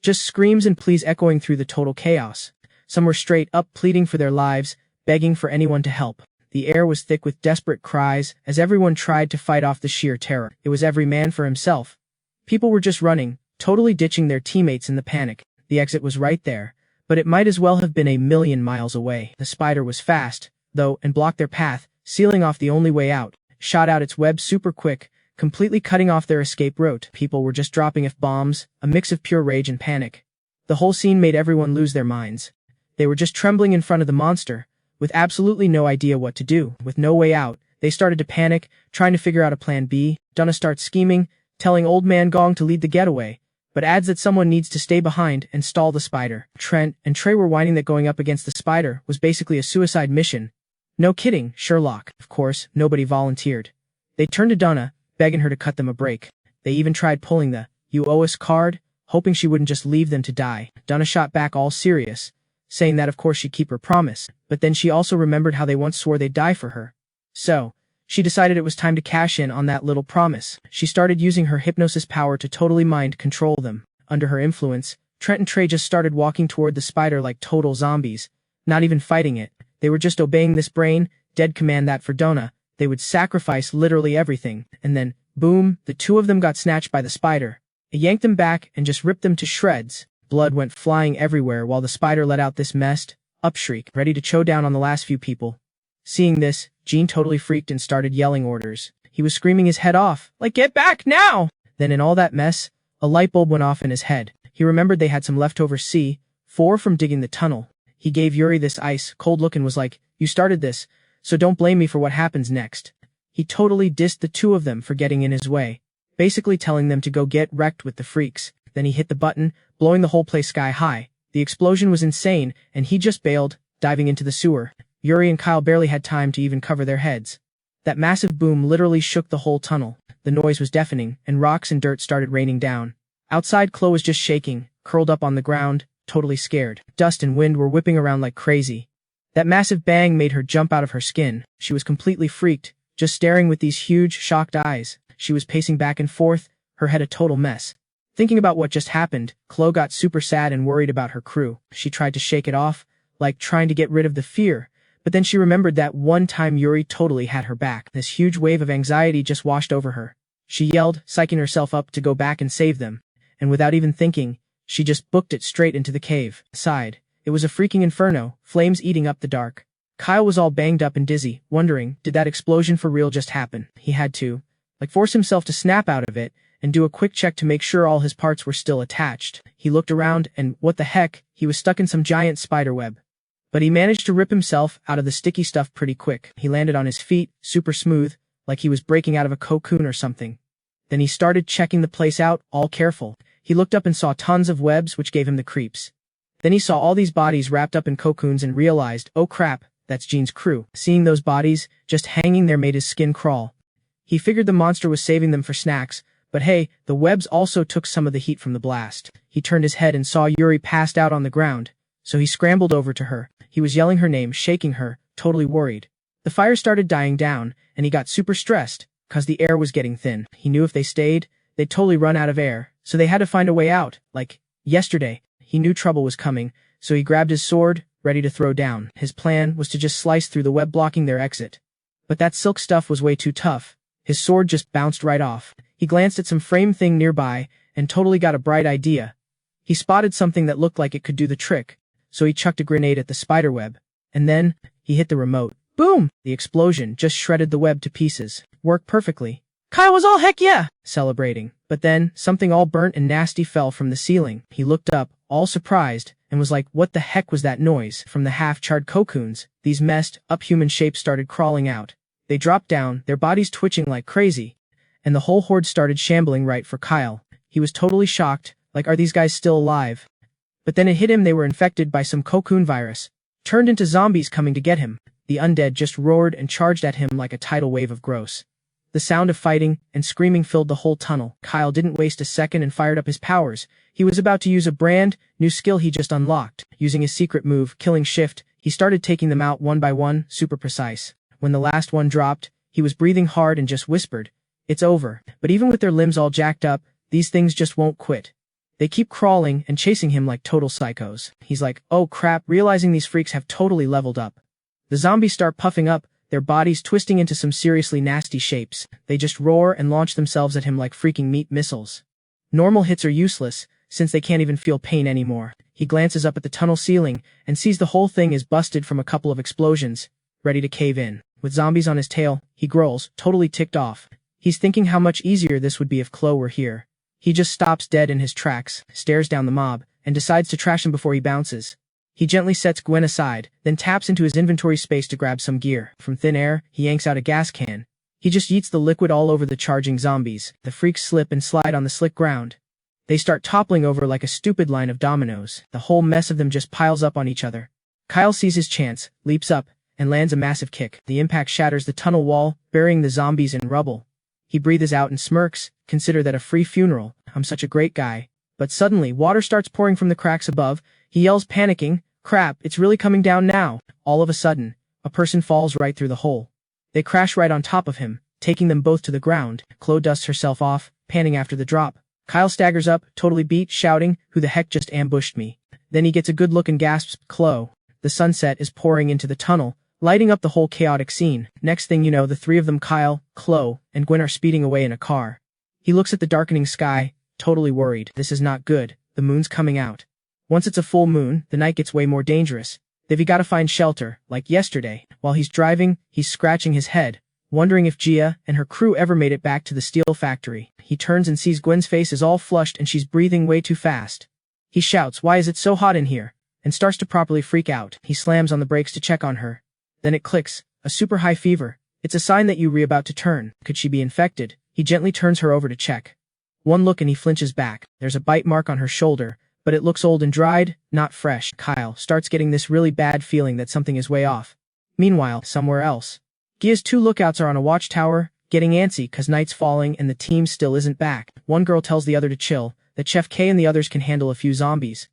Just screams and pleas echoing through the total chaos. Some were straight up pleading for their lives, begging for anyone to help. The air was thick with desperate cries as everyone tried to fight off the sheer terror. It was every man for himself. People were just running, totally ditching their teammates in the panic. The exit was right there, but it might as well have been a million miles away. The spider was fast, though, and blocked their path, sealing off the only way out. Shot out its web super quick, completely cutting off their escape route. People were just dropping F-bombs, a mix of pure rage and panic. The whole scene made everyone lose their minds. They were just trembling in front of the monster, with absolutely no idea what to do. With no way out, they started to panic, trying to figure out a plan B. Donna starts scheming, telling Old Man Gong to lead the getaway, but adds that someone needs to stay behind and stall the spider. Trent and Trey were whining that going up against the spider was basically a suicide mission. No kidding, Sherlock. Of course, nobody volunteered. They turned to Donna, begging her to cut them a break. They even tried pulling the "you owe us" card, hoping she wouldn't just leave them to die. Donna shot back all serious, saying that of course she'd keep her promise, but then she also remembered how they once swore they'd die for her. So, she decided it was time to cash in on that little promise. She started using her hypnosis power to totally mind control them. Under her influence, Trent and Trey just started walking toward the spider like total zombies, not even fighting it. They were just obeying this brain-dead command that for Donna, they would sacrifice literally everything. And then, boom, the two of them got snatched by the spider. It yanked them back and just ripped them to shreds. Blood went flying everywhere while the spider let out this messed up shriek, ready to chow down on the last few people. Seeing this, Gene totally freaked and started yelling orders. He was screaming his head off, like, "Get back now!" Then in all that mess, a light bulb went off in his head. He remembered they had some leftover C4 from digging the tunnel. He gave Yuri this ice-cold look and was like, "You started this, so don't blame me for what happens next." He totally dissed the two of them for getting in his way, basically telling them to go get wrecked with the freaks. Then he hit the button, blowing the whole place sky high. The explosion was insane, and he just bailed, diving into the sewer. Yuri and Kyle barely had time to even cover their heads. That massive boom literally shook the whole tunnel. The noise was deafening, and rocks and dirt started raining down. Outside, Chloe was just shaking, curled up on the ground, totally scared. Dust and wind were whipping around like crazy. That massive bang made her jump out of her skin. She was completely freaked, just staring with these huge, shocked eyes. She was pacing back and forth, her head a total mess. Thinking about what just happened, Chloe got super sad and worried about her crew. She tried to shake it off, like trying to get rid of the fear, but then she remembered that one time Yuri totally had her back. This huge wave of anxiety just washed over her. She yelled, psyching herself up to go back and save them, and without even thinking, she just booked it straight into the cave. Aside, it was a freaking inferno, flames eating up the dark. Kyle was all banged up and dizzy, wondering, did that explosion for real just happen? He had to, force himself to snap out of it, and do a quick check to make sure all his parts were still attached. He looked around, and, what the heck, he was stuck in some giant spider web. But he managed to rip himself out of the sticky stuff pretty quick. He landed on his feet, super smooth, like he was breaking out of a cocoon or something. Then he started checking the place out, all careful. He looked up and saw tons of webs, which gave him the creeps. Then he saw all these bodies wrapped up in cocoons and realized, oh crap, that's Gene's crew. Seeing those bodies, just hanging there made his skin crawl. He figured the monster was saving them for snacks, but hey, the webs also took some of the heat from the blast. He turned his head and saw Yuri passed out on the ground, so he scrambled over to her. He was yelling her name, shaking her, totally worried. The fire started dying down, and he got super stressed, cause the air was getting thin. He knew if they stayed, they'd totally run out of air, so they had to find a way out. Like, yesterday, he knew trouble was coming, so he grabbed his sword, ready to throw down. His plan was to just slice through the web blocking their exit. But that silk stuff was way too tough. His sword just bounced right off. He glanced at some frame thing nearby, and totally got a bright idea. He spotted something that looked like it could do the trick, so he chucked a grenade at the spiderweb. And then, he hit the remote. Boom! The explosion just shredded the web to pieces. Worked perfectly. Kyle was all heck yeah! Celebrating. But then, something all burnt and nasty fell from the ceiling. He looked up, all surprised, and was like, what the heck was that noise? From the half-charred cocoons, these messed up human shapes started crawling out. They dropped down, their bodies twitching like crazy, and the whole horde started shambling right for Kyle. He was totally shocked, like, are these guys still alive? But then it hit him, they were infected by some cocoon virus, turned into zombies coming to get him. The undead just roared and charged at him like a tidal wave of gross. The sound of fighting and screaming filled the whole tunnel. Kyle didn't waste a second and fired up his powers. He was about to use a brand new skill he just unlocked. Using his secret move, Killing Shift, he started taking them out one by one, super precise. When the last one dropped, he was breathing hard and just whispered, "It's over." But even with their limbs all jacked up, these things just won't quit. They keep crawling and chasing him like total psychos. He's like, oh crap, realizing these freaks have totally leveled up. The zombies start puffing up, their bodies twisting into some seriously nasty shapes. They just roar and launch themselves at him like freaking meat missiles. Normal hits are useless, since they can't even feel pain anymore. He glances up at the tunnel ceiling and sees the whole thing is busted from a couple of explosions, ready to cave in. With zombies on his tail, he growls, totally ticked off. He's thinking how much easier this would be if Chloe were here. He just stops dead in his tracks, stares down the mob, and decides to trash him before he bounces. He gently sets Gwen aside, then taps into his inventory space to grab some gear. From thin air, he yanks out a gas can. He just yeets the liquid all over the charging zombies. The freaks slip and slide on the slick ground. They start toppling over like a stupid line of dominoes. The whole mess of them just piles up on each other. Kyle sees his chance, leaps up, and lands a massive kick. The impact shatters the tunnel wall, burying the zombies in rubble. He breathes out and smirks, consider that a free funeral. I'm such a great guy. But suddenly, water starts pouring from the cracks above. He yells, panicking, crap, it's really coming down now. All of a sudden, a person falls right through the hole. They crash right on top of him, taking them both to the ground. Chloe dusts herself off, panting after the drop. Kyle staggers up, totally beat, shouting, who the heck just ambushed me? Then he gets a good look and gasps, Chloe. The sunset is pouring into the tunnel, lighting up the whole chaotic scene. Next thing you know, the three of them, Kyle, Chloe, and Gwen, are speeding away in a car. He looks at the darkening sky, totally worried. This is not good. The moon's coming out. Once it's a full moon, the night gets way more dangerous. They've gotta find shelter, like yesterday. While he's driving, he's scratching his head, wondering if Shia and her crew ever made it back to the steel factory. He turns and sees Gwen's face is all flushed and she's breathing way too fast. He shouts, why is it so hot in here? And starts to properly freak out. He slams on the brakes to check on her. Then it clicks, a super high fever. It's a sign that you're about to turn. Could she be infected? He gently turns her over to check. One look and he flinches back. There's a bite mark on her shoulder, but it looks old and dried, not fresh. Kyle starts getting this really bad feeling that something is way off. Meanwhile, somewhere else, Gia's two lookouts are on a watchtower, getting antsy cause night's falling and the team still isn't back. One girl tells the other to chill, that Chef K and the others can handle a few zombies.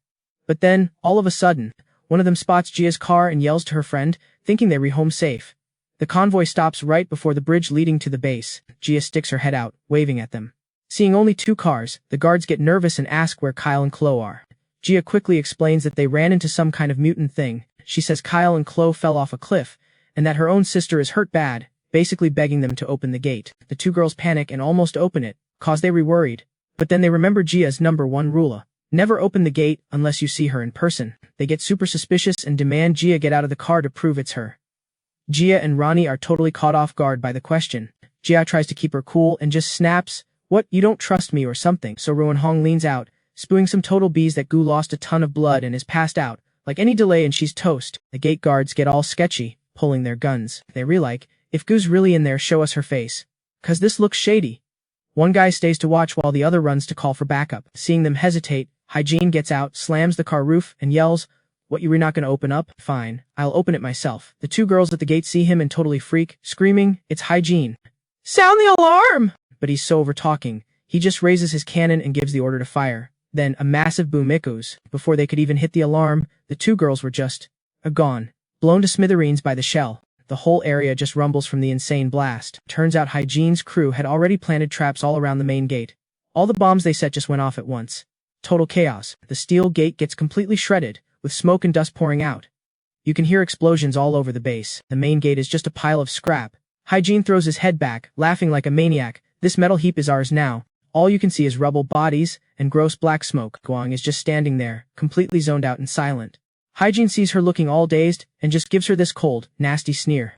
But then, all of a sudden, one of them spots Gia's car and yells to her friend, thinking they home safe. The convoy stops right before the bridge leading to the base. Gia sticks her head out, waving at them. Seeing only two cars, the guards get nervous and ask where Kyle and Chloe are. Gia quickly explains that they ran into some kind of mutant thing. She says Kyle and Chloe fell off a cliff, and that her own sister is hurt bad, basically begging them to open the gate. The two girls panic and almost open it, cause they worried. But then they remember Gia's #1 rule. Never open the gate unless you see her in person. They get super suspicious and demand Gia get out of the car to prove it's her. Gia and Ronnie are totally caught off guard by the question. Gia tries to keep her cool and just snaps, what, you don't trust me or something? So Rowan Hong leans out, spewing some total bees that Gu lost a ton of blood and is passed out. Like any delay and she's toast. The gate guards get all sketchy, pulling their guns. They like, if Gu's really in there, show us her face. Cause this looks shady. One guy stays to watch while the other runs to call for backup. Seeing them hesitate, Hygiene gets out, slams the car roof, and yells, what, you were not gonna open up? Fine, I'll open it myself. The two girls at the gate see him and totally freak, screaming, it's Hygiene. Sound the alarm! But he's so over-talking, he just raises his cannon and gives the order to fire. Then, a massive boom echoes. Before they could even hit the alarm, the two girls were just gone, blown to smithereens by the shell. The whole area just rumbles from the insane blast. Turns out Hygiene's crew had already planted traps all around the main gate. All the bombs they set just went off at once. Total chaos. The steel gate gets completely shredded, with smoke and dust pouring out. You can hear explosions all over the base. The main gate is just a pile of scrap. Hygiene throws his head back, laughing like a maniac. This metal heap is ours now. All you can see is rubble, bodies, and gross black smoke. Guang is just standing there, completely zoned out and silent. Hygiene sees her looking all dazed, and just gives her this cold, nasty sneer.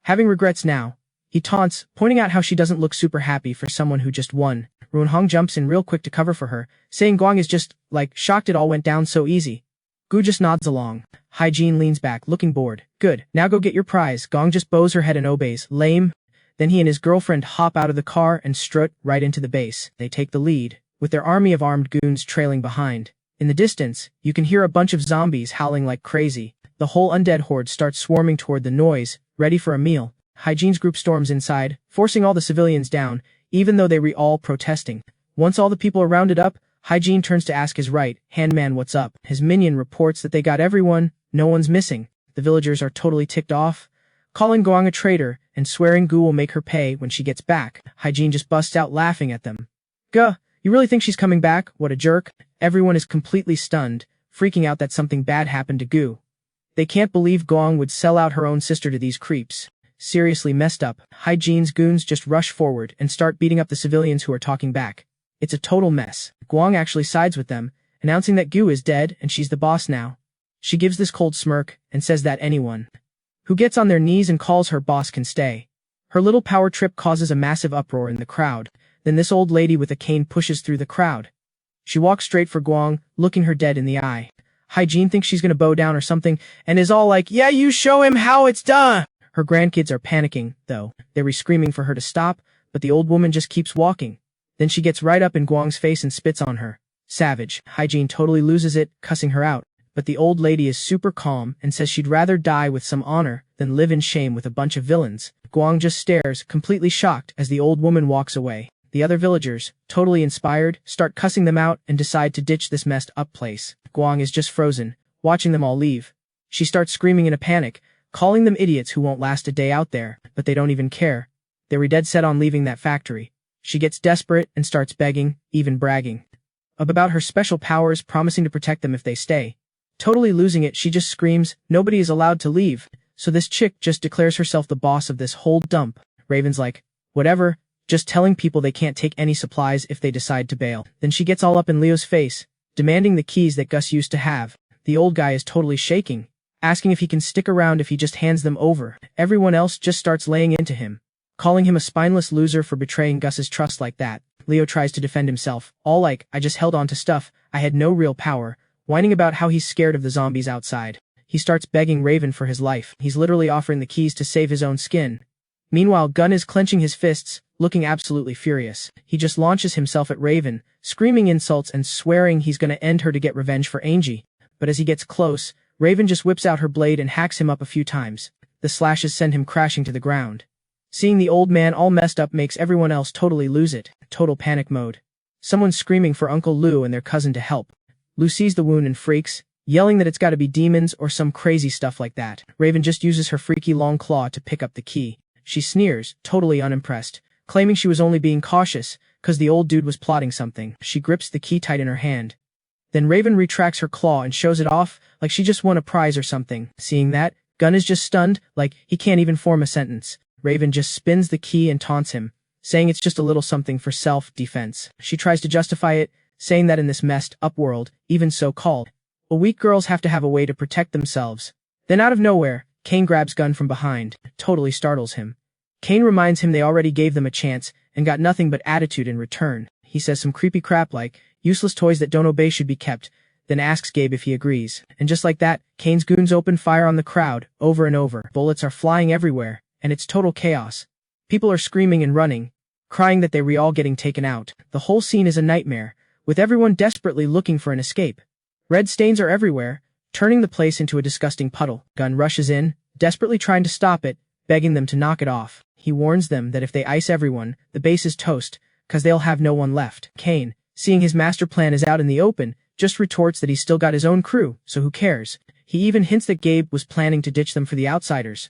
Having regrets now, he taunts, pointing out how she doesn't look super happy for someone who just won. Runhong jumps in real quick to cover for her, saying Guang is just, shocked it all went down so easy. Gu just nods along. Hygiene leans back, looking bored. Good, now go get your prize. Gong just bows her head and obeys. Lame. Then he and his girlfriend hop out of the car and strut right into the base. They take the lead, with their army of armed goons trailing behind. In the distance, you can hear a bunch of zombies howling like crazy. The whole undead horde starts swarming toward the noise, ready for a meal. Hygiene's group storms inside, forcing all the civilians down, even though they were all protesting. Once all the people are rounded up, Hygiene turns to ask his right-hand man what's up. His minion reports that they got everyone, no one's missing. The villagers are totally ticked off, calling Guang a traitor, and swearing Gu will make her pay when she gets back. Hygiene just busts out laughing at them. Guh, you really think she's coming back? What a jerk. Everyone is completely stunned, freaking out that something bad happened to Gu. They can't believe Guang would sell out her own sister to these creeps. Seriously messed up. Hygiene's goons just rush forward and start beating up the civilians who are talking back. It's a total mess. Guang actually sides with them, announcing that Gu is dead and she's the boss now. She gives this cold smirk and says that anyone who gets on their knees and calls her boss can stay. Her little power trip causes a massive uproar in the crowd. Then this old lady with a cane pushes through the crowd. She walks straight for Guang, looking her dead in the eye. Hygiene thinks she's gonna bow down or something, and is all like, yeah, you show him how it's done! Her grandkids are panicking, though. They're screaming for her to stop, but the old woman just keeps walking. Then she gets right up in Guang's face and spits on her. Savage. Hygiene totally loses it, cussing her out. But the old lady is super calm and says she'd rather die with some honor than live in shame with a bunch of villains. Guang just stares, completely shocked, as the old woman walks away. The other villagers, totally inspired, start cussing them out and decide to ditch this messed up place. Guang is just frozen, watching them all leave. She starts screaming in a panic, calling them idiots who won't last a day out there, but they don't even care. They were dead set on leaving that factory. She gets desperate and starts begging, even bragging about her special powers, promising to protect them if they stay. Totally losing it, she just screams, nobody is allowed to leave, so this chick just declares herself the boss of this whole dump. Raven's like, whatever, just telling people they can't take any supplies if they decide to bail. Then she gets all up in Leo's face, demanding the keys that Gus used to have. The old guy is totally shaking, asking if he can stick around if he just hands them over. Everyone else just starts laying into him, calling him a spineless loser for betraying Gus's trust like that. Leo tries to defend himself, all like, I just held on to stuff, I had no real power, whining about how he's scared of the zombies outside. He starts begging Raven for his life. He's literally offering the keys to save his own skin. Meanwhile, Gun is clenching his fists, looking absolutely furious. He just launches himself at Raven, screaming insults and swearing he's gonna end her to get revenge for Angie. But as he gets close, Raven just whips out her blade and hacks him up a few times. The slashes send him crashing to the ground. Seeing the old man all messed up makes everyone else totally lose it. Total panic mode. Someone's screaming for Uncle Lou and their cousin to help. Lou sees the wound and freaks, yelling that it's gotta be demons or some crazy stuff like that. Raven just uses her freaky long claw to pick up the key. She sneers, totally unimpressed, claiming she was only being cautious, cause the old dude was plotting something. She grips the key tight in her hand. Then Raven retracts her claw and shows it off, like she just won a prize or something. Seeing that, Gun is just stunned, like he can't even form a sentence. Raven just spins the key and taunts him, saying it's just a little something for self-defense. She tries to justify it, saying that in this messed up world, even so-called weak girls have to have a way to protect themselves. Then out of nowhere, Kane grabs Gun from behind, totally startles him. Kane reminds him they already gave them a chance and got nothing but attitude in return. He says some creepy crap like, useless toys that don't obey should be kept, then asks Gabe if he agrees. And just like that, Kane's goons open fire on the crowd, over and over. Bullets are flying everywhere, and it's total chaos. People are screaming and running, crying that they were all getting taken out. The whole scene is a nightmare, with everyone desperately looking for an escape. Red stains are everywhere, turning the place into a disgusting puddle. Gun rushes in, desperately trying to stop it, begging them to knock it off. He warns them that if they ice everyone, the base is toast, cause they'll have no one left. Kane, seeing his master plan is out in the open, just retorts that he's still got his own crew, so who cares? He even hints that Gabe was planning to ditch them for the outsiders.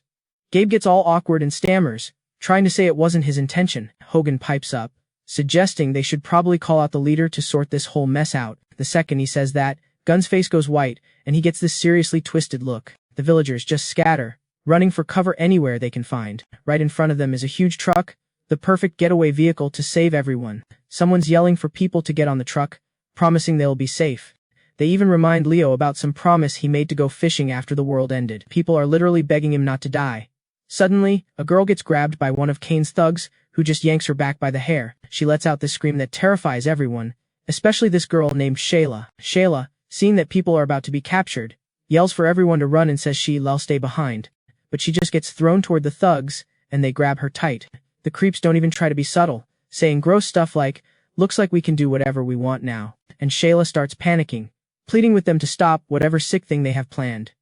Gabe gets all awkward and stammers, trying to say it wasn't his intention. Hogan pipes up, suggesting they should probably call out the leader to sort this whole mess out. The second he says that, Gun's face goes white, and he gets this seriously twisted look. The villagers just scatter, running for cover anywhere they can find. Right in front of them is a huge truck, the perfect getaway vehicle to save everyone. Someone's yelling for people to get on the truck, promising they'll be safe. They even remind Leo about some promise he made to go fishing after the world ended. People are literally begging him not to die. Suddenly, a girl gets grabbed by one of Kane's thugs, who just yanks her back by the hair. She lets out this scream that terrifies everyone, especially this girl named Shayla. Shayla, seeing that people are about to be captured, yells for everyone to run and says she'll stay behind. But she just gets thrown toward the thugs, and they grab her tight. The creeps don't even try to be subtle, saying gross stuff like, "Looks like we can do whatever we want now." And Shayla starts panicking, pleading with them to stop whatever sick thing they have planned.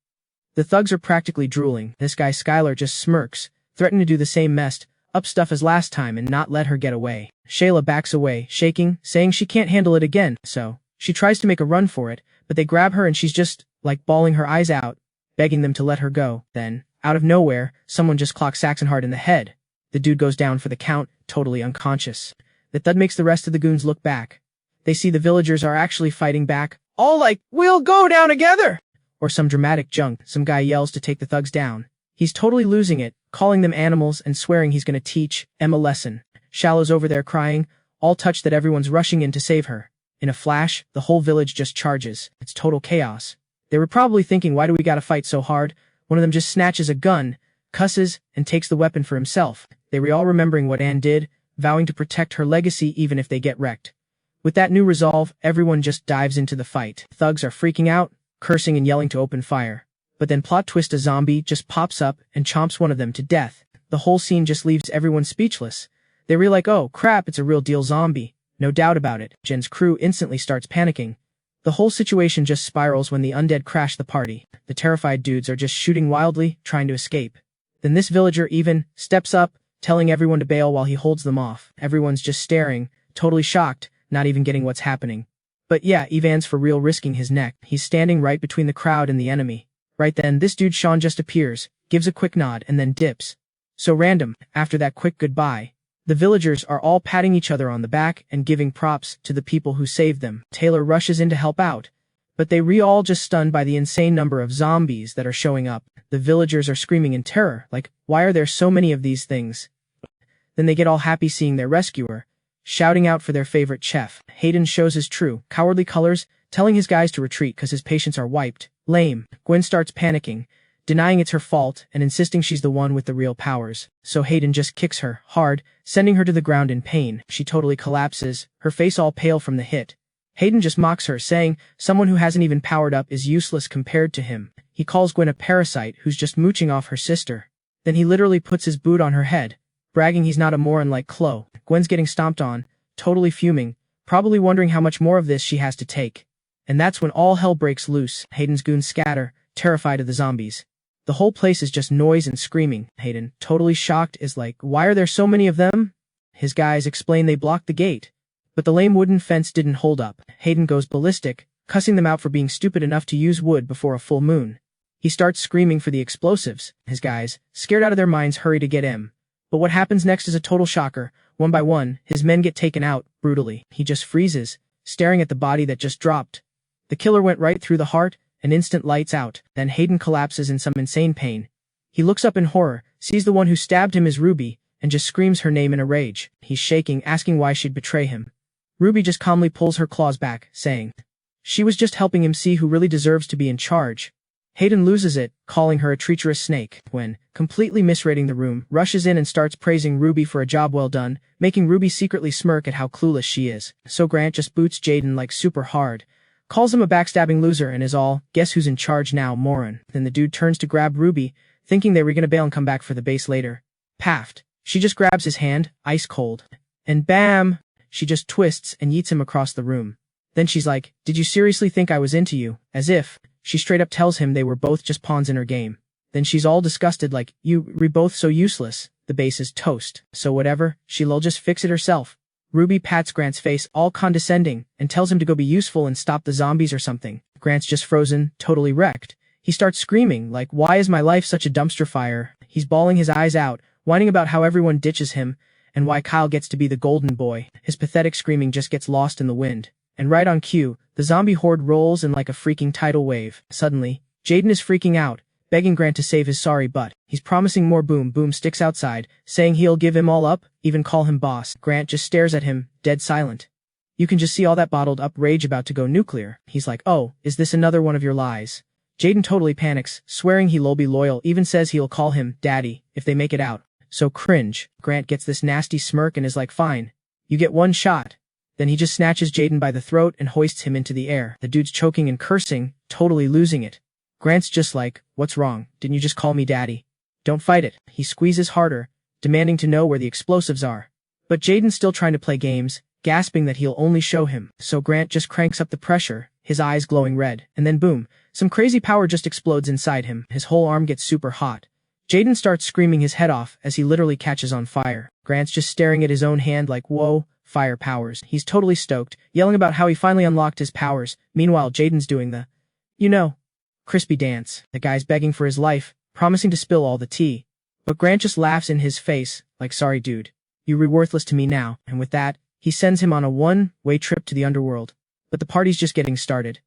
The thugs are practically drooling. This guy Skylar just smirks, threatening to do the same messed up stuff as last time and not let her get away. Shayla backs away, shaking, saying she can't handle it again, so she tries to make a run for it, but they grab her and she's just, like, bawling her eyes out, begging them to let her go. Then, out of nowhere, someone just clocks Saxon hard in the head. The dude goes down for the count, totally unconscious. The thud makes the rest of the goons look back. They see the villagers are actually fighting back, all like, "We'll go down together!" Or some dramatic junk. Some guy yells to take the thugs down. He's totally losing it, calling them animals and swearing he's gonna teach Em a lesson. Shallow's over there crying, all touched that everyone's rushing in to save her. In a flash, the whole village just charges. It's total chaos. They were probably thinking, why do we gotta fight so hard? One of them just snatches a gun, cusses, and takes the weapon for himself. They were all remembering what Anne did, vowing to protect her legacy even if they get wrecked. With that new resolve, everyone just dives into the fight. Thugs are freaking out, cursing and yelling to open fire. But then plot twist, a zombie just pops up and chomps one of them to death. The whole scene just leaves everyone speechless. They realize, oh crap, it's a real deal zombie. No doubt about it. Jen's crew instantly starts panicking. The whole situation just spirals when the undead crash the party. The terrified dudes are just shooting wildly, trying to escape. Then this villager even steps up, telling everyone to bail while he holds them off. Everyone's just staring, totally shocked, not even getting what's happening. But yeah, Ivan's for real risking his neck. He's standing right between the crowd and the enemy. Right then, this dude Sean just appears, gives a quick nod, and then dips. So random. After that quick goodbye, the villagers are all patting each other on the back and giving props to the people who saved them. Taylor rushes in to help out, but they all just stunned by the insane number of zombies that are showing up. The villagers are screaming in terror, like, why are there so many of these things? Then they get all happy seeing their rescuer, shouting out for their favorite chef. Hayden shows his true, cowardly colors, telling his guys to retreat because his patients are wiped. Lame. Gwen starts panicking, denying it's her fault and insisting she's the one with the real powers. So Hayden just kicks her, hard, sending her to the ground in pain. She totally collapses, her face all pale from the hit. Hayden just mocks her, saying someone who hasn't even powered up is useless compared to him. He calls Gwen a parasite who's just mooching off her sister. Then he literally puts his boot on her head, bragging he's not a moron like Chloe. Gwen's getting stomped on, totally fuming, probably wondering how much more of this she has to take. And that's when all hell breaks loose. Hayden's goons scatter, terrified of the zombies. The whole place is just noise and screaming. Hayden, totally shocked, is like, why are there so many of them? His guys explain they blocked the gate, but the lame wooden fence didn't hold up. Hayden goes ballistic, cussing them out for being stupid enough to use wood before a full moon. He starts screaming for the explosives. His guys, scared out of their minds, hurry to get him. But what happens next is a total shocker. One by one, his men get taken out, brutally. He just freezes, staring at the body that just dropped. The killer went right through the heart, an instant lights out. Then Hayden collapses in some insane pain. He looks up in horror, sees the one who stabbed him is Ruby, and just screams her name in a rage. He's shaking, asking why she'd betray him. Ruby just calmly pulls her claws back, saying she was just helping him see who really deserves to be in charge. Hayden loses it, calling her a treacherous snake. Gwen, completely misreading the room, rushes in and starts praising Ruby for a job well done, making Ruby secretly smirk at how clueless she is. So Grant just boots Jaden like super hard, calls him a backstabbing loser, and is all, guess who's in charge now, moron. Then the dude turns to grab Ruby, thinking they were gonna bail and come back for the base later. Paffed. She just grabs his hand, ice cold. And bam! She just twists and yeets him across the room. Then she's like, did you seriously think I was into you? As if. She straight up tells him they were both just pawns in her game. Then she's all disgusted like, we're both so useless. The base is toast. So whatever, she'll just fix it herself. Ruby pats Grant's face, all condescending, and tells him to go be useful and stop the zombies or something. Grant's just frozen, totally wrecked. He starts screaming, like, why is my life such a dumpster fire? He's bawling his eyes out, whining about how everyone ditches him, and why Kyle gets to be the golden boy. His pathetic screaming just gets lost in the wind. And right on cue, the zombie horde rolls in like a freaking tidal wave. Suddenly, Jaden is freaking out, begging Grant to save his sorry butt. He's promising more boom sticks outside, saying he'll give him all up, even call him boss. Grant just stares at him, dead silent. You can just see all that bottled up rage about to go nuclear. He's like, oh, is this another one of your lies? Jaden totally panics, swearing he'll be loyal, even says he'll call him daddy if they make it out. So cringe. Grant gets this nasty smirk and is like, fine. You get one shot. Then he just snatches Jaden by the throat and hoists him into the air. The dude's choking and cursing, totally losing it. Grant's just like, what's wrong? Didn't you just call me daddy? Don't fight it. He squeezes harder, demanding to know where the explosives are. But Jaden's still trying to play games, gasping that he'll only show him. So Grant just cranks up the pressure, his eyes glowing red. And then boom, some crazy power just explodes inside him. His whole arm gets super hot. Jaden starts screaming his head off as he literally catches on fire. Grant's just staring at his own hand like, whoa, fire powers. He's totally stoked, yelling about how he finally unlocked his powers. Meanwhile, Jaden's doing the, crispy dance. The guy's begging for his life, promising to spill all the tea. But Grant just laughs in his face, like, sorry dude. You're worthless to me now. And with that, he sends him on a one-way trip to the underworld. But the party's just getting started.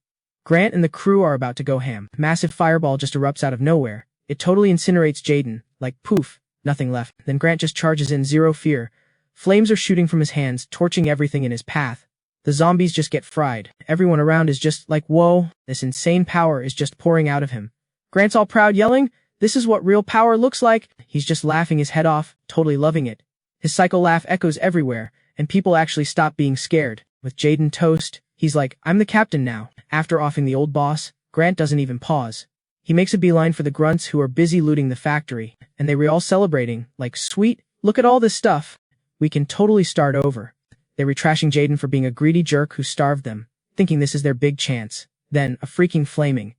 Grant and the crew are about to go ham. Massive fireball just erupts out of nowhere. It totally incinerates Jaden, like poof, nothing left. Then Grant just charges in, zero fear. Flames are shooting from his hands, torching everything in his path. The zombies just get fried. Everyone around is just like, whoa, this insane power is just pouring out of him. Grant's all proud, yelling, this is what real power looks like. He's just laughing his head off, totally loving it. His psycho laugh echoes everywhere, and people actually stop being scared. With Jaden toast, he's like, I'm the captain now. After offing the old boss, Grant doesn't even pause. He makes a beeline for the grunts who are busy looting the factory, and they were all celebrating, like, sweet, look at all this stuff. We can totally start over. They were trashing Jaden for being a greedy jerk who starved them, thinking this is their big chance. Then, a freaking flaming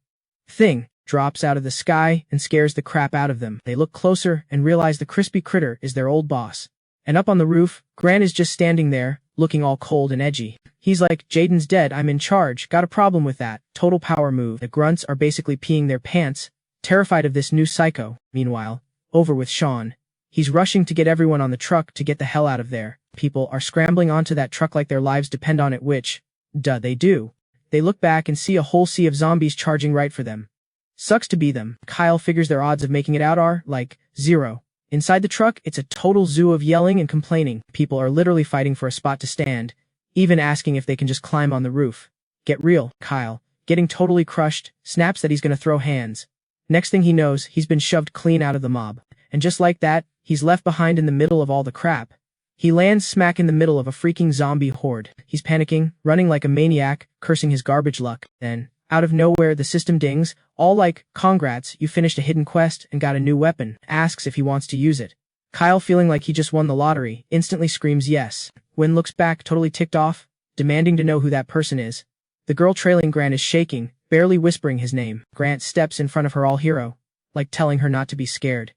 thing drops out of the sky and scares the crap out of them. They look closer and realize the crispy critter is their old boss. And up on the roof, Grant is just standing there, looking all cold and edgy. He's like, Jaden's dead, I'm in charge, got a problem with that. Total power move. The grunts are basically peeing their pants, terrified of this new psycho. Meanwhile, over with Sean. He's rushing to get everyone on the truck to get the hell out of there. People are scrambling onto that truck like their lives depend on it, which, they do. They look back and see a whole sea of zombies charging right for them. Sucks to be them. Kyle figures their odds of making it out are, like, 0. Inside the truck, it's a total zoo of yelling and complaining. People are literally fighting for a spot to stand, even asking if they can just climb on the roof. Get real. Kyle, getting totally crushed, snaps that he's gonna throw hands. Next thing he knows, he's been shoved clean out of the mob. And just like that, he's left behind in the middle of all the crap. He lands smack in the middle of a freaking zombie horde. He's panicking, running like a maniac, cursing his garbage luck. Then, out of nowhere, the system dings, all like, congrats, you finished a hidden quest and got a new weapon, asks if he wants to use it. Kyle, feeling like he just won the lottery, instantly screams yes. Gwen looks back, totally ticked off, demanding to know who that person is. The girl trailing Grant is shaking, barely whispering his name. Grant steps in front of her all hero, like telling her not to be scared.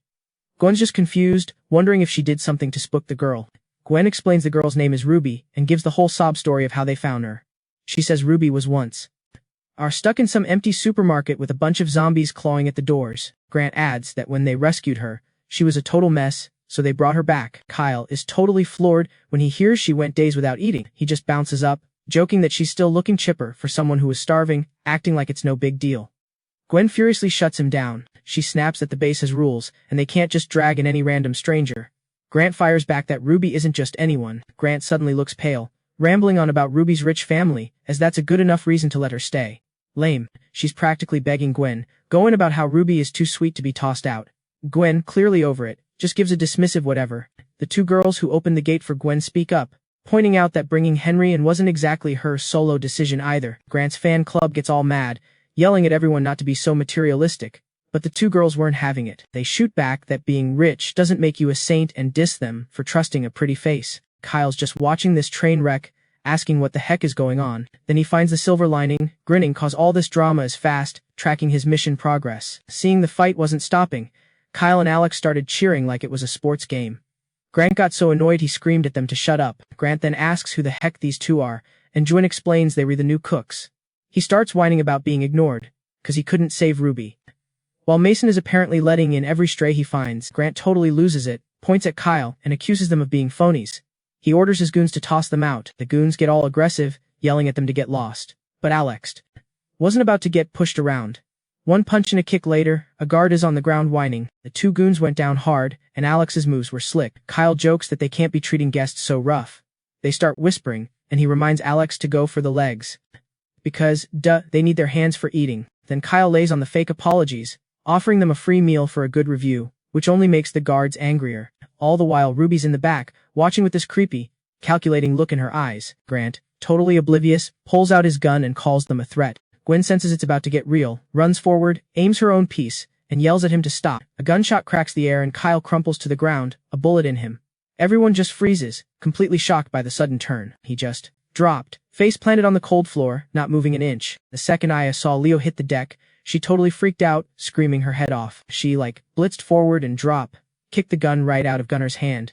Gwen's just confused, wondering if she did something to spook the girl. Gwen explains the girl's name is Ruby, and gives the whole sob story of how they found her. She says Ruby was once stuck in some empty supermarket with a bunch of zombies clawing at the doors. Grant adds that when they rescued her, she was a total mess, so they brought her back. Kyle is totally floored when he hears she went days without eating. He just bounces up, joking that she's still looking chipper for someone who was starving, acting like it's no big deal. Gwen furiously shuts him down. She snaps that the base has rules, and they can't just drag in any random stranger. Grant fires back that Ruby isn't just anyone. Grant suddenly looks pale, rambling on about Ruby's rich family, as that's a good enough reason to let her stay. Lame. She's practically begging Gwen, going about how Ruby is too sweet to be tossed out. Gwen, clearly over it, just gives a dismissive whatever. The two girls who open the gate for Gwen speak up, pointing out that bringing Henry in wasn't exactly her solo decision either. Grant's fan club gets all mad, yelling at everyone not to be so materialistic. But the two girls weren't having it. They shoot back that being rich doesn't make you a saint and diss them for trusting a pretty face. Kyle's just watching this train wreck, asking what the heck is going on. Then he finds the silver lining, grinning cause all this drama is fast, tracking his mission progress. Seeing the fight wasn't stopping, Kyle and Alex started cheering like it was a sports game. Grant got so annoyed he screamed at them to shut up. Grant then asks who the heck these two are, and Gwen explains they were the new cooks. He starts whining about being ignored, cause he couldn't save Ruby. While Mason is apparently letting in every stray he finds, Grant totally loses it, points at Kyle, and accuses them of being phonies. He orders his goons to toss them out. The goons get all aggressive, yelling at them to get lost. But Alex wasn't about to get pushed around. One punch and a kick later, a guard is on the ground whining. The two goons went down hard, and Alex's moves were slick. Kyle jokes that they can't be treating guests so rough. They start whispering, and he reminds Alex to go for the legs. Because, duh, they need their hands for eating. Then Kyle lays on the fake apologies, offering them a free meal for a good review, which only makes the guards angrier. All the while Ruby's in the back, watching with this creepy, calculating look in her eyes. Grant, totally oblivious, pulls out his gun and calls them a threat. Gwen senses it's about to get real, runs forward, aims her own piece, and yells at him to stop. A gunshot cracks the air and Kyle crumples to the ground, a bullet in him. Everyone just freezes, completely shocked by the sudden turn. He just dropped, face planted on the cold floor, not moving an inch. The second Aya saw Leo hit the deck, she totally freaked out, screaming her head off. She, blitzed forward and kicked the gun right out of Gunner's hand.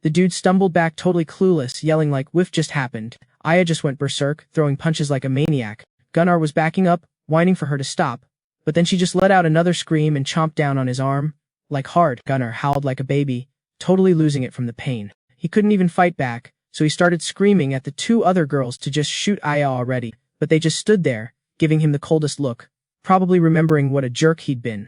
The dude stumbled back totally clueless, yelling like whiff just happened. Aya just went berserk, throwing punches like a maniac. Gunnar was backing up, whining for her to stop, but then she just let out another scream and chomped down on his arm. Like hard. Gunnar howled like a baby, totally losing it from the pain. He couldn't even fight back, so he started screaming at the two other girls to just shoot Aya already, but they just stood there, giving him the coldest look, probably remembering what a jerk he'd been.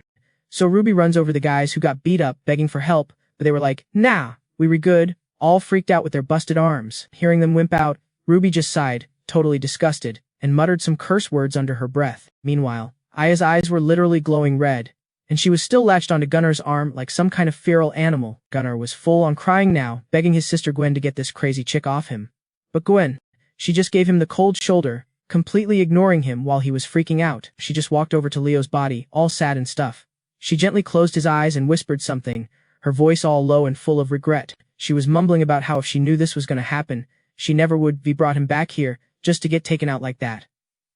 So Ruby runs over the guys who got beat up, begging for help, but they were like, nah, we good, all freaked out with their busted arms. Hearing them wimp out, Ruby just sighed, totally disgusted, and muttered some curse words under her breath. Meanwhile, Aya's eyes were literally glowing red, and she was still latched onto Gunnar's arm like some kind of feral animal. Gunnar was full on crying now, begging his sister Gwen to get this crazy chick off him. But Gwen, she just gave him the cold shoulder, completely ignoring him while he was freaking out. She just walked over to Leo's body, all sad and stuff. She gently closed his eyes and whispered something, her voice all low and full of regret. She was mumbling about how if she knew this was gonna happen, she never would be brought him back here, just to get taken out like that.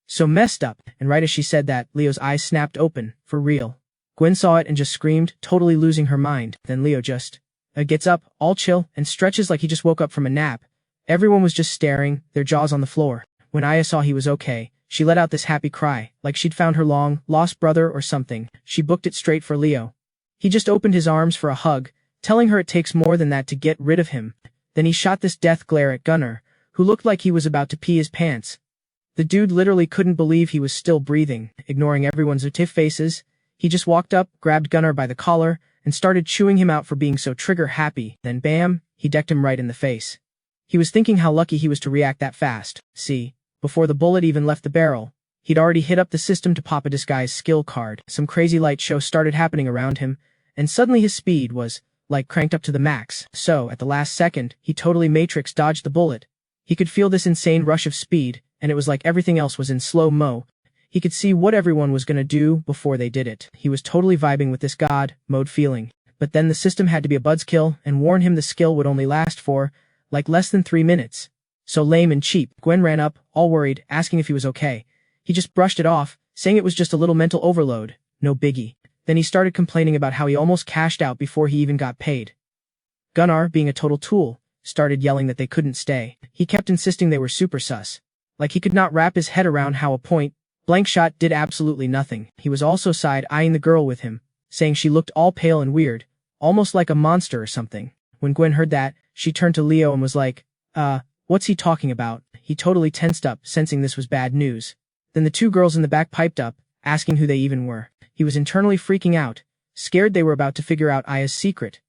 So messed up, and right as she said that, Leo's eyes snapped open, for real. Gwen saw it and just screamed, totally losing her mind. Then Leo just gets up, all chill, and stretches like he just woke up from a nap. Everyone was just staring, their jaws on the floor. When Aya saw he was okay, she let out this happy cry, like she'd found her long-lost brother or something. She booked it straight for Leo. He just opened his arms for a hug, telling her it takes more than that to get rid of him. Then he shot this death glare at Gunnar, who looked like he was about to pee his pants. The dude literally couldn't believe he was still breathing. Ignoring everyone's tiff faces, he just walked up, grabbed Gunnar by the collar, and started chewing him out for being so trigger-happy. Then bam, he decked him right in the face. He was thinking how lucky he was to react that fast. See, before the bullet even left the barrel, he'd already hit up the system to pop a disguise skill card. Some crazy light show started happening around him, and suddenly his speed was, cranked up to the max. So, at the last second, he totally matrix dodged the bullet. He could feel this insane rush of speed, and it was like everything else was in slow-mo. He could see what everyone was gonna do before they did it. He was totally vibing with this god mode feeling. But then the system had to be a buzzkill and warn him the skill would only last for, less than 3 minutes. So lame and cheap. Gwen ran up, all worried, asking if he was okay. He just brushed it off, saying it was just a little mental overload. No biggie. Then he started complaining about how he almost cashed out before he even got paid. Gunnar, being a total tool, started yelling that they couldn't stay. He kept insisting they were super sus. Like he could not wrap his head around how a point-blank shot did absolutely nothing. He was also side-eyeing the girl with him, saying she looked all pale and weird, almost like a monster or something. When Gwen heard that, she turned to Leo and was like, what's he talking about? He totally tensed up, sensing this was bad news. Then the two girls in the back piped up, asking who they even were. He was internally freaking out, scared they were about to figure out Aya's secret.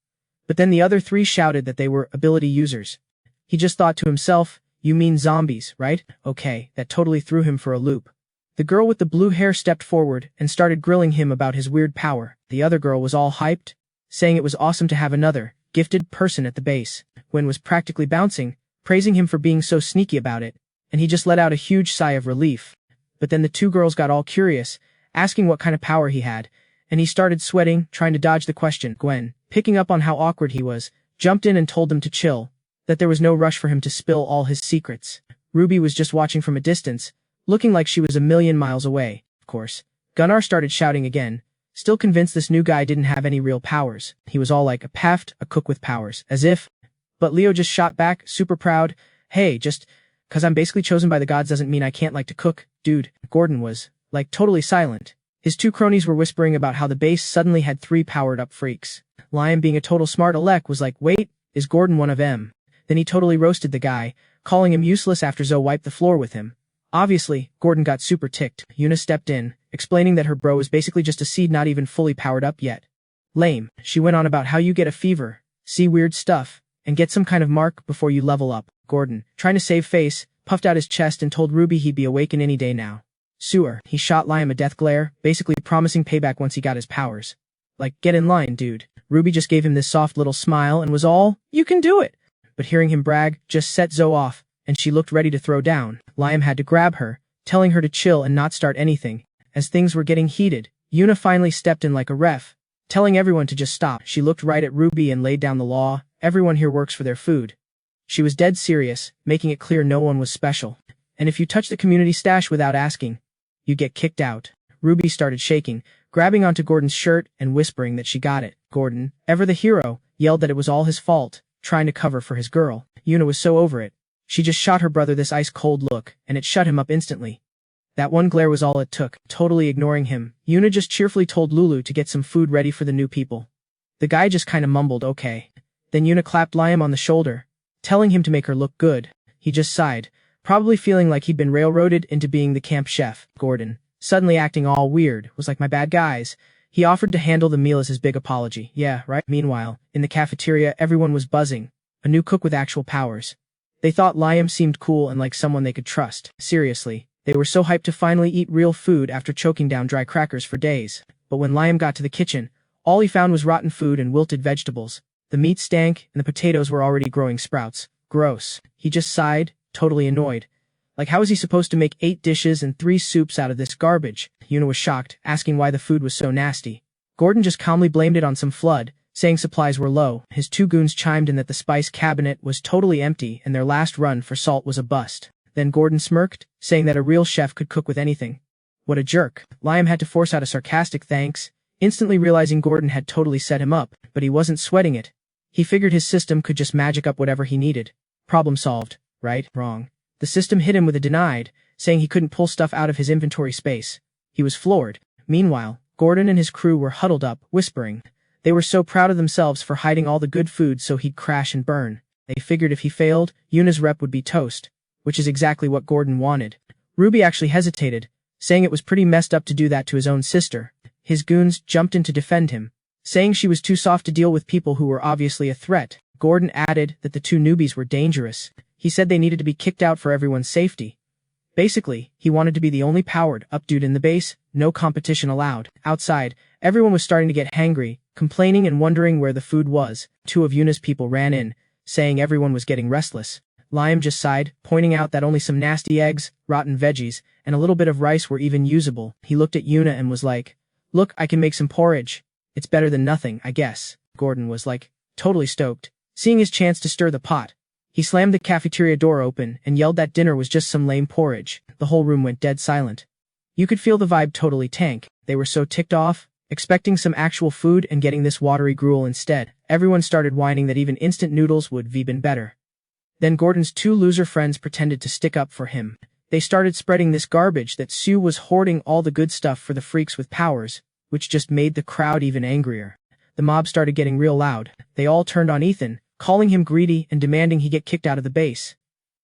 But then the other three shouted that they were ability users. He just thought to himself, you mean zombies, right? Okay, that totally threw him for a loop. The girl with the blue hair stepped forward and started grilling him about his weird power. The other girl was all hyped, saying it was awesome to have another gifted person at the base. Gwen was practically bouncing, praising him for being so sneaky about it, and he just let out a huge sigh of relief. But then the two girls got all curious, asking what kind of power he had, and he started sweating, trying to dodge the question. Gwen, picking up on how awkward he was, jumped in and told them to chill, that there was no rush for him to spill all his secrets. Ruby was just watching from a distance, looking like she was a million miles away. Of course, Gunnar started shouting again, still convinced this new guy didn't have any real powers. He was all like a paft, a cook with powers, as if. But Leo just shot back, super proud, hey, just 'cause I'm basically chosen by the gods doesn't mean I can't like to cook, dude. Gordon was, totally silent. His two cronies were whispering about how the base suddenly had 3 powered-up freaks. Liam, being a total smart aleck, was like, wait, is Gordon one of them? Then he totally roasted the guy, calling him useless after Zoe wiped the floor with him. Obviously, Gordon got super ticked. Yuna stepped in, explaining that her bro is basically just a seed not even fully powered up yet. Lame. She went on about how you get a fever, see weird stuff, and get some kind of mark before you level up. Gordon, trying to save face, puffed out his chest and told Ruby he'd be awakened any day now. Sewer. He shot Liam a death glare, basically promising payback once he got his powers. Like, get in line, dude. Ruby just gave him this soft little smile and was all, you can do it. But hearing him brag just set Zoe off, and she looked ready to throw down. Liam had to grab her, telling her to chill and not start anything. As things were getting heated, Yuna finally stepped in like a ref, telling everyone to just stop. She looked right at Ruby and laid down the law, everyone here works for their food. She was dead serious, making it clear no one was special. And if you touch the community stash without asking, you get kicked out. Ruby started shaking, grabbing onto Gordon's shirt and whispering that she got it. Gordon, ever the hero, yelled that it was all his fault, trying to cover for his girl. Yuna was so over it. She just shot her brother this ice-cold look, and it shut him up instantly. That one glare was all it took. Totally ignoring him, Yuna just cheerfully told Lulu to get some food ready for the new people. The guy just kinda mumbled okay. Then Yuna clapped Liam on the shoulder, telling him to make her look good. He just sighed, probably feeling like he'd been railroaded into being the camp chef. Gordon, suddenly acting all weird, was like, my bad guys. He offered to handle the meal as his big apology. Yeah, right? Meanwhile, in the cafeteria everyone was buzzing. A new cook with actual powers. They thought Liam seemed cool and like someone they could trust. Seriously, they were so hyped to finally eat real food after choking down dry crackers for days. But when Liam got to the kitchen, all he found was rotten food and wilted vegetables. The meat stank, and the potatoes were already growing sprouts. Gross. He just sighed, totally annoyed. Like, how was he supposed to make 8 dishes and 3 soups out of this garbage? Yuna was shocked, asking why the food was so nasty. Gordon just calmly blamed it on some flood, saying supplies were low. His 2 goons chimed in that the spice cabinet was totally empty and their last run for salt was a bust. Then Gordon smirked, saying that a real chef could cook with anything. What a jerk. Liam had to force out a sarcastic thanks, instantly realizing Gordon had totally set him up, but he wasn't sweating it. He figured his system could just magic up whatever he needed. Problem solved, right? Wrong. The system hit him with a denied, saying he couldn't pull stuff out of his inventory space. He was floored. Meanwhile, Gordon and his crew were huddled up, whispering. They were so proud of themselves for hiding all the good food so he'd crash and burn. They figured if he failed, Yuna's rep would be toast, which is exactly what Gordon wanted. Ruby actually hesitated, saying it was pretty messed up to do that to his own sister. His goons jumped in to defend him, saying she was too soft to deal with people who were obviously a threat. Gordon added that the 2 newbies were dangerous. He said they needed to be kicked out for everyone's safety. Basically, he wanted to be the only powered-up dude in the base, no competition allowed. Outside, everyone was starting to get hangry, complaining and wondering where the food was. 2 of Yuna's people ran in, saying everyone was getting restless. Liam just sighed, pointing out that only some nasty eggs, rotten veggies, and a little bit of rice were even usable. He looked at Yuna and was like, look, I can make some porridge. It's better than nothing, I guess. Gordon was like, totally stoked, seeing his chance to stir the pot. He slammed the cafeteria door open and yelled that dinner was just some lame porridge. The whole room went dead silent. You could feel the vibe totally tank. They were so ticked off, expecting some actual food and getting this watery gruel instead. Everyone started whining that even instant noodles would have been better. Then Gordon's 2 loser friends pretended to stick up for him. They started spreading this garbage that Sue was hoarding all the good stuff for the freaks with powers, which just made the crowd even angrier. The mob started getting real loud. They all turned on Ethan, calling him greedy and demanding he get kicked out of the base.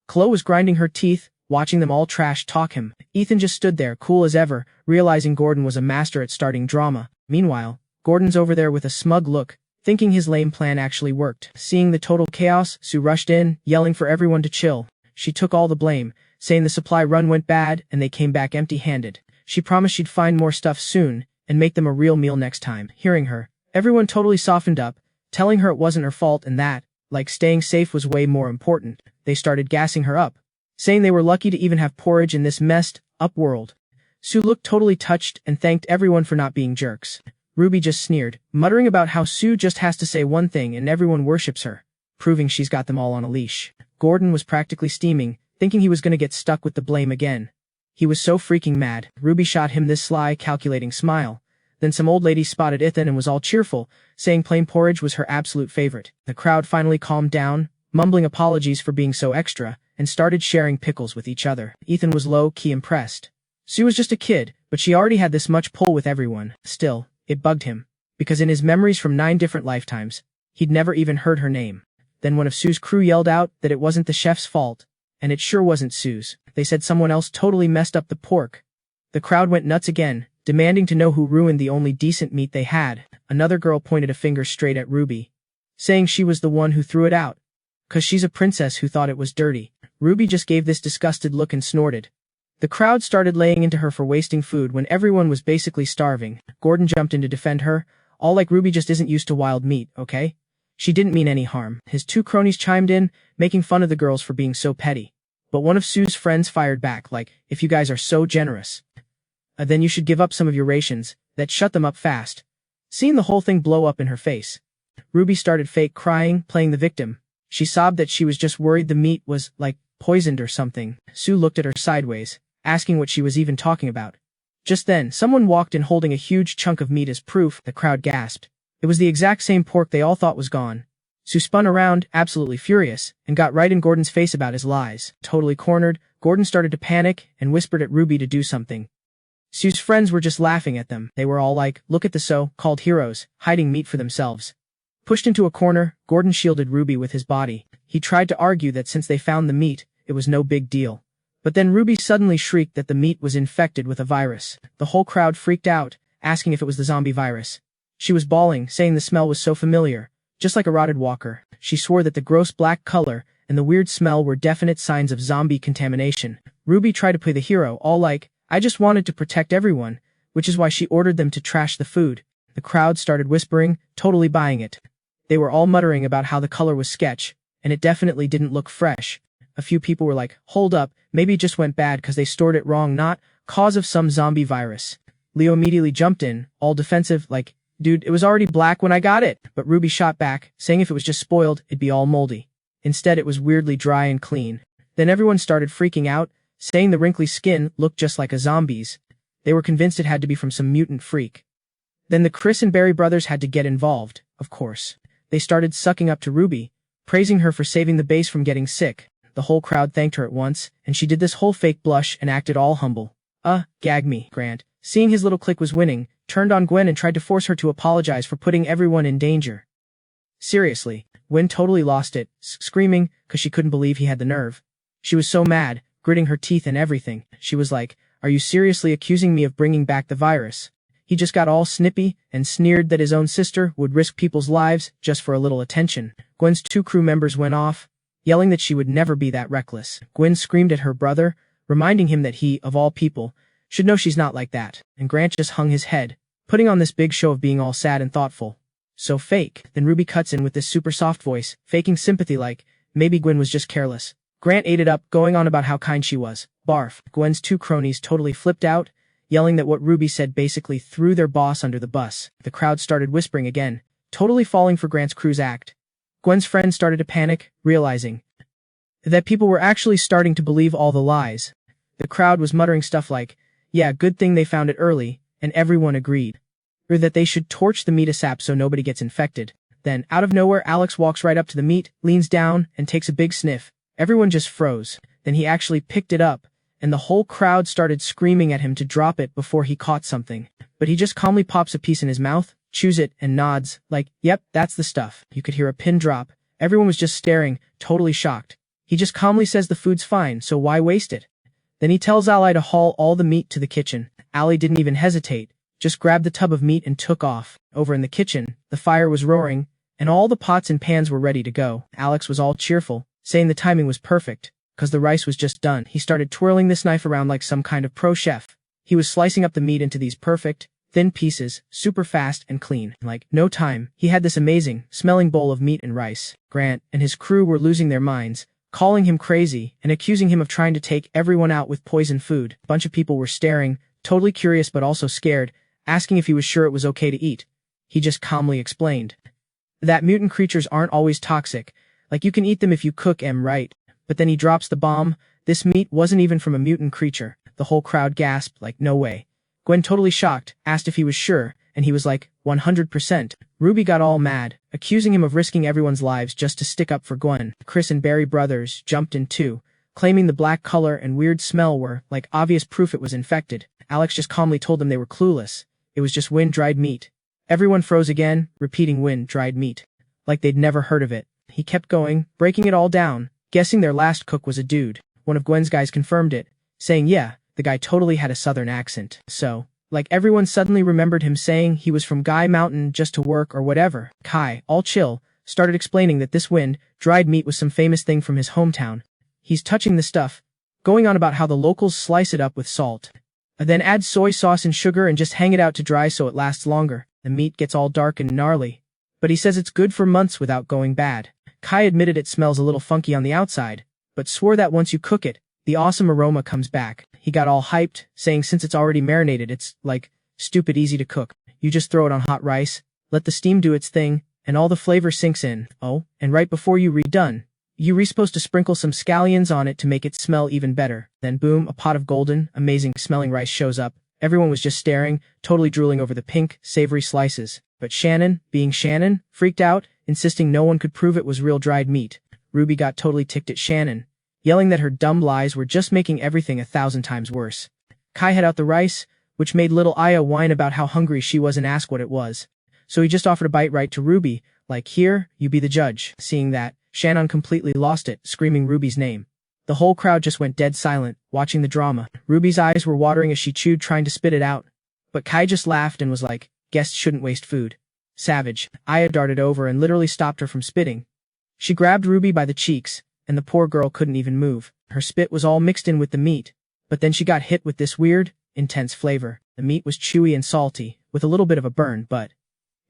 Chloe was grinding her teeth, watching them all trash talk him. Ethan just stood there, cool as ever, realizing Gordon was a master at starting drama. Meanwhile, Gordon's over there with a smug look, thinking his lame plan actually worked. Seeing the total chaos, Sue rushed in, yelling for everyone to chill. She took all the blame, saying the supply run went bad and they came back empty-handed. She promised she'd find more stuff soon and make them a real meal next time. Hearing her, everyone totally softened up, telling her it wasn't her fault and that, like, staying safe was way more important. They started gassing her up, saying they were lucky to even have porridge in this messed up world. Sue looked totally touched and thanked everyone for not being jerks. Ruby just sneered, muttering about how Sue just has to say one thing and everyone worships her, proving she's got them all on a leash. Gordon was practically steaming, thinking he was gonna get stuck with the blame again. He was so freaking mad. Ruby shot him this sly, calculating smile. Then some old lady spotted Ethan and was all cheerful, saying plain porridge was her absolute favorite. The crowd finally calmed down, mumbling apologies for being so extra, and started sharing pickles with each other. Ethan was low-key impressed. Sue was just a kid, But she already had this much pull with everyone. Still, it bugged him. Because in his memories from 9 different lifetimes, he'd never even heard her name. Then one of Sue's crew yelled out that it wasn't the chef's fault. And it sure wasn't Sue's. They said someone else totally messed up the pork. The crowd went nuts again, demanding to know who ruined the only decent meat they had. Another girl pointed a finger straight at Ruby, saying she was the one who threw it out. 'Cause she's a princess who thought it was dirty. Ruby just gave this disgusted look and snorted. The crowd started laying into her for wasting food when everyone was basically starving. Gordon jumped in to defend her, all like Ruby just isn't used to wild meat, okay? She didn't mean any harm. His 2 cronies chimed in, making fun of the girls for being so petty. But one of Sue's friends fired back like, if you guys are so generous, then you should give up some of your rations. That shut them up fast. Seeing the whole thing blow up in her face, Ruby started fake crying, playing the victim. She sobbed that she was just worried the meat was, like, poisoned or something. Sue looked at her sideways, asking what she was even talking about. Just then, someone walked in holding a huge chunk of meat as proof. The crowd gasped. It was the exact same pork they all thought was gone. Sue spun around, absolutely furious, and got right in Gordon's face about his lies. Totally cornered, Gordon started to panic and whispered at Ruby to do something. Sue's friends were just laughing at them. They were all like, look at the so-called heroes, hiding meat for themselves. Pushed into a corner, Gordon shielded Ruby with his body. He tried to argue that since they found the meat, it was no big deal. But then Ruby suddenly shrieked that the meat was infected with a virus. The whole crowd freaked out, asking if it was the zombie virus. She was bawling, saying the smell was so familiar, just like a rotted walker. She swore that the gross black color and the weird smell were definite signs of zombie contamination. Ruby tried to play the hero, all like, I just wanted to protect everyone, which is why she ordered them to trash the food. The crowd started whispering, totally buying it. They were all muttering about how the color was sketch, and it definitely didn't look fresh. A few people were like, hold up, maybe it just went bad because they stored it wrong, not cause of some zombie virus. Leo immediately jumped in, all defensive, like, dude, it was already black when I got it. But Ruby shot back, saying if it was just spoiled, it'd be all moldy. Instead, it was weirdly dry and clean. Then everyone started freaking out, saying the wrinkly skin looked just like a zombie's. They were convinced it had to be from some mutant freak. Then the Chris and Barry brothers had to get involved, of course. They started sucking up to Ruby, praising her for saving the base from getting sick. The whole crowd thanked her at once, and she did this whole fake blush and acted all humble. Gag me, Grant. Seeing his little clique was winning, turned on Gwen and tried to force her to apologize for putting everyone in danger. Seriously, Gwen totally lost it, screaming, 'cause she couldn't believe he had the nerve. She was so mad, gritting her teeth and everything. She was like, are you seriously accusing me of bringing back the virus? He just got all snippy and sneered that his own sister would risk people's lives just for a little attention. Gwen's 2 crew members went off, yelling that she would never be that reckless. Gwen screamed at her brother, reminding him that he, of all people, should know she's not like that. And Grant just hung his head, putting on this big show of being all sad and thoughtful. So fake. Then Ruby cuts in with this super soft voice, faking sympathy like, maybe Gwen was just careless. Grant ate it up, going on about how kind she was. Barf. Gwen's 2 cronies totally flipped out, yelling that what Ruby said basically threw their boss under the bus. The crowd started whispering again, totally falling for Grant's crew's act. Gwen's friends started to panic, realizing that people were actually starting to believe all the lies. The crowd was muttering stuff like, yeah, good thing they found it early, and everyone agreed. Or that they should torch the meat ASAP so nobody gets infected. Then, out of nowhere, Alex walks right up to the meat, leans down, and takes a big sniff. Everyone just froze. Then he actually picked it up, and the whole crowd started screaming at him to drop it before he caught something. But he just calmly pops a piece in his mouth, chews it, and nods, like, yep, that's the stuff. You could hear a pin drop. Everyone was just staring, totally shocked. He just calmly says the food's fine, so why waste it? Then he tells Ally to haul all the meat to the kitchen. Ally didn't even hesitate, just grabbed the tub of meat and took off. Over in the kitchen, the fire was roaring, and all the pots and pans were ready to go. Alex was all cheerful, saying the timing was perfect, 'cause the rice was just done. He started twirling this knife around like some kind of pro chef. He was slicing up the meat into these perfect, thin pieces, super fast and clean. Like, no time, he had this amazing, smelling bowl of meat and rice. Grant and his crew were losing their minds, calling him crazy and accusing him of trying to take everyone out with poison food. A bunch of people were staring, totally curious but also scared, asking if he was sure it was okay to eat. He just calmly explained that mutant creatures aren't always toxic, like you can eat them if you cook 'em right. But then he drops the bomb, this meat wasn't even from a mutant creature. The whole crowd gasped, like, no way. Gwen, totally shocked, asked if he was sure, and he was like, 100%. Ruby got all mad, accusing him of risking everyone's lives just to stick up for Gwen. Chris and Barry brothers jumped in too, claiming the black color and weird smell were, like, obvious proof it was infected. Alex just calmly told them they were clueless. It was just wind-dried meat. Everyone froze again, repeating wind-dried meat. Like they'd never heard of it. He kept going, breaking it all down, guessing their last cook was a dude. One of Gwen's guys confirmed it, saying yeah, the guy totally had a southern accent. So, like everyone suddenly remembered him saying he was from Guy Mountain just to work or whatever. Kai, all chill, started explaining that this wind-dried meat was some famous thing from his hometown. He's touching the stuff, going on about how the locals slice it up with salt. Then add soy sauce and sugar and just hang it out to dry so it lasts longer. The meat gets all dark and gnarly. But he says it's good for months without going bad. Kai admitted it smells a little funky on the outside, but swore that once you cook it, the awesome aroma comes back. He got all hyped, saying since it's already marinated it's, like, stupid easy to cook. You just throw it on hot rice, let the steam do its thing, and all the flavor sinks in. Oh, and right before you redone, you're supposed to sprinkle some scallions on it to make it smell even better. Then boom, a pot of golden, amazing smelling rice shows up. Everyone was just staring, totally drooling over the pink, savory slices. But Shannon, being Shannon, freaked out, insisting no one could prove it was real dried meat. Ruby got totally ticked at Shannon, yelling that her dumb lies were just making everything 1,000 times worse. Kai had out the rice, which made little Aya whine about how hungry she was and ask what it was. So he just offered a bite right to Ruby, like, here, you be the judge. Seeing that, Shannon completely lost it, screaming Ruby's name. The whole crowd just went dead silent, watching the drama. Ruby's eyes were watering as she chewed, trying to spit it out. But Kai just laughed and was like, guests shouldn't waste food. Savage. Aya darted over and literally stopped her from spitting. She grabbed Ruby by the cheeks, and the poor girl couldn't even move. Her spit was all mixed in with the meat. But then she got hit with this weird, intense flavor. The meat was chewy and salty, with a little bit of a burn, but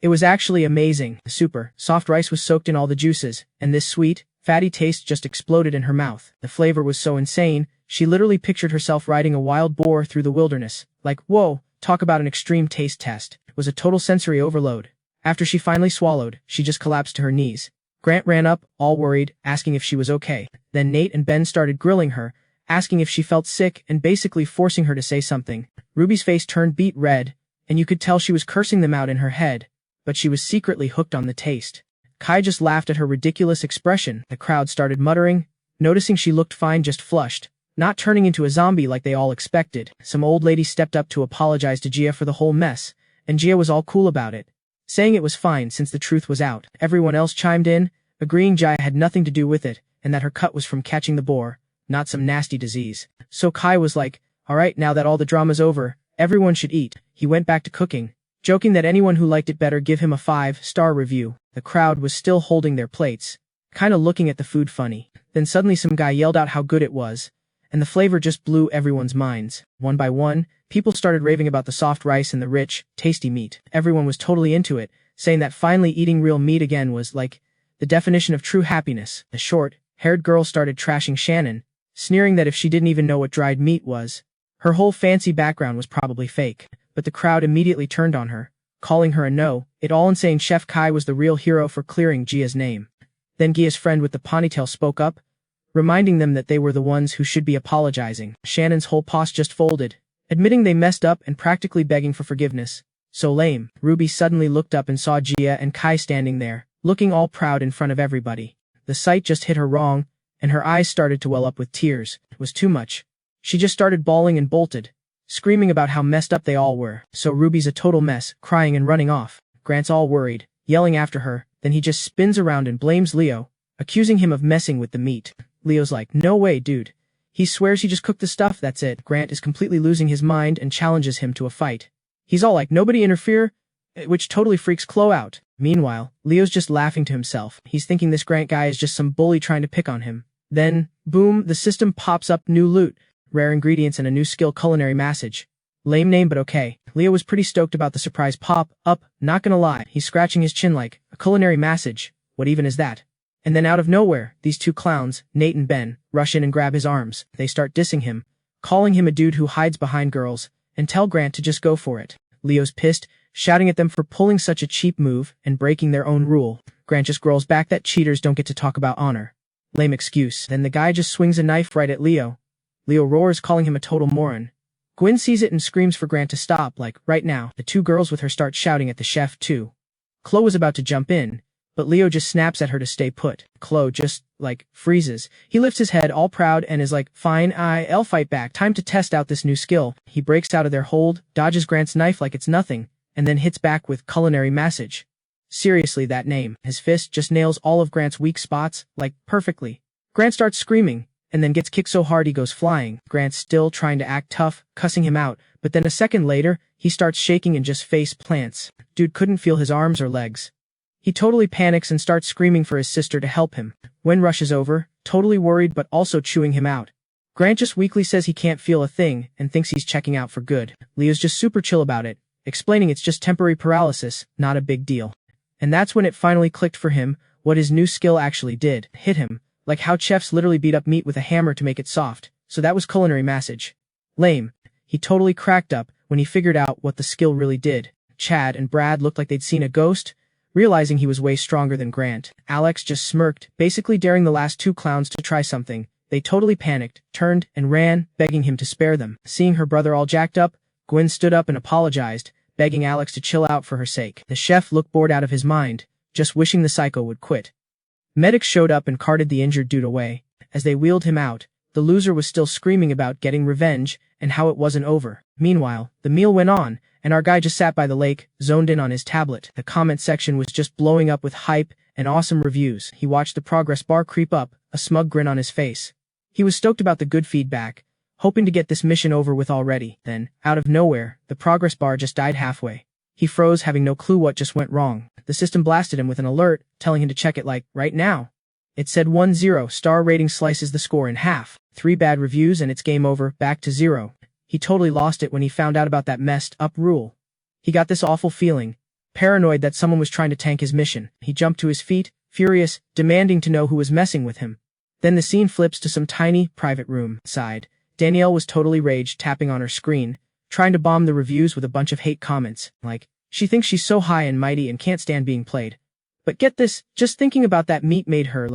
it was actually amazing. The super soft rice was soaked in all the juices, and this sweet, fatty taste just exploded in her mouth. The flavor was so insane, she literally pictured herself riding a wild boar through the wilderness. Like, whoa, talk about an extreme taste test. It was a total sensory overload. After she finally swallowed, she just collapsed to her knees. Grant ran up, all worried, asking if she was okay. Then Nate and Ben started grilling her, asking if she felt sick and basically forcing her to say something. Ruby's face turned beet red, and you could tell she was cursing them out in her head, but she was secretly hooked on the taste. Kai just laughed at her ridiculous expression. The crowd started muttering, noticing she looked fine, just flushed, not turning into a zombie like they all expected. Some old lady stepped up to apologize to Gia for the whole mess, and Gia was all cool about it, saying it was fine since the truth was out. Everyone else chimed in, agreeing Gia had nothing to do with it, and that her cut was from catching the boar, not some nasty disease. So Kai was like, alright, now that all the drama's over, everyone should eat. He went back to cooking, joking that anyone who liked it better give him a 5-star review. The crowd was still holding their plates, kinda looking at the food funny. Then suddenly some guy yelled out how good it was, and the flavor just blew everyone's minds. One by one, people started raving about the soft rice and the rich, tasty meat. Everyone was totally into it, saying that finally eating real meat again was, like, the definition of true happiness. The short-haired girl started trashing Shannon, sneering that if she didn't even know what dried meat was, her whole fancy background was probably fake. But the crowd immediately turned on her, calling her a know-it-all and saying Chef Kai was the real hero for clearing Gia's name. Then Gia's friend with the ponytail spoke up, reminding them that they were the ones who should be apologizing. Shannon's whole posse just folded, admitting they messed up and practically begging for forgiveness. So lame. Ruby suddenly looked up and saw Gia and Kai standing there, looking all proud in front of everybody. The sight just hit her wrong, and her eyes started to well up with tears. It was too much. She just started bawling and bolted, screaming about how messed up they all were. So Ruby's a total mess, crying and running off. Grant's all worried, yelling after her, then he just spins around and blames Leo, accusing him of messing with the meat. Leo's like, no way, dude. He swears he just cooked the stuff, that's it. Grant is completely losing his mind and challenges him to a fight. He's all like, nobody interfere, which totally freaks Chloe out. Meanwhile, Leo's just laughing to himself. He's thinking this Grant guy is just some bully trying to pick on him. Then, boom, the system pops up new loot, rare ingredients and a new skill culinary massage. Lame name but okay. Leo was pretty stoked about the surprise pop-up, not gonna lie. He's scratching his chin like, a culinary massage, what even is that? And then out of nowhere, these two clowns, Nate and Ben, rush in and grab his arms. They start dissing him, calling him a dude who hides behind girls, and tell Grant to just go for it. Leo's pissed, shouting at them for pulling such a cheap move and breaking their own rule. Grant just growls back that cheaters don't get to talk about honor. Lame excuse. Then the guy just swings a knife right at Leo. Leo roars, calling him a total moron. Gwen sees it and screams for Grant to stop, like, right now. The two girls with her start shouting at the chef too. Chloe was about to jump in, but Leo just snaps at her to stay put. Chloe just, freezes. He lifts his head all proud and is like, fine, I'll fight back. Time to test out this new skill. He breaks out of their hold, dodges Grant's knife like it's nothing, and then hits back with culinary massage. Seriously, that name. His fist just nails all of Grant's weak spots, perfectly. Grant starts screaming, and then gets kicked so hard he goes flying. Grant's still trying to act tough, cussing him out, but then a second later, he starts shaking and just face plants. Dude couldn't feel his arms or legs. He totally panics and starts screaming for his sister to help him. Gwen rushes over, totally worried but also chewing him out. Grant just weakly says he can't feel a thing and thinks he's checking out for good. Leo's just super chill about it, explaining it's just temporary paralysis, not a big deal. And that's when it finally clicked for him what his new skill actually did. Hit him, like how chefs literally beat up meat with a hammer to make it soft. So that was culinary massage. Lame. He totally cracked up when he figured out what the skill really did. Chad and Brad looked like they'd seen a ghost, realizing he was way stronger than Grant. Alex just smirked, basically daring the last two clowns to try something. They totally panicked, turned, and ran, begging him to spare them. Seeing her brother all jacked up, Gwen stood up and apologized, begging Alex to chill out for her sake. The chef looked bored out of his mind, just wishing the psycho would quit. Medics showed up and carted the injured dude away. As they wheeled him out, the loser was still screaming about getting revenge and how it wasn't over. Meanwhile, the meal went on, and our guy just sat by the lake, zoned in on his tablet. The comment section was just blowing up with hype and awesome reviews. He watched the progress bar creep up, a smug grin on his face. He was stoked about the good feedback, hoping to get this mission over with already. Then, out of nowhere, the progress bar just died halfway. He froze, having no clue what just went wrong. The system blasted him with an alert, telling him to check it right now. It said 1-0, star rating slices the score in half. 3 bad reviews and it's game over, back to 0. He totally lost it when he found out about that messed up rule. He got this awful feeling, paranoid that someone was trying to tank his mission. He jumped to his feet, furious, demanding to know who was messing with him. Then the scene flips to some tiny, private room. Side. Danielle was totally raged, tapping on her screen, trying to bomb the reviews with a bunch of hate comments, like, she thinks she's so high and mighty and can't stand being played. But get this, just thinking about that meat made her,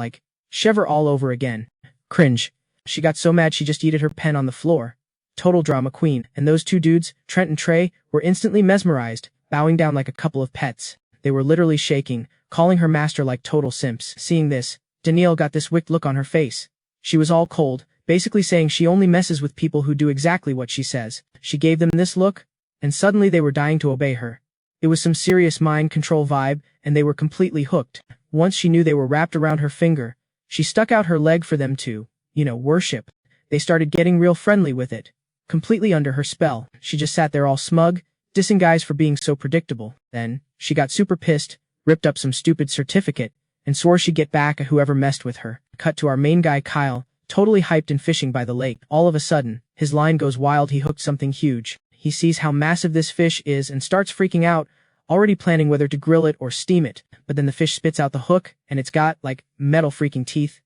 shiver all over again. Cringe. She got so mad she just yeeted her pen on the floor. Total drama queen. And those two dudes, Trent and Trey, were instantly mesmerized, bowing down like a couple of pets. They were literally shaking, calling her master like total simps. Seeing this, Danielle got this wicked look on her face. She was all cold, basically saying she only messes with people who do exactly what she says. She gave them this look, and suddenly they were dying to obey her. It was some serious mind control vibe, and they were completely hooked. Once she knew they were wrapped around her finger, she stuck out her leg for them to, worship. They started getting real friendly with it. Completely under her spell, she just sat there all smug, dissing guys for being so predictable. Then, she got super pissed, ripped up some stupid certificate, and swore she'd get back at whoever messed with her. Cut to our main guy Kyle, totally hyped and fishing by the lake. All of a sudden, his line goes wild. He hooked something huge. He sees how massive this fish is and starts freaking out, already planning whether to grill it or steam it. But then the fish spits out the hook, and it's got, metal freaking teeth.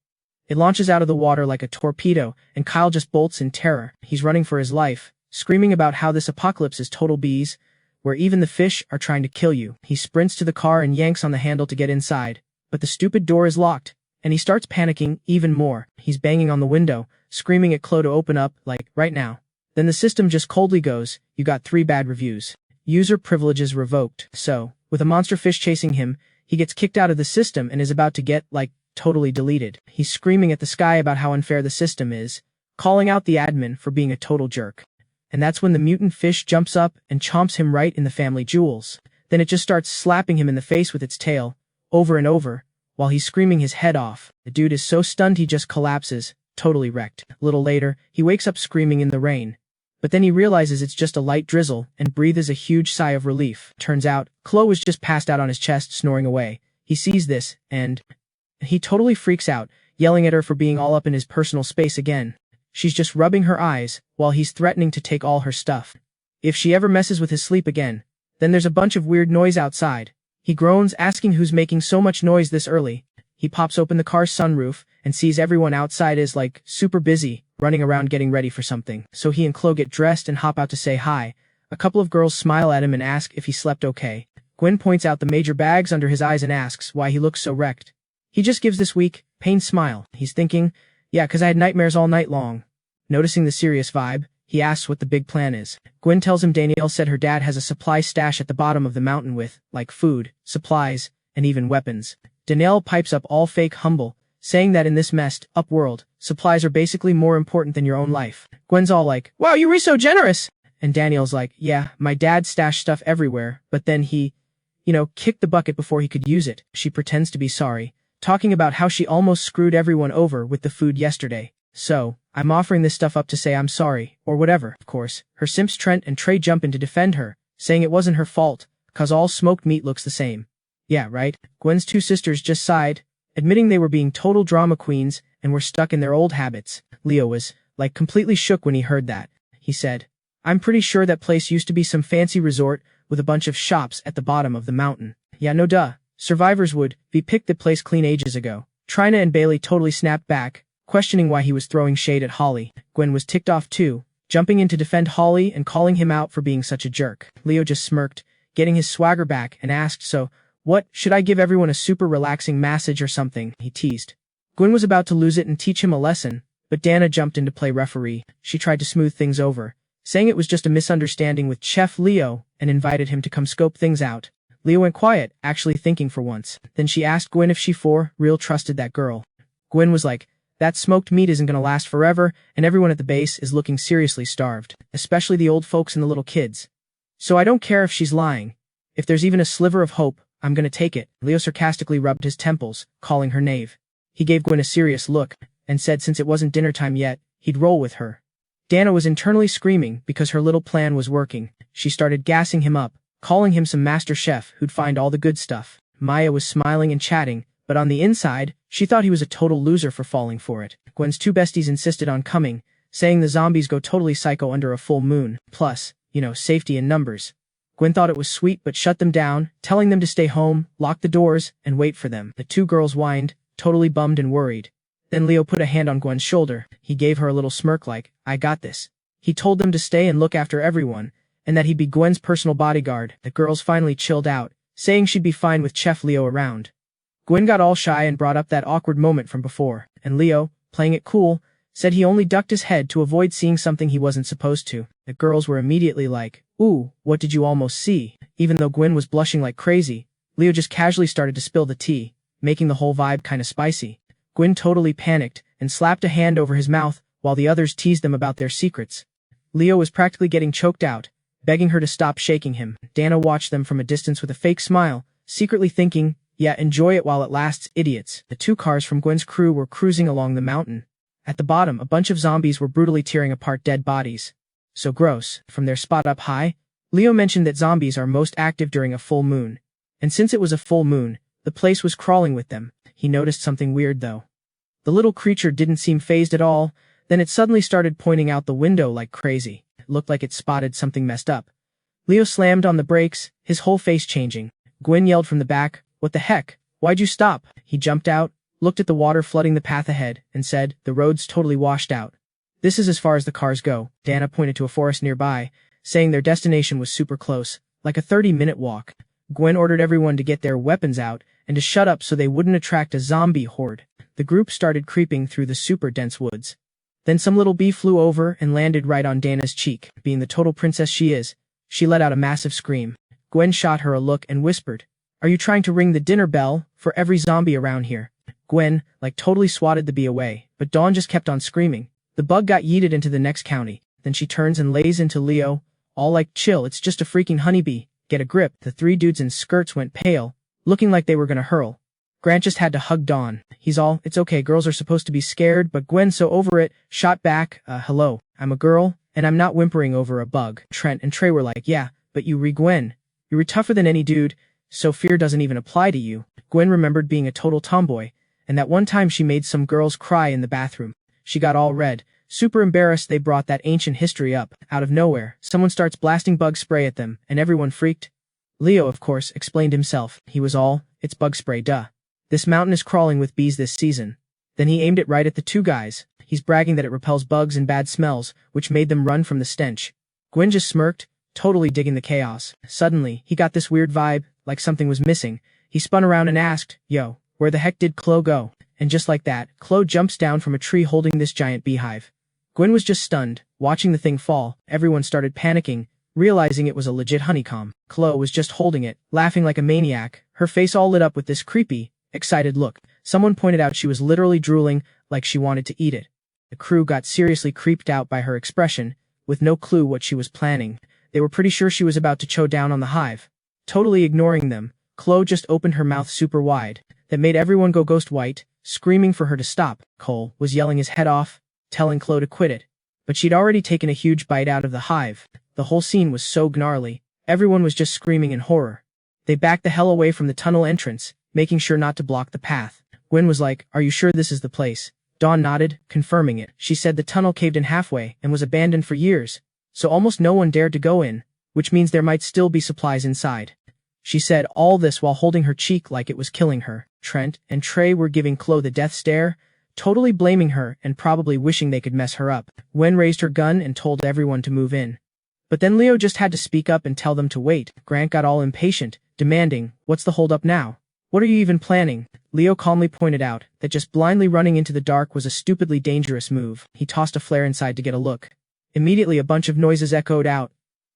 It launches out of the water like a torpedo, and Kyle just bolts in terror. He's running for his life, screaming about how this apocalypse is total BS, where even the fish are trying to kill you. He sprints to the car and yanks on the handle to get inside, but the stupid door is locked, and he starts panicking even more. He's banging on the window, screaming at Chloe to open up, right now. Then the system just coldly goes, you got 3 bad reviews. User privileges revoked. So, with a monster fish chasing him, he gets kicked out of the system and is about to get, totally deleted. He's screaming at the sky about how unfair the system is, calling out the admin for being a total jerk. And that's when the mutant fish jumps up and chomps him right in the family jewels. Then it just starts slapping him in the face with its tail, over and over, while he's screaming his head off. The dude is so stunned he just collapses, totally wrecked. A little later, he wakes up screaming in the rain. But then he realizes it's just a light drizzle and breathes a huge sigh of relief. Turns out, Chloe was just passed out on his chest snoring away. He sees this, and he totally freaks out, yelling at her for being all up in his personal space again. She's just rubbing her eyes, while he's threatening to take all her stuff. If she ever messes with his sleep again, then there's a bunch of weird noise outside. He groans, asking who's making so much noise this early. He pops open the car's sunroof, and sees everyone outside is, super busy, running around getting ready for something. So he and Chloe get dressed and hop out to say hi. A couple of girls smile at him and ask if he slept okay. Gwen points out the major bags under his eyes and asks why he looks so wrecked. He just gives this weak, pained smile. He's thinking, yeah, 'cause I had nightmares all night long. Noticing the serious vibe, he asks what the big plan is. Gwen tells him Danielle said her dad has a supply stash at the bottom of the mountain with, food, supplies, and even weapons. Danielle pipes up all fake humble, saying that in this messed up world, supplies are basically more important than your own life. Gwen's all like, wow, you were so generous! And Danielle's like, yeah, my dad stashed stuff everywhere, but then he, kicked the bucket before he could use it. She pretends to be sorry, talking about how she almost screwed everyone over with the food yesterday. So, I'm offering this stuff up to say I'm sorry, or whatever. Of course, her simps Trent and Trey jump in to defend her, saying it wasn't her fault, cause all smoked meat looks the same. Yeah, right? Gwen's two sisters just sighed, admitting they were being total drama queens and were stuck in their old habits. Leo was, completely shook when he heard that. He said, I'm pretty sure that place used to be some fancy resort with a bunch of shops at the bottom of the mountain. Yeah, no duh. Survivors would be picked the place clean ages ago. Trina and Bailey totally snapped back, questioning why he was throwing shade at Holly. Gwen was ticked off too, jumping in to defend Holly and calling him out for being such a jerk. Leo just smirked, getting his swagger back, and asked, so, what, should I give everyone a super relaxing massage or something? He teased. Gwen was about to lose it and teach him a lesson, but Dana jumped in to play referee. She tried to smooth things over, saying it was just a misunderstanding with Chef Leo and invited him to come scope things out. Leo went quiet, actually thinking for once. Then she asked Gwen if she for real trusted that girl. Gwen was like, that smoked meat isn't gonna last forever, and everyone at the base is looking seriously starved, especially the old folks and the little kids. So I don't care if she's lying. If there's even a sliver of hope, I'm gonna take it. Leo sarcastically rubbed his temples, calling her knave. He gave Gwen a serious look, and said since it wasn't dinner time yet, he'd roll with her. Dana was internally screaming because her little plan was working. She started gassing him up, calling him some master chef who'd find all the good stuff. Maya was smiling and chatting, but on the inside, she thought he was a total loser for falling for it. Gwen's two besties insisted on coming, saying the zombies go totally psycho under a full moon, plus, safety in numbers. Gwen thought it was sweet but shut them down, telling them to stay home, lock the doors, and wait for them. The two girls whined, totally bummed and worried. Then Leo put a hand on Gwen's shoulder. He gave her a little smirk like, I got this. He told them to stay and look after everyone, and that he'd be Gwen's personal bodyguard. The girls finally chilled out, saying she'd be fine with Chef Leo around. Gwen got all shy and brought up that awkward moment from before, and Leo, playing it cool, said he only ducked his head to avoid seeing something he wasn't supposed to. The girls were immediately like, ooh, what did you almost see? Even though Gwen was blushing like crazy, Leo just casually started to spill the tea, making the whole vibe kinda spicy. Gwen totally panicked and slapped a hand over his mouth while the others teased them about their secrets. Leo was practically getting choked out, begging her to stop shaking him. Dana watched them from a distance with a fake smile, secretly thinking, yeah, enjoy it while it lasts, idiots. The two cars from Gwen's crew were cruising along the mountain. At the bottom, a bunch of zombies were brutally tearing apart dead bodies. So gross. From their spot up high, Leo mentioned that zombies are most active during a full moon. And since it was a full moon, the place was crawling with them. He noticed something weird though. The little creature didn't seem fazed at all, then it suddenly started pointing out the window like crazy. It looked like it spotted something messed up. Leo slammed on the brakes, his whole face changing. Gwen yelled from the back, what the heck? Why'd you stop? He jumped out, looked at the water flooding the path ahead, and said, the road's totally washed out. This is as far as the cars go. Dana pointed to a forest nearby, saying their destination was super close, like a 30-minute walk. Gwen ordered everyone to get their weapons out and to shut up so they wouldn't attract a zombie horde. The group started creeping through the super dense woods. Then some little bee flew over and landed right on Dana's cheek. Being the total princess she is, she let out a massive scream. Gwen shot her a look and whispered, are you trying to ring the dinner bell for every zombie around here? Gwen, totally swatted the bee away, but Dawn just kept on screaming. The bug got yeeted into the next county. Then she turns and lays into Leo, all like, chill, it's just a freaking honeybee, get a grip. The three dudes in skirts went pale, looking like they were gonna hurl. Grant just had to hug Dawn. He's all, it's okay, girls are supposed to be scared, but Gwen, so over it, shot back, hello, I'm a girl, and I'm not whimpering over a bug. Trent and Trey were like, yeah, but you Gwen, you're tougher than any dude, so fear doesn't even apply to you. Gwen remembered being a total tomboy, and that one time she made some girls cry in the bathroom. She got all red, super embarrassed. They brought that ancient history up. Out of nowhere, someone starts blasting bug spray at them, and everyone freaked. Leo, of course, explained himself. He was all, it's bug spray, duh. This mountain is crawling with bees this season. Then he aimed it right at the two guys. He's bragging that it repels bugs and bad smells, which made them run from the stench. Gwen just smirked, totally digging the chaos. Suddenly, he got this weird vibe, like something was missing. He spun around and asked, yo, where the heck did Chloe go? And just like that, Chloe jumps down from a tree holding this giant beehive. Gwen was just stunned, watching the thing fall. Everyone started panicking, realizing it was a legit honeycomb. Chloe was just holding it, laughing like a maniac, her face all lit up with this creepy excited look. Someone pointed out she was literally drooling like she wanted to eat it. The crew got seriously creeped out by her expression, with no clue what she was planning. They were pretty sure she was about to chow down on the hive. Totally ignoring them, Chloe just opened her mouth super wide. That made everyone go ghost white, screaming for her to stop. Cole was yelling his head off, telling Chloe to quit it. But she'd already taken a huge bite out of the hive. The whole scene was so gnarly. Everyone was just screaming in horror. They backed the hell away from the tunnel entrance, making sure not to block the path. Gwen was like, "Are you sure this is the place?" Dawn nodded, confirming it. She said the tunnel caved in halfway and was abandoned for years, so almost no one dared to go in, which means there might still be supplies inside. She said all this while holding her cheek like it was killing her. Trent and Trey were giving Chloe the death stare, totally blaming her and probably wishing they could mess her up. Gwen raised her gun and told everyone to move in. But then Leo just had to speak up and tell them to wait. Grant got all impatient, demanding, "What's the hold up now? What are you even planning?" Leo calmly pointed out that just blindly running into the dark was a stupidly dangerous move. He tossed a flare inside to get a look. Immediately a bunch of noises echoed out.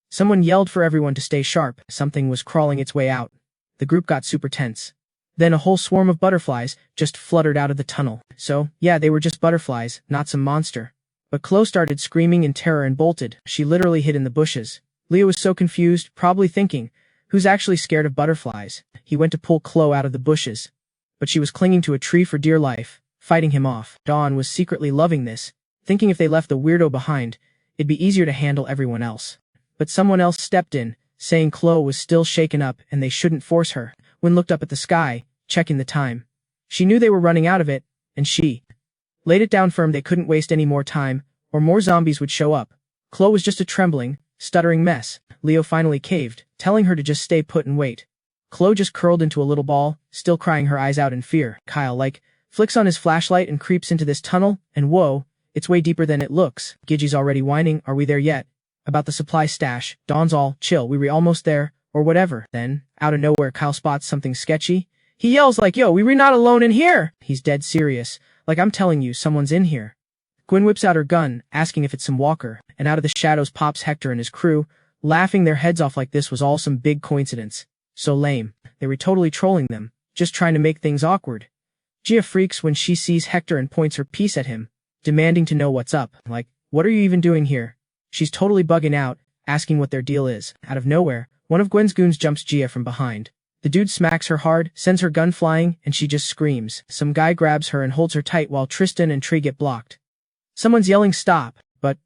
Someone yelled for everyone to stay sharp. Something was crawling its way out. The group got super tense. Then a whole swarm of butterflies just fluttered out of the tunnel. So, yeah, they were just butterflies, not some monster. But Chloe started screaming in terror and bolted. She literally hid in the bushes. Leo was so confused, probably thinking, who's actually scared of butterflies? He went to pull Chloe out of the bushes. But she was clinging to a tree for dear life, fighting him off. Dawn was secretly loving this, thinking if they left the weirdo behind, it'd be easier to handle everyone else. But someone else stepped in, saying Chloe was still shaken up and they shouldn't force her. Gwen looked up at the sky, checking the time. She knew they were running out of it, and she laid it down firm they couldn't waste any more time, or more zombies would show up. Chloe was just a trembling, stuttering mess. Leo finally caved, telling her to just stay put and wait. Chloe just curled into a little ball, still crying her eyes out in fear. Kyle, flicks on his flashlight and creeps into this tunnel, and whoa, it's way deeper than it looks. Gidgey's already whining, "Are we there yet?" About the supply stash. Dawn's all, "Chill, we almost there," or whatever. Then, out of nowhere, Kyle spots something sketchy. He yells like, "Yo, we not alone in here!" He's dead serious. Like, "I'm telling you, someone's in here." Gwen whips out her gun, asking if it's some walker, and out of the shadows pops Hector and his crew, laughing their heads off like this was all some big coincidence. So lame. They were totally trolling them, just trying to make things awkward. Gia freaks when she sees Hector and points her piece at him, demanding to know what's up. Like, "What are you even doing here?" She's totally bugging out, asking what their deal is. Out of nowhere, one of Gwen's goons jumps Gia from behind. The dude smacks her hard, sends her gun flying, and she just screams. Some guy grabs her and holds her tight while Tristan and Tree get blocked. Someone's yelling stop, but,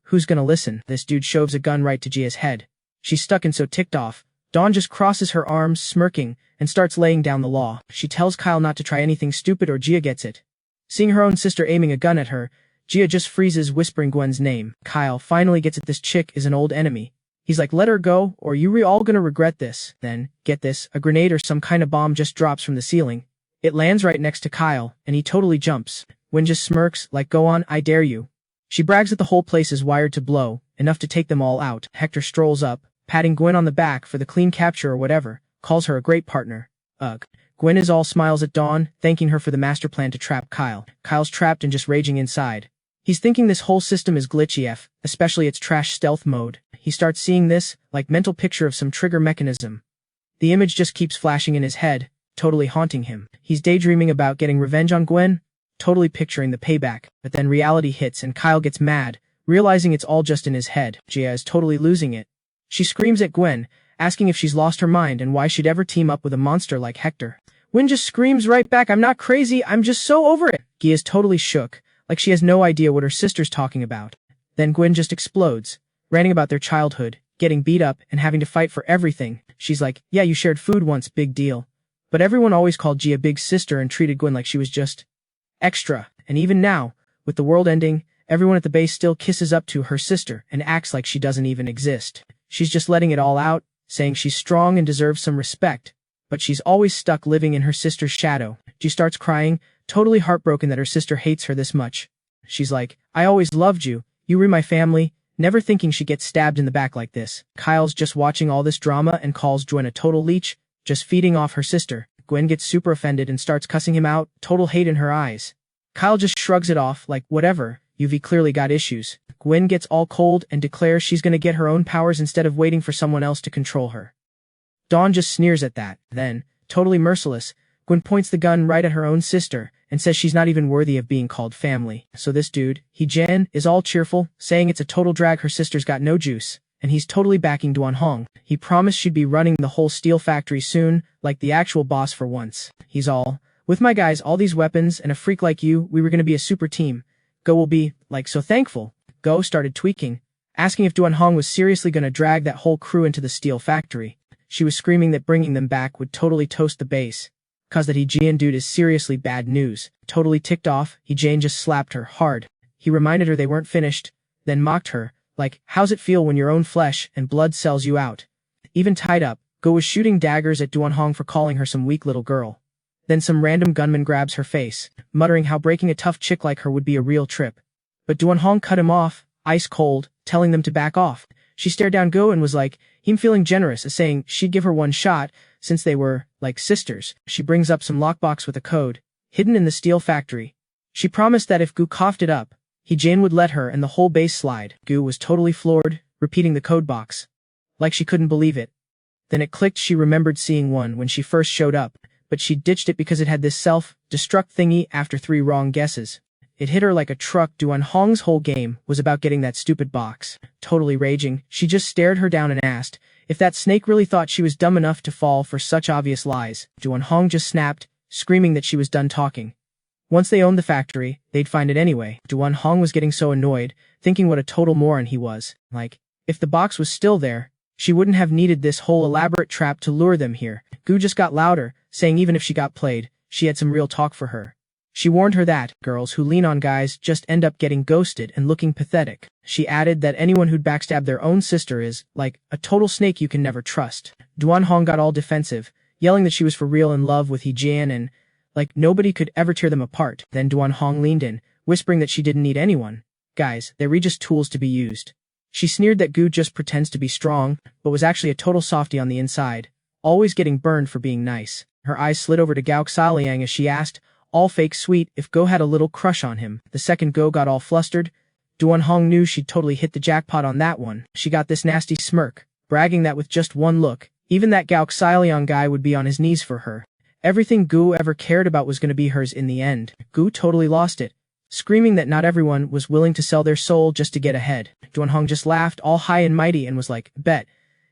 who's gonna listen? This dude shoves a gun right to Gia's head. She's stuck and so ticked off. Dawn just crosses her arms, smirking, and starts laying down the law. She tells Kyle not to try anything stupid or Gia gets it. Seeing her own sister aiming a gun at her, Gia just freezes, whispering Gwen's name. Kyle finally gets it. This chick is an old enemy. He's like, "Let her go, or you all gonna regret this." Then, get this, a grenade or some kind of bomb just drops from the ceiling. It lands right next to Kyle, and he totally jumps. Gwen just smirks, like, "Go on, I dare you." She brags that the whole place is wired to blow, enough to take them all out. Hector strolls up, patting Gwen on the back for the clean capture or whatever, calls her a great partner. Ugh. Gwen is all smiles at Dawn, thanking her for the master plan to trap Kyle. Kyle's trapped and just raging inside. He's thinking this whole system is glitchy especially its trash stealth mode. He starts seeing this, mental picture of some trigger mechanism. The image just keeps flashing in his head, totally haunting him. He's daydreaming about getting revenge on Gwen, totally picturing the payback. But then reality hits and Kyle gets mad, realizing it's all just in his head. Gia is totally losing it. She screams at Gwen, asking if she's lost her mind and why she'd ever team up with a monster like Hector. Gwen just screams right back, "I'm not crazy, I'm just so over it." Gia is totally shook, like she has no idea what her sister's talking about. Then Gwen just explodes, ranting about their childhood, getting beat up, and having to fight for everything. She's like, "Yeah, you shared food once, big deal." But everyone always called Gia big sister and treated Gwen like she was just extra. And even now, with the world ending, everyone at the base still kisses up to her sister and acts like she doesn't even exist. She's just letting it all out, saying she's strong and deserves some respect. But she's always stuck living in her sister's shadow. She starts crying, totally heartbroken that her sister hates her this much. She's like, "I always loved you, you were my family," never thinking she'd get stabbed in the back like this. Kyle's just watching all this drama and calls Gwen a total leech, just feeding off her sister. Gwen gets super offended and starts cussing him out, total hate in her eyes. Kyle just shrugs it off, like, "Whatever, you've clearly got issues." Gwen gets all cold and declares she's gonna get her own powers instead of waiting for someone else to control her. Dawn just sneers at that. Then, totally merciless, Gwen points the gun right at her own sister and says she's not even worthy of being called family. So this dude, Jan, is all cheerful, saying it's a total drag her sister's got no juice, and he's totally backing Duan Hong. He promised she'd be running the whole steel factory soon, like the actual boss for once. He's all, with my guys, all these weapons, and a freak like you, we were gonna be a super team. Go will be, like, so thankful. Go started tweaking, asking if Duan Hong was seriously gonna drag that whole crew into the steel factory. She was screaming that bringing them back would totally toast the base. Cause that Jian dude is seriously bad news. Totally ticked off, Jian just slapped her hard. He reminded her they weren't finished, then mocked her, like, how's it feel when your own flesh and blood sells you out? Even tied up, Go was shooting daggers at Duan Hong for calling her some weak little girl. Then some random gunman grabs her face, muttering how breaking a tough chick like her would be a real trip. But Duan Hong cut him off, ice cold, telling them to back off. She stared down Go and was like, him feeling generous, saying she'd give her one shot, since they were, like, sisters. She brings up some lockbox with a code, hidden in the steel factory. She promised that if Gu coughed it up, Jane would let her and the whole base slide. Gu was totally floored, repeating the code box. Like she couldn't believe it. Then it clicked, she remembered seeing one when she first showed up, but she ditched it because it had this self-destruct thingy after 3 wrong guesses. It hit her like a truck. Duan Hong's whole game was about getting that stupid box. Totally raging, she just stared her down and asked if that snake really thought she was dumb enough to fall for such obvious lies. Duan Hong just snapped, screaming that she was done talking. Once they owned the factory, they'd find it anyway. Duan Hong was getting so annoyed, thinking what a total moron he was. Like, if the box was still there, she wouldn't have needed this whole elaborate trap to lure them here. Gu just got louder, saying even if she got played, she had some real talk for her. She warned her that girls who lean on guys just end up getting ghosted and looking pathetic. She added that anyone who'd backstab their own sister is, like, a total snake you can never trust. Duan Hong got all defensive, yelling that she was for real in love with Jian and, like, nobody could ever tear them apart. Then Duan Hong leaned in, whispering that she didn't need anyone. Guys, they were just tools to be used. She sneered that Gu just pretends to be strong, but was actually a total softie on the inside, always getting burned for being nice. Her eyes slid over to Gao Xiaoliang as she asked, all fake sweet, if Go had a little crush on him. The second Go got all flustered, Duan Hong knew she'd totally hit the jackpot on that one. She got this nasty smirk, bragging that with just one look, even that Gao Xiaoliang guy would be on his knees for her. Everything Gu ever cared about was going to be hers in the end. Gu totally lost it, screaming that not everyone was willing to sell their soul just to get ahead. Duan Hong just laughed all high and mighty and was like, bet,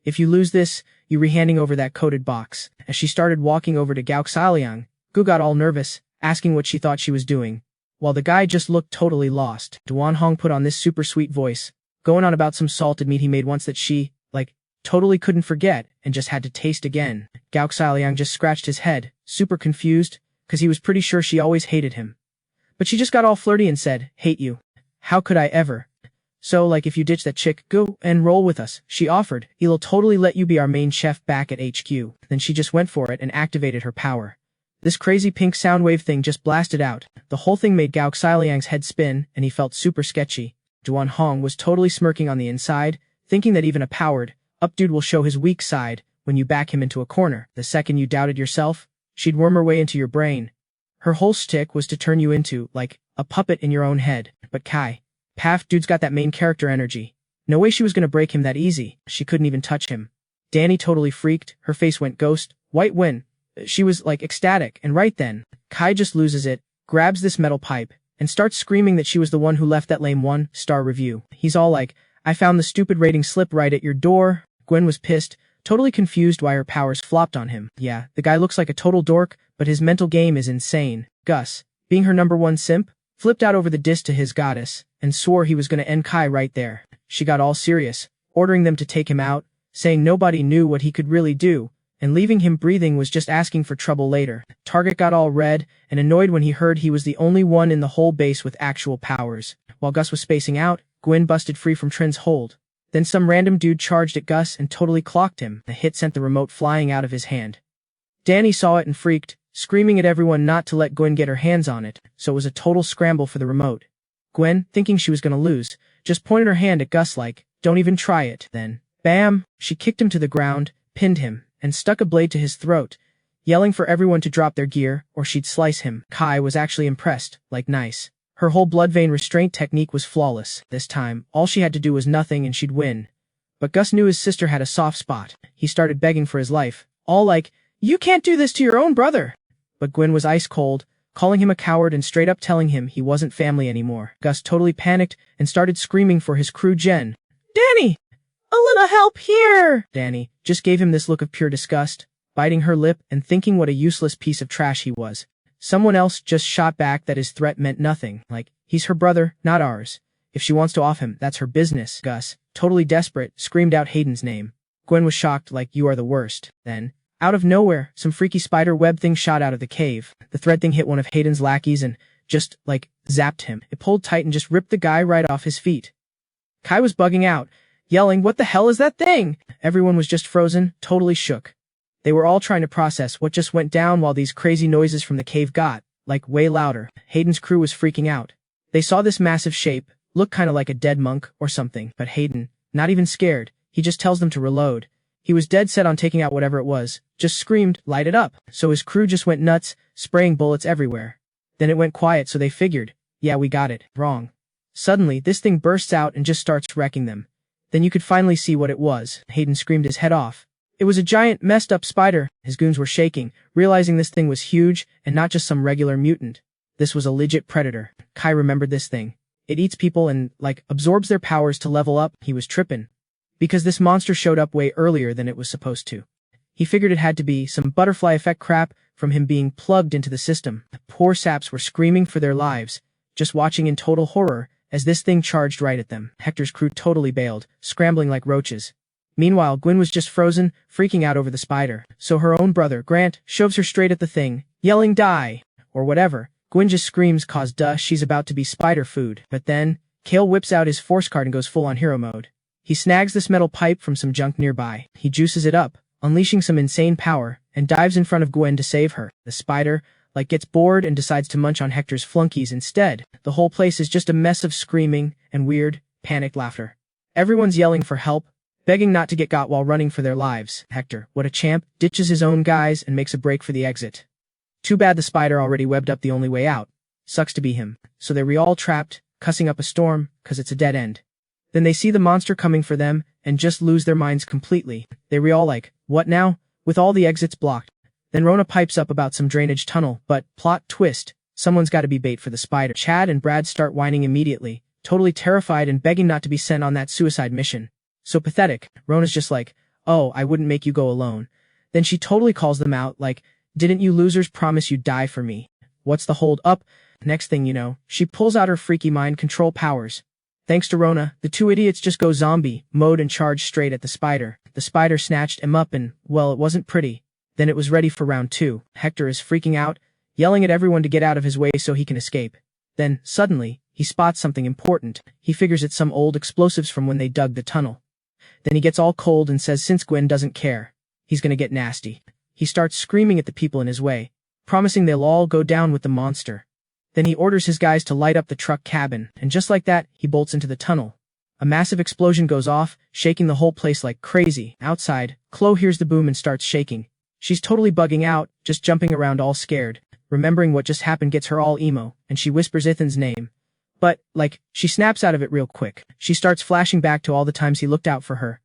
if you lose this, you rehanding over that coded box. As she started walking over to Gao Xiaoliang, Gu got all nervous, asking what she thought she was doing, while the guy just looked totally lost. Duan Hong put on this super sweet voice, going on about some salted meat he made once that she, like, totally couldn't forget and just had to taste again. Gao Xiaoliang just scratched his head, super confused, cause he was pretty sure she always hated him. But she just got all flirty and said, hate you. How could I ever? So, like, if you ditch that chick, go and roll with us, she offered. He'll totally let you be our main chef back at HQ. Then she just went for it and activated her power. This crazy pink sound wave thing just blasted out. The whole thing made Gao Xiaoliang's head spin, and he felt super sketchy. Duan Hong was totally smirking on the inside, thinking that even a powered up dude will show his weak side when you back him into a corner. The second you doubted yourself, she'd worm her way into your brain. Her whole shtick was to turn you into, like, a puppet in your own head. But Paf dude's got that main character energy. No way she was gonna break him that easy. She couldn't even touch him. Danny totally freaked, her face went ghost, white when she was, like, ecstatic, and right then, Kai just loses it, grabs this metal pipe, and starts screaming that she was the one who left that lame 1-star review. He's all like, I found the stupid rating slip right at your door. Gwen was pissed, totally confused why her powers flopped on him. Yeah, the guy looks like a total dork, but his mental game is insane. Gus, being her #1 simp, flipped out over the diss to his goddess, and swore he was gonna end Kai right there. She got all serious, ordering them to take him out, saying nobody knew what he could really do, and leaving him breathing was just asking for trouble later. Target got all red and annoyed when he heard he was the only one in the whole base with actual powers. While Gus was spacing out, Gwen busted free from Trin's hold. Then some random dude charged at Gus and totally clocked him. The hit sent the remote flying out of his hand. Danny saw it and freaked, screaming at everyone not to let Gwen get her hands on it, so it was a total scramble for the remote. Gwen, thinking she was gonna lose, just pointed her hand at Gus like, don't even try it. Then, bam, she kicked him to the ground, pinned him, and stuck a blade to his throat, yelling for everyone to drop their gear, or she'd slice him. Kai was actually impressed, like nice. Her whole blood vein restraint technique was flawless. This time, all she had to do was nothing and she'd win. But Gus knew his sister had a soft spot. He started begging for his life, all like, you can't do this to your own brother. but Gwen was ice cold, calling him a coward and straight up telling him he wasn't family anymore. Gus totally panicked and started screaming for his crew Jen. Danny! A little help here! Danny just gave him this look of pure disgust, biting her lip and thinking what a useless piece of trash he was. Someone else just shot back that his threat meant nothing, like, he's her brother, not ours. If she wants to off him, that's her business. Gus, totally desperate, screamed out Hayden's name. Gwen was shocked like, you are the worst. Then, out of nowhere, some freaky spider web thing shot out of the cave. The thread thing hit one of Hayden's lackeys and just, like, zapped him. It pulled tight and just ripped the guy right off his feet. Kai was bugging out, yelling, what the hell is that thing? Everyone was just frozen, totally shook. They were all trying to process what just went down while these crazy noises from the cave got, like, way louder. Hayden's crew was freaking out. They saw this massive shape, look kinda like a dead monk or something, but Hayden, not even scared, he just tells them to reload. He was dead set on taking out whatever it was, just screamed, light it up. So his crew just went nuts, spraying bullets everywhere. Then it went quiet so they figured, yeah, we got it, wrong. Suddenly, this thing bursts out and just starts wrecking them. Then you could finally see what it was. Hayden screamed his head off. It was a giant, messed up spider. His goons were shaking, realizing this thing was huge and not just some regular mutant. This was a legit predator. Kai remembered this thing. It eats people and, like, absorbs their powers to level up. He was trippin'. Because this monster showed up way earlier than it was supposed to. He figured it had to be some butterfly effect crap from him being plugged into the system. The poor saps were screaming for their lives, just watching in total horror as this thing charged right at them. Hector's crew totally bailed, scrambling like roaches. Meanwhile, Gwen was just frozen, freaking out over the spider. So her own brother, Grant, shoves her straight at the thing, yelling die, or whatever. Gwen just screams cause duh, she's about to be spider food. But then, Kale whips out his force card and goes full on hero mode. He snags this metal pipe from some junk nearby. He juices it up, unleashing some insane power, and dives in front of Gwen to save her. The spider, like, gets bored and decides to munch on Hector's flunkies instead. The whole place is just a mess of screaming and weird, panicked laughter. Everyone's yelling for help, begging not to get got while running for their lives. Hector, what a champ, ditches his own guys and makes a break for the exit. Too bad the spider already webbed up the only way out. Sucks to be him. So they're all trapped, cussing up a storm, cause it's a dead end. Then they see the monster coming for them, and just lose their minds completely. They all like, what now? With all the exits blocked. Then Rona pipes up about some drainage tunnel, but, plot twist, someone's gotta be bait for the spider. Chad and Brad start whining immediately, totally terrified and begging not to be sent on that suicide mission. So pathetic. Rona's just like, oh, I wouldn't make you go alone. Then she totally calls them out, like, didn't you losers promise you'd die for me? What's the hold up? Next thing you know, she pulls out her freaky mind control powers. Thanks to Rona, the two idiots just go zombie mode and charge straight at the spider. The spider snatched him up and, well, it wasn't pretty. Then it was ready for round 2. Hector is freaking out, yelling at everyone to get out of his way so he can escape. Then, suddenly, he spots something important. He figures it's some old explosives from when they dug the tunnel. Then he gets all cold and says since Gwen doesn't care, he's gonna get nasty. He starts screaming at the people in his way, promising they'll all go down with the monster. Then he orders his guys to light up the truck cabin, and just like that, he bolts into the tunnel. A massive explosion goes off, shaking the whole place like crazy. Outside, Chloe hears the boom and starts shaking. She's totally bugging out, just jumping around all scared. Remembering what just happened gets her all emo, and she whispers Ethan's name. But, like, she snaps out of it real quick. She starts flashing back to all the times he looked out for her.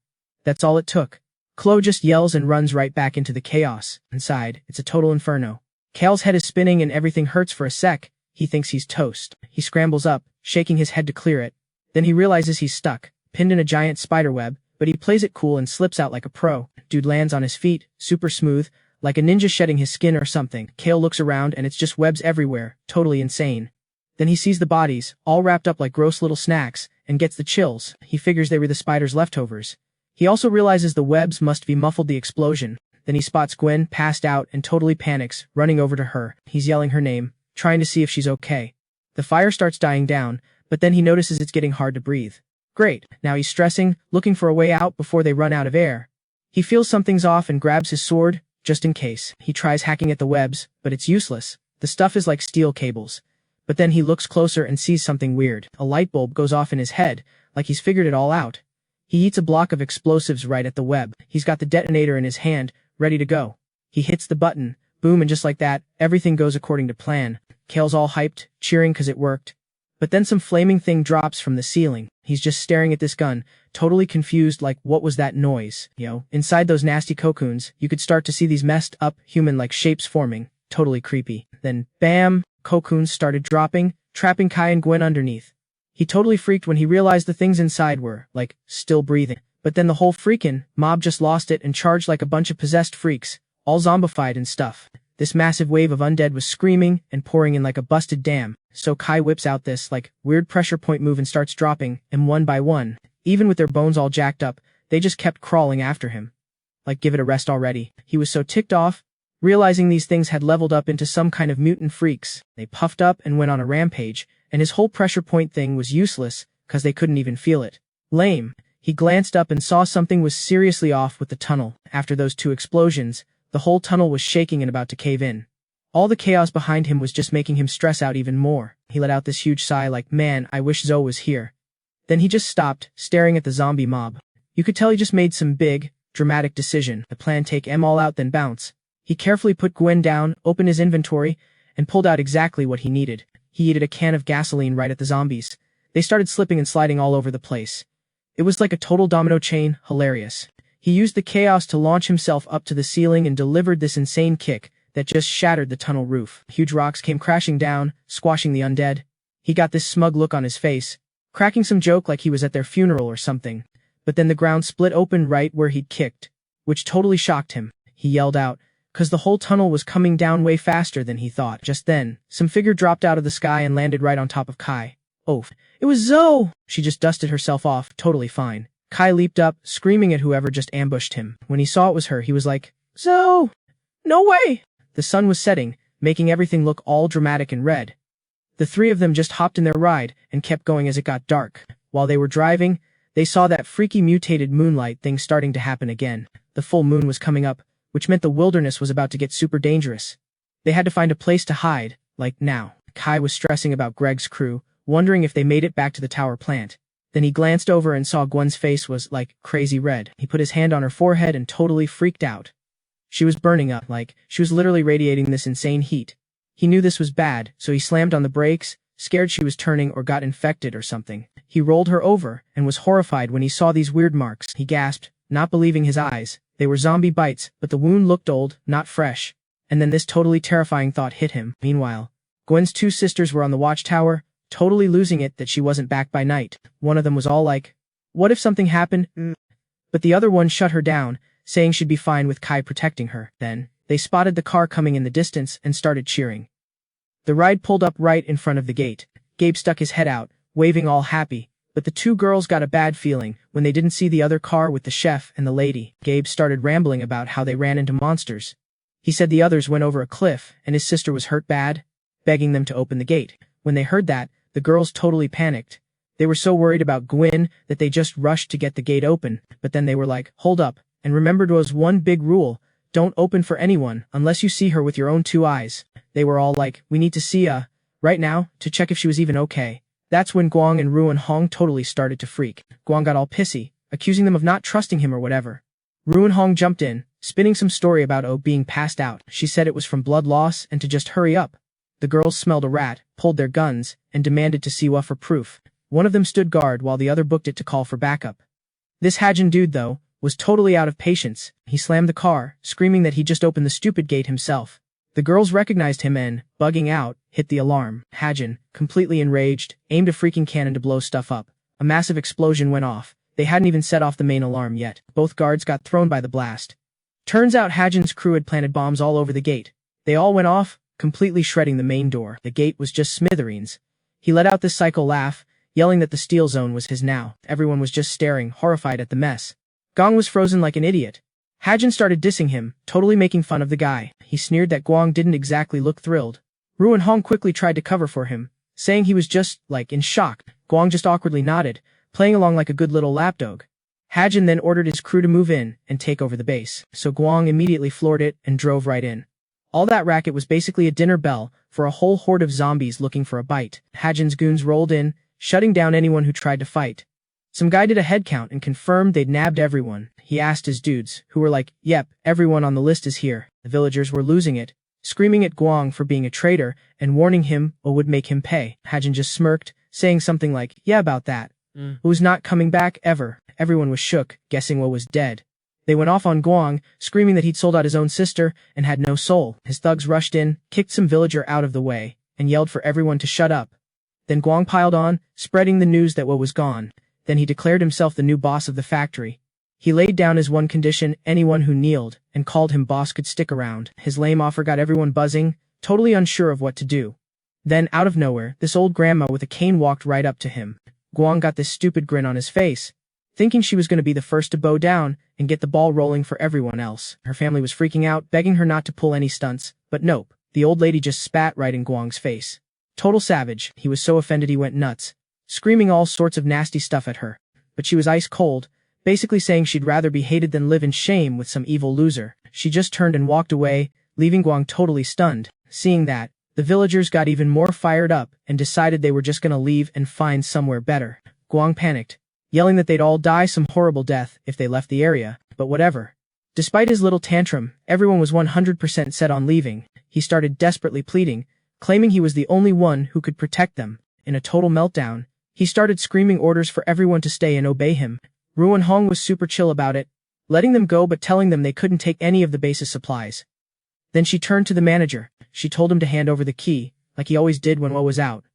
That's all it took. Chloe just yells and runs right back into the chaos. Inside, it's a total inferno. Kale's head is spinning and everything hurts for a sec. He thinks he's toast. He scrambles up, shaking his head to clear it. Then he realizes he's stuck, pinned in a giant spider web, but he plays it cool and slips out like a pro. Dude lands on his feet, super smooth, like a ninja shedding his skin or something. Kale looks around and it's just webs everywhere, totally insane. Then he sees the bodies, all wrapped up like gross little snacks, and gets the chills. He figures they were the spider's leftovers. He also realizes the webs must be muffled the explosion. Then he spots Gwen passed out and totally panics, running over to her. He's yelling her name, trying to see if she's okay. The fire starts dying down, but then he notices it's getting hard to breathe. Great, now he's stressing, looking for a way out before they run out of air. He feels something's off and grabs his sword, just in case. He tries hacking at the webs, but it's useless. The stuff is like steel cables. But then he looks closer and sees something weird. A light bulb goes off in his head, like he's figured it all out. He eats a block of explosives right at the web. He's got the detonator in his hand, ready to go. He hits the button, boom, and just like that, everything goes according to plan. Kale's all hyped, cheering cause it worked. But then some flaming thing drops from the ceiling. He's just staring at this gun, totally confused like what was that noise, yo? Inside those nasty cocoons, you could start to see these messed up, human-like shapes forming. Totally creepy. Then, bam, cocoons started dropping, trapping Kai and Gwen underneath. He totally freaked when he realized the things inside were, like, still breathing. But then the whole freakin' mob just lost it and charged like a bunch of possessed freaks, all zombified and stuff. This massive wave of undead was screaming and pouring in like a busted dam. So Kai whips out this, like, weird pressure point move and starts dropping, and one by one, even with their bones all jacked up, they just kept crawling after him. Like, give it a rest already. He was so ticked off, realizing these things had leveled up into some kind of mutant freaks. They puffed up and went on a rampage, and his whole pressure point thing was useless, cause they couldn't even feel it. Lame. He glanced up and saw something was seriously off with the tunnel. After those two explosions, the whole tunnel was shaking and about to cave in. All the chaos behind him was just making him stress out even more. He let out this huge sigh like, man, I wish Zoe was here. Then he just stopped, staring at the zombie mob. You could tell he just made some big, dramatic decision. The plan: take em all out then bounce. He carefully put Gwen down, opened his inventory, and pulled out exactly what he needed. He yeeted a can of gasoline right at the zombies. They started slipping and sliding all over the place. It was like a total domino chain, hilarious. He used the chaos to launch himself up to the ceiling and delivered this insane kick that just shattered the tunnel roof. Huge rocks came crashing down, squashing the undead. He got this smug look on his face, cracking some joke like he was at their funeral or something. But then the ground split open right where he'd kicked, which totally shocked him. He yelled out, cause the whole tunnel was coming down way faster than he thought. Just then, some figure dropped out of the sky and landed right on top of Kai. Oh, it was Zoe! She just dusted herself off, totally fine. Kai leaped up, screaming at whoever just ambushed him. When he saw it was her, he was like, Zoe! No way! The sun was setting, making everything look all dramatic and red. The three of them just hopped in their ride and kept going as it got dark. While they were driving, they saw that freaky mutated moonlight thing starting to happen again. The full moon was coming up, which meant the wilderness was about to get super dangerous. They had to find a place to hide, like now. Kai was stressing about Greg's crew, wondering if they made it back to the tower plant. Then he glanced over and saw Gwen's face was, like, crazy red. He put his hand on her forehead and totally freaked out. She was burning up, like, she was literally radiating this insane heat. He knew this was bad, so he slammed on the brakes, scared she was turning or got infected or something. He rolled her over, and was horrified when he saw these weird marks. He gasped, not believing his eyes. They were zombie bites, but the wound looked old, not fresh. And then this totally terrifying thought hit him. Meanwhile, Gwen's two sisters were on the watchtower, totally losing it that she wasn't back by night. One of them was all like, what if something happened? But the other one shut her down, saying she'd be fine with Kai protecting her. Then, they spotted the car coming in the distance and started cheering. The ride pulled up right in front of the gate. Gabe stuck his head out, waving all happy, but the two girls got a bad feeling when they didn't see the other car with the chef and the lady. Gabe started rambling about how they ran into monsters. He said the others went over a cliff and his sister was hurt bad, begging them to open the gate. When they heard that, the girls totally panicked. They were so worried about Gwen that they just rushed to get the gate open, but then they were like, hold up, and remembered was one big rule, don't open for anyone unless you see her with your own two eyes. They were all like, we need to see right now, to check if she was even okay. That's when Guang and Ruan Hong totally started to freak. Guang got all pissy, accusing them of not trusting him or whatever. Ruan Hong jumped in, spinning some story about O being passed out. She said it was from blood loss and to just hurry up. The girls smelled a rat, pulled their guns, and demanded to see Wa for proof. One of them stood guard while the other booked it to call for backup. This Hajin dude, though, was totally out of patience. He slammed the car, screaming that he just opened the stupid gate himself. The girls recognized him and, bugging out, hit the alarm. Hajin, completely enraged, aimed a freaking cannon to blow stuff up. A massive explosion went off. They hadn't even set off the main alarm yet. Both guards got thrown by the blast. Turns out Hajin's crew had planted bombs all over the gate. They all went off, completely shredding the main door. The gate was just smithereens. He let out this psycho laugh, yelling that the steel zone was his now. Everyone was just staring, horrified at the mess. Gong was frozen like an idiot. Hajin started dissing him, totally making fun of the guy. He sneered that Guang didn't exactly look thrilled. Ruan Hong quickly tried to cover for him, saying he was just, like, in shock. Guang just awkwardly nodded, playing along like a good little lapdog. Hajin then ordered his crew to move in and take over the base, so Guang immediately floored it and drove right in. All that racket was basically a dinner bell for a whole horde of zombies looking for a bite. Hajin's goons rolled in, shutting down anyone who tried to fight. Some guy did a head count and confirmed they'd nabbed everyone. He asked his dudes, who were like, yep, everyone on the list is here. The villagers were losing it, screaming at Guang for being a traitor and warning him or would make him pay. Hajin just smirked, saying something like, yeah, about that. Who's not coming back ever. Everyone was shook, guessing Wo was dead. They went off on Guang, screaming that he'd sold out his own sister and had no soul. His thugs rushed in, kicked some villager out of the way, and yelled for everyone to shut up. Then Guang piled on, spreading the news that Wu was gone. Then he declared himself the new boss of the factory. He laid down as one condition anyone who kneeled and called him boss could stick around. His lame offer got everyone buzzing, totally unsure of what to do. Then, out of nowhere, this old grandma with a cane walked right up to him. Guang got this stupid grin on his face, thinking she was going to be the first to bow down and get the ball rolling for everyone else. Her family was freaking out, begging her not to pull any stunts, but nope, the old lady just spat right in Guang's face. Total savage, he was so offended he went nuts, screaming all sorts of nasty stuff at her. But she was ice cold, basically saying she'd rather be hated than live in shame with some evil loser. She just turned and walked away, leaving Guang totally stunned. Seeing that, the villagers got even more fired up and decided they were just gonna leave and find somewhere better. Guang panicked, yelling that they'd all die some horrible death if they left the area, but whatever. Despite his little tantrum, everyone was 100% set on leaving. He started desperately pleading, claiming he was the only one who could protect them. In a total meltdown, he started screaming orders for everyone to stay and obey him. Ruan Hong was super chill about it, letting them go but telling them they couldn't take any of the base's supplies. Then she turned to the manager. She told him to hand over the key, like he always did when Wu was out.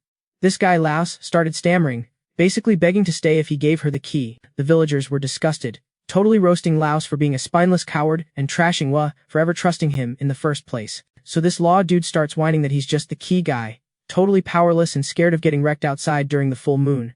This guy Laos started stammering, basically begging to stay if he gave her the key. The villagers were disgusted, totally roasting Laos for being a spineless coward and trashing Wu for ever trusting him in the first place. So this law dude starts whining that he's just the key guy, totally powerless and scared of getting wrecked outside during the full moon.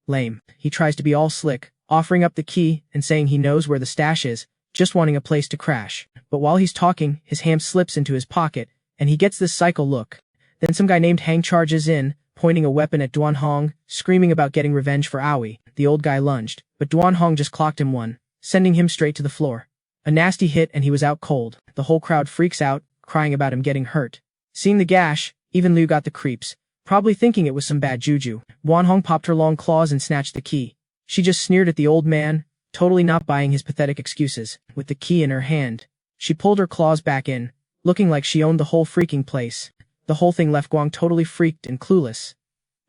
Lame. He tries to be all slick, offering up the key and saying he knows where the stash is, just wanting a place to crash. But while he's talking, his hand slips into his pocket, and he gets this cycle look. Then some guy named Hang charges in, pointing a weapon at Duan Hong, screaming about getting revenge for Aoi. The old guy lunged, but Duan Hong just clocked him one, sending him straight to the floor. A nasty hit and he was out cold. The whole crowd freaks out, crying about him getting hurt. Seeing the gash, even Liu got the creeps, probably thinking it was some bad juju. Duan Hong popped her long claws and snatched the key. She just sneered at the old man, totally not buying his pathetic excuses. With the key in her hand, she pulled her claws back in, looking like she owned the whole freaking place. The whole thing left Guang totally freaked and clueless.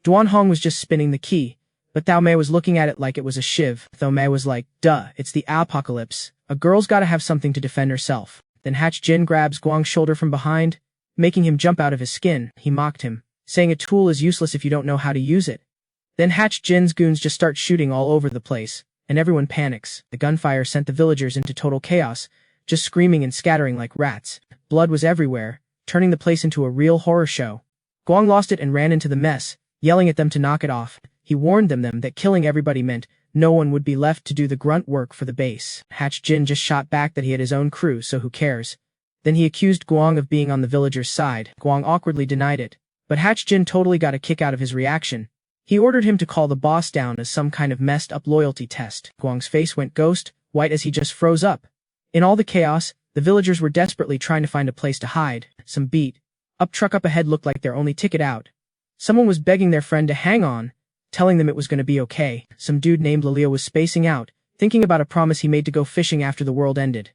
Duan Hong was just spinning the key, but Thao Mei was looking at it like it was a shiv. Thao Mei was like, duh, it's the apocalypse. A girl's gotta have something to defend herself. Then Hatch Jin grabs Guang's shoulder from behind, making him jump out of his skin. He mocked him, saying a tool is useless if you don't know how to use it. Then Hatch Jin's goons just start shooting all over the place, and everyone panics. The gunfire sent the villagers into total chaos, just screaming and scattering like rats. Blood was everywhere, turning the place into a real horror show. Guang lost it and ran into the mess, yelling at them to knock it off. He warned them that killing everybody meant no one would be left to do the grunt work for the base. Hatch Jin just shot back that he had his own crew, so who cares? Then he accused Guang of being on the villagers' side. Guang awkwardly denied it, but Hatch Jin totally got a kick out of his reaction. He ordered him to call the boss down as some kind of messed up loyalty test. Guang's face went ghost white as he just froze up. In all the chaos, the villagers were desperately trying to find a place to hide. Some beat up truck up ahead looked like their only ticket out. Someone was begging their friend to hang on, telling them it was going to be okay. Some dude named Lilia was spacing out, thinking about a promise he made to go fishing after the world ended.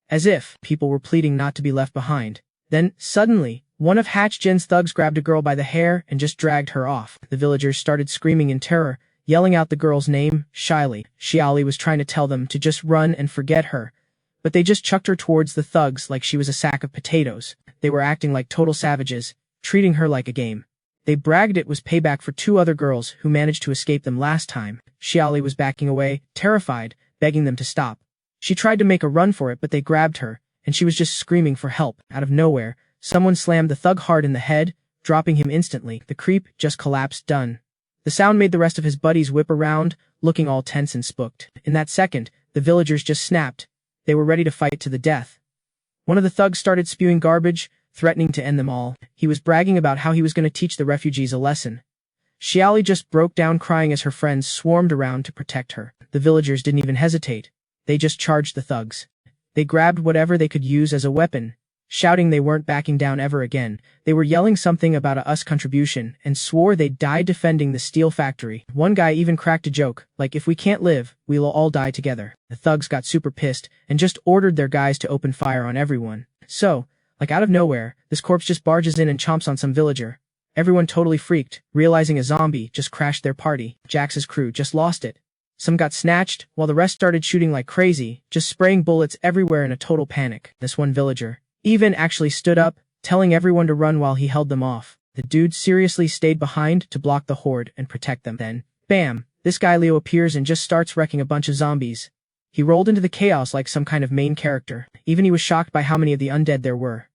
As if people were pleading not to be left behind. Then, suddenly, one of Hatch Jin's thugs grabbed a girl by the hair and just dragged her off. The villagers started screaming in terror, yelling out the girl's name, Shia. Shia was trying to tell them to just run and forget her, but they just chucked her towards the thugs like she was a sack of potatoes. They were acting like total savages, treating her like a game. They bragged it was payback for two other girls who managed to escape them last time. Shia was backing away, terrified, begging them to stop. She tried to make a run for it, but they grabbed her, and she was just screaming for help. Out of nowhere, someone slammed the thug hard in the head, dropping him instantly. The creep just collapsed done. The sound made the rest of his buddies whip around, looking all tense and spooked. In that second, the villagers just snapped. They were ready to fight to the death. One of the thugs started spewing garbage, threatening to end them all. He was bragging about how he was going to teach the refugees a lesson. Xiaoli just broke down crying as her friends swarmed around to protect her. The villagers didn't even hesitate. They just charged the thugs. They grabbed whatever they could use as a weapon, shouting they weren't backing down ever again. They were yelling something about a us contribution and swore they'd die defending the steel factory. One guy even cracked a joke, like if we can't live, we'll all die together. The thugs got super pissed and just ordered their guys to open fire on everyone. So, like out of nowhere, this corpse just barges in and chomps on some villager. Everyone totally freaked, realizing a zombie just crashed their party. Jax's crew just lost it. Some got snatched, while the rest started shooting like crazy, just spraying bullets everywhere in a total panic. This one villager even actually stood up, telling everyone to run while he held them off. The dude seriously stayed behind to block the horde and protect them. Then, bam, this guy Leo appears and just starts wrecking a bunch of zombies. He rolled into the chaos like some kind of main character. Even he was shocked by how many of the undead there were.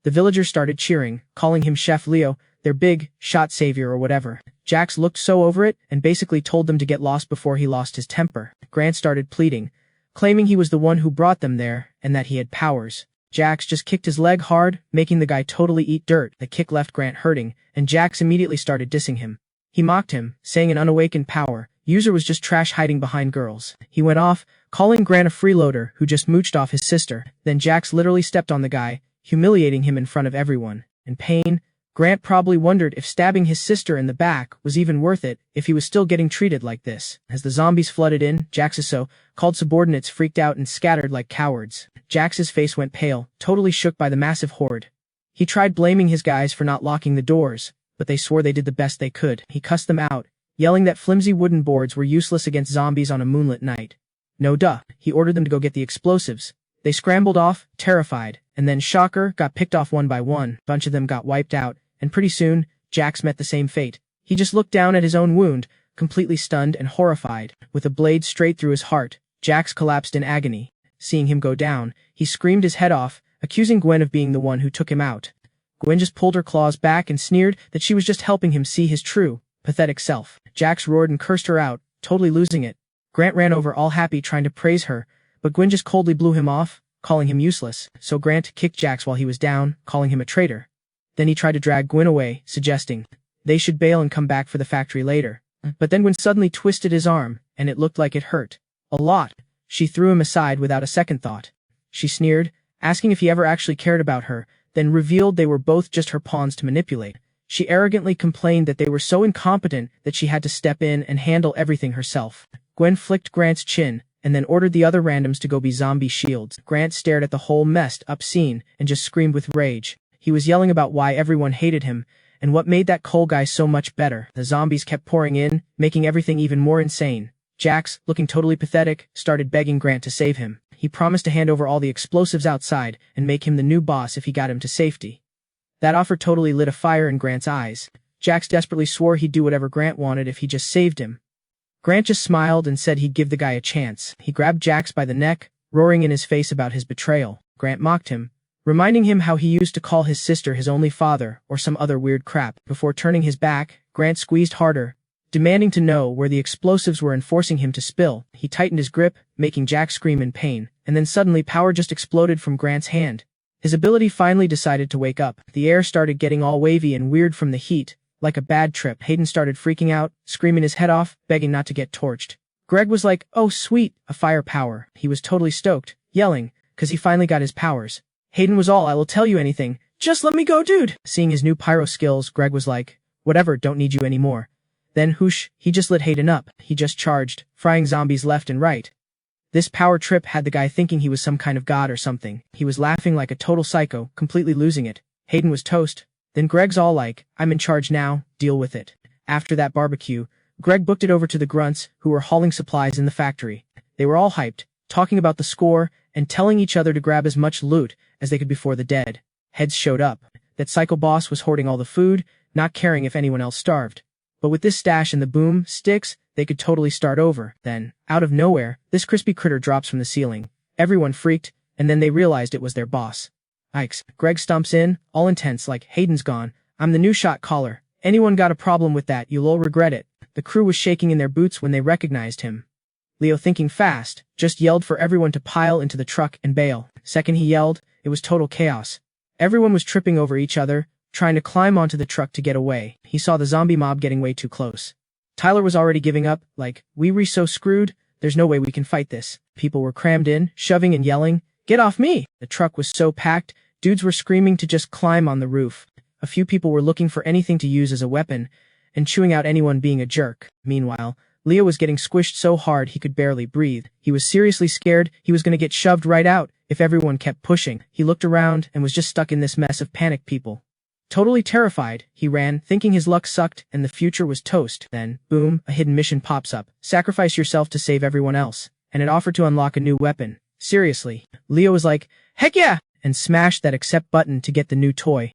The villagers started cheering, calling him Chef Leo, their big shot savior or whatever. Jax looked so over it and basically told them to get lost before he lost his temper. Grant started pleading, claiming he was the one who brought them there and that he had powers. Jax just kicked his leg hard, making the guy totally eat dirt. The kick left Grant hurting, and Jax immediately started dissing him. He mocked him, saying an unawakened power user was just trash hiding behind girls. He went off, calling Grant a freeloader who just mooched off his sister. Then Jax literally stepped on the guy, humiliating him in front of everyone. In pain, Grant probably wondered if stabbing his sister in the back was even worth it if he was still getting treated like this. As the zombies flooded in, Jax's so-called subordinates freaked out and scattered like cowards. Jax's face went pale, totally shook by the massive horde. He tried blaming his guys for not locking the doors, but they swore they did the best they could. He cussed them out, yelling that flimsy wooden boards were useless against zombies on a moonlit night. No duh, he ordered them to go get the explosives. They scrambled off, terrified, and then shocker, got picked off one by one. A bunch of them got wiped out, and pretty soon, Jax met the same fate. He just looked down at his own wound, completely stunned and horrified. With a blade straight through his heart, Jax collapsed in agony. Seeing him go down, he screamed his head off, accusing Gwen of being the one who took him out. Gwen just pulled her claws back and sneered that she was just helping him see his true, pathetic self. Jax roared and cursed her out, totally losing it. Grant ran over all happy trying to praise her, but Gwen just coldly blew him off, calling him useless. So Grant kicked Jax while he was down, calling him a traitor. Then he tried to drag Gwen away, suggesting they should bail and come back for the factory later. But then Gwen suddenly twisted his arm, and it looked like it hurt a lot. She threw him aside without a second thought. She sneered, asking if he ever actually cared about her, then revealed they were both just her pawns to manipulate. She arrogantly complained that they were so incompetent that she had to step in and handle everything herself. Gwen flicked Grant's chin, and then ordered the other randoms to go be zombie shields. Grant stared at the whole messed up scene and just screamed with rage. He was yelling about why everyone hated him, and what made that Cole guy so much better. The zombies kept pouring in, making everything even more insane. Jax, looking totally pathetic, started begging Grant to save him. He promised to hand over all the explosives outside and make him the new boss if he got him to safety. That offer totally lit a fire in Grant's eyes. Jax desperately swore he'd do whatever Grant wanted if he just saved him. Grant just smiled and said he'd give the guy a chance. He grabbed Jax by the neck, roaring in his face about his betrayal. Grant mocked him, reminding him how he used to call his sister his only father or some other weird crap. Before turning his back, Grant squeezed harder, demanding to know where the explosives were and forcing him to spill. He tightened his grip, making Jax scream in pain, and then suddenly power just exploded from Grant's hand. His ability finally decided to wake up. The air started getting all wavy and weird from the heat, like a bad trip. Hayden started freaking out, screaming his head off, begging not to get torched. Greg was like, "Oh sweet, a fire power." He was totally stoked, yelling, cause he finally got his powers. Hayden was all, "I will tell you anything. Just let me go, dude." Seeing his new pyro skills, Greg was like, "Whatever, don't need you anymore." Then whoosh, he just lit Hayden up. He just charged, frying zombies left and right. This power trip had the guy thinking he was some kind of god or something. He was laughing like a total psycho, completely losing it. Hayden was toast. Then Greg's all like, "I'm in charge now, deal with it." After that barbecue, Greg booked it over to the grunts, who were hauling supplies in the factory. They were all hyped, talking about the score, and telling each other to grab as much loot as they could before the dead heads showed up. That psycho boss was hoarding all the food, not caring if anyone else starved. But with this stash and the boom sticks, they could totally start over. Then, out of nowhere, this crispy critter drops from the ceiling. Everyone freaked, and then they realized it was their boss. Yikes. Greg stumps in, all intense like, "Hayden's gone. I'm the new shot caller. Anyone got a problem with that, you'll all regret it." The crew was shaking in their boots when they recognized him. Leo, thinking fast, just yelled for everyone to pile into the truck and bail. Second he yelled, it was total chaos. Everyone was tripping over each other, trying to climb onto the truck to get away. He saw the zombie mob getting way too close. Tyler was already giving up, like, "We so screwed, there's no way we can fight this." People were crammed in, shoving and yelling, "Get off me!" The truck was so packed, dudes were screaming to just climb on the roof. A few people were looking for anything to use as a weapon, and chewing out anyone being a jerk. Meanwhile, Leo was getting squished so hard he could barely breathe. He was seriously scared he was going to get shoved right out if everyone kept pushing. He looked around and was just stuck in this mess of panicked people. Totally terrified, he ran, thinking his luck sucked and the future was toast. Then, boom, a hidden mission pops up. Sacrifice yourself to save everyone else. And it offered to unlock a new weapon. Seriously. Leo was like, heck yeah! And smashed that accept button to get the new toy.